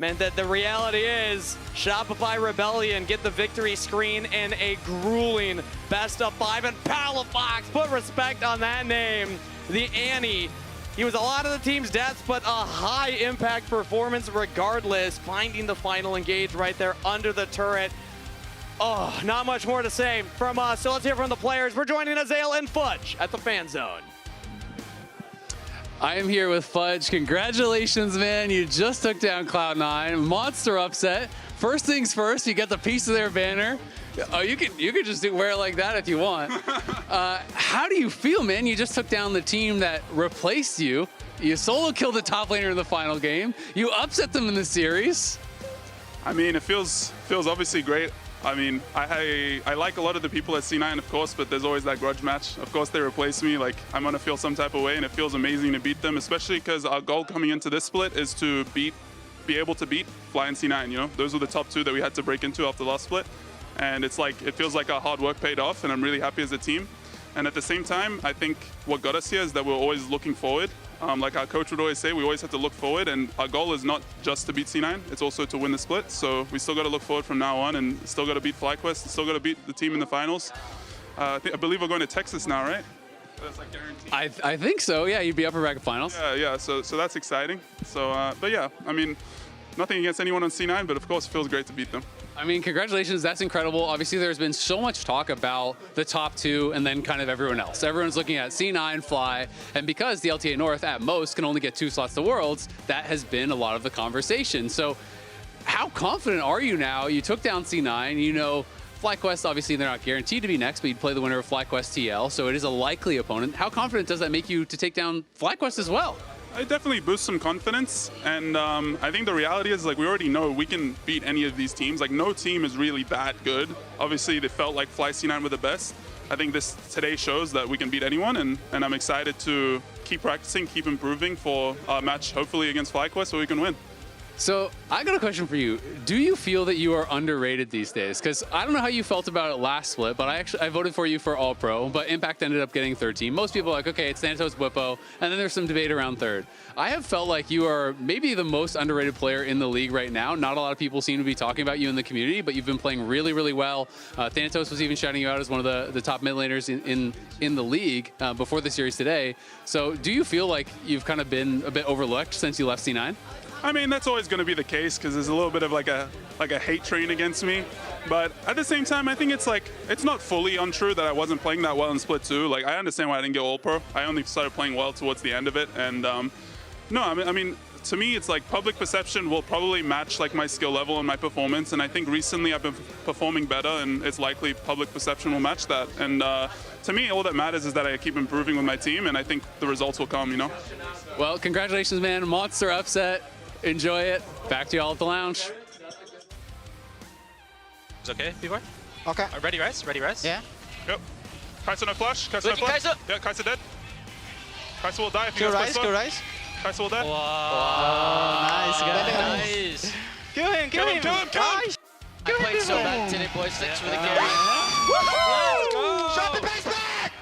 meant that the reality is Shopify Rebellion get the victory screen in a grueling best-of-5, and Palafox, put respect on that name, the Annie. He was a lot of the team's deaths, but a high-impact performance regardless, finding the final engage right there under the turret. Oh, not much more to say from us, so let's hear from the players. We're joining Azael and Fudge at the Fan Zone. I am here with Fudge. Congratulations, man. You just took down Cloud9. Monster upset. First things first, you get the piece of their banner. Oh, you could just wear it like that if you want. How do you feel, man? You just took down the team that replaced you. You solo killed the top laner in the final game. You upset them in the series. I mean, it feels obviously great. I mean, I like a lot of the people at C9, of course, but there's always that grudge match. Of course, they replace me. Like, I'm going to feel some type of way, and it feels amazing to beat them, especially because our goal coming into this split is to be able to beat Fly and C9, you know? Those were the top two that we had to break into after the last split. And it's like, it feels like our hard work paid off, and I'm really happy as a team. And at the same time, I think what got us here is that we're always looking forward. Like our coach would always say, we always have to look forward, and our goal is not just to beat C9, it's also to win the split. So we still got to look forward from now on, and still got to beat FlyQuest, still got to beat the team in the finals. I believe we're going to Texas now, right? That's like guaranteed. I think so, yeah, you'd be upper bracket finals. Yeah, so that's exciting. So, but yeah, I mean, nothing against anyone on C9, but of course it feels great to beat them. I mean, congratulations, that's incredible. Obviously, there's been so much talk about the top two and then kind of everyone else. Everyone's looking at C9, Fly, and because the LTA North at most can only get 2 slots to Worlds, that has been a lot of the conversation. So how confident are you now? You took down C9, you know, FlyQuest, obviously they're not guaranteed to be next, but you'd play the winner of FlyQuest TL, so it is a likely opponent. How confident does that make you to take down FlyQuest as well? It definitely boosts some confidence, and I think the reality is, like, we already know we can beat any of these teams. Like, no team is really that good. Obviously, they felt like Fly C9 were the best. I think this today shows that we can beat anyone, and I'm excited to keep practicing, keep improving for our match, hopefully against FlyQuest, so we can win. So I got a question for you. Do you feel that you are underrated these days? Because I don't know how you felt about it last split, but I voted for you for All Pro, but Impact ended up getting third team. Most people are like, okay, it's Thanatos, Bwipo, and then there's some debate around third. I have felt like you are maybe the most underrated player in the league right now. Not a lot of people seem to be talking about you in the community, but you've been playing really, really well. Thanatos was even shouting you out as one of the top mid laners in the league before the series today. So do you feel like you've kind of been a bit overlooked since you left C9? I mean, that's always going to be the case because there's a little bit of like a hate train against me. But at the same time, I think it's not fully untrue that I wasn't playing that well in Split 2. Like, I understand why I didn't get All Pro. I only started playing well towards the end of it. And no, I mean, to me, it's like public perception will probably match like my skill level and my performance. And I think recently I've been performing better, and it's likely public perception will match that. And to me, all that matters is that I keep improving with my team, and I think the results will come, you know? Well, congratulations, man. Monster upset. Enjoy it. Back to y'all at the lounge. It's okay, B-Boy? Okay. Ready, Rise? Ready, Rise? Yeah. Yep. Kai'Sa no flash. Kai'Sa no flash. Kai'Sa. Yeah, Kai'Sa dead. Kai'Sa will die if you Go guys Rise, go Rise. Kai'Sa will die. Wow. Nice, guys. Nice. Kill him. Kill him. I played so bad today, boys. Thanks for the carry. Let's go. Shot the base back!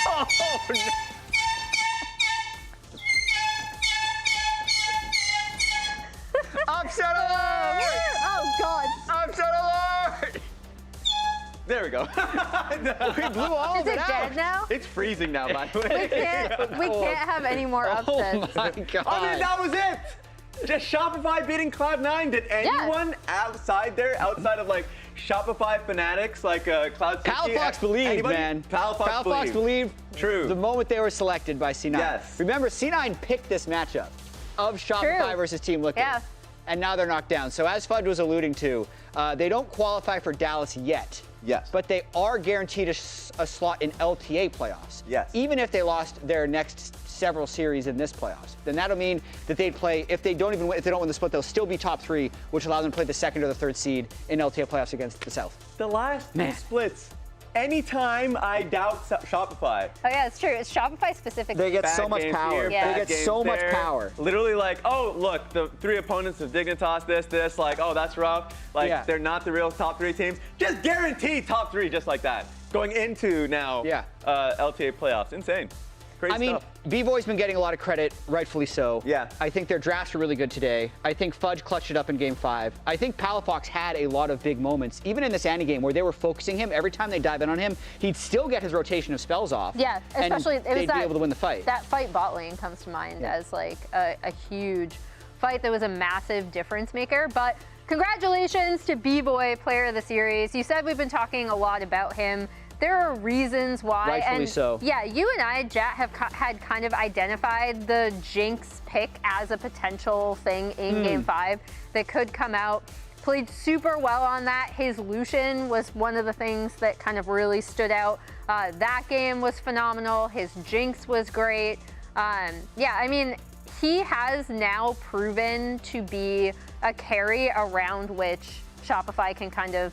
Oh, no. Upset alert! Oh, God. Upset alert! There we go. We blew all of Is it it out. dead now? It's freezing now, by the way. We can't have any more upsets. Oh my God. I mean, that was it. Just Shopify beating Cloud9. Did anyone outside of like Shopify fanatics like Cloud60? Palafox believed, anybody? man. Palafox believed. True. The moment they were selected by C9. Yes. Remember, C9 picked this matchup of Shopify versus Team Liquid. Yeah. And now they're knocked down. So as Fudge was alluding to, they don't qualify for Dallas yet. Yes. But they are guaranteed a slot in LTA playoffs. Yes. Even if they lost their next several series in this playoffs, then that'll mean that they'd play, if they don't win the split, they'll still be top 3, which allows them to play the 2nd or the 3rd seed in LTA playoffs against the South. The last 2 splits. Anytime I doubt Shopify. Oh, yeah, it's true. It's Shopify specific. They get so much power. Yeah. They get so much power. Literally like, oh, look, the 3 opponents of Dignitas, this, like, oh, that's rough. Like, they're not the real top 3 teams. Just guarantee top 3 just like that. Going into now LTA playoffs. Insane. I mean, B-Boy's been getting a lot of credit, rightfully so. Yeah. I think their drafts were really good today. I think Fudge clutched it up in Game 5. I think Palafox had a lot of big moments, even in this Annie game, where they were focusing him. Every time they dive in on him, he'd still get his rotation of spells off. Yeah, especially and they'd be able to win the fight. That fight bot lane comes to mind as like a huge fight that was a massive difference maker. But congratulations to B-Boy, Player of the Series. You said we've been talking a lot about him. There are reasons why. Rightfully and so. Yeah, you and I, Jat, have had kind of identified the Jinx pick as a potential thing in Game 5 that could come out. Played super well on that. His Lucian was one of the things that kind of really stood out. That game was phenomenal. His Jinx was great. Yeah, I mean, he has now proven to be a carry around which Shopify can kind of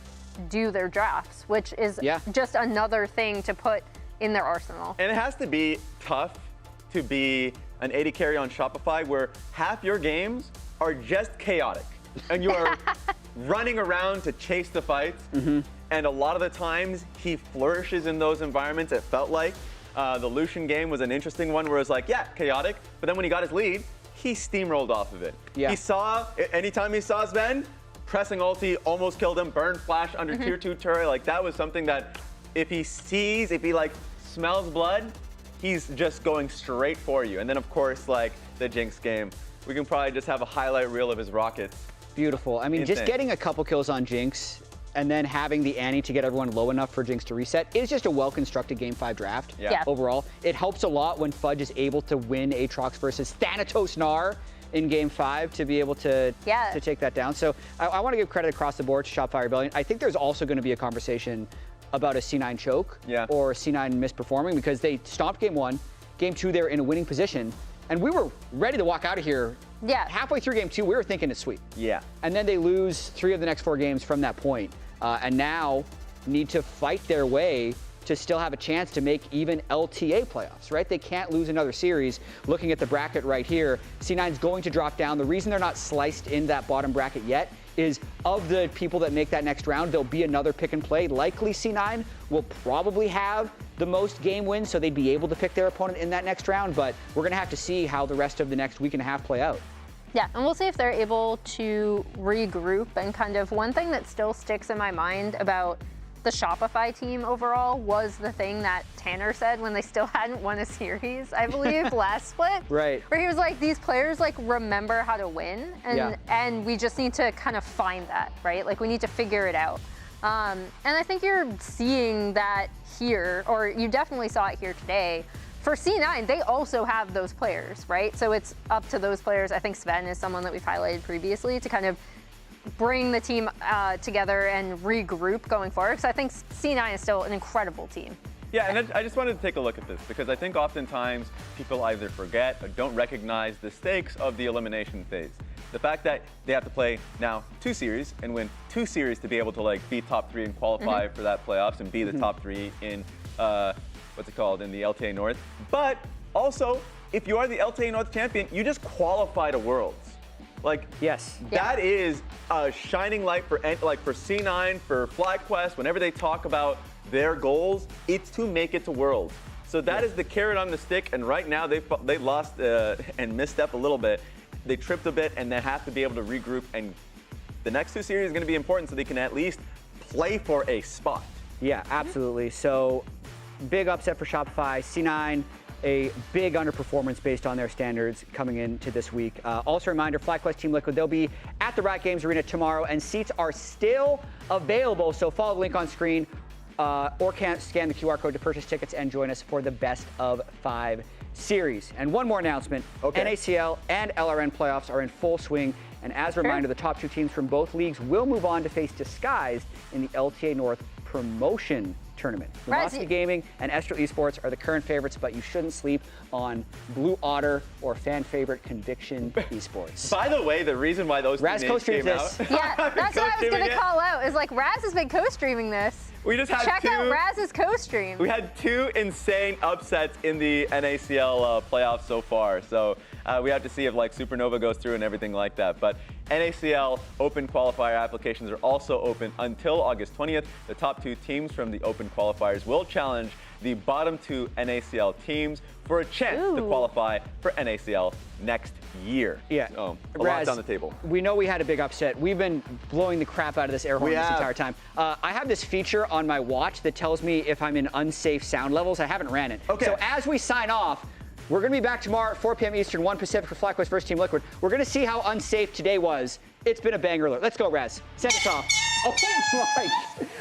do their drafts, which is just another thing to put in their arsenal. And it has to be tough to be an AD carry on Shopify where half your games are just chaotic and you are running around to chase the fights. And a lot of the times he flourishes in those environments, it felt like. The Lucian game was an interesting one where it was like, yeah, chaotic, but then when he got his lead, he steamrolled off of it. He saw, anytime he saw Sven, pressing ulti, almost killed him, burn flash under tier 2 turret. Like that was something that if he like smells blood, he's just going straight for you. And then of course, like the Jinx game, we can probably just have a highlight reel of his rockets. Beautiful. I mean, just getting a couple kills on Jinx and then having the Annie to get everyone low enough for Jinx to reset is just a well-constructed Game 5 draft overall. It helps a lot when Fudge is able to win Aatrox versus Thanatos Gnar in Game 5 to be able to take that down. So I want to give credit across the board to Shopify Rebellion. I think there's also going to be a conversation about a C9 choke or C9 misperforming because they stomped Game 1. Game 2, they were in a winning position. And we were ready to walk out of here. Halfway through Game 2, we were thinking it's sweep. And then they lose 3 of the next 4 games from that point. And now need to fight their way to still have a chance to make even LTA playoffs, right? They can't lose another series. Looking at the bracket right here, C9's going to drop down. The reason they're not sliced in that bottom bracket yet is of the people that make that next round, there'll be another pick and play. Likely C9 will probably have the most game wins, so they'd be able to pick their opponent in that next round, but we're gonna have to see how the rest of the next week and a half play out. Yeah, and we'll see if they're able to regroup. And kind of one thing that still sticks in my mind about the Shopify team overall was the thing that Tanner said when they still hadn't won a series, I believe, last split. Right. Where he was like, these players like remember how to win, and we just need to kind of find that, right? Like we need to figure it out. And I think you're seeing that here, or you definitely saw it here today. For C9, they also have those players, right? So it's up to those players. I think Sven is someone that we've highlighted previously to kind of bring the team together and regroup going forward. Because I think C9 is still an incredible team. Yeah, and I just wanted to take a look at this because I think oftentimes people either forget or don't recognize the stakes of the elimination phase. The fact that they have to play now 2 series and win 2 series to be able to like be top 3 and qualify for that playoffs and be the top 3 in what's it called in the LTA North. But also, if you are the LTA North champion, you just qualify to Worlds. Like, that is a shining light for C9, for FlyQuest. Whenever they talk about their goals, it's to make it to Worlds. So that is the carrot on the stick. And right now they lost and misstepped a little bit. They tripped a bit, and they have to be able to regroup. And the next 2 series is going to be important, so they can at least play for a spot. Yeah, absolutely. So big upset for Shopify. C9. A big underperformance based on their standards coming into this week. Also a reminder, FlyQuest Team Liquid, they'll be at the Riot Games Arena tomorrow, and seats are still available, so follow the link on screen or scan the QR code to purchase tickets and join us for the Best of 5 series. And one more announcement, NACL and LRN playoffs are in full swing, and as a reminder, the top 2 teams from both leagues will move on to face Disguised in the LTA North promotion tournament. Luminosity Gaming and Estro Esports are the current favorites, but you shouldn't sleep on Blue Otter or fan favorite Conviction Esports. By the way, the reason why those Raz names came out. Yeah, that's what I was going to call out. Is like Raz has been co-streaming this. We just had Check out Raz's co-stream. We had 2 insane upsets in the NACL playoffs so far. So we have to see if like Supernova goes through and everything like that. But NACL Open Qualifier applications are also open until August 20th. The top 2 teams from the Open Qualifiers will challenge the bottom 2 NACL teams for a chance to qualify for NACL next year. Yeah. So, a lot's on the table. We know we had a big upset. We've been blowing the crap out of this air horn this entire time. I have this feature on my watch that tells me if I'm in unsafe sound levels. I haven't ran it. Okay. So as we sign off, we're going to be back tomorrow at 4 p.m. Eastern, 1 Pacific for FlyQuest versus Team Liquid. We're going to see how unsafe today was. It's been a banger alert. Let's go, Raz. Send us off. Oh my,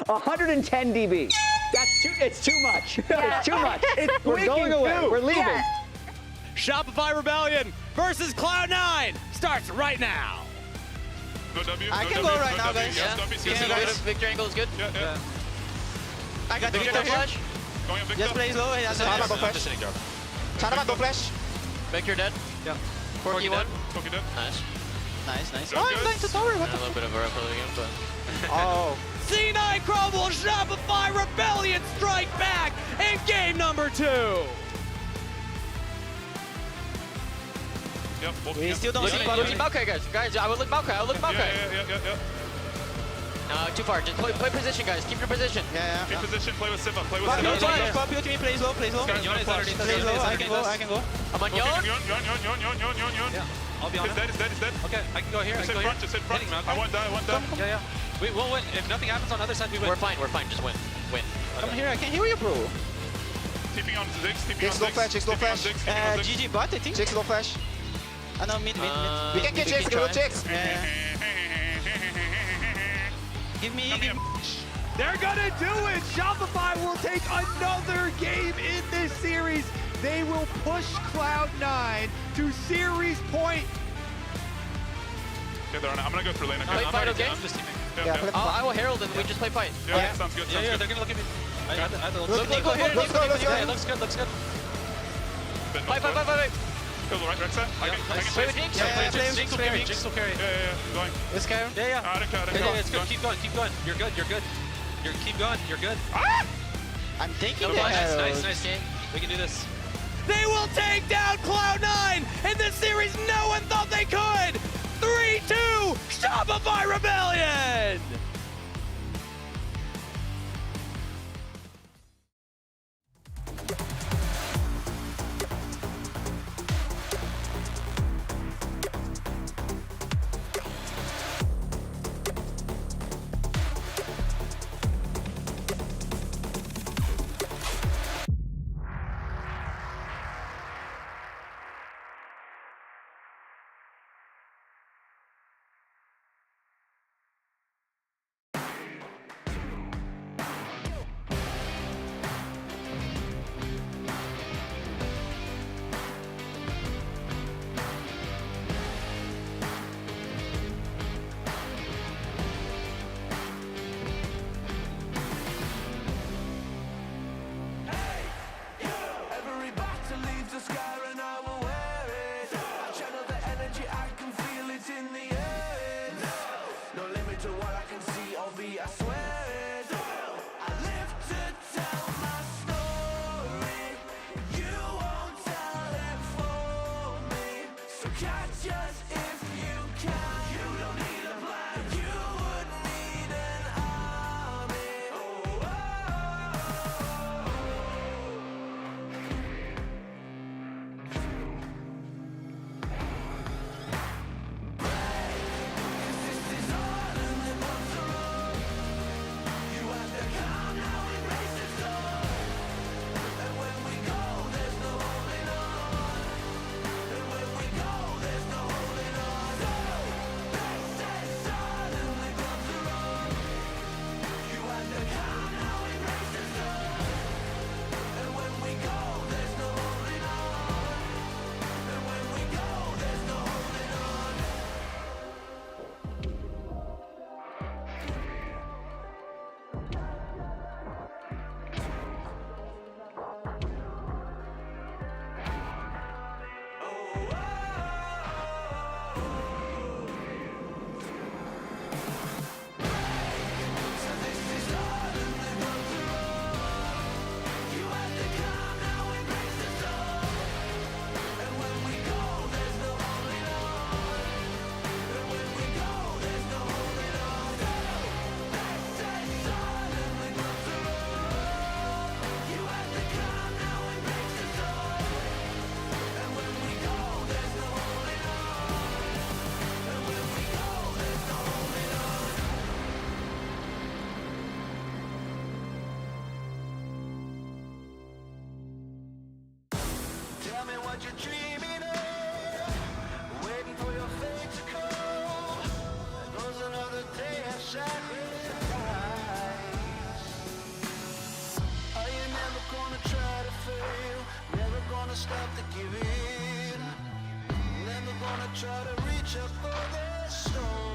110 dB. It's too much. It's too much. We're going away. We're leaving. Yeah. Shopify Rebellion versus Cloud9 starts right now. No W. I can go right now, guys. Yeah. Victor angle is good. Yeah. I got Victor flash. Going up Victor. Just play slow. Chanaman go flash. Chanaman go flash. Victor dead. Yeah. Corky one. Corky dead. Nice. Oh, I'm going to tower. What the A little bit of a rough early game, but... Oh. C9 crumble, Shopify Rebellion strike back in game number 2. Yep, we still don't see Looking Maokai, guys. I would look Maokai. Yeah. No, too far. Just play position, guys. Keep your position. Yeah. Keep position. Play with Siva. Copy to me. Play slow. Play slow. I can go. I'm on Yon. Yeah. I'll be on him. He's dead. Okay, I can go here. Just hit front. I won't die. Yeah. We will win. If nothing happens on the other side, we win. We're fine. Just win. Come here. I can hear you, bro. TP on Ziggs. X low flash. GG bot, I think. X low flash. No, mid. We can get Jax. Go Jax. Yeah. Give me. They're gonna do it! Shopify will take another game in this series. They will push Cloud9 to series point. Okay, I'm gonna go through lane. Okay. Fight, okay? I'm just teaming. Yeah. I will herald and we just play fight. Yeah, sounds good. Yeah, they're gonna look at me. Look here. Let's go. Looks good. Fight. Go right side. I can play with Jinx. Jinx will carry. Yeah. Going. Let's go. Yeah. I don't care. It's good. Keep going. You're good. Keep going. You're good. I'm thinking Nice game. We can do this. They will take down Cloud9 in this series no one thought they could. 3-2 Shopify Rebellion. gonna stop the giving. Never gonna try to reach up for the stars.